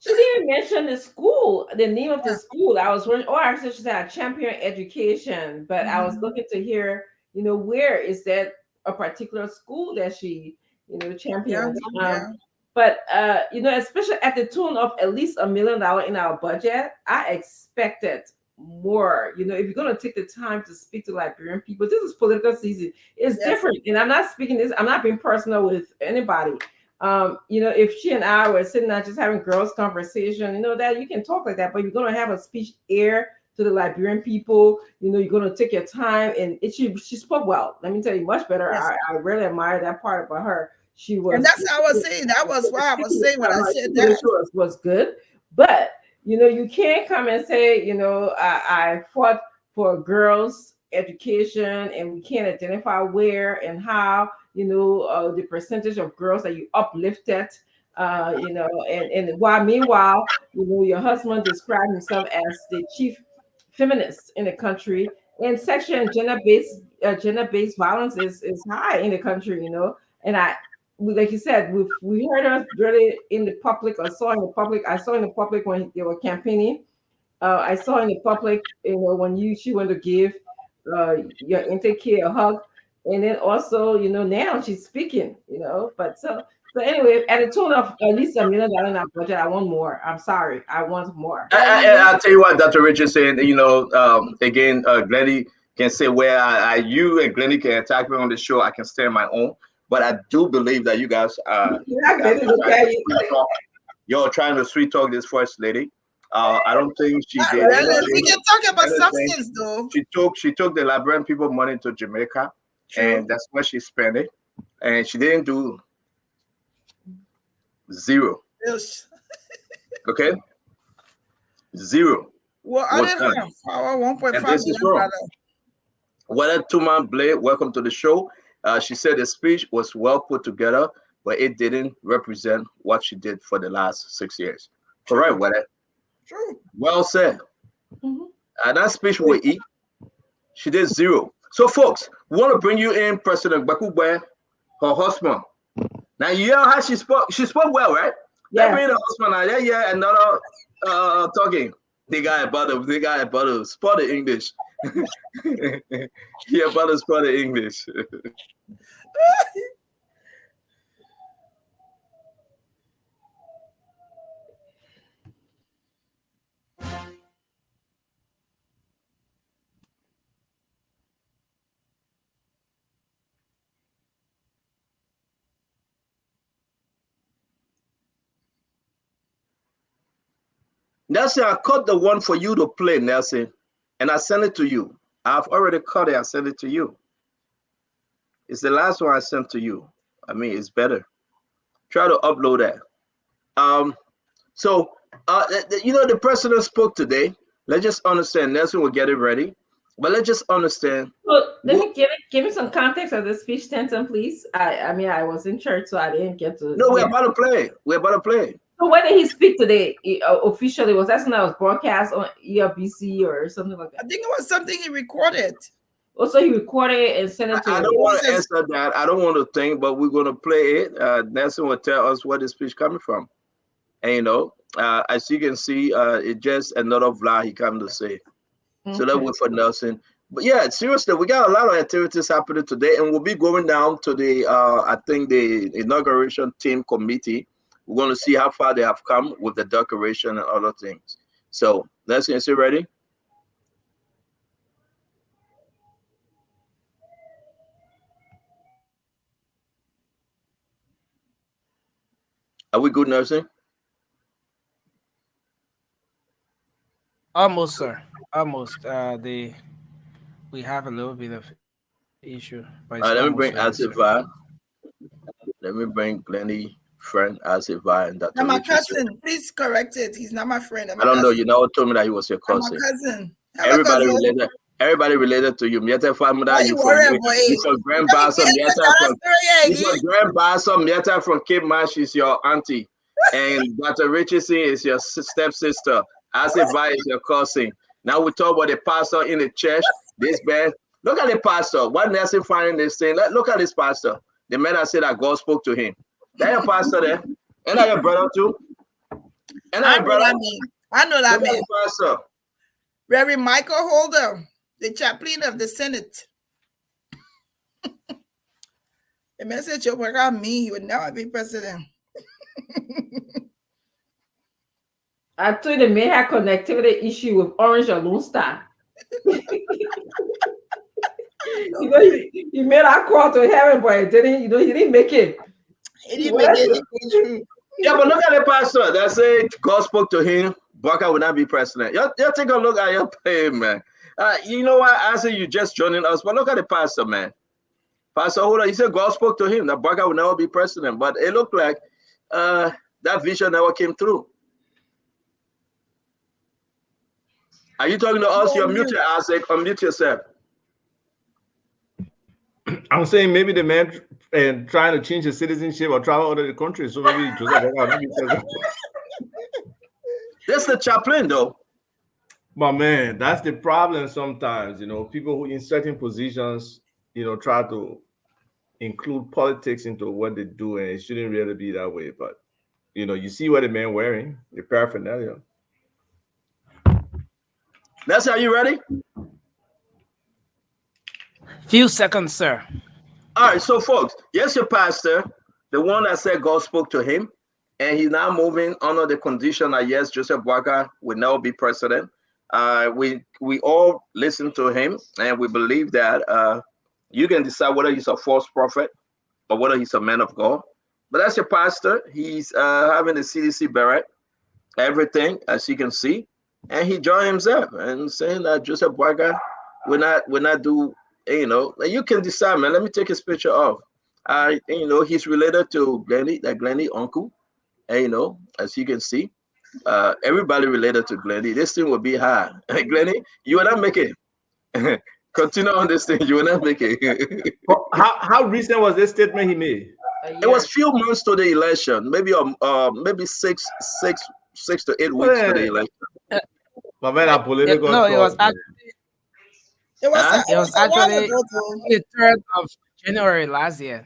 [SPEAKER 9] she didn't mention the school, the name of the school. I was wondering, or actually, she said champion education, but I was
[SPEAKER 14] Mhm.
[SPEAKER 9] looking to hear, where is that a particular school that she,
[SPEAKER 14] Yeah,
[SPEAKER 9] champions.
[SPEAKER 14] yeah.
[SPEAKER 9] But especially at the tune of at least $1 million in our budget, I expected more. If you're gonna take the time to speak to Liberian people, this is political season. It's
[SPEAKER 14] Yes.
[SPEAKER 9] different, and I'm not speaking this. I'm not being personal with anybody. If she and I were sitting there just having girls' conversation, that you can talk like that, but you're gonna have a speech air to the Liberian people. You're gonna take your time, and she spoke well. Let me tell you, much better.
[SPEAKER 14] Yes.
[SPEAKER 9] I really admire that part about her. She was,
[SPEAKER 14] And that's how I was saying. That was why I was saying when I said that.
[SPEAKER 9] was good, but you can't come and say, I fought for girls' education, and we can't identify where and how, the percentage of girls that you uplifted, and while meanwhile, your husband described himself as the chief feminist in the country, and sexual and gender-based violence is high in the country, and like you said, we heard her really in the public, or saw in the public. I saw in the public when they were campaigning. I saw in the public, when she went to give your intake a hug, and then also, now she's speaking, But so anyway, at a tone of at least $1 million in our budget, I want more. I'm sorry, I want more.
[SPEAKER 15] I'll tell you what, Dr. Richard said, again, Glenny can say where you and Glenny can attack me on the show. I can stand my own. But I do believe that you guys you're trying to sweet talk this first lady. I don't think she
[SPEAKER 14] Not
[SPEAKER 15] did
[SPEAKER 14] really.
[SPEAKER 15] anything.
[SPEAKER 14] We can talk about
[SPEAKER 15] anything.
[SPEAKER 14] substance though.
[SPEAKER 15] She took the Liberian people money to Jamaica, and that's where she spent it. And she didn't do zero.
[SPEAKER 14] Yes.
[SPEAKER 15] Okay? Zero.
[SPEAKER 14] Well, I didn't have our $1.5
[SPEAKER 15] And this is wrong. Whether Tuman Blade, welcome to the show. She said the speech was well put together, but it didn't represent what she did for the last 6 years. Correct, Whether?
[SPEAKER 14] True.
[SPEAKER 15] Well said. And that speech will eat. She did zero. So, folks, we want to bring you in President Bakubwe, her husband. Now, you hear how she spoke? She spoke well, right?
[SPEAKER 9] Yeah.
[SPEAKER 15] Bring the husband. Yeah, another talking. They got about to spot the English. Yeah, about to spot the English. Nelson, I cut the one for you to play, Nelson, and I sent it to you. I've already cut it. I sent it to you. It's the last one I sent to you. I mean, it's better. Try to upload that. So, the president spoke today. Let's just understand. Nelson will get it ready, but let's just understand.
[SPEAKER 9] Well, let me give me some context of the speech, Tenton, please. I mean, I was in church, so I didn't get to.
[SPEAKER 15] No, we're about to play. We're about to play.
[SPEAKER 9] So when did he speak today? Officially, was that something that was broadcast on ERBC or something like that?
[SPEAKER 14] I think it was something he recorded.
[SPEAKER 9] Also, he recorded it and sent it to.
[SPEAKER 15] I don't want to answer that. I don't want to think, but we're going to play it. Nelson will tell us where the speech coming from. And as you can see, it's just another vlog he come to say. Okay. So let's wait for Nelson. But yeah, seriously, we got a lot of activities happening today, and we'll be going down to the I think the inauguration team committee. We're going to see how far they have come with the decoration and other things. So let's get ready. Are we good, Nelson?
[SPEAKER 4] Almost, sir. Almost. We have a little bit of issue, but it's
[SPEAKER 15] let me
[SPEAKER 4] almost
[SPEAKER 15] bring
[SPEAKER 4] ready, sir.
[SPEAKER 15] Asifa. Let me bring Glenny, friend, as a vi and Dr.
[SPEAKER 14] Now my
[SPEAKER 15] Richardson.
[SPEAKER 14] cousin, please correct it. He's not my friend. I'm
[SPEAKER 15] I
[SPEAKER 14] a
[SPEAKER 15] don't know.
[SPEAKER 14] cousin.
[SPEAKER 15] You never told me that he was your
[SPEAKER 14] I'm a
[SPEAKER 15] cousin.
[SPEAKER 14] cousin. I'm a
[SPEAKER 15] Everybody
[SPEAKER 14] cousin.
[SPEAKER 15] related. Everybody related to you. Mieta family,
[SPEAKER 14] Why you worry about
[SPEAKER 15] you
[SPEAKER 14] it?
[SPEAKER 15] from Grand Bassa, Mieta from
[SPEAKER 14] You
[SPEAKER 15] you from Grand Bassa, Mieta from Cape Marsh is your auntie, and Dr. Richardson is your stepsister. Asiva is your cousin. Now we talk about the pastor in the church. This man, look at the pastor. One Nelson finding this thing. Look at this pastor. The man that said that God spoke to him. That your pastor there, and that your brother too. And that
[SPEAKER 14] I
[SPEAKER 15] your
[SPEAKER 14] know
[SPEAKER 15] brother.
[SPEAKER 14] that man. I know that
[SPEAKER 15] Look at
[SPEAKER 14] man.
[SPEAKER 15] the pastor.
[SPEAKER 14] Reverend Michael Holder, the chaplain of the Senate. The message you work on me, he would never be president.
[SPEAKER 9] I told you the man had connectivity issue with Orange or Lone Star. You know, he made that call to heaven, but he didn't make it.
[SPEAKER 14] He didn't make it.
[SPEAKER 15] Yeah, but look at the pastor that said God spoke to him. Baka would not be president. You take a look at your pay, man. You know what? I say you just joining us, but look at the pastor, man. Pastor Holder, he said God spoke to him that Baka would never be president, but it looked like that vision never came through. Are you talking to us? You're muted, Isaac. Unmute yourself.
[SPEAKER 2] I'm saying maybe the man trying to change his citizenship or travel out of the country. So maybe Joseph maybe
[SPEAKER 15] That's the chaplain, though.
[SPEAKER 2] But man, that's the problem sometimes. You know, people who in certain positions, try to include politics into what they do, and it shouldn't really be that way. But you see what the man wearing, the paraphernalia.
[SPEAKER 15] That's how you ready?
[SPEAKER 4] Few seconds, sir.
[SPEAKER 15] All right, so folks, yes, your pastor, the one that said God spoke to him, and he's now moving under the condition that yes, Joseph Boakai will now be president. We all listen to him, and we believe that you can decide whether he's a false prophet or whether he's a man of God. But that's your pastor. He's having the CDC beret, everything, as you can see, and he joined himself and saying that Joseph Boakai will not do. You can decide, man. Let me take his picture off. He's related to Glenny, that Glenny uncle. And as you can see, everybody related to Glenny. This thing will be hard. Glenny, you will not make it. Continue on this thing. You will not make it.
[SPEAKER 2] How recent was this statement he made?
[SPEAKER 15] It was few months to the election, maybe six to 8 weeks to the election.
[SPEAKER 2] But man, political.
[SPEAKER 4] No, it was actually. It was actually the 3rd of January last year.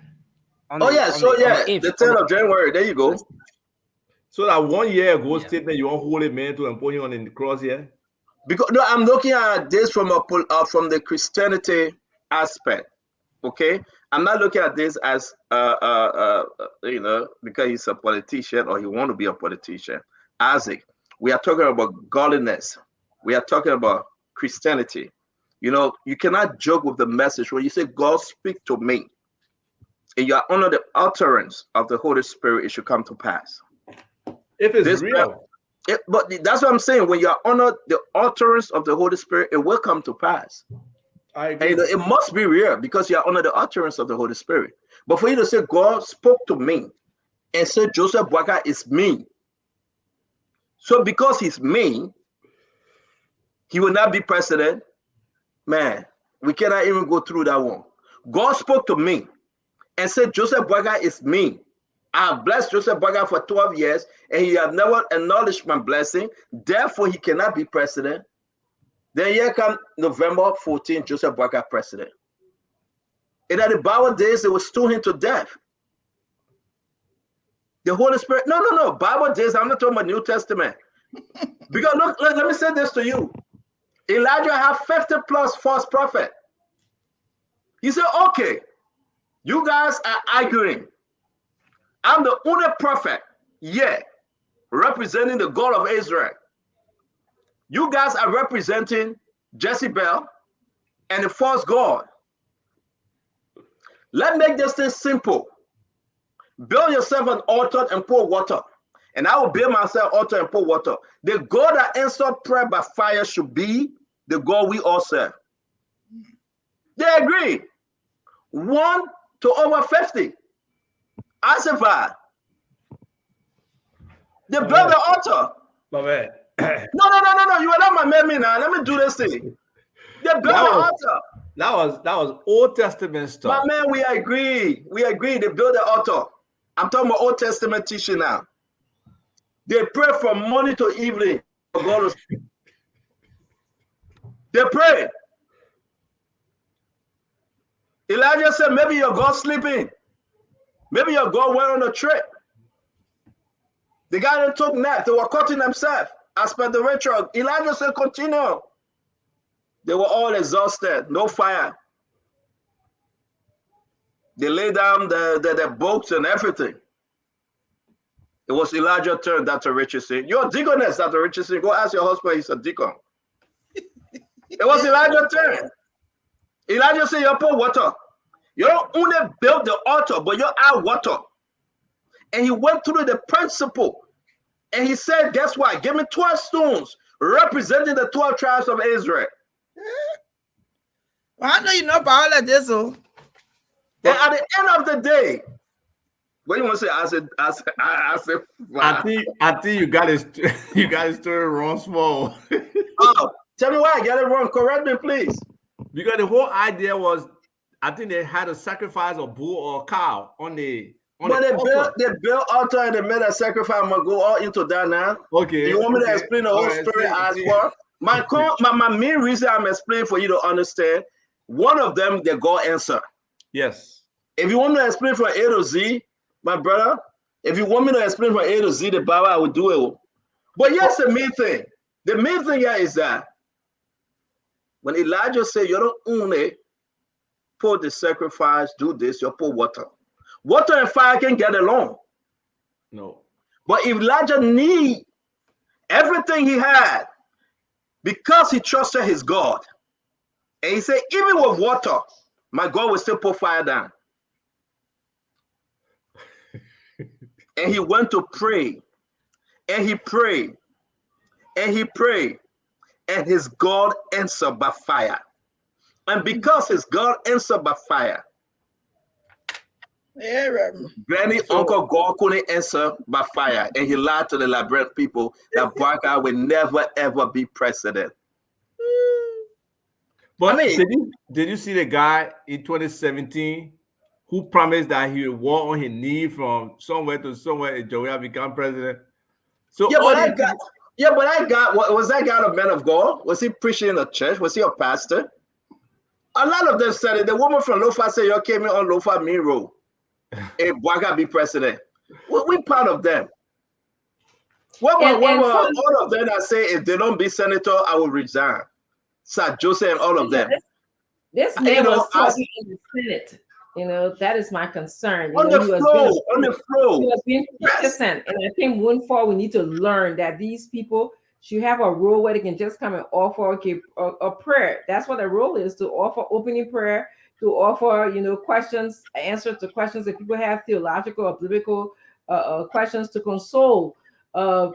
[SPEAKER 15] The 3rd of January. There you go.
[SPEAKER 2] So that 1 year ago statement, you want holy man to put him on the cross here?
[SPEAKER 15] Because no, I'm looking at this from the Christianity aspect. Okay, I'm not looking at this as because he's a politician or he want to be a politician. Isaac, we are talking about godliness. We are talking about Christianity. You cannot joke with the message when you say God speak to me, and you are under the utterance of the Holy Spirit, it should come to pass.
[SPEAKER 2] If it's real.
[SPEAKER 15] But that's what I'm saying. When you are under the utterance of the Holy Spirit, it will come to pass.
[SPEAKER 2] I agree.
[SPEAKER 15] And it must be real because you are under the utterance of the Holy Spirit. But for you to say God spoke to me and said Joseph Boakai is me. So because he's me, he will not be president. Man, we cannot even go through that one. God spoke to me and said Joseph Boakai is me. I have blessed Joseph Boakai for 12 years and he has never acknowledged my blessing. Therefore, he cannot be president. Then here comes November 14th, Joseph Boakai president. And at the Bible days, they will stone him to death. The Holy Spirit, no. Bible days, I'm not talking about New Testament. Because look, let me say this to you. Elijah had 50 plus false prophets. He said, okay, you guys are arguing. I'm the only prophet, representing the God of Israel. You guys are representing Jezebel and the false God. Let's make this thing simple. Build yourself an altar and pour water. And I will build myself an altar and pour water. The God that answered prayer by fire should be the God we all serve. They agree. 1 to over 50. Asify. They built the altar.
[SPEAKER 18] My man.
[SPEAKER 15] No. You are not my man now. Let me do this thing. They built the altar.
[SPEAKER 18] That was Old Testament stuff.
[SPEAKER 15] My man, we agree. We agree. They built the altar. I'm talking about Old Testament teaching now. They pray from morning to evening for God. They pray. Elijah said, maybe your God sleeping. Maybe your God went on a trip. The guy that took nap, they were cutting themselves as per the ritual. Elijah said, continue. They were all exhausted, no fire. They laid down the boats and everything. It was Elijah's turn, Dr. Richardson. You're a deaconess, Dr. Richardson. Go ask your husband, he's a deacon. It was Elijah's turn. Elijah said, you pour water. You don't only build the altar, but you add water. And he went through the principle. And he said, guess what? Give me 12 stones representing the 12 tribes of Israel.
[SPEAKER 14] Well, I know you know about all of this, oh.
[SPEAKER 15] And at the end of the day, what do you want to say? I said,
[SPEAKER 18] I think you got his story wrong, small.
[SPEAKER 15] Oh, tell me why I got it wrong. Correct me, please.
[SPEAKER 18] Because the whole idea was, I think they had to sacrifice a bull or a cow on the.
[SPEAKER 15] But they built altar and they made a sacrifice. I'm gonna go all into that now.
[SPEAKER 18] Okay.
[SPEAKER 15] You want me to explain the whole story as well? My main reason I'm explaining for you to understand. One of them, the God answer.
[SPEAKER 18] Yes.
[SPEAKER 15] If you want me to explain from A to Z, my brother, if you want me to explain from A to Z the Bible, I will do it. But yes, the main thing here is that when Elijah said, you don't only put the sacrifice, do this, you put water. Water and fire can get along.
[SPEAKER 18] No.
[SPEAKER 15] But Elijah need everything he had because he trusted his God. And he said, even with water, my God will still put fire down. And he went to pray. And he prayed. And he prayed. And his God answered by fire. And because his God answered by fire, Granny Uncle God couldn't answer by fire. And he lied to the Liberian people that black guy will never ever be president.
[SPEAKER 18] But did you see the guy in 2017 who promised that he would walk on his knee from somewhere to somewhere and Joey become president? So
[SPEAKER 15] but I got was that guy a man of God? Was he preaching in a church? Was he a pastor? A lot of them said it. The woman from Lofa said, you came in on Lofa Main Road. Hey, why gotta be president? We part of them. All of them that say if they don't be senator, I will resign. Sir Joseph and all of them.
[SPEAKER 9] This man was talking in the Senate. You know, that is my concern.
[SPEAKER 15] On the floor.
[SPEAKER 9] He was being persistent. And I think moving forward, we need to learn that these people should have a role where they can just come and offer a prayer. That's what the role is, to offer opening prayer, to offer, questions, answers to questions that people have, theological or biblical questions, to console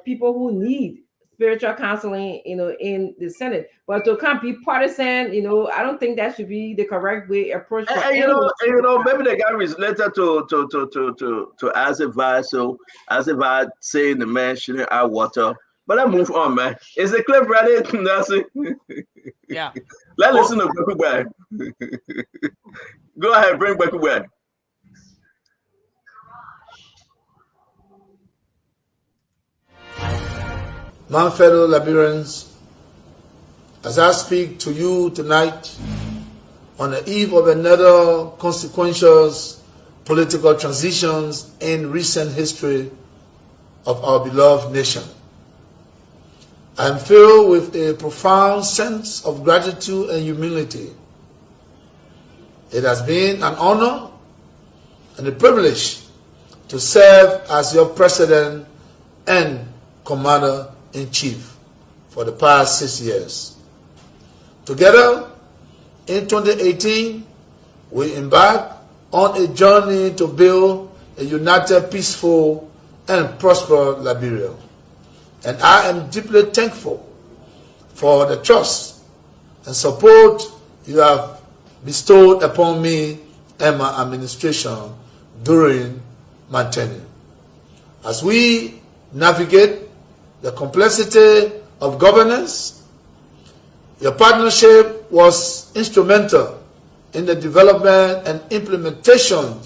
[SPEAKER 9] people who need spiritual counseling, in the Senate. But to come be partisan, I don't think that should be the correct way approach.
[SPEAKER 15] Maybe the guy related to Azivai, so Azivai saying the man shouldn't add water. But I move on, man. Is it clear, brother?
[SPEAKER 4] Yeah.
[SPEAKER 15] Let's listen to Beku back. Go ahead, bring Beku back.
[SPEAKER 21] My fellow Liberians, as I speak to you tonight on the eve of another consequential political transitions in recent history of our beloved nation, I am filled with a profound sense of gratitude and humility. It has been an honor and a privilege to serve as your president and commander-in-chief for the past 6 years. Together, in 2018, we embarked on a journey to build a united, peaceful, and prosperous Liberia. And I am deeply thankful for the trust and support you have bestowed upon me and my administration during maintaining. As we navigate the complexity of governance, your partnership was instrumental in the development and implementation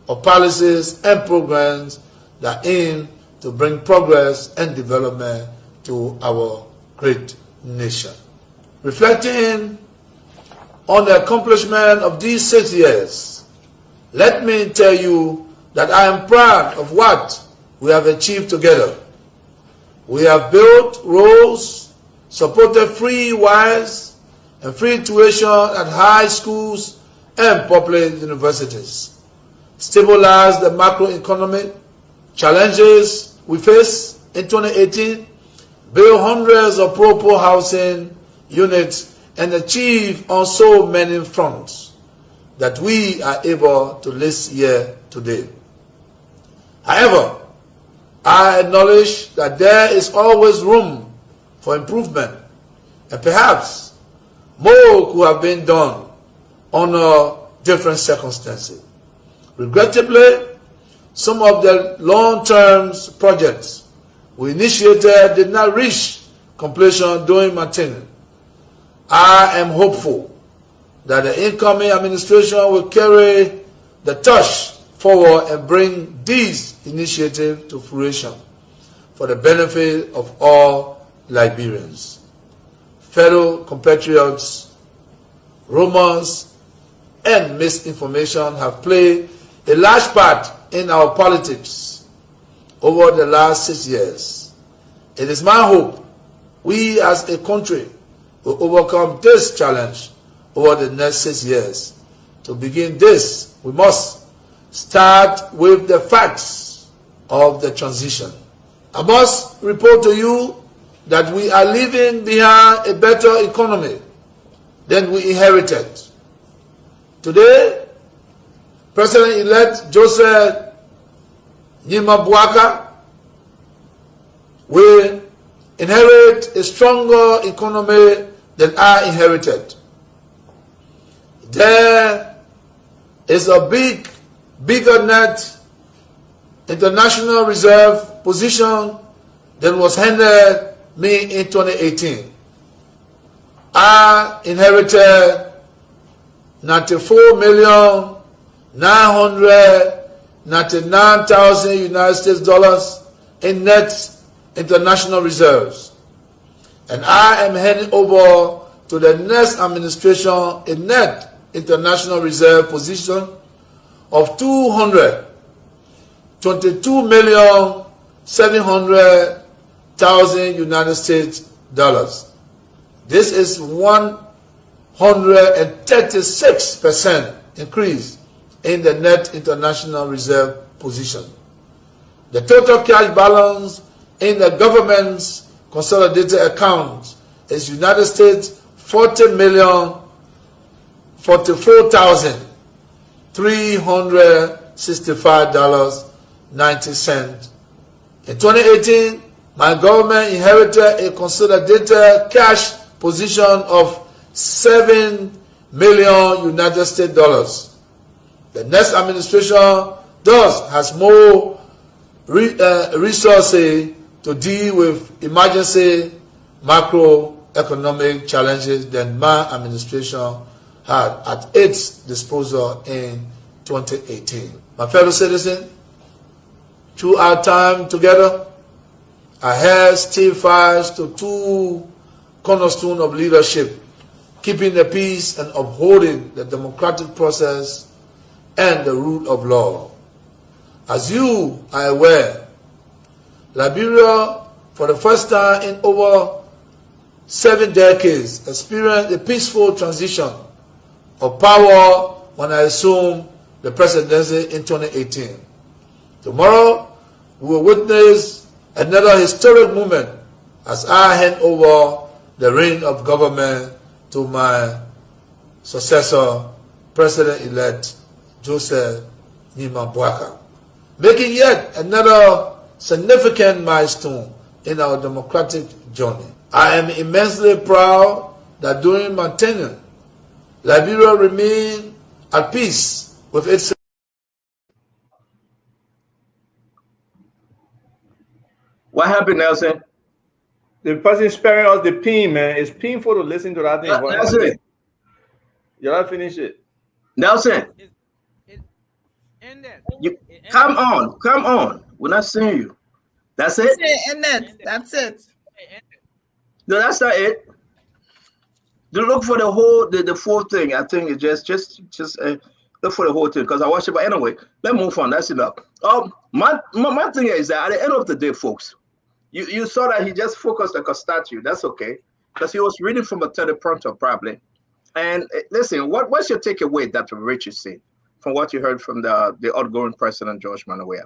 [SPEAKER 21] of policies and programs that aim to bring progress and development to our great nation. Reflecting on the accomplishment of these 6 years, let me tell you that I am proud of what we have achieved together. We have built roads, supported free wires and free tuition at high schools and public universities, stabilized the macroeconomic challenges we face in 2018, built hundreds of pro-poor housing units, and achieved on so many fronts that we are able to list here today. However, I acknowledge that there is always room for improvement, and perhaps more could have been done under different circumstances. Regrettably, some of the long-term projects we initiated did not reach completion during my tenure. I am hopeful that the incoming administration will carry the torch forward and bring these initiatives to fruition for the benefit of all Liberians. Fellow compatriots, rumors and misinformation have played a large part in our politics over the last 6 years. It is my hope we as a country will overcome this challenge over the next 6 years. To begin this, we must start with the facts of the transition. I must report to you that we are leaving behind a better economy than we inherited. Today, President-elect Joseph Nima will inherit a stronger economy than I inherited. There is a bigger net international reserve position than was handed me in 2018. I inherited 94,999,000 United States dollars in net international reserves. And I am handing over to the next administration a net international reserve position of 222,700,000 United States dollars. This is 136% increase in the net international reserve position. The total cash balance in the government's consolidated account is United States $40,044,365.90. In 2018, my government inherited a consolidated cash position of $7 million United States dollars. The next administration thus has more resources to deal with emergency macroeconomic challenges than my administration had at its disposal in 2018. My fellow citizens, through our time together, I held still fast to two cornerstones of leadership: keeping the peace and upholding the democratic process and the rule of law. As you are aware, Liberia, for the first time in over 7 decades, experienced a peaceful transition of power when I assumed the presidency in 2018. Tomorrow, we will witness another historic moment as I hand over the reins of government to my successor, President-elect Joseph Nima Bwaka, making yet another significant milestone in our democratic journey. I am immensely proud that during my tenure, Liberia remained at peace with its
[SPEAKER 15] What happened, Nelson?
[SPEAKER 18] The person sparing us the pain, man. It's painful to listen to that thing. But
[SPEAKER 15] Nelson,
[SPEAKER 18] you gotta finish it.
[SPEAKER 15] Nelson,
[SPEAKER 4] It ended.
[SPEAKER 15] you
[SPEAKER 4] It
[SPEAKER 15] come
[SPEAKER 4] ended.
[SPEAKER 15] on, come on. We're not seeing you. That's it.
[SPEAKER 14] And that's it.
[SPEAKER 15] No, that's not it. You look for the whole the full thing. I think it's just look for the whole thing because I watched it. But anyway, let's move on. That's enough. My thing is that at the end of the day, folks, you saw that he just focused like a statue. That's okay because he was reading from a teleprompter probably. And listen, what's your takeaway that Rich is saying from what you heard from the outgoing president George Manoia?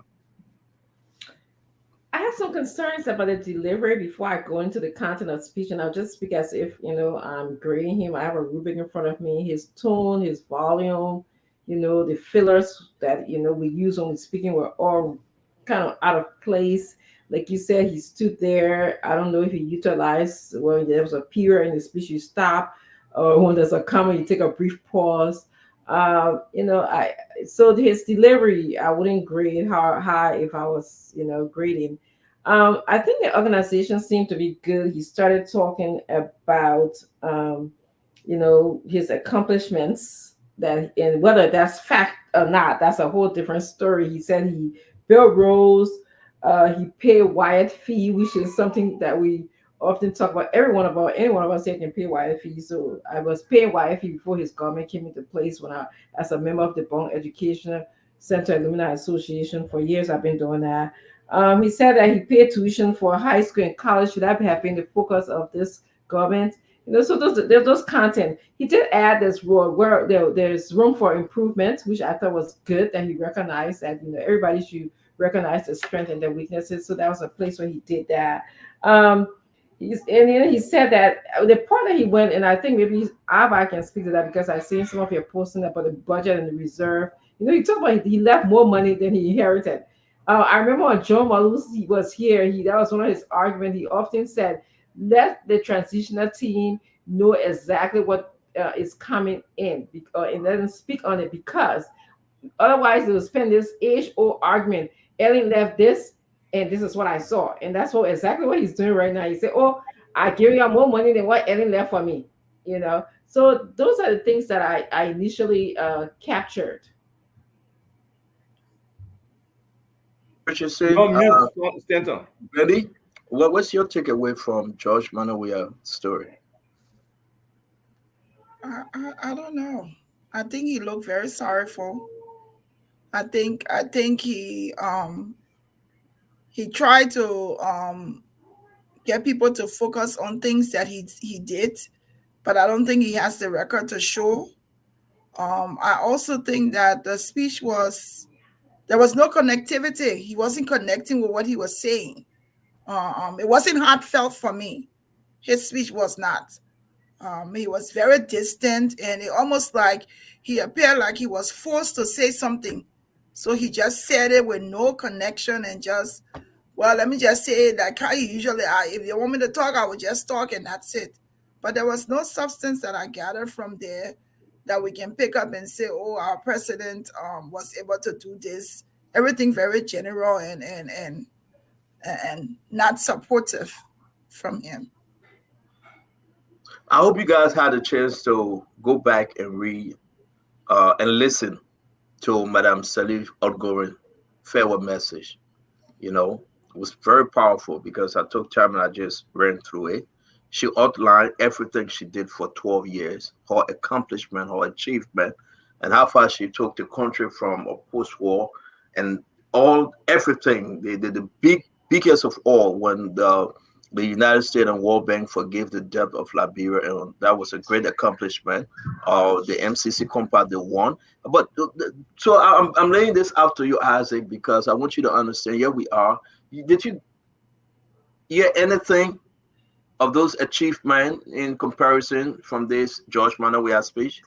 [SPEAKER 9] I have some concerns about the delivery before I go into the content of speech, and I'll just speak as if I'm grading him. I have a rubric in front of me. His tone, his volume, the fillers that we use when we're speaking were all kind of out of place. Like you said, he stood there. I don't know if he utilized when there was a period in the speech, you stop, or when there's a comma, you take a brief pause. I so his delivery, I wouldn't grade how high if I was, grading. I think the organization seemed to be good. He started talking about, his accomplishments that, and whether that's fact or not, that's a whole different story. He said he built roads, he paid Wyatt fee, which is something that we often talk about. Any one of us here can pay Wyatt fee. So I was paying Wyatt fee before his government came into place as a member of the Bond Educational Center Alumni Association. For years, I've been doing that. He said that he paid tuition for high school and college. Should that have been the focus of this government? So there's those content. He did add this role where there's room for improvement, which I thought was good that he recognized that everybody should recognize the strength and their weaknesses. So that was a place where he did that. He said that the part that he went, and I think maybe I can speak to that because I've seen some of your posting about the budget and the reserve. He talked about he left more money than he inherited. I remember when Joe Malusi was here, that was one of his arguments. He often said, let the transitional team know exactly what is coming in, and let them speak on it, because otherwise they will spend this age-old argument. Ellen left this, and this is what I saw. And that's exactly what he's doing right now. He said, oh, I give you more money than what Ellen left for me. So those are the things that I initially captured.
[SPEAKER 15] Richardson, Betty, what's your takeaway from George Manoia's story?
[SPEAKER 14] I don't know. I think he looked very sorrowful. I think he tried to get people to focus on things that he did, but I don't think he has the record to show. I also think that the speech there was no connectivity. He wasn't connecting with what he was saying. It wasn't heartfelt for me. His speech was not. He was very distant, and it almost like he appeared like he was forced to say something. So he just said it with no connection and just, well, let me just say it like how you usually are. If you want me to talk, I will just talk and that's it. But there was no substance that I gathered from there that we can pick up and say, oh, our president was able to do this. Everything very general and not supportive from him.
[SPEAKER 15] I hope you guys had a chance to go back and read and listen to Madame Salif outgoing farewell message. It was very powerful because I took time and I just ran through it. She outlined everything she did for 12 years, her accomplishment, her achievement, and how far she took the country from a post-war and everything, the biggest of all, when the United States and World Bank forgave the debt of Liberia, and that was a great accomplishment. The MCC compact they won, but so I'm laying this out to you, Isaac, because I want you to understand. Here we are. Did you hear anything of those achievements in comparison from this George Manoia speech?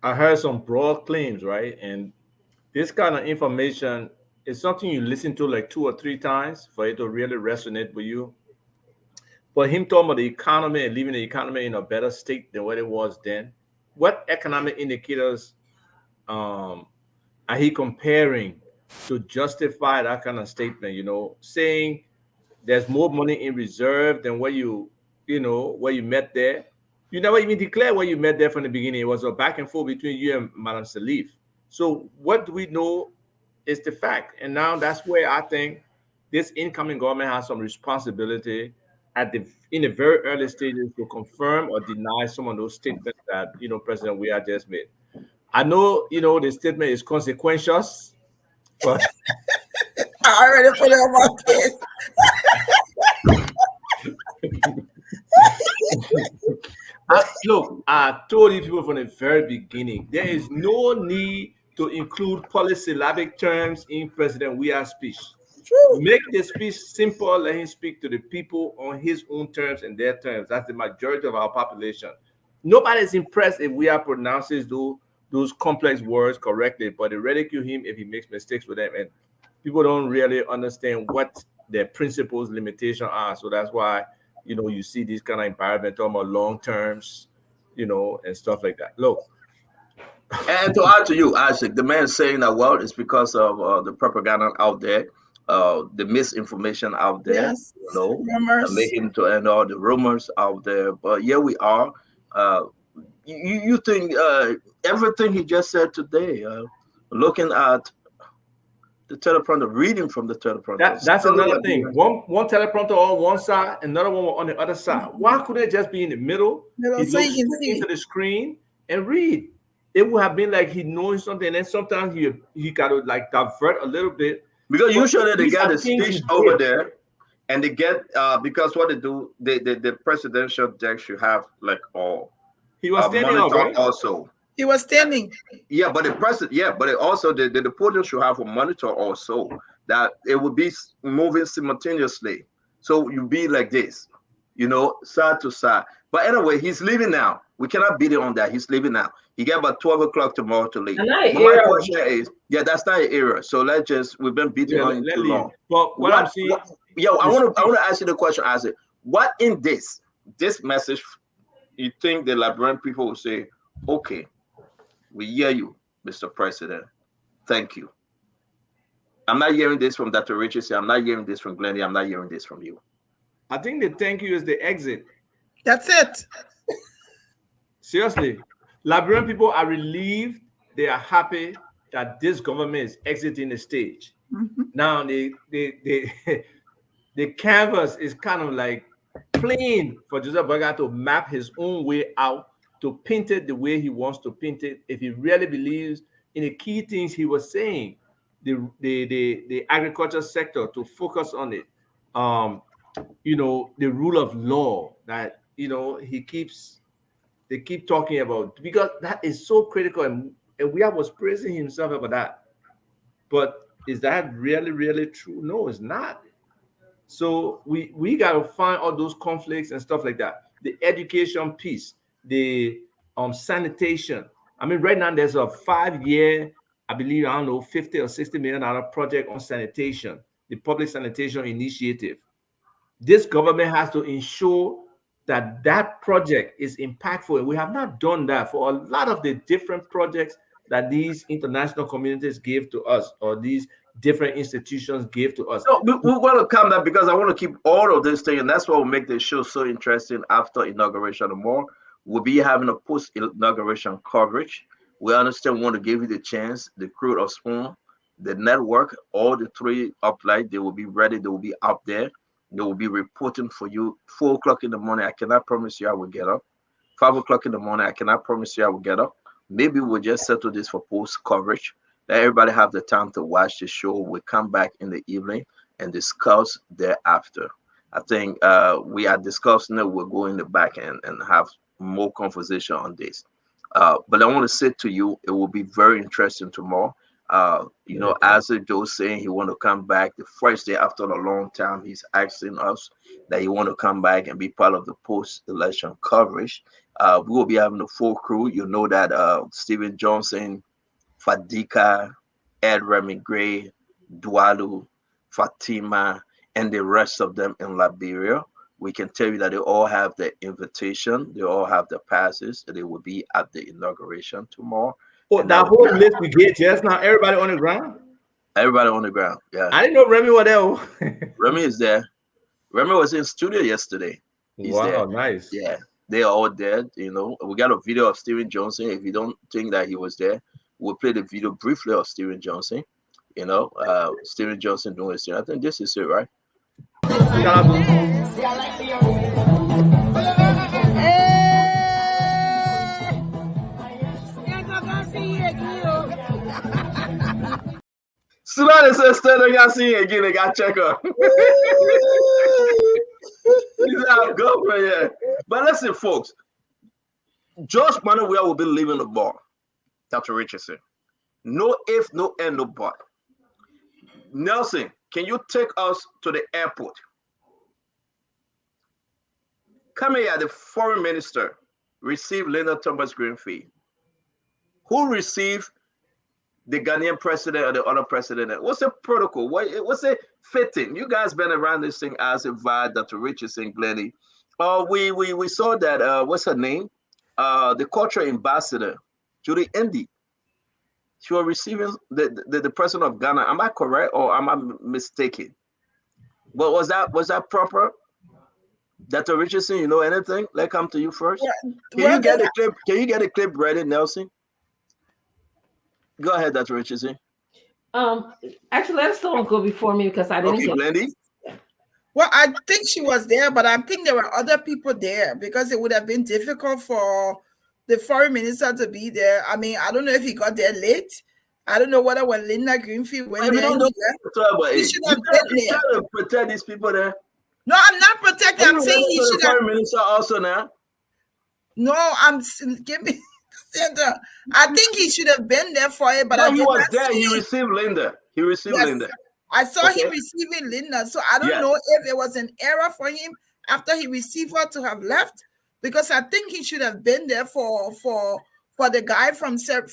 [SPEAKER 18] I heard some broad claims, right? And this kind of information is something you listen to like 2 or 3 times for it to really resonate with you. But him talking about the economy and leaving the economy in a better state than what it was then, what economic indicators are he comparing to justify that kind of statement, saying there's more money in reserve than what where you met there. You never even declared where you met there from the beginning. It was a back and forth between you and Madame Salif. So what do we know is the fact. And now that's where I think this incoming government has some responsibility in the very early stages to confirm or deny some of those statements that President Weah just made. I know the statement is consequential, but
[SPEAKER 14] I already put it on my
[SPEAKER 18] Look, I told you people from the very beginning, there is no need to include polysyllabic terms in President Weah's speech. Make the speech simple, let him speak to the people on his own terms and their terms. That's the majority of our population. Nobody is impressed if Weah pronounces those complex words correctly, but they ridicule him if he makes mistakes with them. And people don't really understand what their principles limitation are. So that's why you see these kind of environment talking about long terms, and stuff like that. Look,
[SPEAKER 15] and to add to you, Isaac, the man saying that, well, it's because of the propaganda out there, the misinformation out there,
[SPEAKER 14] Yes, rumors.
[SPEAKER 15] making to end all the rumors out there. But here we are. You think everything he just said today, looking at the teleprompter, reading from the teleprompter.
[SPEAKER 18] That's another thing. One teleprompter on one side, another one on the other side. Why couldn't it just be in the middle? He
[SPEAKER 14] so
[SPEAKER 18] looks
[SPEAKER 14] you can see
[SPEAKER 18] into the screen and read. It would have been like he knowing something, and then sometimes he got to like divert a little bit.
[SPEAKER 15] Because usually they
[SPEAKER 18] these
[SPEAKER 15] get
[SPEAKER 18] are
[SPEAKER 15] the
[SPEAKER 18] things
[SPEAKER 15] speech
[SPEAKER 18] he
[SPEAKER 15] over
[SPEAKER 18] did.
[SPEAKER 15] there, and they get because what they do, the presidential deck should have like
[SPEAKER 18] he was standing up,
[SPEAKER 15] monitor
[SPEAKER 18] right?
[SPEAKER 15] also.
[SPEAKER 14] He was standing.
[SPEAKER 15] Yeah, but the president, but it also the podium should have a monitor also that it would be moving simultaneously. So you be like this, side to side. But anyway, he's leaving now. We cannot beat it on that. He's leaving now. He got about 12 o'clock tomorrow to leave.
[SPEAKER 9] And that
[SPEAKER 15] But my
[SPEAKER 9] era.
[SPEAKER 15] question is, that's not an era. So we've been beating on him too long.
[SPEAKER 18] But what I'm saying,
[SPEAKER 15] I want to ask you the question. I said, what in this message you think the Liberian people will say, okay, we hear you, Mr. President. Thank you. I'm not hearing this from Dr. Richardson. I'm not hearing this from Glennie. I'm not hearing this from you.
[SPEAKER 18] I think the thank you is the exit.
[SPEAKER 14] That's it.
[SPEAKER 18] Seriously, Liberian people are relieved. They are happy that this government is exiting the stage.
[SPEAKER 14] Mm-hmm.
[SPEAKER 18] Now the canvas is kind of like plain for Joseph Boakai to map his own way out, to paint it the way he wants to paint it. If he really believes in the key things he was saying, the agriculture sector, to focus on it, the rule of law that they keep talking about, because that is so critical, and Weah was praising himself about that. But is that really, really true? No, it's not. So we got to find all those conflicts and stuff like that. The education piece, the sanitation. I mean, right now there's a 5-year, I believe, I don't know, $50 or $60 million project on sanitation, the public sanitation initiative. This government has to ensure that project is impactful, and we have not done that for a lot of the different projects that these international communities give to us, or these different institutions give to us.
[SPEAKER 15] So we want to come back because I want to keep all of this thing, and that's what will make this show so interesting after inauguration and more. We'll be having a post-inauguration coverage. We understand we want to give you the chance, the crew of Spoon, the network, all the three uplight, they will be ready, they will be up there. They will be reporting for you 4 o'clock in the morning. I cannot promise you I will get up. 5 o'clock in the morning, I cannot promise you I will get up. Maybe we'll just settle this for post coverage. Let everybody have the time to watch the show. We'll come back in the evening and discuss thereafter. I think we are discussing it. We'll go in the back and have more conversation on this. But I want to say to you, it will be very interesting tomorrow. As Joe saying he want to come back the first day after a long time, he's asking us that he want to come back and be part of the post-election coverage. We will be having a full crew. You know that Stephen Johnson, Fadika, Ed Remy Gray, Dualu, Fatima, and the rest of them in Liberia. We can tell you that they all have the invitation, they all have the passes, and they will be at the inauguration tomorrow.
[SPEAKER 18] Oh, that whole list we get just now, everybody on the ground?
[SPEAKER 15] Everybody on the ground. Yeah.
[SPEAKER 18] I didn't know Remy was there.
[SPEAKER 15] Remy is there. Remy was in studio yesterday. He's there.
[SPEAKER 18] Wow, nice.
[SPEAKER 15] Yeah. They are all dead. You know, we got a video of Steven Johnson. If you don't think that he was there, we'll play the video briefly of Steven Johnson. You know, Steven Johnson doing his thing. I think this is it, right? Somebody says, "Stand I see you again. I got check her." He's out, go for yeah. But listen, folks. George Manuel will be leaving the bar. Dr. Richardson. No if, no and, no but. Nelson, can you take us to the airport? Come here, the foreign minister received Linda Thomas Greenfield. Who received the Ghanaian president or the other president? What's the protocol? What's the fitting? You guys been around this thing as a via Dr. Richardson, Glenny. We saw that, what's her name? The cultural ambassador, Judy Indy. She was receiving the president of Ghana. Am I correct or am I mistaken? But was that proper? Dr. Richardson, you know anything? Let's come to you first. Can you get a clip ready, Nelson? Go ahead, Dr. Richardson.
[SPEAKER 9] Actually, let someone go before me because I didn't
[SPEAKER 15] get
[SPEAKER 9] Blendy?
[SPEAKER 14] Well, I think she was there, but I think there were other people there because it would have been difficult for the foreign minister to be there. I mean, I don't know if he got there late. I don't know whether when Linda Greenfield went there, he should have been there.
[SPEAKER 15] Trying to protect these people there.
[SPEAKER 14] No, I'm not protecting. I'm saying he should have.
[SPEAKER 15] Foreign minister also now.
[SPEAKER 14] No, give me. I think he should have been there for it, but
[SPEAKER 15] no, he was there. He received Linda. Linda.
[SPEAKER 14] I saw him receiving Linda, so I don't know if it was an error for him after he received her to have left, because I think he should have been there for the guy from South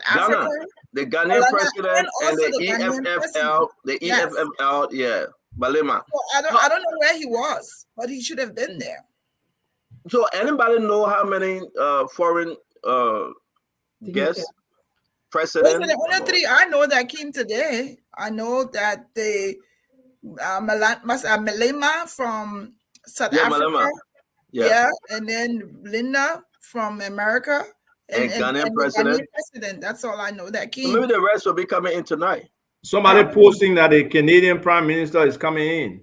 [SPEAKER 14] Africa,
[SPEAKER 15] the Ghanaian president, and the EFFL, yeah, Balema.
[SPEAKER 14] So I don't know where he was, but he should have been there.
[SPEAKER 15] So anybody know how many foreign guests? President.
[SPEAKER 14] Those are the only three I know that came today. I know that the Malema from South Africa,
[SPEAKER 15] Malema.
[SPEAKER 14] Yeah, and then Linda from America, and
[SPEAKER 15] Ghanaian
[SPEAKER 14] president. That's all I know that came.
[SPEAKER 15] So maybe the rest will be coming in tonight.
[SPEAKER 18] Somebody posting that the Canadian Prime Minister is coming in.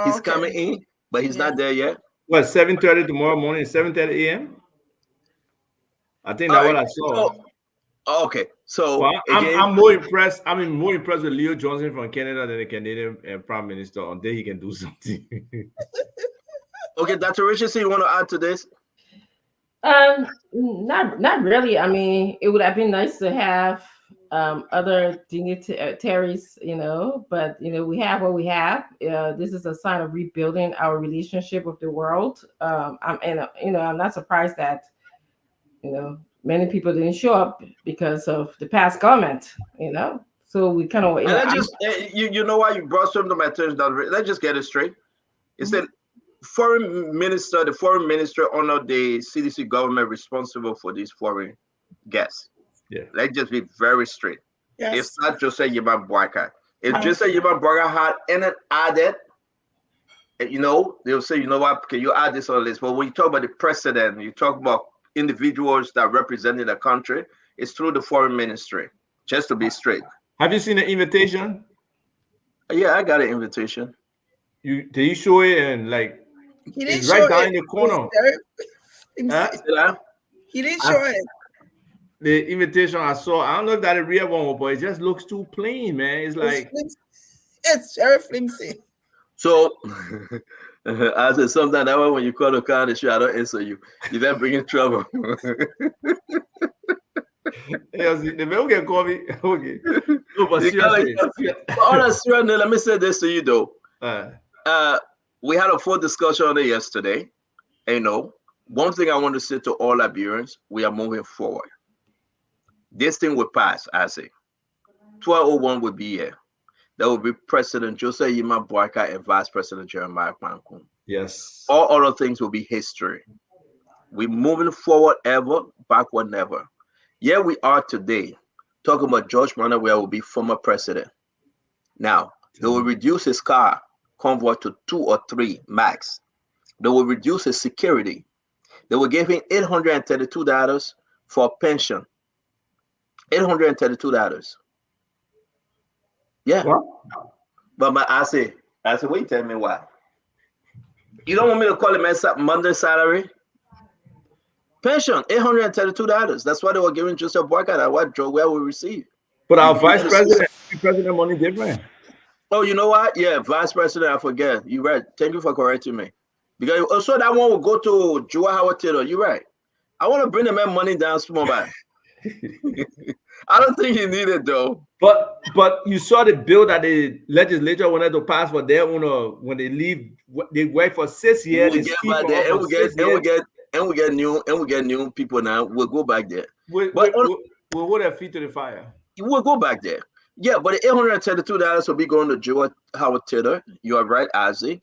[SPEAKER 15] He's coming in, but he's not there yet.
[SPEAKER 18] What, 7:30 tomorrow morning, 7:30 a.m.? I think that's what I saw.
[SPEAKER 15] Okay, so
[SPEAKER 18] well, I'm more impressed. I'm more impressed with Leo Johnson from Canada than the Canadian Prime Minister until he can do something.
[SPEAKER 15] Okay, Dr. Richardson, you want to add to this?
[SPEAKER 9] Not really. I mean, it would have been nice to have other dignitaries, but we have what we have. This is a sign of rebuilding our relationship with the world. I'm not surprised that many people didn't show up because of the past government, So we kind of.
[SPEAKER 15] You know why you brought something to my attention? Let's just get it straight. It said the foreign minister honored the CDC government responsible for these foreign guests.
[SPEAKER 18] Yeah.
[SPEAKER 15] Let's just be very straight.
[SPEAKER 14] Yes.
[SPEAKER 15] It's not Jose Yiman Boyka. If Jose Yiman Boyka had any added, they'll say, you know what, can you add this on the list? But when you talk about the president, you talk about individuals that represented the country, it's through the foreign ministry, just to be straight.
[SPEAKER 18] Have you seen the invitation?
[SPEAKER 15] Yeah, I got an invitation.
[SPEAKER 18] Did you show it and it's right down in the corner?
[SPEAKER 14] He didn't show it.
[SPEAKER 18] The invitation I saw, I don't know if that's a real one, but it just looks too plain, man. It's like
[SPEAKER 14] it's very flimsy.
[SPEAKER 15] So I said sometimes that way when you call the car on the show, I don't answer you. You then bring in trouble.
[SPEAKER 18] Yes, okay, call me. Okay. No, but
[SPEAKER 15] seriously, let me say this to you though. We had a full discussion on it yesterday. One thing I want to say to all Liberians, we are moving forward. This thing will pass, I say. 1201 will be here. There will be President Jose Yiman Boyka and Vice President Jeremiah Kwankum.
[SPEAKER 18] Yes.
[SPEAKER 15] All other things will be history. We're moving forward ever, backward never. Yeah, we are today talking about George Monowell will be former president. Now, they will reduce his car convoy to 2 or 3 max. They will reduce his security. They will give him $832 for pension. $832. Yeah.
[SPEAKER 18] What?
[SPEAKER 15] But I say, wait, tell me why. You don't want me to call him Monday salary? Pension, $832. That's what they were giving Joseph Boycott and what Joe Well will receive.
[SPEAKER 18] But our vice president money different.
[SPEAKER 15] Oh, you know what? Yeah, vice president, I forget. You're right. Thank you for correcting me. Because also that one will go to Joe Howard Taylor. You're right. I want to bring the man money down small by. I don't think he needed though.
[SPEAKER 18] But you saw the bill that the legislature wanted to pass for their own when they leave. They work for 6 years.
[SPEAKER 15] We'll get back there, and we get new people now. We'll go back there.
[SPEAKER 18] We'll hold their feet to the fire.
[SPEAKER 15] We'll go back there. Yeah, but the $832 will be going to Joe Howard Taylor. You are right, Isaac.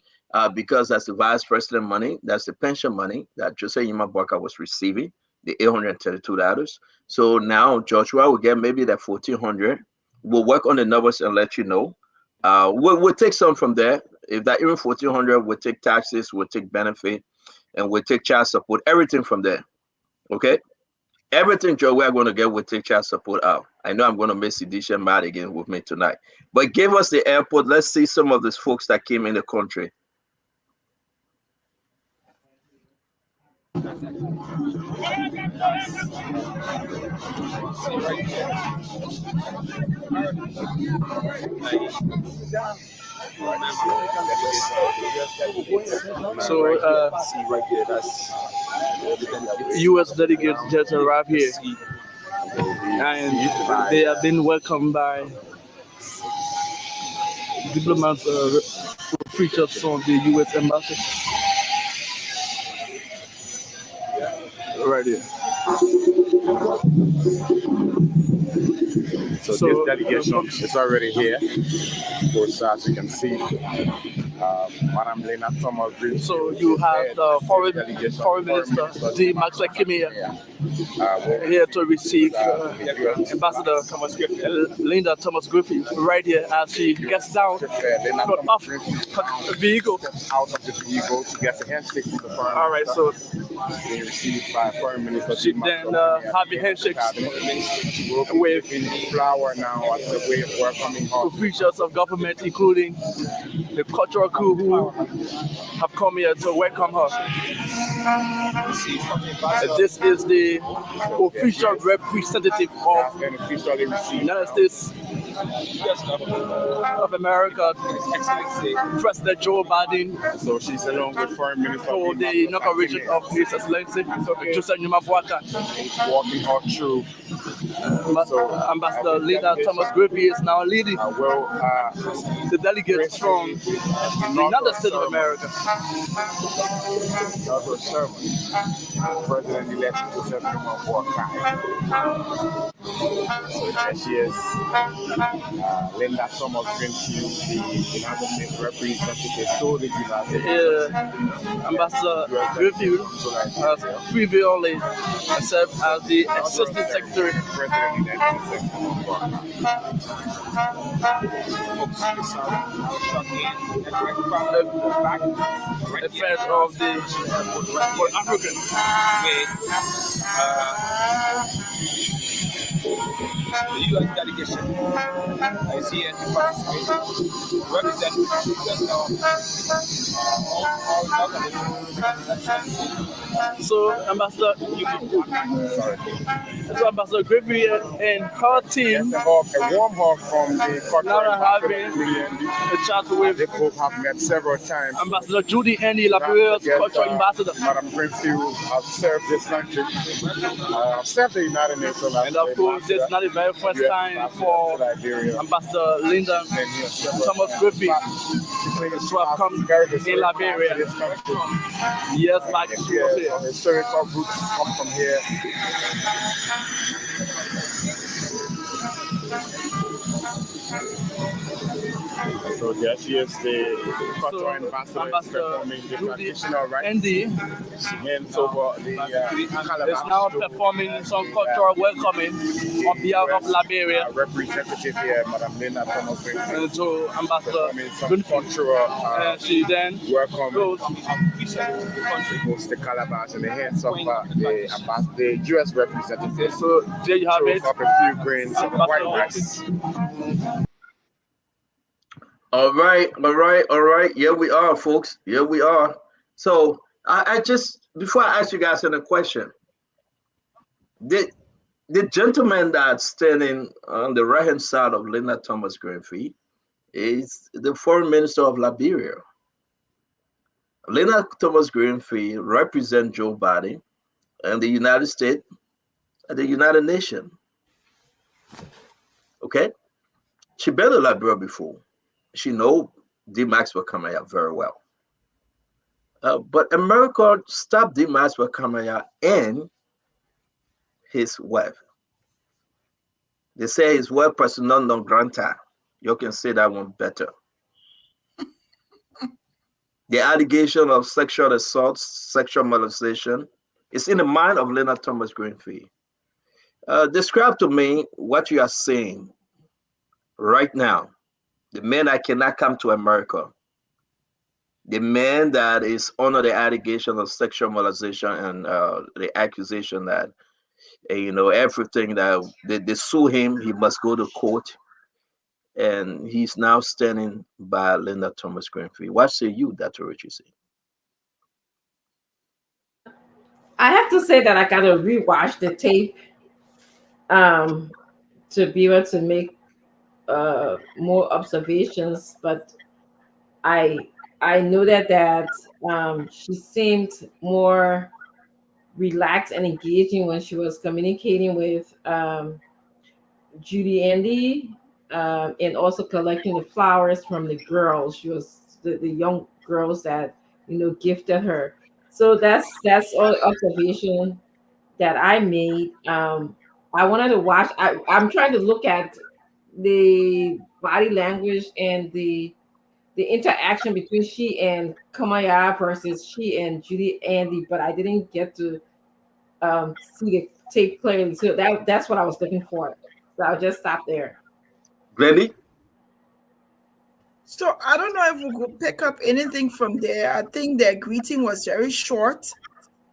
[SPEAKER 15] Because that's the vice president money, that's the pension money that Jose Yimabwaka was receiving, the $832. So now Joshua will get maybe that $1,400. We'll work on the numbers and let you know. We'll take some from there. If that even $1,400, we'll take taxes, we'll take benefit, and we'll take child support, everything from there. Okay? Everything, Joe, we're going to get, we'll take child support out. I know I'm going to miss Edisha mad again with me tonight. But give us the airport. Let's see some of these folks that came in the country.
[SPEAKER 17] So, U.S. delegates just arrived here, and they have been welcomed by diplomats, features from the U.S. embassy. Right here.
[SPEAKER 3] So this delegation is already here. Of course, as you can see, Madam Lena Thomas.
[SPEAKER 17] So you have the Foreign Minister D. Max Kimia here to receive Ambassador Linda Thomas Griffith right here as she gets down off the vehicle.
[SPEAKER 3] Out of the vehicle to get a handshake from the foreign.
[SPEAKER 17] All right, so
[SPEAKER 3] being received by Foreign Minister.
[SPEAKER 17] She then having handshakes with
[SPEAKER 3] flower now as a way of welcoming her.
[SPEAKER 17] Officials of government, including the cultural crew who have come here to welcome her. This is the official representative of the United States of America, President Joe Biden.
[SPEAKER 3] So she's along with Foreign Minister
[SPEAKER 17] for the inauguration of His Excellency Joseph Yimabwaka.
[SPEAKER 3] Walking her through.
[SPEAKER 17] Ambassador Linda Thomas Griffith is now leading the delegates from the United States of America.
[SPEAKER 3] Another sermon, President-elect Joseph Yimabwaka. So there she is. Linda Thomas Greenfield, the United States representative to the United States.
[SPEAKER 17] Ambassador Greenfield has previously served as the Assistant Secretary. Affairs of the for Africans.
[SPEAKER 22] The U.S. delegation is here to participate, represent
[SPEAKER 17] So, Ambassador Griffith and her team
[SPEAKER 3] a warm hug from the
[SPEAKER 17] now having a chat with
[SPEAKER 3] they both have met several times.
[SPEAKER 17] Ambassador Judy Andy, Liberia's cultural ambassador.
[SPEAKER 3] Madam Greenfield has served this country, served the United Nations.
[SPEAKER 17] And of course, it's not the very first time for Ambassador Linda Thomas Griffith to have come in Liberia. Yes, like
[SPEAKER 3] historical roots come from here. So there she is, the cultural ambassador is performing the traditional rites.
[SPEAKER 17] Andy
[SPEAKER 3] She hands over the
[SPEAKER 17] is
[SPEAKER 3] calabash
[SPEAKER 17] now
[SPEAKER 3] to
[SPEAKER 17] performing some cultural welcoming on behalf of Liberia
[SPEAKER 3] representative here, Madam Lena Thomas Greenfield,
[SPEAKER 17] to Ambassador
[SPEAKER 3] performing some
[SPEAKER 17] Greenfield.
[SPEAKER 3] cultural
[SPEAKER 17] She then
[SPEAKER 3] welcome.
[SPEAKER 17] goes and presents the country.
[SPEAKER 3] Puts the calabash in the hands of the U.S. representative.
[SPEAKER 17] So there you have
[SPEAKER 3] throws
[SPEAKER 17] it.
[SPEAKER 3] up a few grains of white rice.
[SPEAKER 15] All right, all right, all right. Here we are, folks. Here we are. So I just, before I ask you guys a question, the gentleman that's standing on the right hand side of Linda Thomas Greenfield is the foreign minister of Liberia. Linda Thomas Greenfield represents Joe Biden and the United States and the United Nations. Okay? She been to Liberia before. She know D. Maxwell Kamaya very well. But America stopped D. Maxwell Kamaya and his wife. They say his wife persona non grata. You can say that one better. The allegation of sexual assault, sexual molestation, is in the mind of Leonard Thomas Greenfield. Describe to me what you are saying right now. The man that cannot come to America, the man that is under the allegation of sexual molestation and the accusation that everything that they sue him, he must go to court, and he's now standing by Linda Thomas Greenfield. What say you, Dr. Richardson?
[SPEAKER 9] I have to say that I gotta rewatch the tape to be able to make more observations, but I I know that she seemed more relaxed and engaging when she was communicating with Judy Andy, and also collecting the flowers from the girls. She was the young girls that gifted her. So that's all observation that I made. I wanted to watch. I'm trying to look at the body language and the interaction between she and Kamaya versus she and Judy Andy, but I didn't get to see the tape clearly. So that's what I was looking for. So I'll just stop there.
[SPEAKER 15] Glenny?
[SPEAKER 14] So I don't know if we could pick up anything from there. I think their greeting was very short,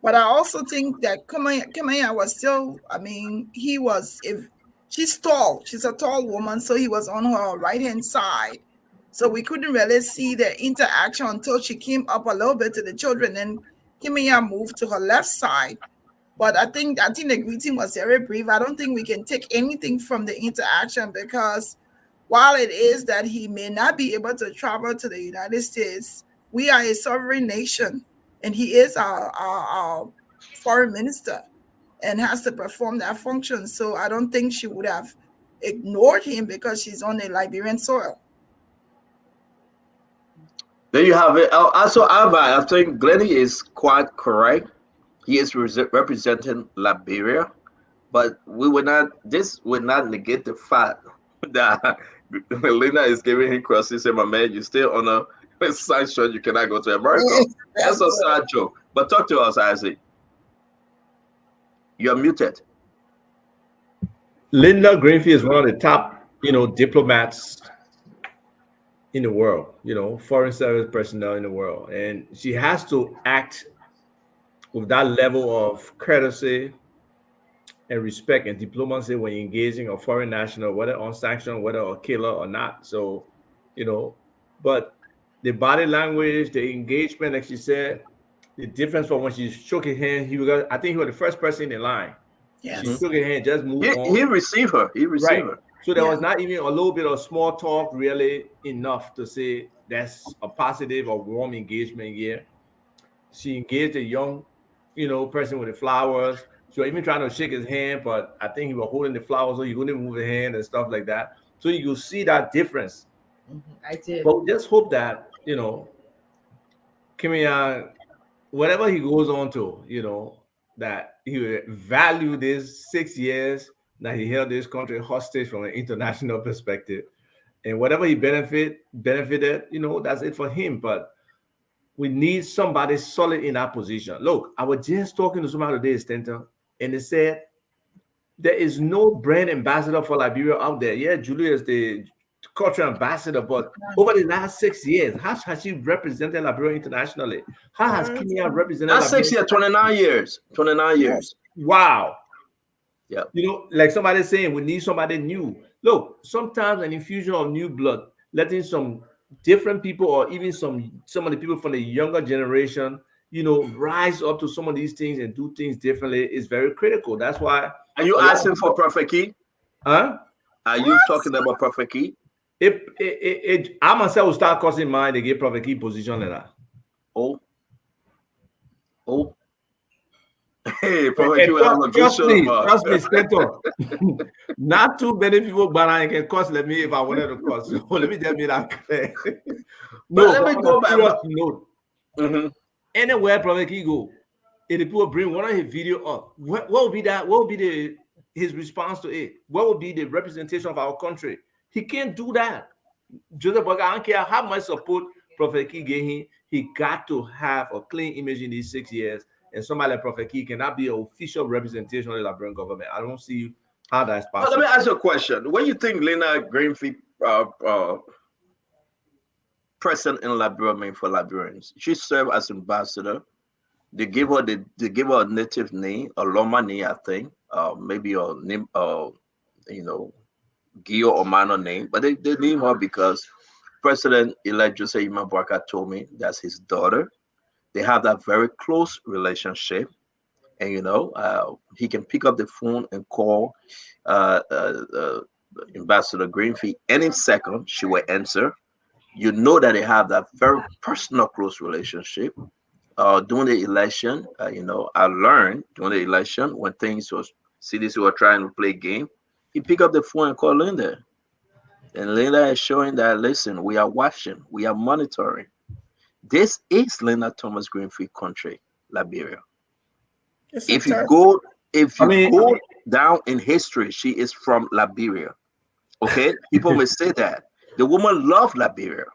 [SPEAKER 14] but I also think that Kamaya was still. I mean, he was. If she's tall, she's a tall woman, so he was on her right hand side. So we couldn't really see the interaction until she came up a little bit to the children, and Kamaya moved to her left side. But I think the greeting was very brief. I don't think we can take anything from the interaction because while it is that he may not be able to travel to the United States, we are a sovereign nation, and he is our foreign minister and has to perform that function. So I don't think she would have ignored him because she's on the Liberian soil.
[SPEAKER 15] There you have it. Also, I think Glenny is quite correct. He is representing Liberia, but this would not negate the fact that Lena is giving him crosses and my man, you still on a sanction, you cannot go to America. That's a sad joke. But talk to us, Isaac. You're muted.
[SPEAKER 18] Linda Greenfield is one of the top, diplomats in the world, foreign service personnel in the world. And she has to act with that level of courtesy and respect and diplomacy when engaging a foreign national, whether on sanction, whether a killer or not. So, but the body language, the engagement, like she said, the difference from when she shook his hand, I think he was the first person in line.
[SPEAKER 14] Yes.
[SPEAKER 18] She shook his hand, just moved on.
[SPEAKER 15] He received her. He received her.
[SPEAKER 18] So there was not even a little bit of small talk really enough to say that's a positive or warm engagement here. She engaged a young, person with the flowers. She was even trying to shake his hand, but I think he was holding the flowers so he couldn't move his hand and stuff like that. So you see that difference.
[SPEAKER 9] I did.
[SPEAKER 18] But we just hope that, Kim Young, whatever he goes on to, that he will value this 6 years that he held this country hostage from an international perspective. and whatever he benefited, that's it for him. But we need somebody solid in that position. Look, I was just talking to somebody today, Stanton, and they said there is no brand ambassador for Liberia out there. Yeah, Julia is the cultural ambassador, but over the last 6 years, how has she represented Liberia internationally? How has Kenya represented
[SPEAKER 15] That's
[SPEAKER 18] Liberia?
[SPEAKER 15] 6 years, 29 years. 29 years.
[SPEAKER 18] Wow.
[SPEAKER 15] Yeah.
[SPEAKER 18] Like somebody saying, we need somebody new. Look, sometimes an infusion of new blood, letting some different people or even some of the people from the younger generation, rise up to some of these things and do things differently is very critical. That's why.
[SPEAKER 15] Are you asking for Prophet Key?
[SPEAKER 18] Huh?
[SPEAKER 15] Are you talking about Prophet Key?
[SPEAKER 18] I myself will start causing mine to get Prophet Key position like that.
[SPEAKER 15] Oh. Hey, Prophet Key will have a good show.
[SPEAKER 18] Trust me, Stanton. Not too many people, but I can cost me if I wanted to cost. So let me just be that clear.
[SPEAKER 15] No, but let me go back.
[SPEAKER 18] Note. Anywhere Prophet Key go, if the people bring one of his video up, what would be that? What would be his response to it? What would be the representation of our country? He can't do that. Joseph Boyka, I don't care how much support Prophet Key gave him, he got to have a clean image in these 6 years. And somebody like Prophet Key cannot be an official representation of the Liberian government. I don't see how that's possible.
[SPEAKER 15] Let me ask you a question. When you think Lena Greenfield, president in Liberia, for Liberians, she served as ambassador. They gave her a native name, a Loma name, I think, maybe a name, Gio or minor name, but they named her because President-elect Jose Imabwaka told me that's his daughter. They have that very close relationship, and he can pick up the phone and call Ambassador Greenfield any second. She will answer. You know that they have that very personal, close relationship. During the election, I learned during the election when things was CDC were trying to play game, he picked up the phone and called Linda. And Linda is showing that, listen, we are watching, we are monitoring. This is Linda Thomas Greenfield country, Liberia. If you go down in history, she is from Liberia. Okay, people may say that the woman loved Liberia.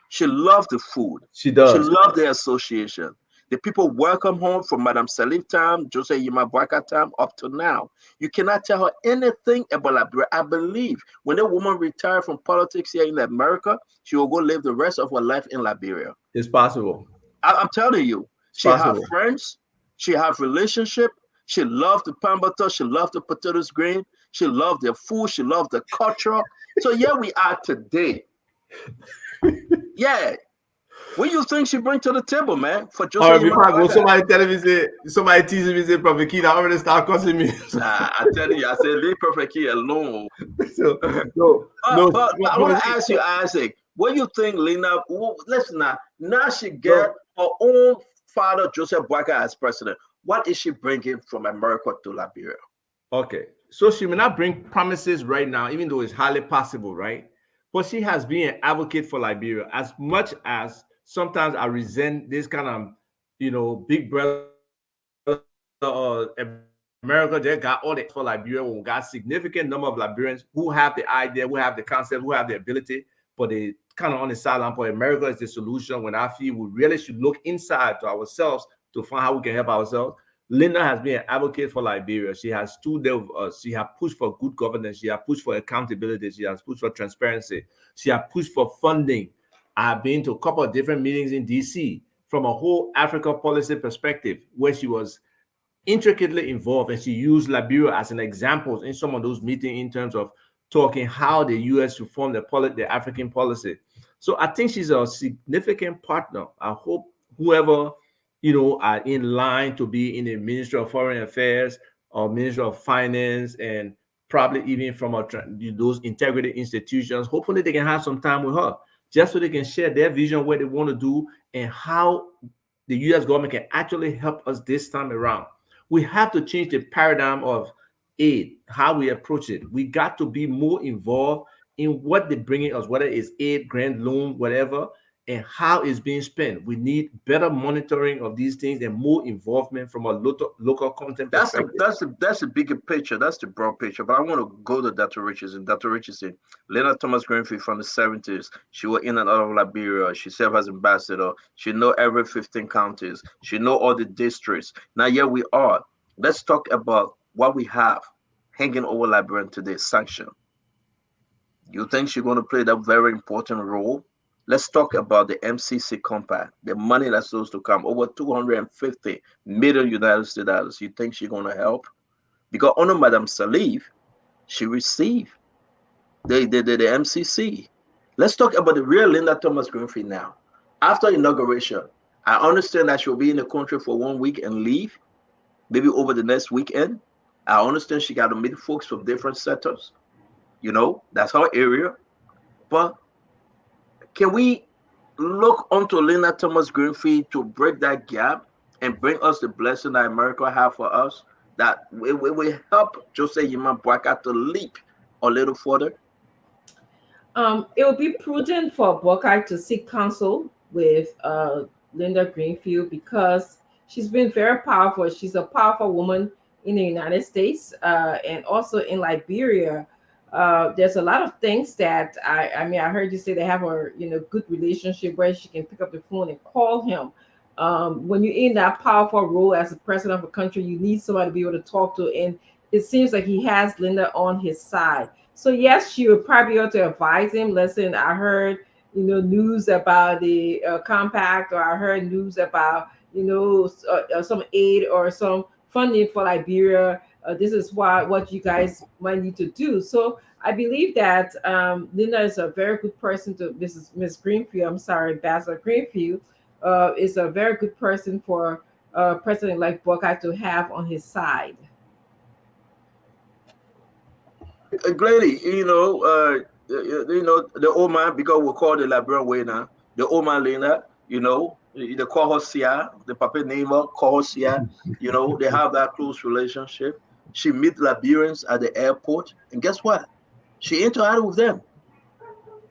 [SPEAKER 15] She loved the food.
[SPEAKER 18] She does.
[SPEAKER 15] She loved the association. The people welcome home from Madame Salif time, Jose Imabwaka time, up to now. You cannot tell her anything about Liberia. I believe when a woman retired from politics here in America, she will go live the rest of her life in Liberia.
[SPEAKER 18] It's possible.
[SPEAKER 15] I'm telling you, she has friends, she has relationship, she loved the pan butter, she loved the potatoes green, she loved their food, she loved the culture. So here we are today. Yeah. What do you think she bring to the table, man? For just
[SPEAKER 18] before I go, somebody telling me say, somebody teasing me say, Prophet Key, I already start cussing me.
[SPEAKER 15] I tell you, I said leave Prophet Key alone.
[SPEAKER 18] But
[SPEAKER 15] I want to ask you, Isaac, what do you think, Lena? Listen now she get her own father, Joseph Boyka, as president. What is she bringing from America to Liberia?
[SPEAKER 18] Okay, so she may not bring promises right now, even though it's highly possible, right? But she has been an advocate for Liberia as much as sometimes I resent this kind of, big brother America. They got all the for Liberia. We got significant number of Liberians who have the idea, who have the concept, who have the ability, but they kind of on the sideline. But America is the solution. When I feel we really should look inside to ourselves to find how we can help ourselves. Linda has been an advocate for Liberia. She has stood there with us. She has pushed for good governance. She has pushed for accountability. She has pushed for transparency. She has pushed for funding. I've been to a couple of different meetings in DC from a whole Africa policy perspective where she was intricately involved, and she used Liberia as an example in some of those meetings in terms of talking how the U.S. should form the African policy. So I think she's a significant partner. I hope whoever are in line to be in the Ministry of Foreign Affairs or Ministry of Finance, and probably even from those integrity institutions, hopefully they can have some time with her, just so they can share their vision, what they want to do, and how the U.S. government can actually help us this time around. We have to change the paradigm of aid, how we approach it. We got to be more involved in what they're bringing us, whether it's aid, grant, loan, whatever, and how it's being spent. We need better monitoring of these things and more involvement from a local content perspective.
[SPEAKER 15] That's the bigger picture. That's the broad picture. But I want to go to Dr. Richardson. Dr. Richardson, Leonard Thomas Greenfield from the 70s. She was in and out of Liberia. She served as ambassador. She know every 15 counties. She know all the districts. Now here we are. Let's talk about what we have hanging over Liberia today, sanction. You think she's going to play that very important role? Let's talk about the MCC compact, the money that's supposed to come, over 250 million United States dollars. You think she's going to help? Because under Madame Salif, she received the MCC. Let's talk about the real Linda Thomas Greenfield now. After inauguration, I understand that she'll be in the country for 1 week and leave, maybe over the next weekend. I understand she got to meet folks from different sectors. You know, that's her area. But can we look onto Linda Thomas Greenfield to break that gap and bring us the blessing that America have for us? That will help Jose Yima Boaka to leap a little further.
[SPEAKER 9] It would be prudent for Buckeye to seek counsel with Linda Greenfield because she's been very powerful. She's a powerful woman in the United States and also in Liberia. There's a lot of things that I mean, I heard you say they have a good relationship where she can pick up the phone and call him. When you're in that powerful role as a president of a country, you need somebody to be able to talk to, and it seems like he has Linda on his side. So yes, she would probably be able to advise him. Listen, I heard news about the compact, or I heard news about some aid or some funding for Liberia. This is what you guys might need to do. So I believe that Linda is a very good person to Miss Greenfield. I'm sorry, Ambassador Greenfield is a very good person for President like Buckeye to have on his side.
[SPEAKER 15] Gladys, the old man, because we call the Liberian way now, the old man Linda, they call her Sia, the papa name her, call her Sia, they have that close relationship. She meet Liberians at the airport, and guess what? She interacted with them.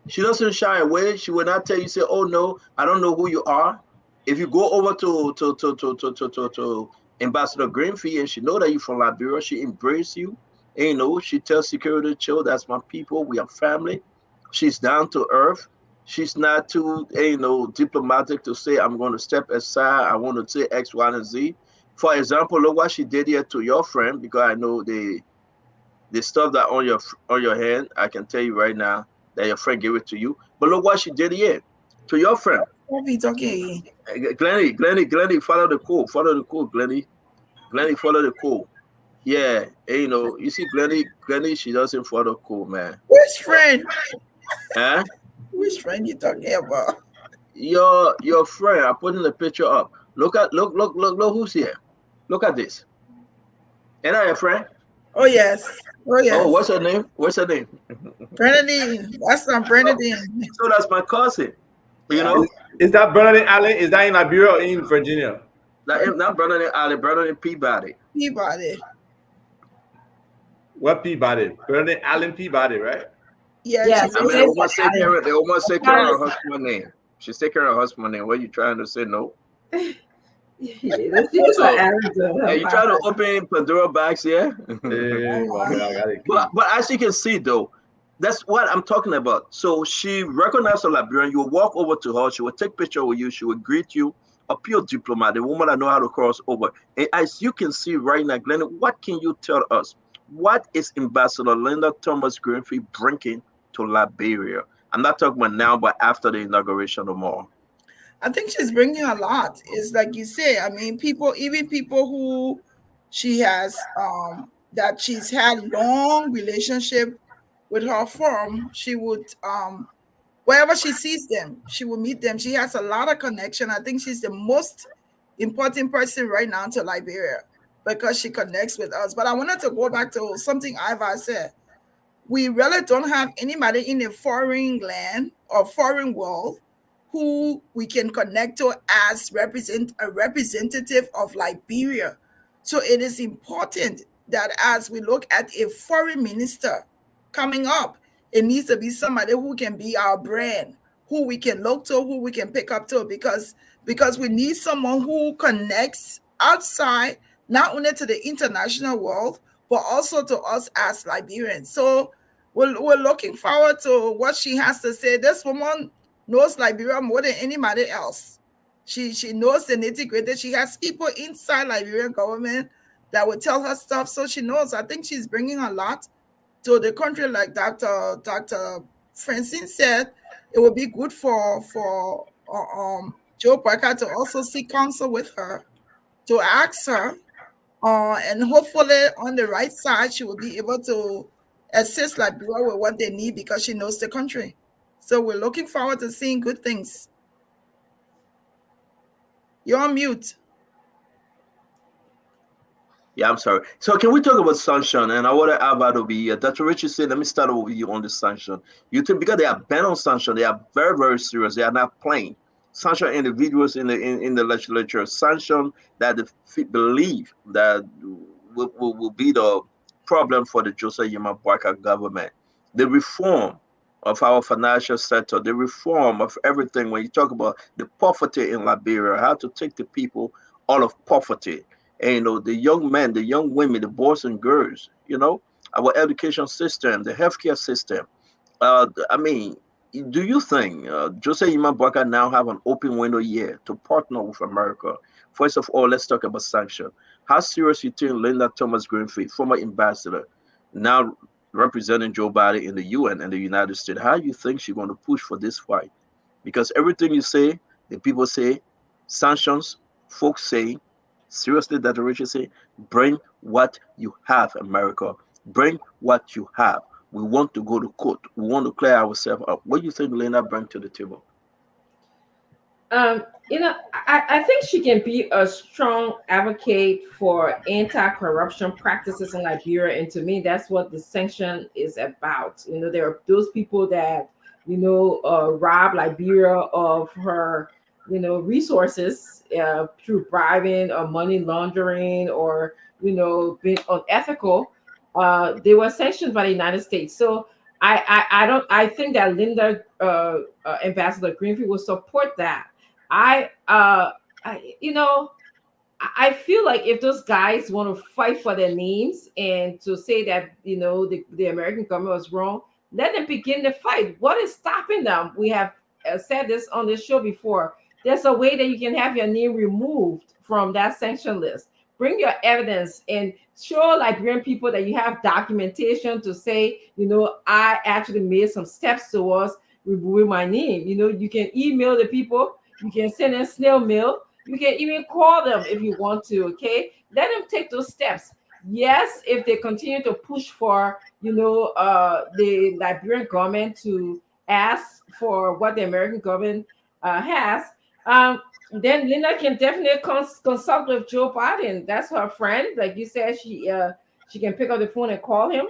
[SPEAKER 15] She doesn't shy away. She will not tell you, say, "Oh no, I don't know who you are." If you go over to Ambassador Greenfield and she know that you're from Liberia, she embrace you. And, she tells security, "Chill, that's my people. We are family." She's down to earth. She's not too, diplomatic to say, "I'm going to step aside. I want to say X, Y, and Z." For example, look what she did here to your friend, because I know the stuff that on your hand, I can tell you right now that your friend gave it to you. But look what she did here to your friend.
[SPEAKER 14] It's okay.
[SPEAKER 15] Glenny, follow the code. Follow the code, Glenny. Glenny, follow the code. Yeah, you see, Glenny, she doesn't follow code, man.
[SPEAKER 14] Which friend?
[SPEAKER 15] Huh?
[SPEAKER 14] Which friend you talking about?
[SPEAKER 15] Your friend. I'm putting the picture up. Look who's here. Look at this. Ain't that your friend?
[SPEAKER 14] Oh yes.
[SPEAKER 15] Oh, what's her name?
[SPEAKER 14] Bernadine. That's not Bernadine.
[SPEAKER 15] So that's my cousin.
[SPEAKER 18] Is that Bernadine Allen? Is that in Liberia or in Virginia?
[SPEAKER 15] Not Bernadine Allen, Bernadine Peabody.
[SPEAKER 18] What Peabody? Bernadine Allen Peabody, right?
[SPEAKER 14] Yeah.
[SPEAKER 15] I mean, they almost say her husband's name. She's taking her husband's name. What are you trying to say? No. Are you trying to open Pandora box here? But as you can see, though, that's what I'm talking about. So she recognized a Liberian. You will walk over to her. She will take picture with you. She will greet you. A pure diplomat, a woman that know how to cross over. And as you can see right now, Glenn, what can you tell us? What is Ambassador Linda Thomas Greenfield bringing to Liberia? I'm not talking about now, but after the inauguration or more.
[SPEAKER 14] I think she's bringing a lot. It's like you say, I mean, people who she has, that she's had long relationship with her firm, she would, wherever she sees them, she will meet them. She has a lot of connection. I think she's the most important person right now to Liberia because she connects with us. But I wanted to go back to something Ivar said. We really don't have anybody in a foreign land or foreign world who we can connect to as a representative of Liberia. So it is important that as we look at a foreign minister coming up, it needs to be somebody who can be our brand, who we can look to, who we can pick up to, because we need someone who connects outside, not only to the international world, but also to us as Liberians. So we're looking forward to what she has to say. This woman knows Liberia more than anybody else. She knows the nitty-gritty. She has people inside Liberian government that will tell her stuff, so she knows. I think she's bringing a lot to the country. Like Dr. Francine said, it would be good for Joe Parker to also seek counsel with her, to ask her, and hopefully on the right side, she will be able to assist Liberia with what they need because she knows the country. So we're looking forward to seeing good things. You're on mute.
[SPEAKER 15] Yeah, I'm sorry. So can we talk about sanction? And I want to have that over here. Dr. Richard said, let me start over you on the sanction. You think because they are banned on sanction, they are very, very serious. They are not playing. Sanction individuals in the legislature, sanction that they believe that will be the problem for the Joseph Yema Boakai government. The reform of our financial sector, the reform of everything. When you talk about the poverty in Liberia, how to take the people out of poverty, and the young men, the young women, the boys and girls, our education system, the healthcare system. I mean, do you think Jose Imabwaka now have an open window here to partner with America? First of all, let's talk about sanction. How serious you think Linda Thomas Greenfield, former ambassador, now representing Joe Biden in the UN and the United States, how you think she's going to push for this fight? Because everything you say, the people say, sanctions, folks say, seriously, that Richard say, bring what you have, America. Bring what you have. We want to go to court. We want to clear ourselves up. What do you think Lena bring to the table?
[SPEAKER 9] I think she can be a strong advocate for anti-corruption practices in Liberia, and to me, that's what the sanction is about. There are those people that rob Liberia of her resources through bribing or money laundering or being unethical. They were sanctioned by the United States. So I think that Linda Ambassador Greenfield will support that. I I feel like if those guys want to fight for their names and to say that the American government was wrong, let them begin the fight. What is stopping them? We have said this on this show before. There's a way that you can have your name removed from that sanction list. Bring your evidence and show Liberian people that you have documentation to say, I actually made some steps towards removing my name. You can email the people, you can send in snail mail, you can even call them if you want to, okay? Let them take those steps. Yes, if they continue to push for, the Liberian government to ask for what the American government has, then Linda can definitely consult with Joe Biden. That's her friend. Like you said, she can pick up the phone and call him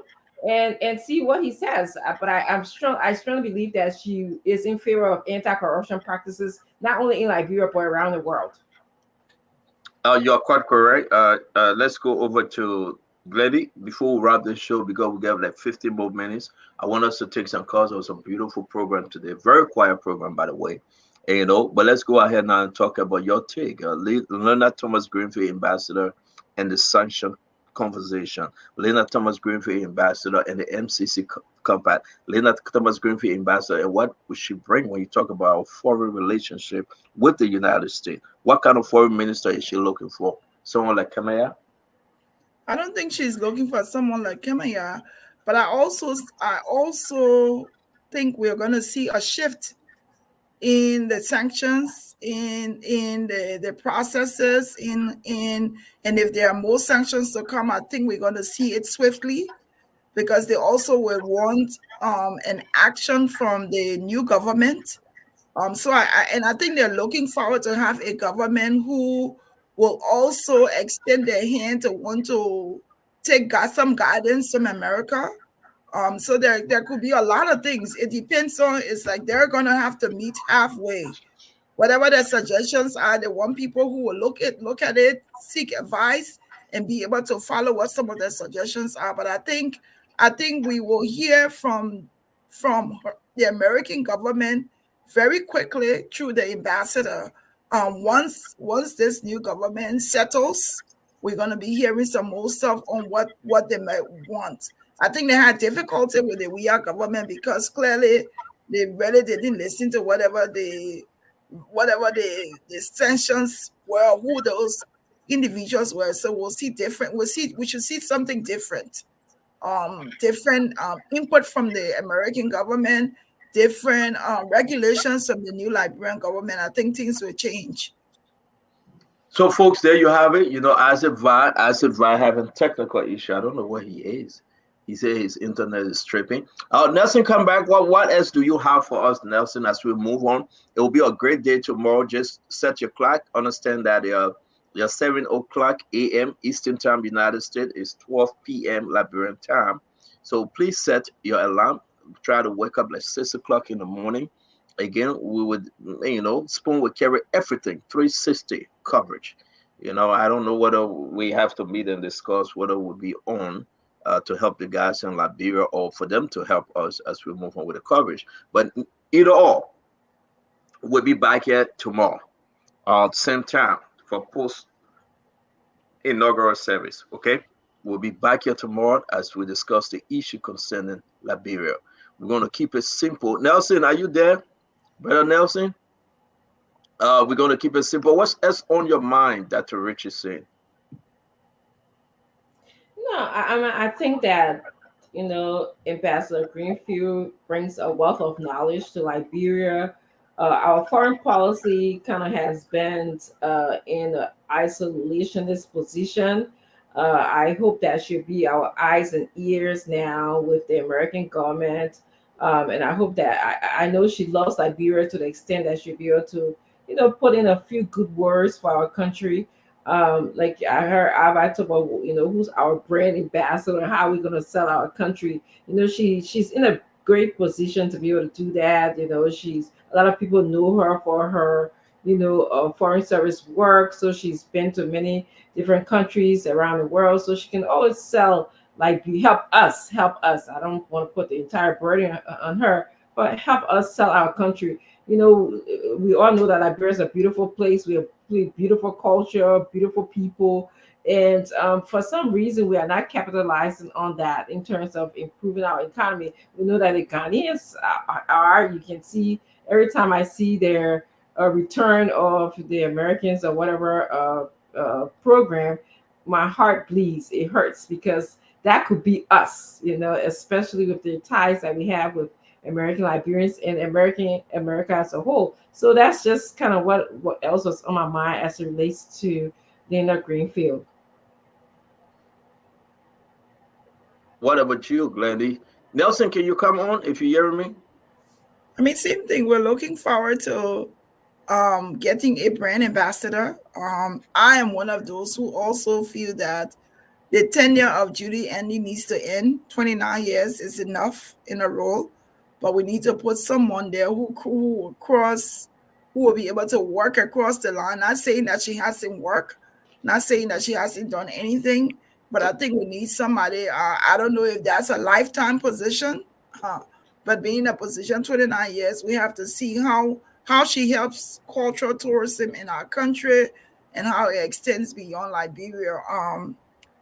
[SPEAKER 9] and see what he says. But I strongly believe that she is in favor of anti-corruption practices, not only in Liberia but around the world.
[SPEAKER 15] You're quite correct. Let's go over to Glenny before we wrap the show because we have like 15 more minutes. I want us to take some calls. It was a beautiful program today. Very quiet program, by the way. But let's go ahead now and talk about your take. Leonard Thomas Greenfield, ambassador, and the sanction conversation. Leonard Thomas Greenfield, ambassador, and the MCC compact. Leonard Thomas Greenfield, ambassador, and what would she bring when you talk about our foreign relationship with the United States? What kind of foreign minister is she looking for? Someone like Kamaya?
[SPEAKER 14] I don't think she's looking for someone like Kamaya, but I also think we're going to see a shift in the sanctions, in the processes, and if there are more sanctions to come, I think we're going to see it swiftly, because they also will want an action from the new government. So I think they're looking forward to have a government who will also extend their hand to want to got some guidance from America. So there could be a lot of things. It depends on, it's like they're gonna have to meet halfway. Whatever their suggestions are, they want people who will look at it, seek advice, and be able to follow what some of their suggestions are. But I think we will hear from the American government very quickly through the ambassador. Once this new government settles, we're going to be hearing some more stuff on what they might want. I think they had difficulty with the WIA government because clearly they really didn't listen to whatever the sanctions were, who those individuals were. So we'll see different. We should see something different. Different input from the American government, different regulations from the new Liberian government. I think things will change.
[SPEAKER 15] So, folks, there you have it. You know, Asif Vi having technical issue. I don't know where he is. He said his internet is tripping. Nelson, come back. What else do you have for us, Nelson, as we move on? It will be a great day tomorrow. Just set your clock. Understand that your 7 o'clock a.m. Eastern Time, United States, is 12 p.m. Liberian time. So please set your alarm. Try to wake up like 6 o'clock in the morning. Again, we would, Spoon would carry everything, 360 coverage. I don't know whether we have to meet and discuss whether we'll be on to help the guys in Liberia or for them to help us as we move on with the coverage. But either or, we'll be back here tomorrow same time for post-inaugural service, okay? We'll be back here tomorrow as we discuss the issue concerning Liberia. We're going to keep it simple. Nelson, are you there? Brother Nelson? We're going to keep it simple. What's else on your mind, Dr. Rich is saying?
[SPEAKER 9] No, I think that, Ambassador Greenfield brings a wealth of knowledge to Liberia. Our foreign policy kind of has been in an isolationist position. I hope that should be our eyes and ears now with the American government. And I hope that I know she loves Liberia to the extent that she'll be able to, put in a few good words for our country. Like I heard Ava talk about, who's our brand ambassador and how we're gonna sell our country. She's in a great position to be able to do that. She's a lot of people know her for her, foreign service work. So she's been to many different countries around the world. So she can always sell, like, help us. I don't want to put the entire burden on her, but help us sell our country. We all know that Liberia is a beautiful place. We have beautiful culture, beautiful people, and for some reason we are not capitalizing on that in terms of improving our economy. We know that the Ghanaians are. You can see every time I see their return of the Americans or whatever program, my heart bleeds. It hurts because that could be us, especially with the ties that we have with American Liberians and America as a whole. So that's just kind of what else was on my mind as it relates to Linda Greenfield.
[SPEAKER 15] What about you, Glendy? Nelson, can you come on if you hear me?
[SPEAKER 14] I mean, same thing. We're looking forward to getting a brand ambassador. I am one of those who also feel that the tenure of Judy Andy needs to end. 29 years is enough in a role, but we need to put someone there who will be able to work across the line. Not saying that she hasn't worked, not saying that she hasn't done anything, but I think we need somebody. I don't know if that's a lifetime position, but being in a position 29 years, we have to see how she helps cultural tourism in our country and how it extends beyond Liberia.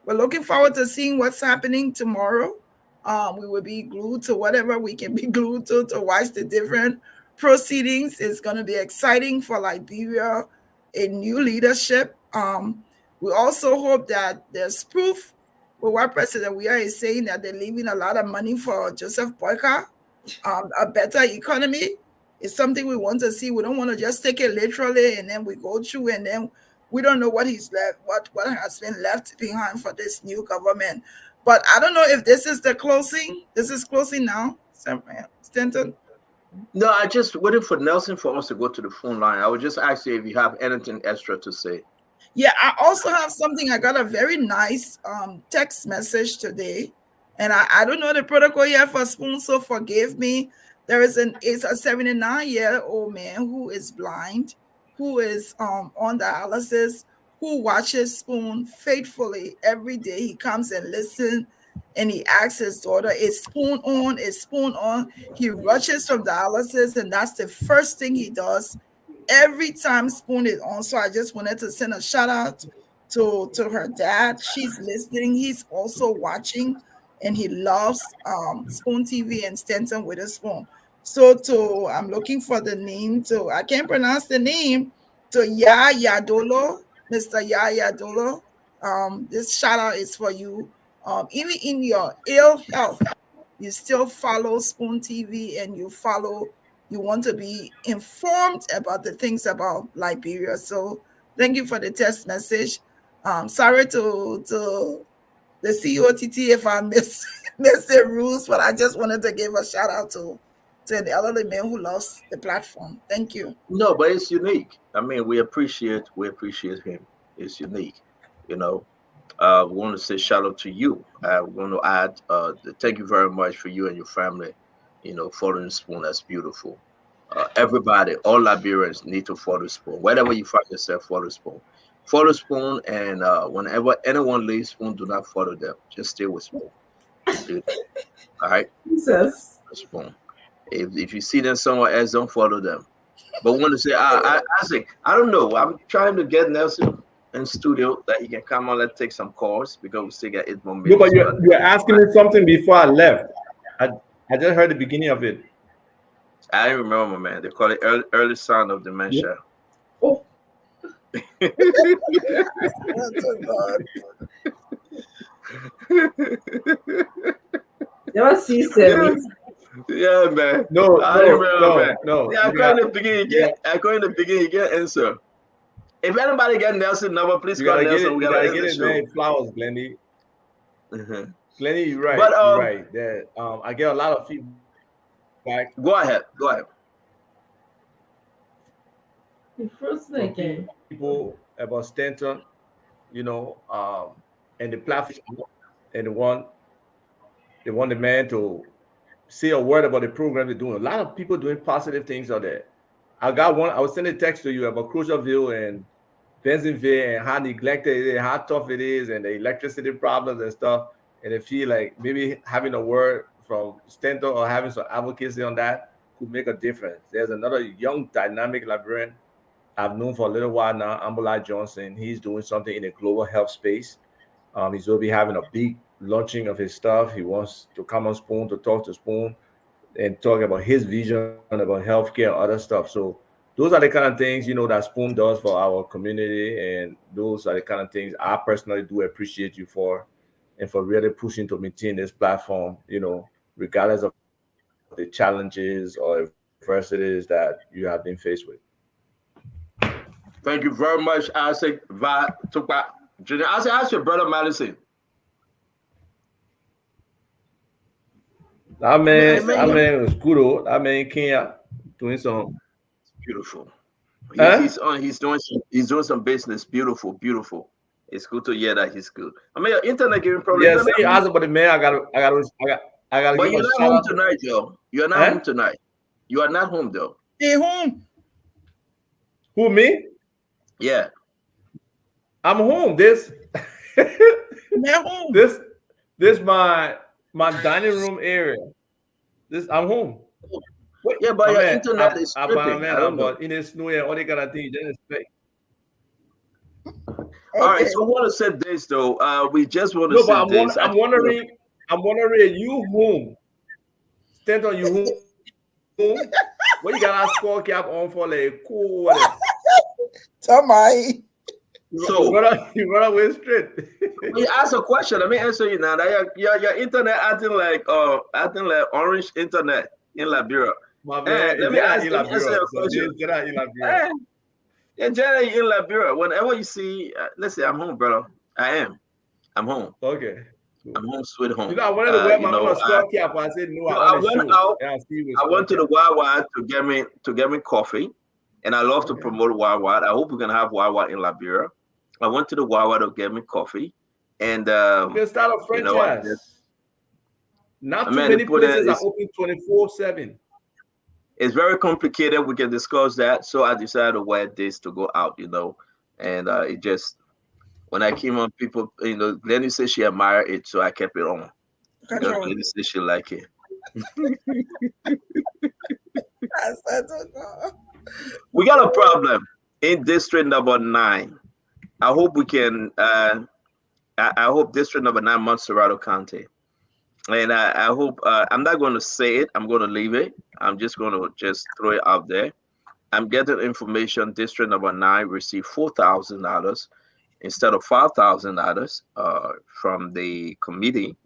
[SPEAKER 14] We're looking forward to seeing what's happening tomorrow. We will be glued to whatever we can be glued to watch the different proceedings. It's going to be exciting for Liberia, a new leadership. We also hope that there's proof with what President Weah is saying that they're leaving a lot of money for Joseph Boyka. A better economy is something we want to see. We don't want to just take it literally and then we go through and then we don't know what he's left, what has been left behind for this new government. But I don't know if this is the closing. This is closing now, Stanton.
[SPEAKER 15] No, I just waited for Nelson for us to go to the phone line. I would just ask you if you have anything extra to say.
[SPEAKER 14] Yeah, I also have something. I got a very nice text message today, and I don't know the protocol yet for Spoon, so forgive me. It's a 79-year-old man who is blind, who is on dialysis, who watches Spoon faithfully every day. He comes and listens, and he asks his daughter, is spoon on? Is spoon on? He rushes from dialysis, and that's the first thing he does every time spoon is on. So I just wanted to send a shout out to her dad. She's listening. He's also watching, and he loves Spoon TV and Stanton with a Spoon. So I'm looking for the name. I can't pronounce the name. To Yadolo, Mr. Yadolo. This shout out is for you. Even in your ill health, you still follow Spoon TV, and you want to be informed about the things about Liberia. So thank you for the text message. Sorry to the COTT if I miss the rules, but I just wanted to give a shout out to the elderly man who loves the platform. Thank you.
[SPEAKER 15] No, but it's unique. I mean, we appreciate him. It's unique, you know. We want to say shout out to you. We want to add, thank you very much for you and your family, following Spoon. That's beautiful. Everybody, all Liberians need to follow Spoon. Wherever you find yourself, follow Spoon. Follow Spoon, and whenever anyone leaves Spoon, do not follow them. Just stay with Spoon. All right?
[SPEAKER 9] Jesus.
[SPEAKER 15] Spoon. If you see them somewhere else, don't follow them. But want to say, I don't know. I'm trying to get Nelson in studio that he can come on. Let's take some calls because we still got 8 more minutes.
[SPEAKER 18] No, but you're asking me something before I left. I just heard the beginning of it.
[SPEAKER 15] I didn't remember, man. They call it early sign of dementia.
[SPEAKER 9] Yeah. Oh. Never see service.
[SPEAKER 15] Yeah, man.
[SPEAKER 18] No.
[SPEAKER 15] Yeah, I call in the beginning. You get answer. If anybody get Nelson number, please call Nelson.
[SPEAKER 18] We gotta get it, man. Flowers, Glendy. Glendy, you're right.
[SPEAKER 15] But,
[SPEAKER 18] you're right. That I get a lot of feedback.
[SPEAKER 15] Go ahead.
[SPEAKER 18] People about Stanton, and the platform, and they want the man to say a word about the program they're doing. A lot of people doing positive things out there. I was sending a text to you about Cruiserville and Bensonville and how neglected it is, how tough it is, and the electricity problems and stuff. And I feel like maybe having a word from Stanton or having some advocacy on that could make a difference. There's another young, dynamic librarian I've known for a little while now, Ambola Johnson. He's doing something in the global health space. He's going to be having a big launching of his stuff. He wants to come on Spoon to talk to Spoon and talk about his vision about healthcare and other stuff. So those are the kind of things, that Spoon does for our community. And those are the kind of things I personally do appreciate you for, and for really pushing to maintain this platform, regardless of the challenges or adversities that you have been faced with.
[SPEAKER 15] Thank you very much, Isaac. Junior, ask your brother Madison.
[SPEAKER 18] That man was good. That man in Kenya doing some
[SPEAKER 15] beautiful. He's doing some business. Beautiful. It's good to hear that he's good. I mean, your internet giving problems.
[SPEAKER 18] Yeah, see, ask about the man. I gotta.
[SPEAKER 15] But you're not home tonight, Joe. You're not home tonight. You are not home, though.
[SPEAKER 14] Stay home.
[SPEAKER 18] Who, me?
[SPEAKER 15] Yeah.
[SPEAKER 18] I'm home. This my dining room area. I'm home.
[SPEAKER 15] Yeah, but your internet is tripping.
[SPEAKER 18] But in the snow and all that kind of thing, just play.
[SPEAKER 15] All right, so I want to say this though. We just want to say this.
[SPEAKER 18] I'm wondering, you home? Stand on you home? What you got a skull cap on for, like cool? Whatever.
[SPEAKER 14] Somebody.
[SPEAKER 15] So
[SPEAKER 18] you run away straight.
[SPEAKER 15] You ask a question. Let me answer you now. Your internet acting like orange internet in Liberia.
[SPEAKER 18] My man,
[SPEAKER 15] let me answer your question. Yeah, generally in Liberia. Whenever you see, let's say I'm home, brother. I'm home.
[SPEAKER 18] Okay.
[SPEAKER 15] I'm home, sweet home.
[SPEAKER 18] I wanted to wear my skull cap. I said no. I
[SPEAKER 15] went out. I went to the Wawa to get me coffee, and I love to promote Wawa. I hope we're gonna have Wawa in Liberia. I went to the Wawa to get me coffee, and
[SPEAKER 18] you can start a franchise. Not too many places are open 24/7.
[SPEAKER 15] It's very complicated. We can discuss that. So I decided to wear this to go out, and it just when I came on, people, Glenny said she admired it, so I kept it on. Because Lady said she like it. We got a problem in district number 9. I hope we can. I hope district number 9, Montserrat County, and I hope. I'm not going to say it. I'm going to leave it. I'm just going to throw it out there. I'm getting information. District number 9 received $4,000 instead of $5,000 from the committee.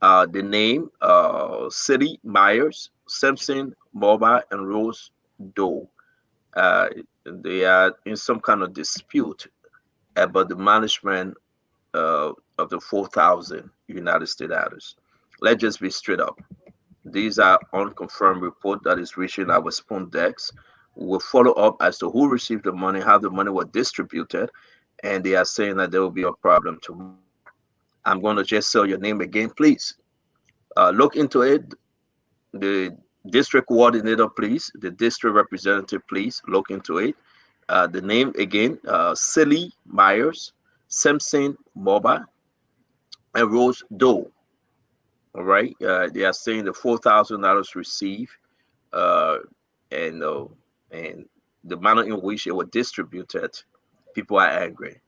[SPEAKER 15] The name: City Myers, Simpson, Moba, and Rose Doe. They are in some kind of dispute about the management of the 4,000 United States dollars. Let's just be straight up. These are unconfirmed report that is reaching our spoon decks. We'll follow up as to who received the money, how the money was distributed, and they are saying that there will be a problem tomorrow. I'm going to just say your name again, please. Look into it. The district coordinator, please. The district representative, please look into it. The name again: Silly Myers, Simpson Moba, and Rose Doe. All right. They are saying the $4,000 received, and the manner in which it was distributed, people are angry.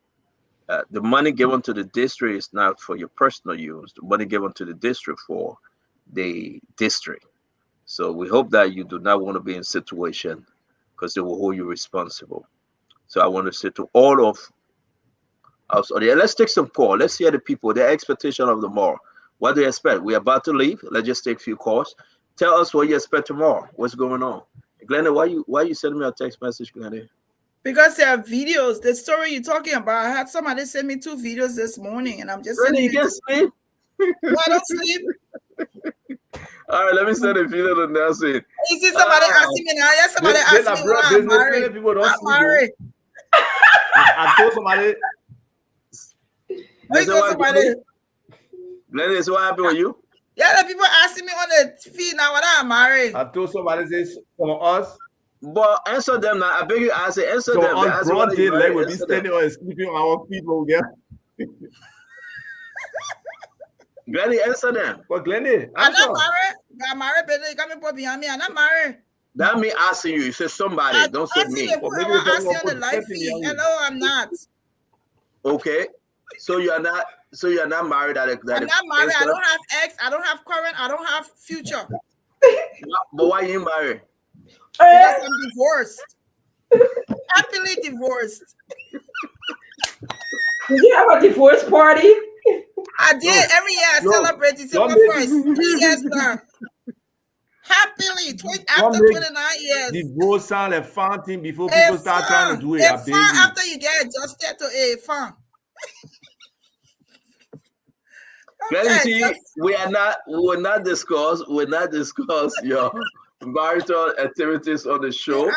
[SPEAKER 15] The money given to the district is not for your personal use. The money given to the district for the district. So we hope that you do not want to be in a situation because they will hold you responsible. So I want to say to all of us, let's take some call. Let's hear the people, their expectation of tomorrow. What do you expect? We're about to leave. Let's just take a few calls. Tell us what you expect tomorrow. What's going on? Glenda, why you sending me a text message, Glenda?
[SPEAKER 14] Because there are videos. The story you're talking about, I had somebody send me 2 videos this morning, and I'm just
[SPEAKER 15] Glenda, you can't sleep?
[SPEAKER 14] No, I don't sleep.
[SPEAKER 15] All right, let me send a video to Nelson.
[SPEAKER 14] You see somebody asking me now? Yes, somebody asked me when I'm married.
[SPEAKER 18] People don't
[SPEAKER 14] I'm
[SPEAKER 18] sleep,
[SPEAKER 14] married.
[SPEAKER 18] I told somebody.
[SPEAKER 14] I told somebody.
[SPEAKER 15] Glenda, so what happened with you?
[SPEAKER 14] Yeah, the people asking me on the feed now when I'm married.
[SPEAKER 18] I told somebody this from us.
[SPEAKER 15] But answer them now. I beg you, answer them.
[SPEAKER 18] So on broad daylight, we'll be standing on and sleeping on our feet over there.
[SPEAKER 15] Glenny, answer them.
[SPEAKER 18] But Glenny,
[SPEAKER 14] I'm not married. I'm married, but they coming for behind me. I'm not married.
[SPEAKER 15] That mean asking you. You say somebody. Don't say me.
[SPEAKER 14] Whoever asked you on the live feed. Hello, I'm not.
[SPEAKER 15] Okay. So you are not. So you are not married. I'm not
[SPEAKER 14] married. I don't have ex. I don't have current. I don't have future.
[SPEAKER 15] But why you married?
[SPEAKER 14] Because I'm divorced. Happily divorced.
[SPEAKER 9] Did you have a divorce party?
[SPEAKER 14] I did. Every year I celebrate December 1st. 3 years now. Happily, after 29 years.
[SPEAKER 18] Divorce sound like fun thing before people start trying to do it.
[SPEAKER 14] It's fun after you get adjusted to a fun.
[SPEAKER 15] Okay, we will not discuss your marital activities on the show. But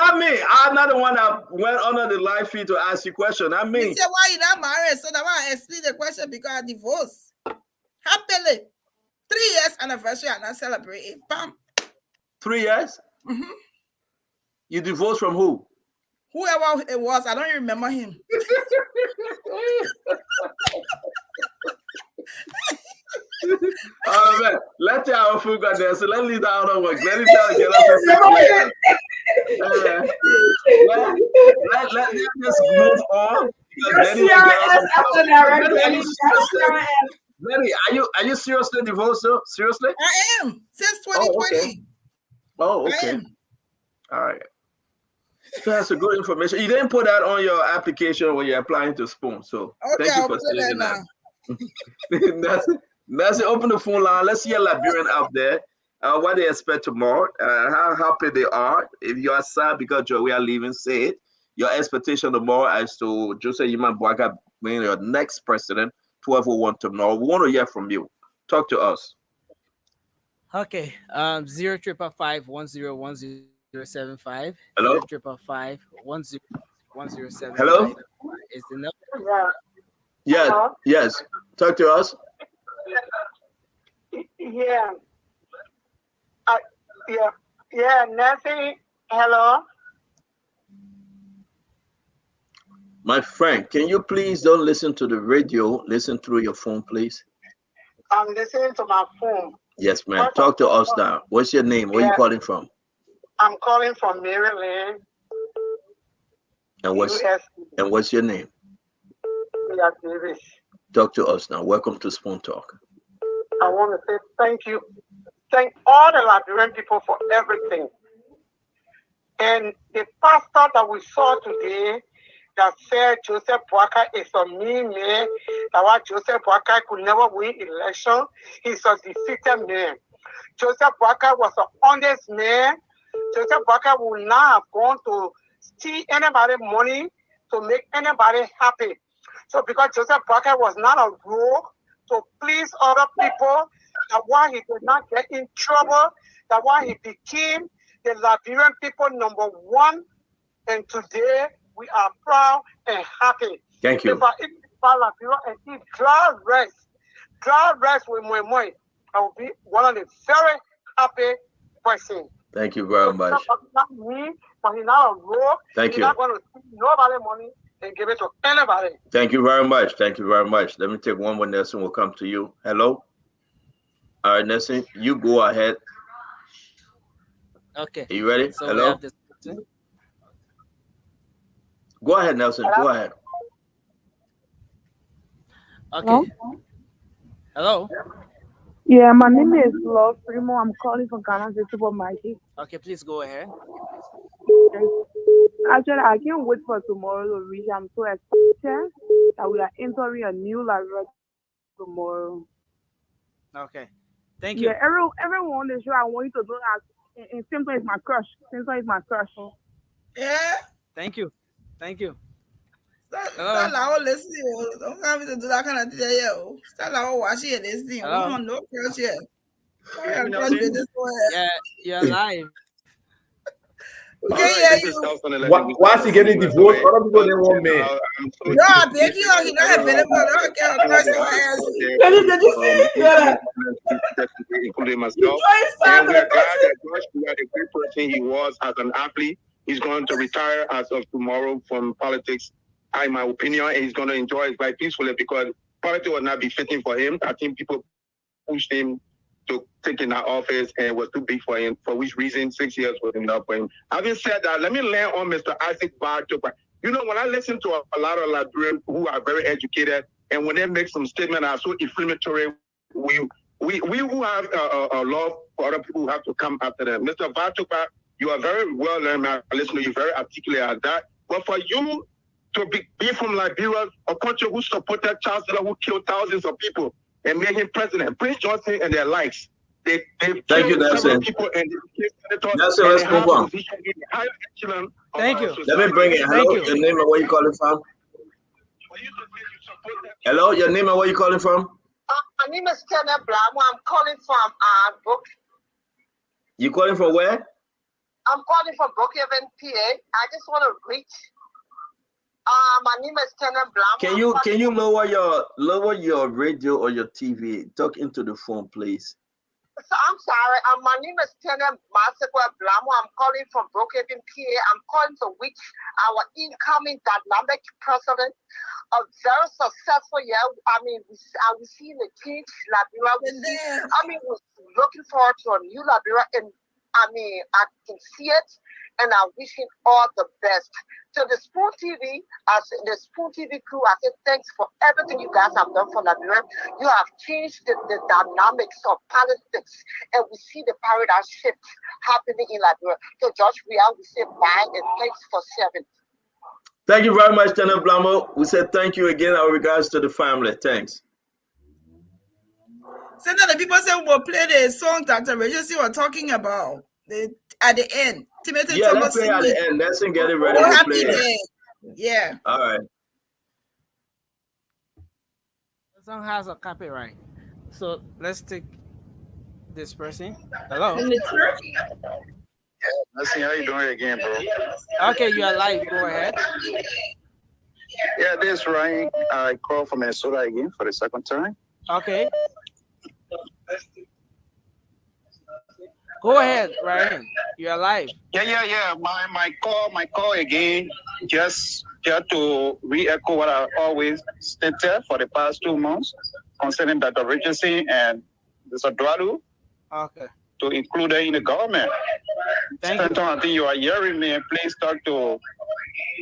[SPEAKER 15] I mean, I'm not the one that went under the live feed to ask you question. I mean,
[SPEAKER 14] you say why you not married? So that I explain the question because I divorced. Happily, 3 years anniversary and I celebrating. Bam.
[SPEAKER 15] 3 years?
[SPEAKER 14] Mm-hmm.
[SPEAKER 15] You divorced from who?
[SPEAKER 14] Whoever it was, I don't even remember him.
[SPEAKER 15] Oh man, let's tell our food got there. So let's leave that out of work. Let me try to get us let us move on. Lenny, are you seriously divorced? Seriously?
[SPEAKER 14] I am since 2020.
[SPEAKER 15] Oh, okay. All right. So that's a good information. You didn't put that on your application when you're applying to Spoon. So thank you for saying that. That's it. Open the phone line. Let's see a Liberian out there. What they expect tomorrow. How happy they are. If you are sad because we are leaving, say it. Your expectation tomorrow as to Jose Yiman Bwaga being your next president, 1201 tomorrow. We want to hear from you. Talk to us.
[SPEAKER 4] Okay. 05551010075.
[SPEAKER 15] Hello.
[SPEAKER 4] 05551010075.
[SPEAKER 15] Hello.
[SPEAKER 4] Is the number?
[SPEAKER 15] Yes. Hello? Yes. Talk to us.
[SPEAKER 10] Yeah. Yeah, Nancy. Hello.
[SPEAKER 15] My friend, can you please don't listen to the radio? Listen through your phone, please.
[SPEAKER 10] I'm listening to my phone.
[SPEAKER 15] Yes, ma'am. Talk to us now. What's your name? Where are you calling from?
[SPEAKER 10] I'm calling from Maryland.
[SPEAKER 15] And what's your name?
[SPEAKER 10] Yeah, Davis.
[SPEAKER 15] Talk to us now. Welcome to Spoon Talk.
[SPEAKER 10] I want to say thank you. Thank all the Liberian people for everything. And the pastor that we saw today that said Joseph Boakai is a mean man, that why Joseph Boakai could never win election, he's a defeated man. Joseph Boakai was an honest man. Joseph Boakai would not have gone to steal anybody's money to make anybody happy. So because Joseph Boakai was not a rogue to please other people, that's why he did not get in trouble, that's why he became the Liberian people #1. And today we are proud and happy.
[SPEAKER 15] Thank you.
[SPEAKER 10] If I eat Liberia and eat dry rice with my money, I will be one of the very happy person.
[SPEAKER 15] Thank you very much.
[SPEAKER 10] Not me, but he's not a rogue.
[SPEAKER 15] Thank
[SPEAKER 10] He's
[SPEAKER 15] you.
[SPEAKER 10] not going to steal nobody's money and give it to anybody.
[SPEAKER 15] Thank you very much. Thank you very much. Let me take one more. Nelson will come to you. Hello. All right, Nelson, you go ahead.
[SPEAKER 4] Okay.
[SPEAKER 15] Are you ready?
[SPEAKER 4] So
[SPEAKER 15] Hello.
[SPEAKER 4] we have this person.
[SPEAKER 15] Go ahead, Nelson.
[SPEAKER 10] Hello?
[SPEAKER 15] Go ahead.
[SPEAKER 4] Okay. Hello.
[SPEAKER 1] Yeah, my name is Love Primo. I'm calling from Ghana Supermarket.
[SPEAKER 4] Okay, please go ahead.
[SPEAKER 1] Actually, I can't wait for tomorrow to reach. I'm so excited that we are entering a new Liberia tomorrow.
[SPEAKER 4] Okay. Thank you.
[SPEAKER 1] Yeah, everyone on the show, I want you to do that. And Simpson is my crush. Simpson is my crush.
[SPEAKER 14] Yeah.
[SPEAKER 4] Thank you. Thank you.
[SPEAKER 14] Start loud listening. Don't have to do that kind of thing. Start loud watching and listening. We don't no crush here.
[SPEAKER 4] Yeah, you're live.
[SPEAKER 14] We can hear you.
[SPEAKER 18] Why is he getting divorced? Other people they want me.
[SPEAKER 14] No, I beg you, he's not available. I don't care. Crush your ass.
[SPEAKER 9] Did you see? Yeah.
[SPEAKER 11] Including myself. And we're glad that Josh, we are a great person he was as an athlete. He's going to retire as of tomorrow from politics, in my opinion, and he's going to enjoy his life peacefully because politics will not be fitting for him. I think people pushed him to take in that office and it was too big for him, for which reason 6 years was enough for him. Having said that, let me land on Mr. Isaac Bartok. You know, when I listen to a lot of Liberians who are very educated, and when they make some statements that are so inflammatory, we who have a love for other people who have to come after them. Mr. Bartok, you are very well learned, man. I listen to you, very articulate at that. But for you to be from Liberia, a country who supported Charles Taylor, who killed thousands of people and made him president, Prince Johnson and their likes, they
[SPEAKER 15] Thank you, Nelson.
[SPEAKER 11] people and
[SPEAKER 15] Nelson, let's move on.
[SPEAKER 4] Thank you.
[SPEAKER 15] Let me bring it. Hello,
[SPEAKER 4] Thank you.
[SPEAKER 15] your name and where you calling from? Hello, your name and where you calling from?
[SPEAKER 10] My name is Tana Blamo. I'm calling from Brook.
[SPEAKER 15] You calling from where?
[SPEAKER 10] I'm calling from Brookhaven, PA. I just want to reach. My name is Tana Blamo.
[SPEAKER 15] Can you lower your radio or your TV? Talk into the phone, please.
[SPEAKER 10] So I'm sorry. My name is Tana Blamo. I'm calling from Brookhaven, PA. I'm calling to reach our incoming dynamic president. A very successful year. I mean, we see the change Liberia. We're looking forward to a new Liberia, and I can see it, and I wish him all the best. So the Spoon TV, the Spoon TV crew, I say thanks for everything you guys have done for Liberia. You have changed the dynamics of politics, and we see the paradigm shift happening in Liberia. So Josh, we say bye and thanks for serving.
[SPEAKER 15] Thank you very much, Tana Blamo. We said thank you again. Our regards to the family. Thanks.
[SPEAKER 14] So now the people say we'll play the song that the Regency were talking about at the end. Timothy
[SPEAKER 15] Yeah,
[SPEAKER 14] Thomas
[SPEAKER 15] let's play at the end. Let's get it ready. We'll play it.
[SPEAKER 14] Yeah.
[SPEAKER 15] All right.
[SPEAKER 4] The song has a copyright. So let's take this person. Hello.
[SPEAKER 14] In the church?
[SPEAKER 11] Yeah, let's see how you doing again, bro.
[SPEAKER 4] Okay, you are live. Go ahead.
[SPEAKER 11] Yeah, this is Ryan. I called from Minnesota again for the second time.
[SPEAKER 4] Okay. Go ahead, Ryan. You are live.
[SPEAKER 11] Yeah. My call again. Just to re-echo what I always stated for the past 2 months. concerning Dr. Richardson and Mr. Dwalu
[SPEAKER 4] Okay.
[SPEAKER 11] to include her in the government.
[SPEAKER 4] Thank you.
[SPEAKER 11] I think you are hearing me. Please talk to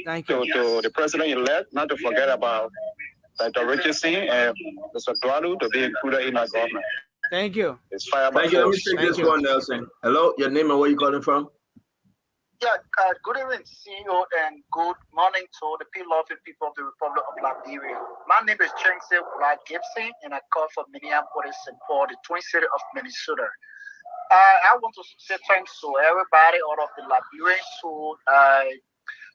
[SPEAKER 11] the president-elect, not to forget about Dr. Richardson and Mr. Dwalu to be included in our government.
[SPEAKER 4] Thank you.
[SPEAKER 11] It's fire by
[SPEAKER 15] Thank you. Let me
[SPEAKER 11] force.
[SPEAKER 15] take this one, Nelson. Hello, your name and where you calling from?
[SPEAKER 6] Yeah, good evening, CEO, and good morning to the beloved people of the Republic of Liberia. My name is Chengse Wula Gibson, and I call from Minneapolis, St. Paul, the Twin City of Minnesota. I want to say thanks to everybody, all of the Liberians who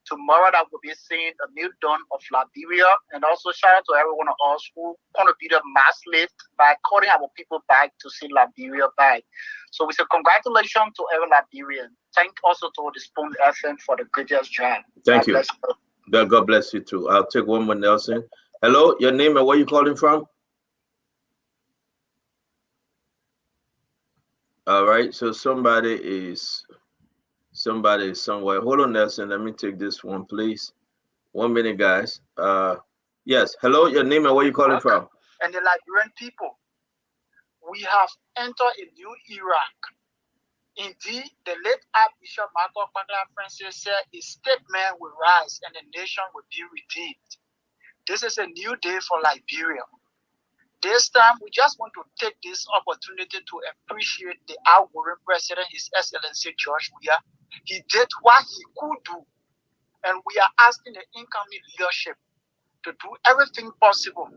[SPEAKER 6] tomorrow that will be seeing a new dawn of Liberia, and also shout out to every one of us who want to be the mass lift by calling our people back to see Liberia back. So we say congratulations to every Liberian. Thank also to the Spoon FM for the greatest job.
[SPEAKER 15] Thank you. God bless you too. I'll take one more, Nelson. Hello, your name and where you calling from? All right, so somebody is somewhere. Hold on, Nelson. Let me take this one, please. 1 minute, guys. Yes. Hello, your name and where you calling from?
[SPEAKER 6] And the Liberian people, we have entered a new era. Indeed, the late Archbishop Marco Francis said his statement will rise and the nation will be redeemed. This is a new day for Liberia. This time, we just want to take this opportunity to appreciate the outgoing president, His Excellency George Weah. He did what he could do, and we are asking the incoming leadership to do everything possible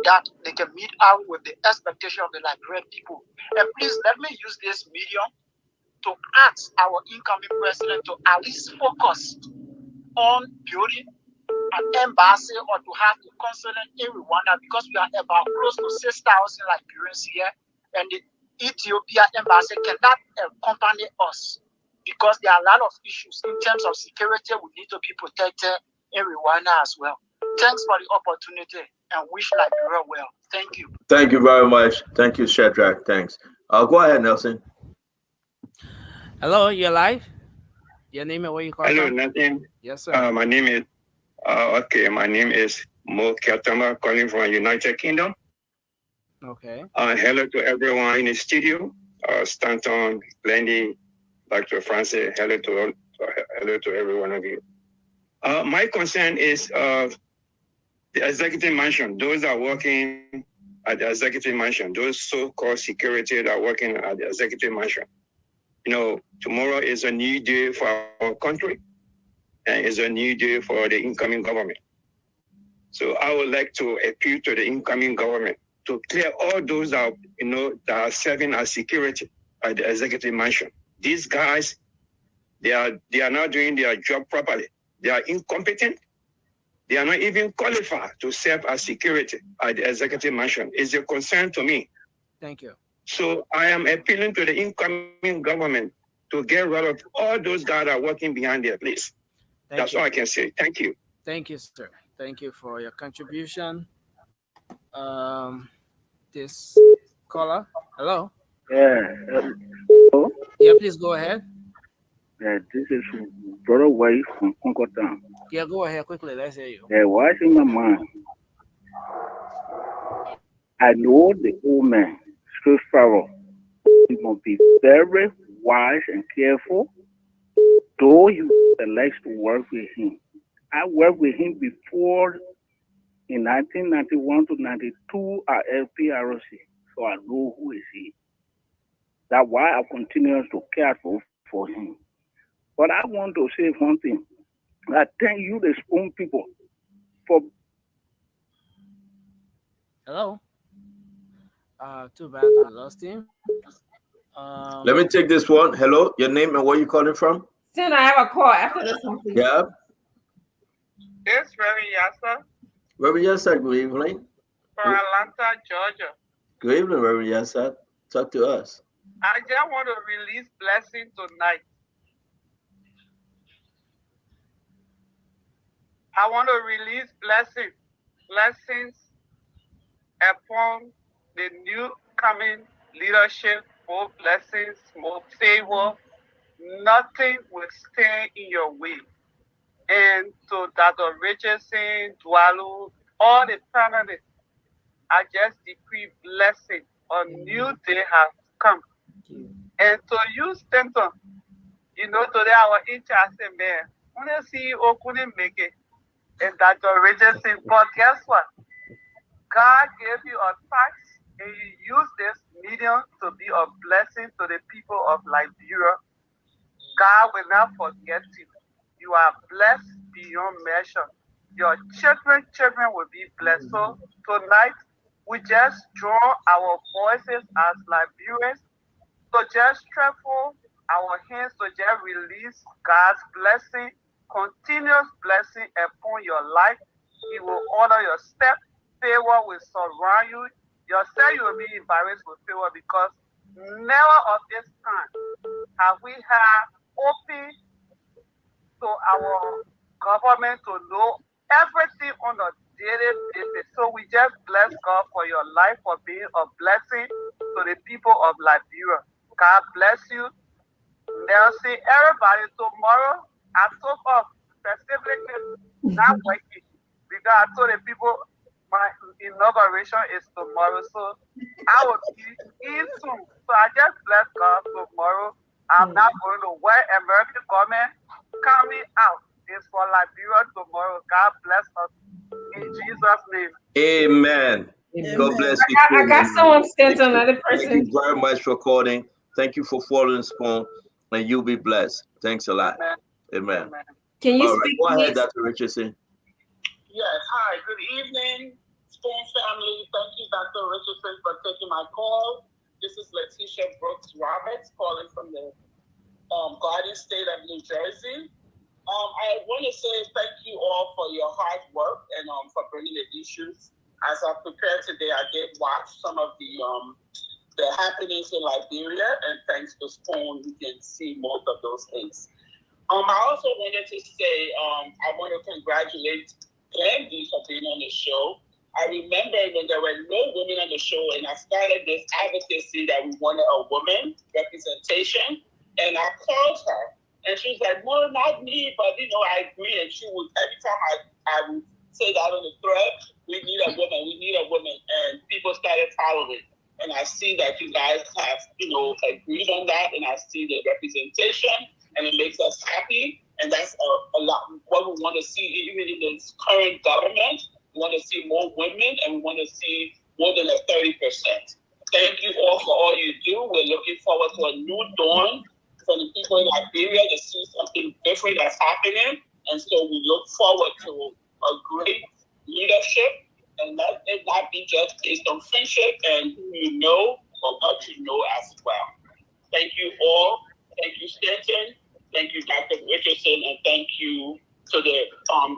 [SPEAKER 6] that they can meet out with the expectation of the Liberian people. And please let me use this medium to ask our incoming president to at least focus on building an embassy or to have a consulate in Rwanda, because we are about close to 6,000 Liberians here, and the Ethiopia embassy cannot accompany us because there are a lot of issues in terms of security. We need to be protected in Rwanda as well. Thanks for the opportunity and wish Liberia well. Thank you.
[SPEAKER 15] Thank you very much. Thank you, Shadrach. Thanks. Go ahead, Nelson.
[SPEAKER 4] Hello, you're live. Your name and where you calling from?
[SPEAKER 11] Hello, Nathan.
[SPEAKER 4] Yes, sir.
[SPEAKER 11] My name is my name is Mo Katama, calling from United Kingdom.
[SPEAKER 4] Okay.
[SPEAKER 11] Hello to everyone in the studio. Stanton, Lenny, Dr. Francis. Hello to every one of you. My concern is the executive mansion. Those that are working at the executive mansion, those so-called security that are working at the executive mansion. You know, tomorrow is a new day for our country, and it's a new day for the incoming government. So I would like to appeal to the incoming government to clear all those that that are serving as security at the executive mansion. These guys, they are not doing their job properly. They are incompetent. They are not even qualified to serve as security at the executive mansion. It's a concern to me.
[SPEAKER 4] Thank you.
[SPEAKER 11] So I am appealing to the incoming government to get rid of all those guys that are working behind their place. That's all I can say. Thank you.
[SPEAKER 4] Thank you, sir. Thank you for your contribution. This caller. Hello.
[SPEAKER 7] Yeah. Hello.
[SPEAKER 4] Yeah, please go ahead.
[SPEAKER 7] Yeah, this is Brother White from Concord Town.
[SPEAKER 4] Yeah, go ahead quickly. Let's hear you.
[SPEAKER 7] Yeah, what's in my mind? I know the old man, Swift Pharaoh. He must be very wise and careful, though he likes to work with him. I worked with him before in 1991 to 92 at LPRC, so I know who is he. That's why I continue to careful for him. But I want to say one thing. I thank you, the Spoon people, for.
[SPEAKER 4] Hello. Too bad we lost him.
[SPEAKER 15] Let me take this one. Hello, your name and where you calling from?
[SPEAKER 9] Soon I have a call after this one, please.
[SPEAKER 15] Yeah.
[SPEAKER 23] It's Reverend Yassa
[SPEAKER 15] Reverend Yassa, good evening.
[SPEAKER 23] from Atlanta, Georgia.
[SPEAKER 15] Good evening, Reverend Yassa. Talk to us.
[SPEAKER 23] I just want to release blessing tonight. I want to release blessings upon the new coming leadership, more blessings, more favor. Nothing will stand in your way. And to Dr. Richardson, Dwalu, all the panelists, I just decree blessing. A new day has come. And to you, Stanton, you know, today our HR said, man, when the CEO couldn't make it, and that your Richardson, but guess what? God gave you a tax, and you use this medium to be a blessing to the people of Liberia. God will not forget you. You are blessed beyond measure. Your children will be blessed. So tonight, we just draw our voices as Liberians to just tremble our hands to just release God's blessing, continuous blessing upon your life. He will order your step. Favor will surround you. Yourself, you will be embarrassed with favor because never of this time have we had open to our government to know everything on a daily basis. So we just bless God for your life, for being a blessing to the people of Liberia. God bless you. Nelson, everybody, tomorrow I took off specifically not working because I told the people my inauguration is tomorrow. So I will be in soon. So I just bless God tomorrow. I'm not going to work. American government coming out. It's for Liberia tomorrow. God bless us in Jesus' name.
[SPEAKER 15] Amen. God bless you.
[SPEAKER 9] I got someone sent another person.
[SPEAKER 15] Thank you very much for calling. Thank you for following Spoon, and you'll be blessed. Thanks a lot. Amen.
[SPEAKER 9] Can you
[SPEAKER 15] All
[SPEAKER 9] speak,
[SPEAKER 15] right. Go ahead,
[SPEAKER 9] please?
[SPEAKER 15] Dr. Richardson.
[SPEAKER 5] Yes, hi, good evening, Spoon family. Thank you, Dr. Richardson, for taking my call. This is Letitia Brooks Roberts calling from the Garden State of New Jersey. I want to say thank you all for your hard work and for bringing the issues. As I prepared today, I did watch some of the happenings in Liberia, and thanks to Spoon, you can see most of those things. I also wanted to say I want to congratulate Glendy for being on the show. I remember when there were no women on the show, and I started this advocacy that we wanted a woman representation, and I called her, and she was like, "No, not me, but I agree." And she would, every time I would say that on the thread, we need a woman, and people started following. And I see that you guys have, agreed on that, and I see the representation, and it makes us happy. And that's a lot what we want to see, even in this current government. We want to see more women, and we want to see more than 30%. Thank you all for all you do. We're looking forward to a new dawn for the people in Liberia to see something different that's happening. And so we look forward to a great leadership, and let it not be just based on friendship and who you know, but what you know as well. Thank you all. Thank you, Stanton. Thank you, Dr. Richardson, and thank you to the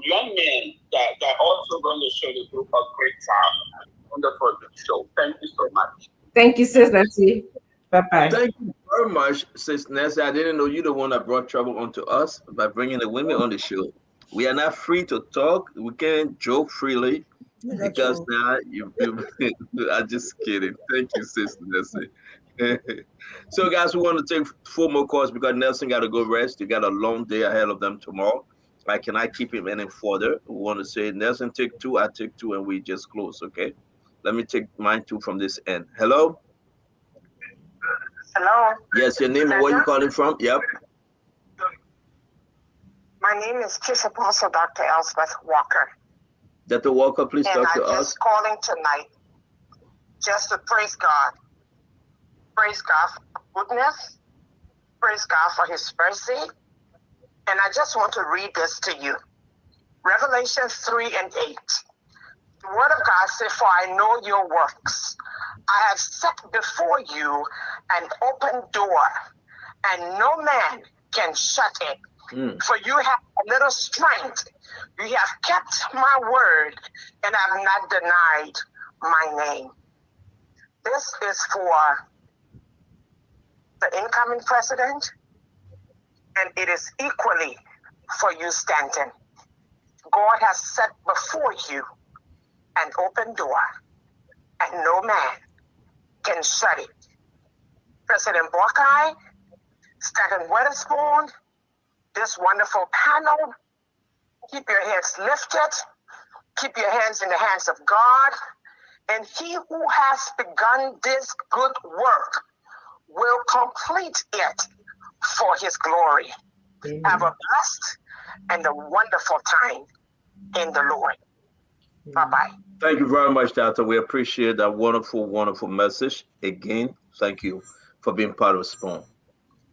[SPEAKER 5] young men that also run the show. They do a great job on the show. Thank you so much.
[SPEAKER 9] Thank you, Sis Nancy. Bye-bye.
[SPEAKER 15] Thank you very much, Sis Nancy. I didn't know you're the one that brought trouble onto us by bringing the women on the show. We are not free to talk. We can't joke freely because now I'm just kidding. Thank you, Sis Nancy. So, guys, we want to take 4 more calls because Nelson got to go rest. He got a long day ahead of them tomorrow. I cannot keep him any further. We want to say, Nelson, take 2, I take 2, and we just close, okay? Let me take mine 2 from this end. Hello?
[SPEAKER 8] Hello.
[SPEAKER 15] Yes, your name and where you calling from? Yep.
[SPEAKER 8] My name is Chief Apostle Dr. Elspeth Walker.
[SPEAKER 15] Dr. Walker, please talk to us.
[SPEAKER 8] And I'm just calling tonight just to praise God. Praise God for goodness. Praise God for his mercy. And I just want to read this to you. Revelation 3:8. The word of God says, "For I know your works. I have set before you an open door, and no man can shut it. For you have a little strength. You have kept my word, and have not denied my name." This is for the incoming president, and it is equally for you, Stanton. God has set before you an open door, and no man can shut it. President Buckeye, Stanton Weatherspoon, this wonderful panel, keep your heads lifted, keep your hands in the hands of God, And he who has begun this good work will complete it for his glory. Have a blessed and a wonderful time in the Lord. Bye-bye.
[SPEAKER 15] Thank you very much, Doctor. We appreciate that wonderful, wonderful message. Again, thank you for being part of Spoon.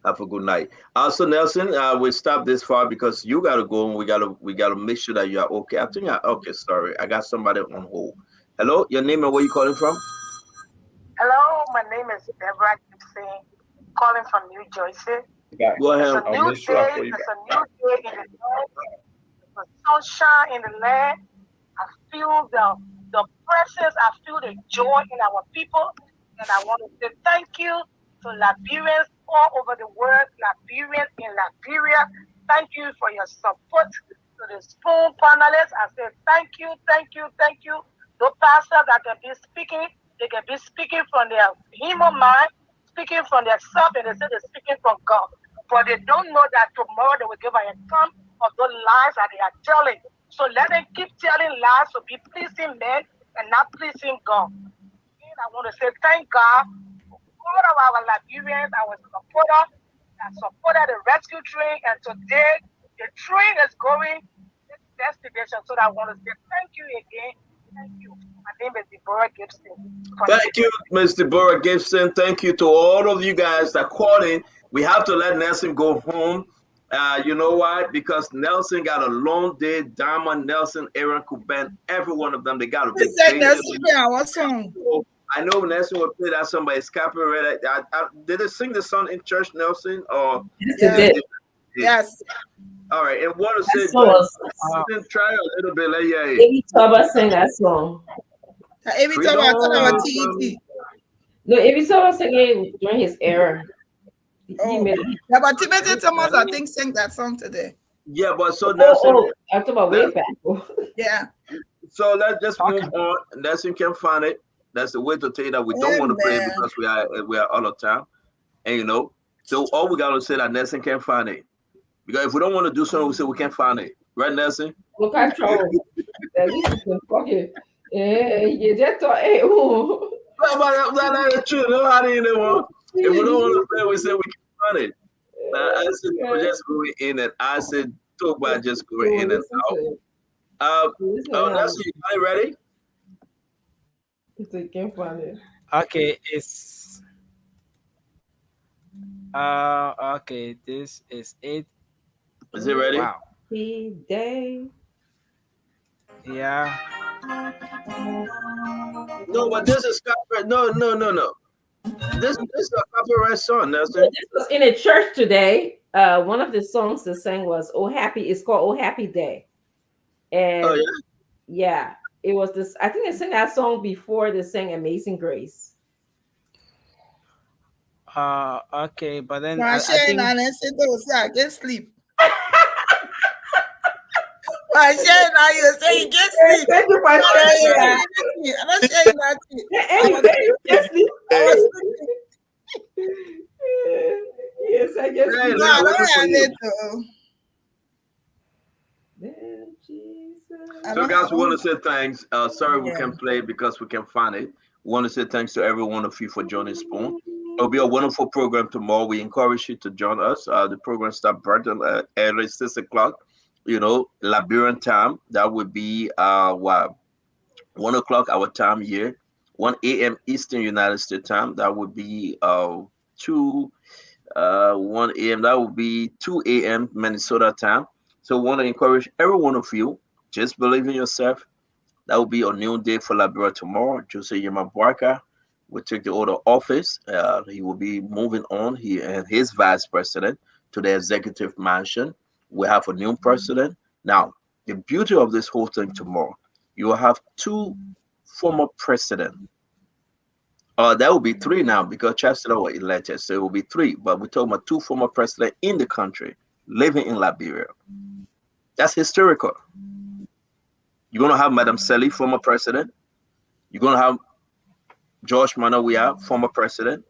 [SPEAKER 15] Have a good night. Also, Nelson, we stop this far because you gotta go and we gotta make sure that you are okay. I think okay, sorry. I got somebody on hold. Hello, your name and where you calling from?
[SPEAKER 12] Hello, my name is Deborah Gibson, calling from New Jersey.
[SPEAKER 15] Go ahead.
[SPEAKER 12] It's a new day. It's a new day in the land. The sunshine in the land. I feel the presence. I feel the joy in our people. And I want to say thank you to Liberians all over the world, Liberians in Liberia. Thank you for your support. To the Spoon panelists, I say thank you, thank you, thank you. The pastors that can be speaking, they can be speaking from their human mind, speaking from their self, and they say they're speaking from God. But they don't know that tomorrow they will give an account of those lies that they are telling. So let them keep telling lies to be pleasing men and not pleasing God. And I want to say thank God for all of our Liberians, our supporters, that supported the rescue train. And today, the train is going to its destination. So I want to say thank you again. Thank you. My name is Deborah Gibson.
[SPEAKER 15] Thank you, Ms. Deborah Gibson. Thank you to all of you guys that called in. We have to let Nelson go home. You know why? Because Nelson got a long day. Diamond, Nelson, Aaron, Kuben, every one of them, they got a big day.
[SPEAKER 14] What song?
[SPEAKER 15] I know Nelson will play that song, but it's copyrighted. Did they sing the song in church, Nelson? Or
[SPEAKER 14] Yes.
[SPEAKER 15] All right, and what to say? Try a little bit. Like, yeah.
[SPEAKER 9] Amy Toba sang that song.
[SPEAKER 14] Amy Toba, I thought about TET.
[SPEAKER 9] No, Amy Toba sang it during his era.
[SPEAKER 14] Yeah, but Timothy Thomas, I think, sang that song today.
[SPEAKER 15] Yeah, but so Nelson.
[SPEAKER 9] I'm talking about way back.
[SPEAKER 14] Yeah.
[SPEAKER 15] So let's just move on. Nelson can find it. That's the way to tell you that we don't want to play it because we are out of time. And you know, so all we gotta say that Nelson can't find it. Because if we don't want to do something, we say we can't find it. Right, Nelson?
[SPEAKER 9] Look at trouble. At least you can fucking you just thought, hey,
[SPEAKER 15] no, but that's true. Nobody in there. If we don't want to play, we say we can find it. I said just going in and I said talk about just going in and out. Nelson, you ready?
[SPEAKER 9] You can't find it.
[SPEAKER 4] Okay, it's okay, this is it.
[SPEAKER 15] Is it ready?
[SPEAKER 4] Wow.
[SPEAKER 9] Day.
[SPEAKER 4] Yeah.
[SPEAKER 15] No, but this is copyright. No. This is a copyright song. That's
[SPEAKER 9] it. This was in a church today. One of the songs they sang was "Oh Happy." It's called "Oh Happy Day," and yeah, it was this. I think they sang that song before they sang "Amazing Grace."
[SPEAKER 4] Okay, but then
[SPEAKER 14] I
[SPEAKER 4] think
[SPEAKER 14] I can't sleep. Why saying now you say you can't sleep?
[SPEAKER 9] Thank you for sharing that.
[SPEAKER 14] I'm not saying nothing.
[SPEAKER 9] You can't sleep. I was sleeping. Yes, I guess.
[SPEAKER 14] No, I don't have it though.
[SPEAKER 15] So guys, we want to say thanks. Sorry we can't play because we can't find it. We want to say thanks to every one of you for joining Spoon. It'll be a wonderful program tomorrow. We encourage you to join us. The program starts bright and early, 6 o'clock. You know, Liberian time. That would be 1 o'clock our time here. 1 a.m. Eastern United States time. That would be 1 a.m. That would be 2 a.m. Minnesota time. So we want to encourage every one of you. Just believe in yourself. That will be a new day for Liberia tomorrow. Jose Yamabuaka will take the order office. He will be moving on. He and his vice president to the executive mansion. We have a new president. Now, the beauty of this whole thing tomorrow, you will have 2 former presidents. That will be 3 now because Chancellor was elected. So it will be 3. But we're talking about 2 former presidents in the country living in Liberia. That's historical. You're going to have Madam Sally, former president. You're going to have George Manawia, former president.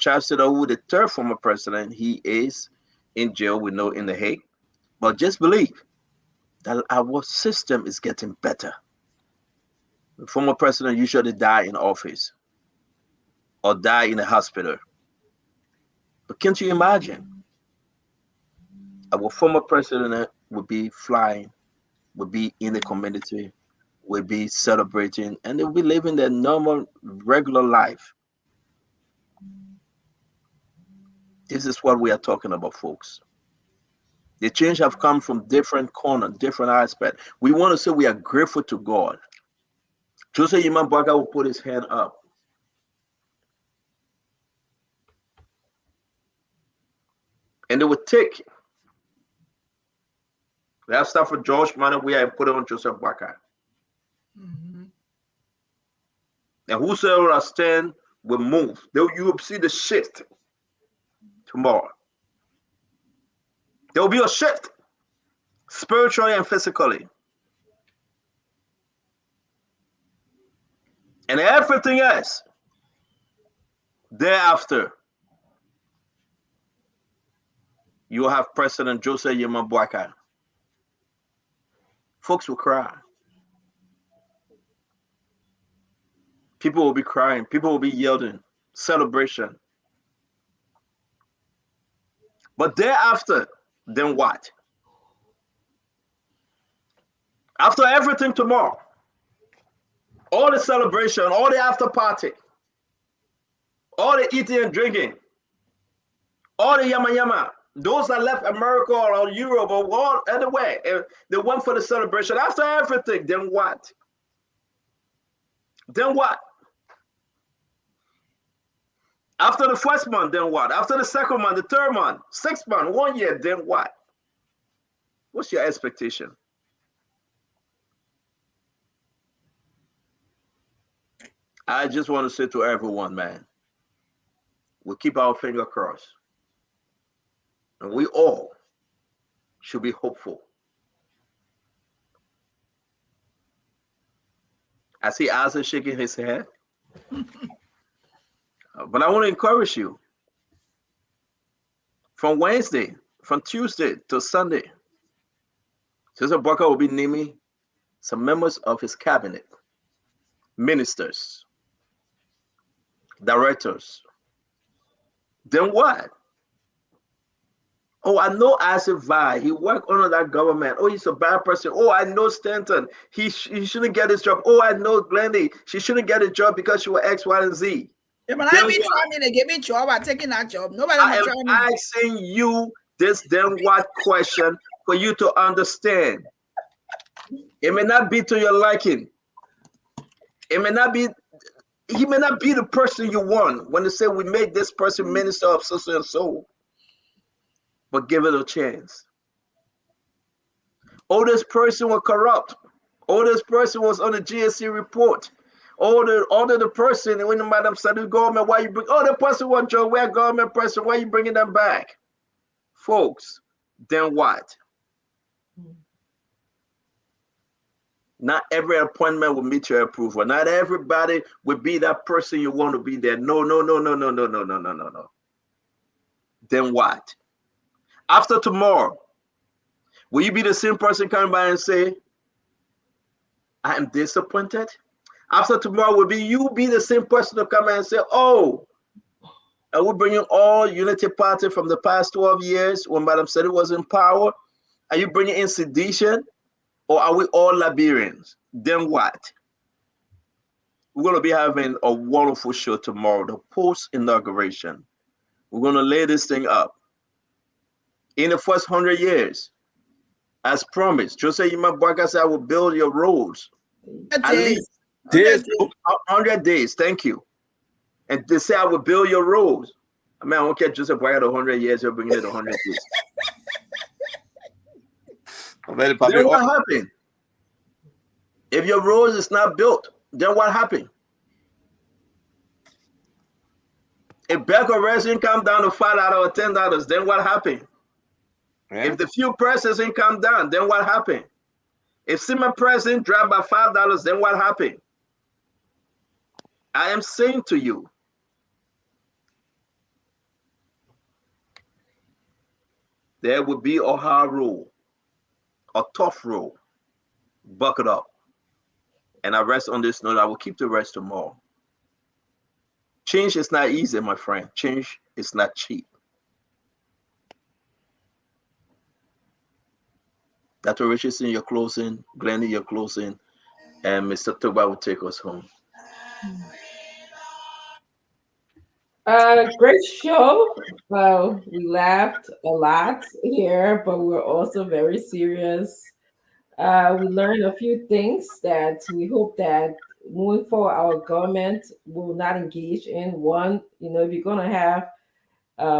[SPEAKER 15] Chancellor Wu, the 3rd former president, he is in jail, we know, in The Hague. But just believe that our system is getting better. The former president usually die in office or die in a hospital. But can't you imagine? Our former president would be flying, would be in the community, would be celebrating, and they'll be living their normal, regular life. This is what we are talking about, folks. The change have come from different corner, different aspect. We want to say we are grateful to God. Joseph Iman Baga will put his hand up. And they would take that stuff for George Manawia and put it on Joseph Baga.
[SPEAKER 14] Mhm.
[SPEAKER 15] And whosoever stand will move. You will see the shift tomorrow. There will be a shift, spiritually and physically. And everything else thereafter, you will have President Joseph Yemabwaka. Folks will cry. People will be crying. People will be yelling. Celebration. But thereafter, then what? After everything tomorrow, all the celebration, all the after party, all the eating and drinking, all the yama yama, those that left America or Europe or all anywhere, they went for the celebration. After everything, then what? Then what? After the first month, then what? After the second month, the third month, 6 months, 1 year, then what? What's your expectation? I just want to say to everyone, man, we'll keep our finger crossed. And we all should be hopeful. I see Isaac shaking his head. But I want to encourage you. From Wednesday, from Tuesday to Sunday, Joseph Barker will be naming some members of his cabinet, ministers, directors. Then what? Oh, I know Isaac Vi. He worked under that government. Oh, he's a bad person. Oh, I know Stanton. He shouldn't get his job. Oh, I know Glendy. She shouldn't get a job because she was X, Y, and Z.
[SPEAKER 14] Yeah, but I be trying me to give me a job. I'm taking that job. Nobody
[SPEAKER 15] I am
[SPEAKER 14] try me.
[SPEAKER 15] asking you this then what question for you to understand. It may not be to your liking. It may not be, he may not be the person you want when they say we make this person minister of so and so. But give it a chance. Oh, this person was corrupt. Oh, this person was on the GSC report. Oh, the person when the madam said the government, why you bring? Oh, the person was Joe, where government person, why you bringing them back, folks? Then what? Not every appointment will meet your approval. Not everybody will be that person you want to be there. No, no, no, no, no, no, no, no, no, no, no. Then what? After tomorrow, will you be the same person coming by and say, I am disappointed? After tomorrow, will you be the same person to come and say, oh, I will bring in all unity party from the past 12 years when Madam Sadi was in power? Are you bringing in sedition? Or are we all Liberians? Then what? We're going to be having a wonderful show tomorrow, the post-inauguration. We're going to lay this thing up. In the first 100 years, as promised, Jose Imabwaga said, I will build your roads. At least 100 days. Thank you. And they say, I will build your roads. I mean, I don't care Joseph Boyga 100 years, you're bringing it 100 days. Then what happened? If your roads is not built, then what happened? If bag of resin come down to $5 or $10, then what happened? Yeah. If the fuel prices didn't come down, then what happened? If cement price didn't drop by $5, then what happened? I am saying to you, there will be a hard road, a tough road. Buckle up. And I rest on this note. I will keep the rest tomorrow. Change is not easy, my friend. Change is not cheap. Dr. Richardson, you're closing. Glennie, you're closing. And Mr. Toba will take us home.
[SPEAKER 9] Great show. Well, we laughed a lot here, but we were also very serious. We learned a few things that we hope that moving forward, our government will not engage in. One, if you're going to have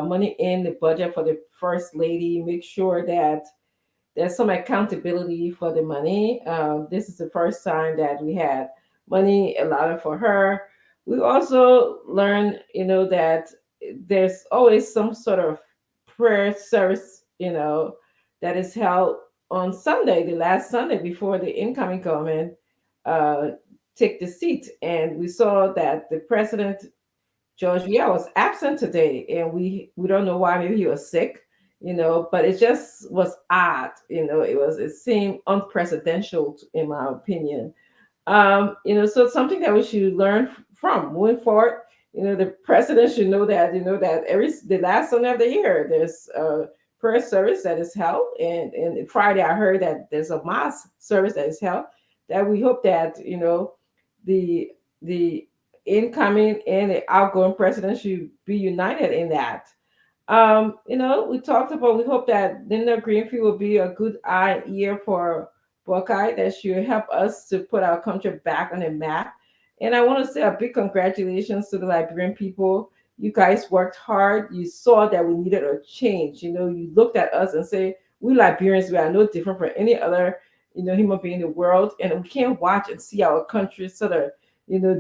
[SPEAKER 9] money in the budget for the first lady, make sure that there's some accountability for the money. This is the first time that we had money allotted for her. We also learned, that there's always some sort of prayer service, that is held on Sunday, the last Sunday before the incoming government uh, take the seat. And we saw that the president George Weah was absent today, and we don't know why. Maybe he was sick, But it just was odd, It seemed unprecedented, in my opinion. So it's something that we should learn from moving forward. The president should know that, that the last Sunday of the year there's a prayer service that is held, and Friday I heard that there's a mass service that is held. That we hope that the the incoming and the outgoing president should be united in that. We talked about, we hope that Linda Greenfield will be a good eye and ear for Buckeye, that should help us to put our country back on the map. And I want to say a big congratulations to the Liberian people. You guys worked hard. You saw that we needed a change. You looked at us and say, we Liberians, we are no different from any other, human being in the world. And we can't watch and see our country sort of,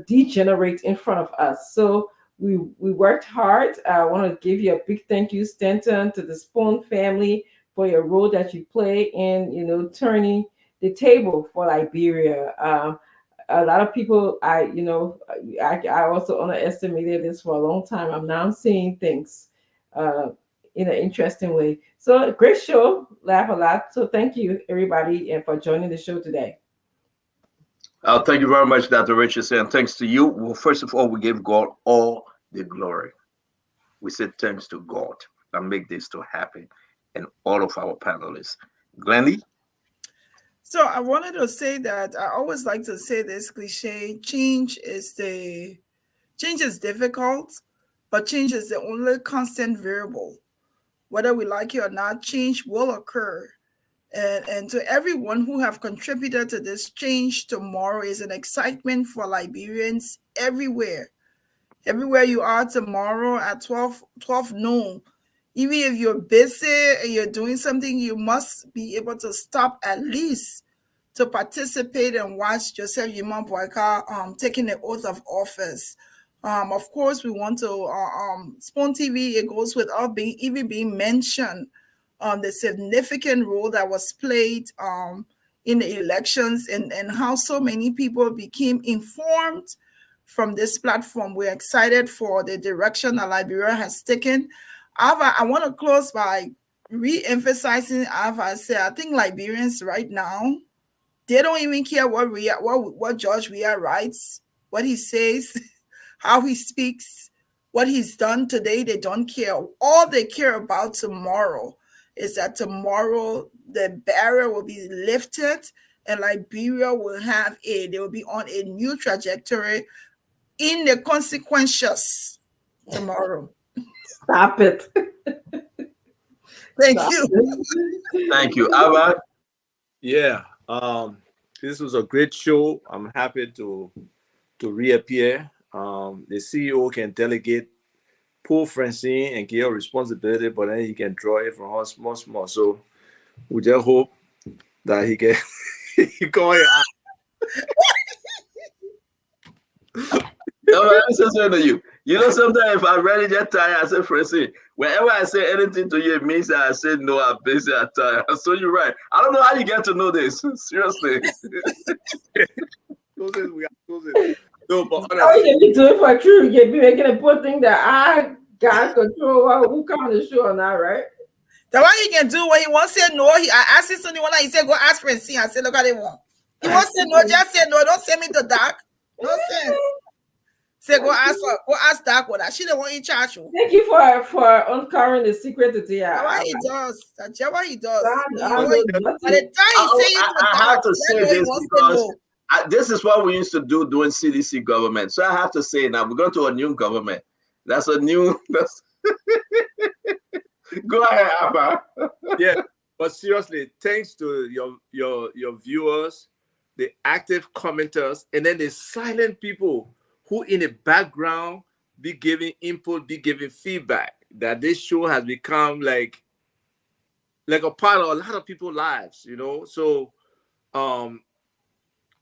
[SPEAKER 9] degenerate in front of us. So we worked hard. I want to give you a big thank you, Stanton, to the Spoon family for your role that you play in, turning the table for Liberia. A lot of people, I also underestimated this for a long time. I'm now seeing things in an interesting way. So great show, laugh a lot. So thank you, everybody, and for joining the show today.
[SPEAKER 15] Thank you very much, Dr. Richardson. And thanks to you. Well, first of all, we give God all the glory. We say thanks to God that make this to happen, and all of our panelists. Glennie?
[SPEAKER 14] So I wanted to say that I always like to say this cliche: change is difficult, but change is the only constant variable. Whether we like it or not, change will occur. And to everyone who have contributed to this change, tomorrow is an excitement for Liberians everywhere. Everywhere you are tomorrow at 12 noon. Even if you're busy and you're doing something, you must be able to stop at least to participate and watch Joseph Yimon Boyka taking the oath of office. Of course, we want to, Spoon TV, it goes without being mentioned, the significant role that was played in the elections, and how so many people became informed from this platform. We're excited for the direction that Liberia has taken. However, I want to close by re-emphasizing, as I said, I think Liberians right now, they don't even care what George Weah writes, what he says, how he speaks, what he's done today. They don't care. All they care about tomorrow is that tomorrow the barrier will be lifted and Liberia will they will be on a new trajectory in the consequences tomorrow.
[SPEAKER 9] Stop it.
[SPEAKER 14] Thank you.
[SPEAKER 15] Thank you. Ava?
[SPEAKER 18] Yeah. This was a great show. I'm happy to reappear. The CEO can delegate poor Francine and give her responsibility, but then he can draw it from her small. So we just hope that he can go out.
[SPEAKER 15] No, I'm saying to you. Sometimes if I really get tired, I say, Francine, whenever I say anything to you, it means that I say no, I'm busy, I'm tired. So you're right. I don't know how you get to know this. Seriously.
[SPEAKER 18] No, but
[SPEAKER 9] honestly, you be doing for true. You be making a poor thing that I got control who come on the show or not, right?
[SPEAKER 14] That's why he can do when he wants to say no. I asked him someone, he said, go ask Francine. I said, look at it one. He wants to say no, just say no. Don't say came into Doc. No sense. Say go ask her. Go ask Doc what she the one in charge.
[SPEAKER 9] Thank you for uncovering the secret today.
[SPEAKER 14] That's what he does. That's what he does.
[SPEAKER 9] I know
[SPEAKER 14] By the time he say it to
[SPEAKER 15] I
[SPEAKER 14] Doc,
[SPEAKER 15] have to
[SPEAKER 14] that
[SPEAKER 15] say
[SPEAKER 14] know he
[SPEAKER 15] this
[SPEAKER 14] wants to
[SPEAKER 15] because
[SPEAKER 14] know.
[SPEAKER 15] this is what we used to do during CDC government. So I have to say now we're going to a new government. That's a new. Go ahead, Abba.
[SPEAKER 18] Yeah, but seriously, thanks to your viewers, the active commenters, and then the silent people who in the background be giving input, be giving feedback. That this show has become like a part of a lot of people's lives, you know. So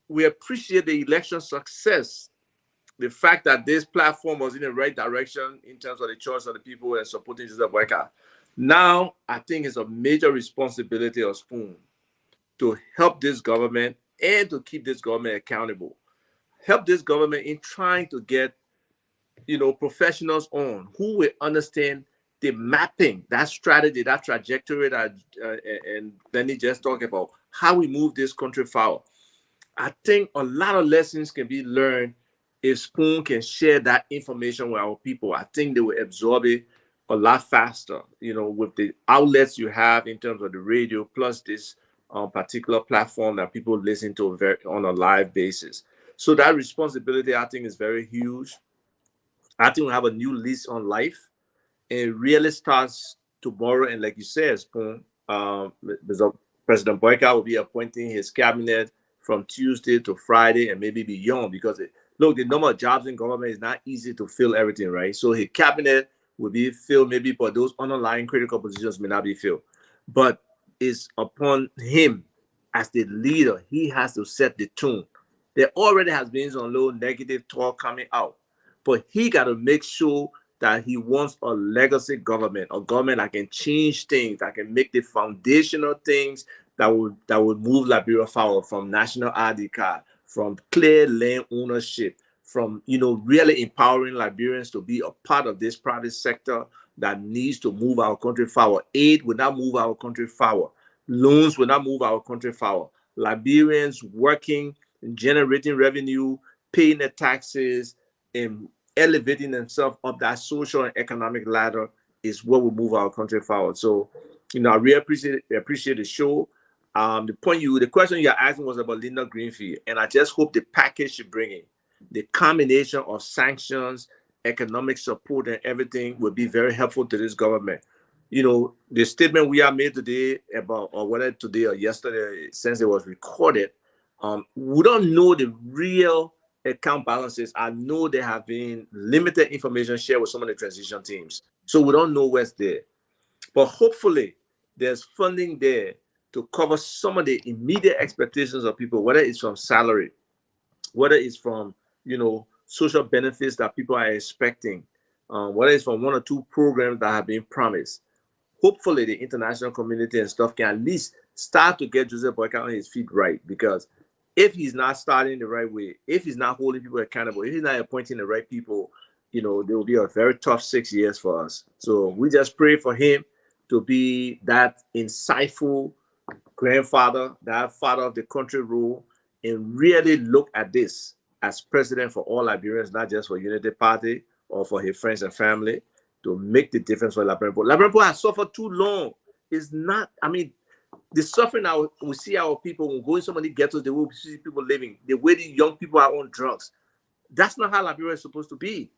[SPEAKER 18] we appreciate the election success. The fact that this platform was in the right direction in terms of the choice of the people and supporting Joseph Boyka. Now, I think it's a major responsibility of Spoon to help this government and to keep this government accountable. Help this government in trying to get, professionals on who will understand the mapping, that strategy, that trajectory that and Lenny just talked about, how we move this country forward. I think a lot of lessons can be learned if Spoon can share that information with our people. I think they will absorb it a lot faster, with the outlets you have in terms of the radio, plus this particular platform that people listen to on a live basis. So that responsibility, I think, is very huge. I think we have a new lease on life. It really starts tomorrow. And like you said, Spoon, President Boyka will be appointing his cabinet from Tuesday to Friday and maybe beyond, because look, the number of jobs in government is not easy to fill everything, right? So his cabinet will be filled maybe, but those underlying critical positions may not be filled. But it's upon him as the leader. He has to set the tone. There already has been some low negative talk coming out, but he got to make sure that he wants a legacy government, a government that can change things, that can make the foundational things that would move Liberia forward, from national ID card, from clear land ownership, from really empowering Liberians to be a part of this private sector that needs to move our country forward. Aid will not move our country forward. Loans will not move our country forward. Liberians working, generating revenue, paying their taxes, and elevating themselves up that social and economic ladder is what will move our country forward. So, I really appreciate the show. The question you're asking was about Linda Greenfield, and I just hope the package you're bringing, the combination of sanctions, economic support, and everything will be very helpful to this government. The statement we have made today about, or whether today or yesterday, since it was recorded, we don't know the real account balances. I know there have been limited information shared with some of the transition teams, so we don't know what's there. But hopefully, there's funding there to cover some of the immediate expectations of people, whether it's from salary, whether it's from social benefits that people are expecting, whether it's from one or two programs that have been promised. Hopefully, the international community and stuff can at least start to get Joseph Boyka on his feet right, because if he's not starting the right way, if he's not holding people accountable, if he's not appointing the right people, there will be a very tough 6 years for us. So we just pray for him to be that insightful grandfather, that father of the country rule, and really look at this as president for all Liberians, not just for Unity Party or for his friends and family, to make the difference for Liberian people. Liberian people have suffered too long. It's not, the suffering now, we see our people, when we go in so many ghettos, the way we see people living, the way the young people are on drugs. That's not how Liberia is supposed to be.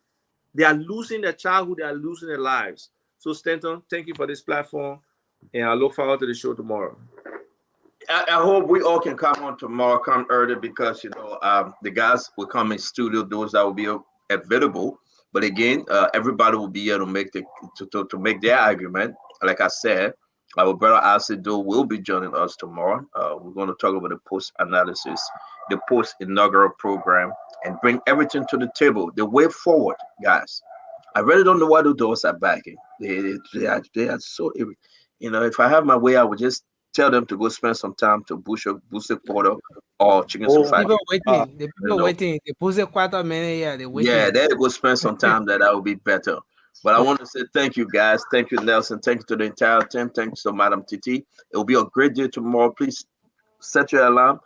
[SPEAKER 18] They are losing their childhood, they are losing their lives. So Stanton, thank you for this platform, and I look forward to the show tomorrow.
[SPEAKER 15] I hope we all can come on tomorrow, come early, because the guys will come in studio, those that will be available. But again, everybody will be here to make to make their argument. Like I said, our brother Asido will be joining us tomorrow. We're going to talk about the post-analysis, the post-inaugural program, and bring everything to the table. The way forward, guys. I really don't know why the doors are backing. They are so. If I have my way, I would just tell them to go spend some time to bush a quarter or chicken soup.
[SPEAKER 4] People waiting. The people waiting. They push a quarter minute. Yeah, they waiting.
[SPEAKER 15] Yeah, they go spend some time. That would be better. But I want to say thank you, guys. Thank you, Nelson. Thank you to the entire team. Thank you to Madam Titi. It will be a great day tomorrow. Please set your alarm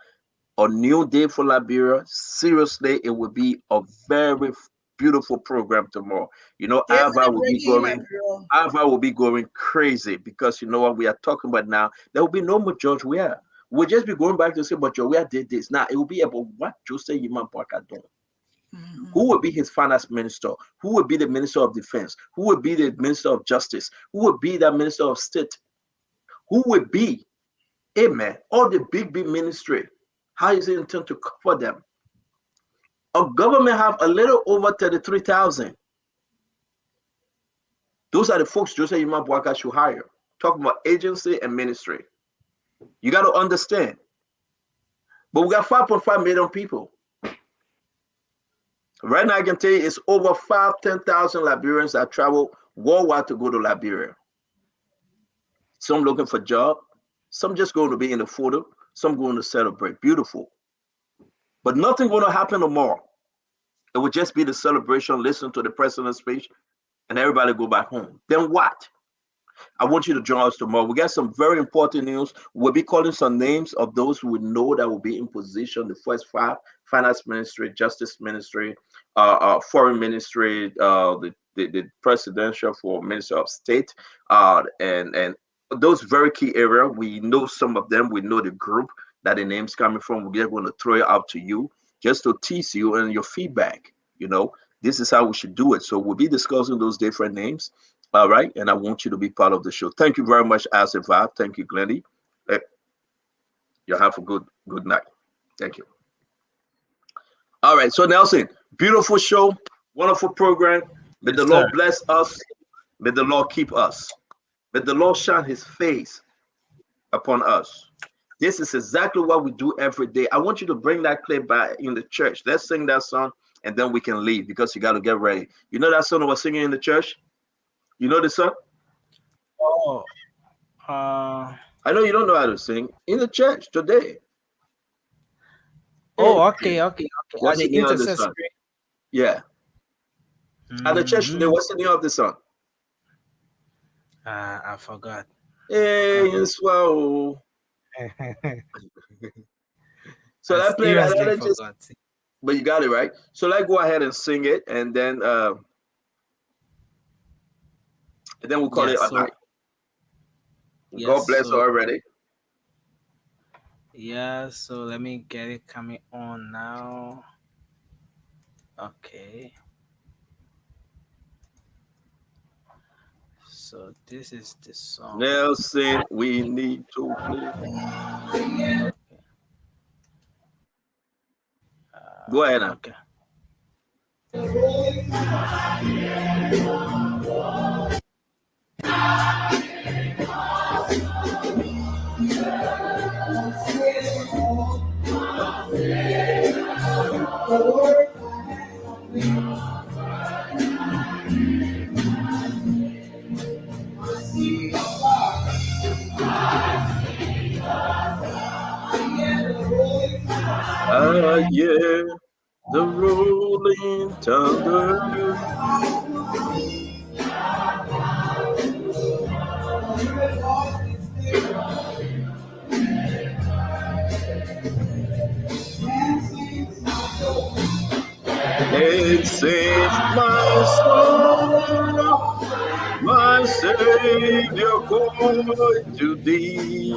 [SPEAKER 15] a new day for Liberia. Seriously, it will be a very beautiful program tomorrow. You know,
[SPEAKER 14] They're
[SPEAKER 15] Ava will be
[SPEAKER 14] celebrating
[SPEAKER 15] going.
[SPEAKER 14] Liberia.
[SPEAKER 15] Ava will be going crazy because you know what we are talking about now. There will be no more George Weah. We'll just be going back to say, but George Weah did this. Now it will be about what Joseph Yiman Parker done. Who will be his finance minister? Who will be the minister of defense? Who will be the minister of justice? Who will be the minister of state? Who will be, amen, all the big ministry? How is it intended to cover them? Our government have a little over 33,000. Those are the folks Joseph Yuma Boaka should hire. Talking about agency and ministry. You got to understand. But we got 5.5 million people. Right now, I can tell you it's over 10,000 Liberians that travel worldwide to go to Liberia. Some looking for job, some just going to be in the photo, some going to celebrate. Beautiful. But nothing going to happen tomorrow. It will just be the celebration, listen to the president's speech, and everybody go back home. Then what? I want you to join us tomorrow. We got some very important news. We'll be calling some names of those who we know that will be in position. The first 5: finance ministry, justice ministry, foreign ministry, the presidential for minister of state, and those very key areas. We know some of them. We know the group that the names coming from. We're going to throw it out to you just to tease you and your feedback. You know, this is how we should do it. So we'll be discussing those different names. All right, and I want you to be part of the show. Thank you very much, Asifa. Thank you, Glenny. You have a good night. Thank you. All right, so Nelson, beautiful show, wonderful program. May the Lord bless us. May the Lord keep us. May the Lord shine His face upon us. This is exactly what we do every day. I want you to bring that clip back in the church. Let's sing that song, and then we can leave because you got to get ready. You know that song I was singing in the church? You know the song?
[SPEAKER 4] Oh,
[SPEAKER 15] I know you don't know how to sing in the church today.
[SPEAKER 4] Oh, okay. At the intercessory.
[SPEAKER 15] Yeah. At the church today, what's the name of the song?
[SPEAKER 4] I forgot.
[SPEAKER 15] Hey, swell. So I play that. But you got it right. So let's go ahead and sing it, and then we'll call it a night. God bless you already.
[SPEAKER 4] Yeah, so let me get it coming on now. Okay. So this is the song.
[SPEAKER 15] Nelson, we need to play.
[SPEAKER 4] Okay.
[SPEAKER 15] Go ahead now.
[SPEAKER 4] Okay.
[SPEAKER 15] Yeah, the rolling thunder. It sings my soul, my Savior called to thee.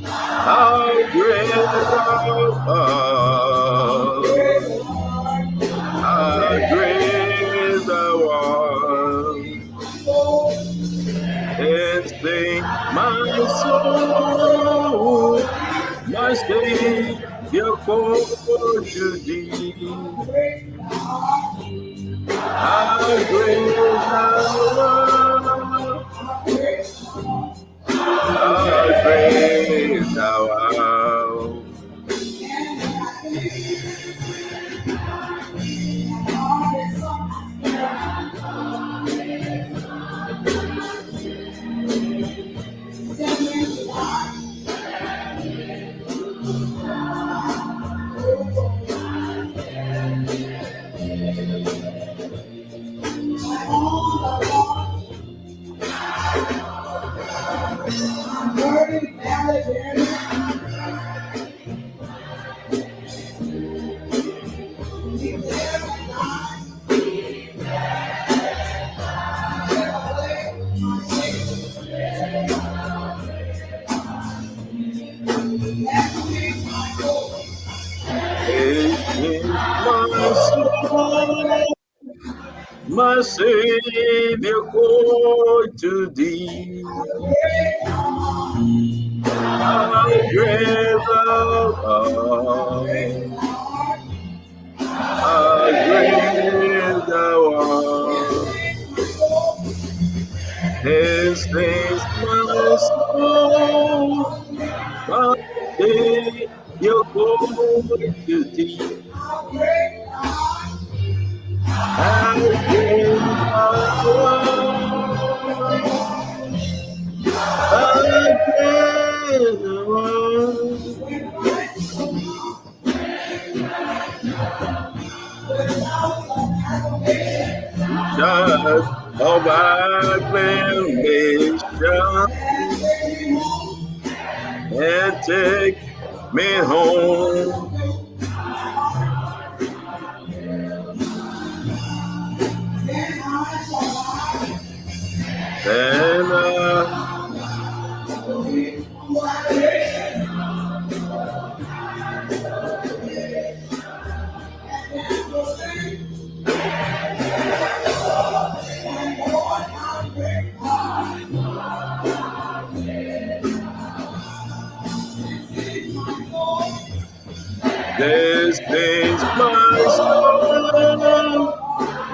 [SPEAKER 15] How great thou art, how great thou art. And sing my soul, my Savior called to thee. How great thou art, how great thou art. soul, my Savior, call to thee. How great thou art, how great thou art. This things my soul, my Savior, call to thee. How great thou art, how great thou art. Just of acclamation and take me home. Then this things my soul,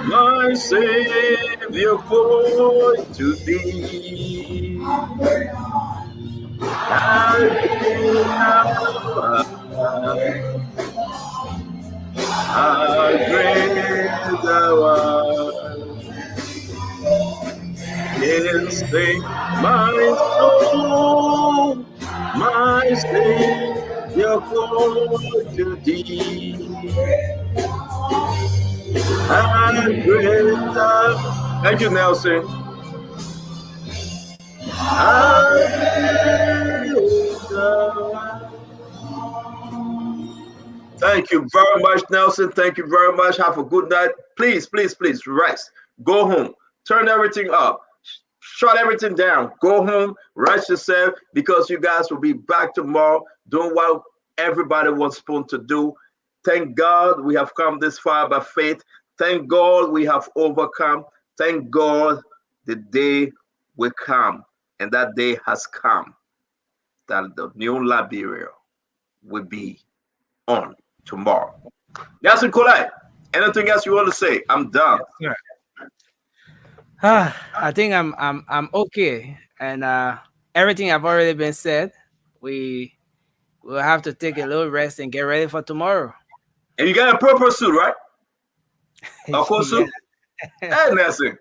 [SPEAKER 15] my Savior, call to thee. How great thou art, how great thou art. Yes, sing my soul, my Savior, call to thee. How great thou. Thank you, Nelson. How great thou art. Thank you very much, Nelson. Thank you very much. Have a good night. Please, please, please rest. Go home. Turn everything up. Shut everything down. Go home. Rest yourself because you guys will be back tomorrow doing what everybody wants Spoon to do. Thank God we have come this far by faith. Thank God we have overcome. Thank God the day will come. And that day has come. That the new Liberia will be on tomorrow. Nelson Colette, anything else you want to say? I'm done.
[SPEAKER 4] Yes, I think I'm okay, and everything have already been said. We will have to take a little rest and get ready for tomorrow.
[SPEAKER 15] And you got a purple suit, right? Of course, suit. Hey, Nelson.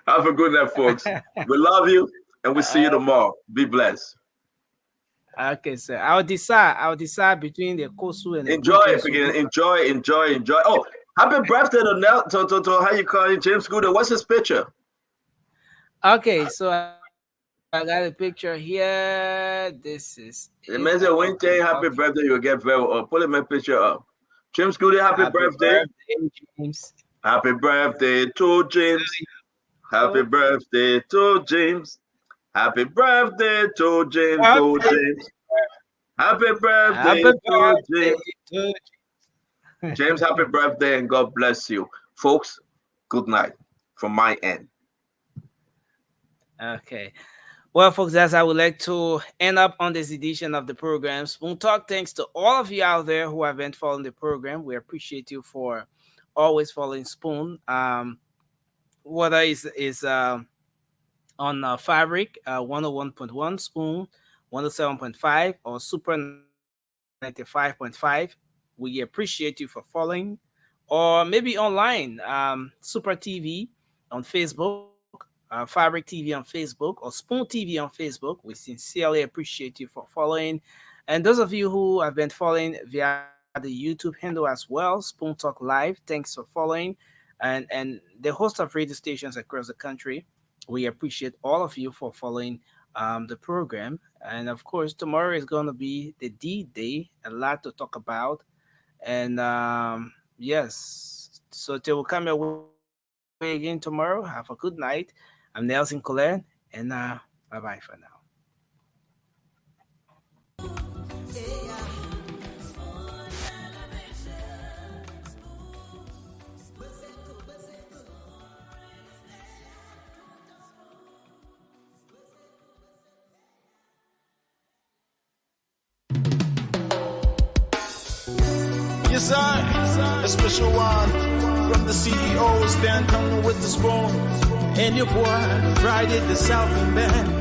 [SPEAKER 15] Have a good night, folks. We love you, and we'll see you tomorrow. Be blessed.
[SPEAKER 4] Okay, sir. I'll decide between the Kosu and the
[SPEAKER 15] Enjoy
[SPEAKER 4] purple
[SPEAKER 15] it
[SPEAKER 4] suit.
[SPEAKER 15] again. Enjoy. Oh, happy birthday to how you call it, James Gooder. What's his picture?
[SPEAKER 4] Okay, so I got a picture here. This is
[SPEAKER 15] It means that when you say happy birthday, you'll get very put my picture up. James Gooder, happy birthday.
[SPEAKER 4] James.
[SPEAKER 15] Happy birthday to James. Happy birthday to James. Happy birthday to James. Go James. Happy birthday to James. James, happy birthday and God bless you. Folks, good night from my end.
[SPEAKER 4] Okay. Well, folks, that's how I would like to end up on this edition of the program. Spoon Talk, thanks to all of you out there who have been following the program. We appreciate you for always following Spoon. Whether is on Fabric 101.1, Spoon 107.5, or Super 95.5. We appreciate you for following. Or maybe online, Super TV on Facebook, Fabric TV on Facebook, or Spoon TV on Facebook. We sincerely appreciate you for following. And those of you who have been following via the YouTube handle as well, Spoon Talk Live, thanks for following. And the host of radio stations across the country, we appreciate all of you for following the program. And of course, tomorrow is going to be the D Day, a lot to talk about. And yes, so till we come your way again tomorrow, have a good night. I'm Nelson Colette, and bye bye for now.
[SPEAKER 2] Yes, I, a special one from the CEOs, Dan coming with the spoon. And your boy, Friday the Southern Band.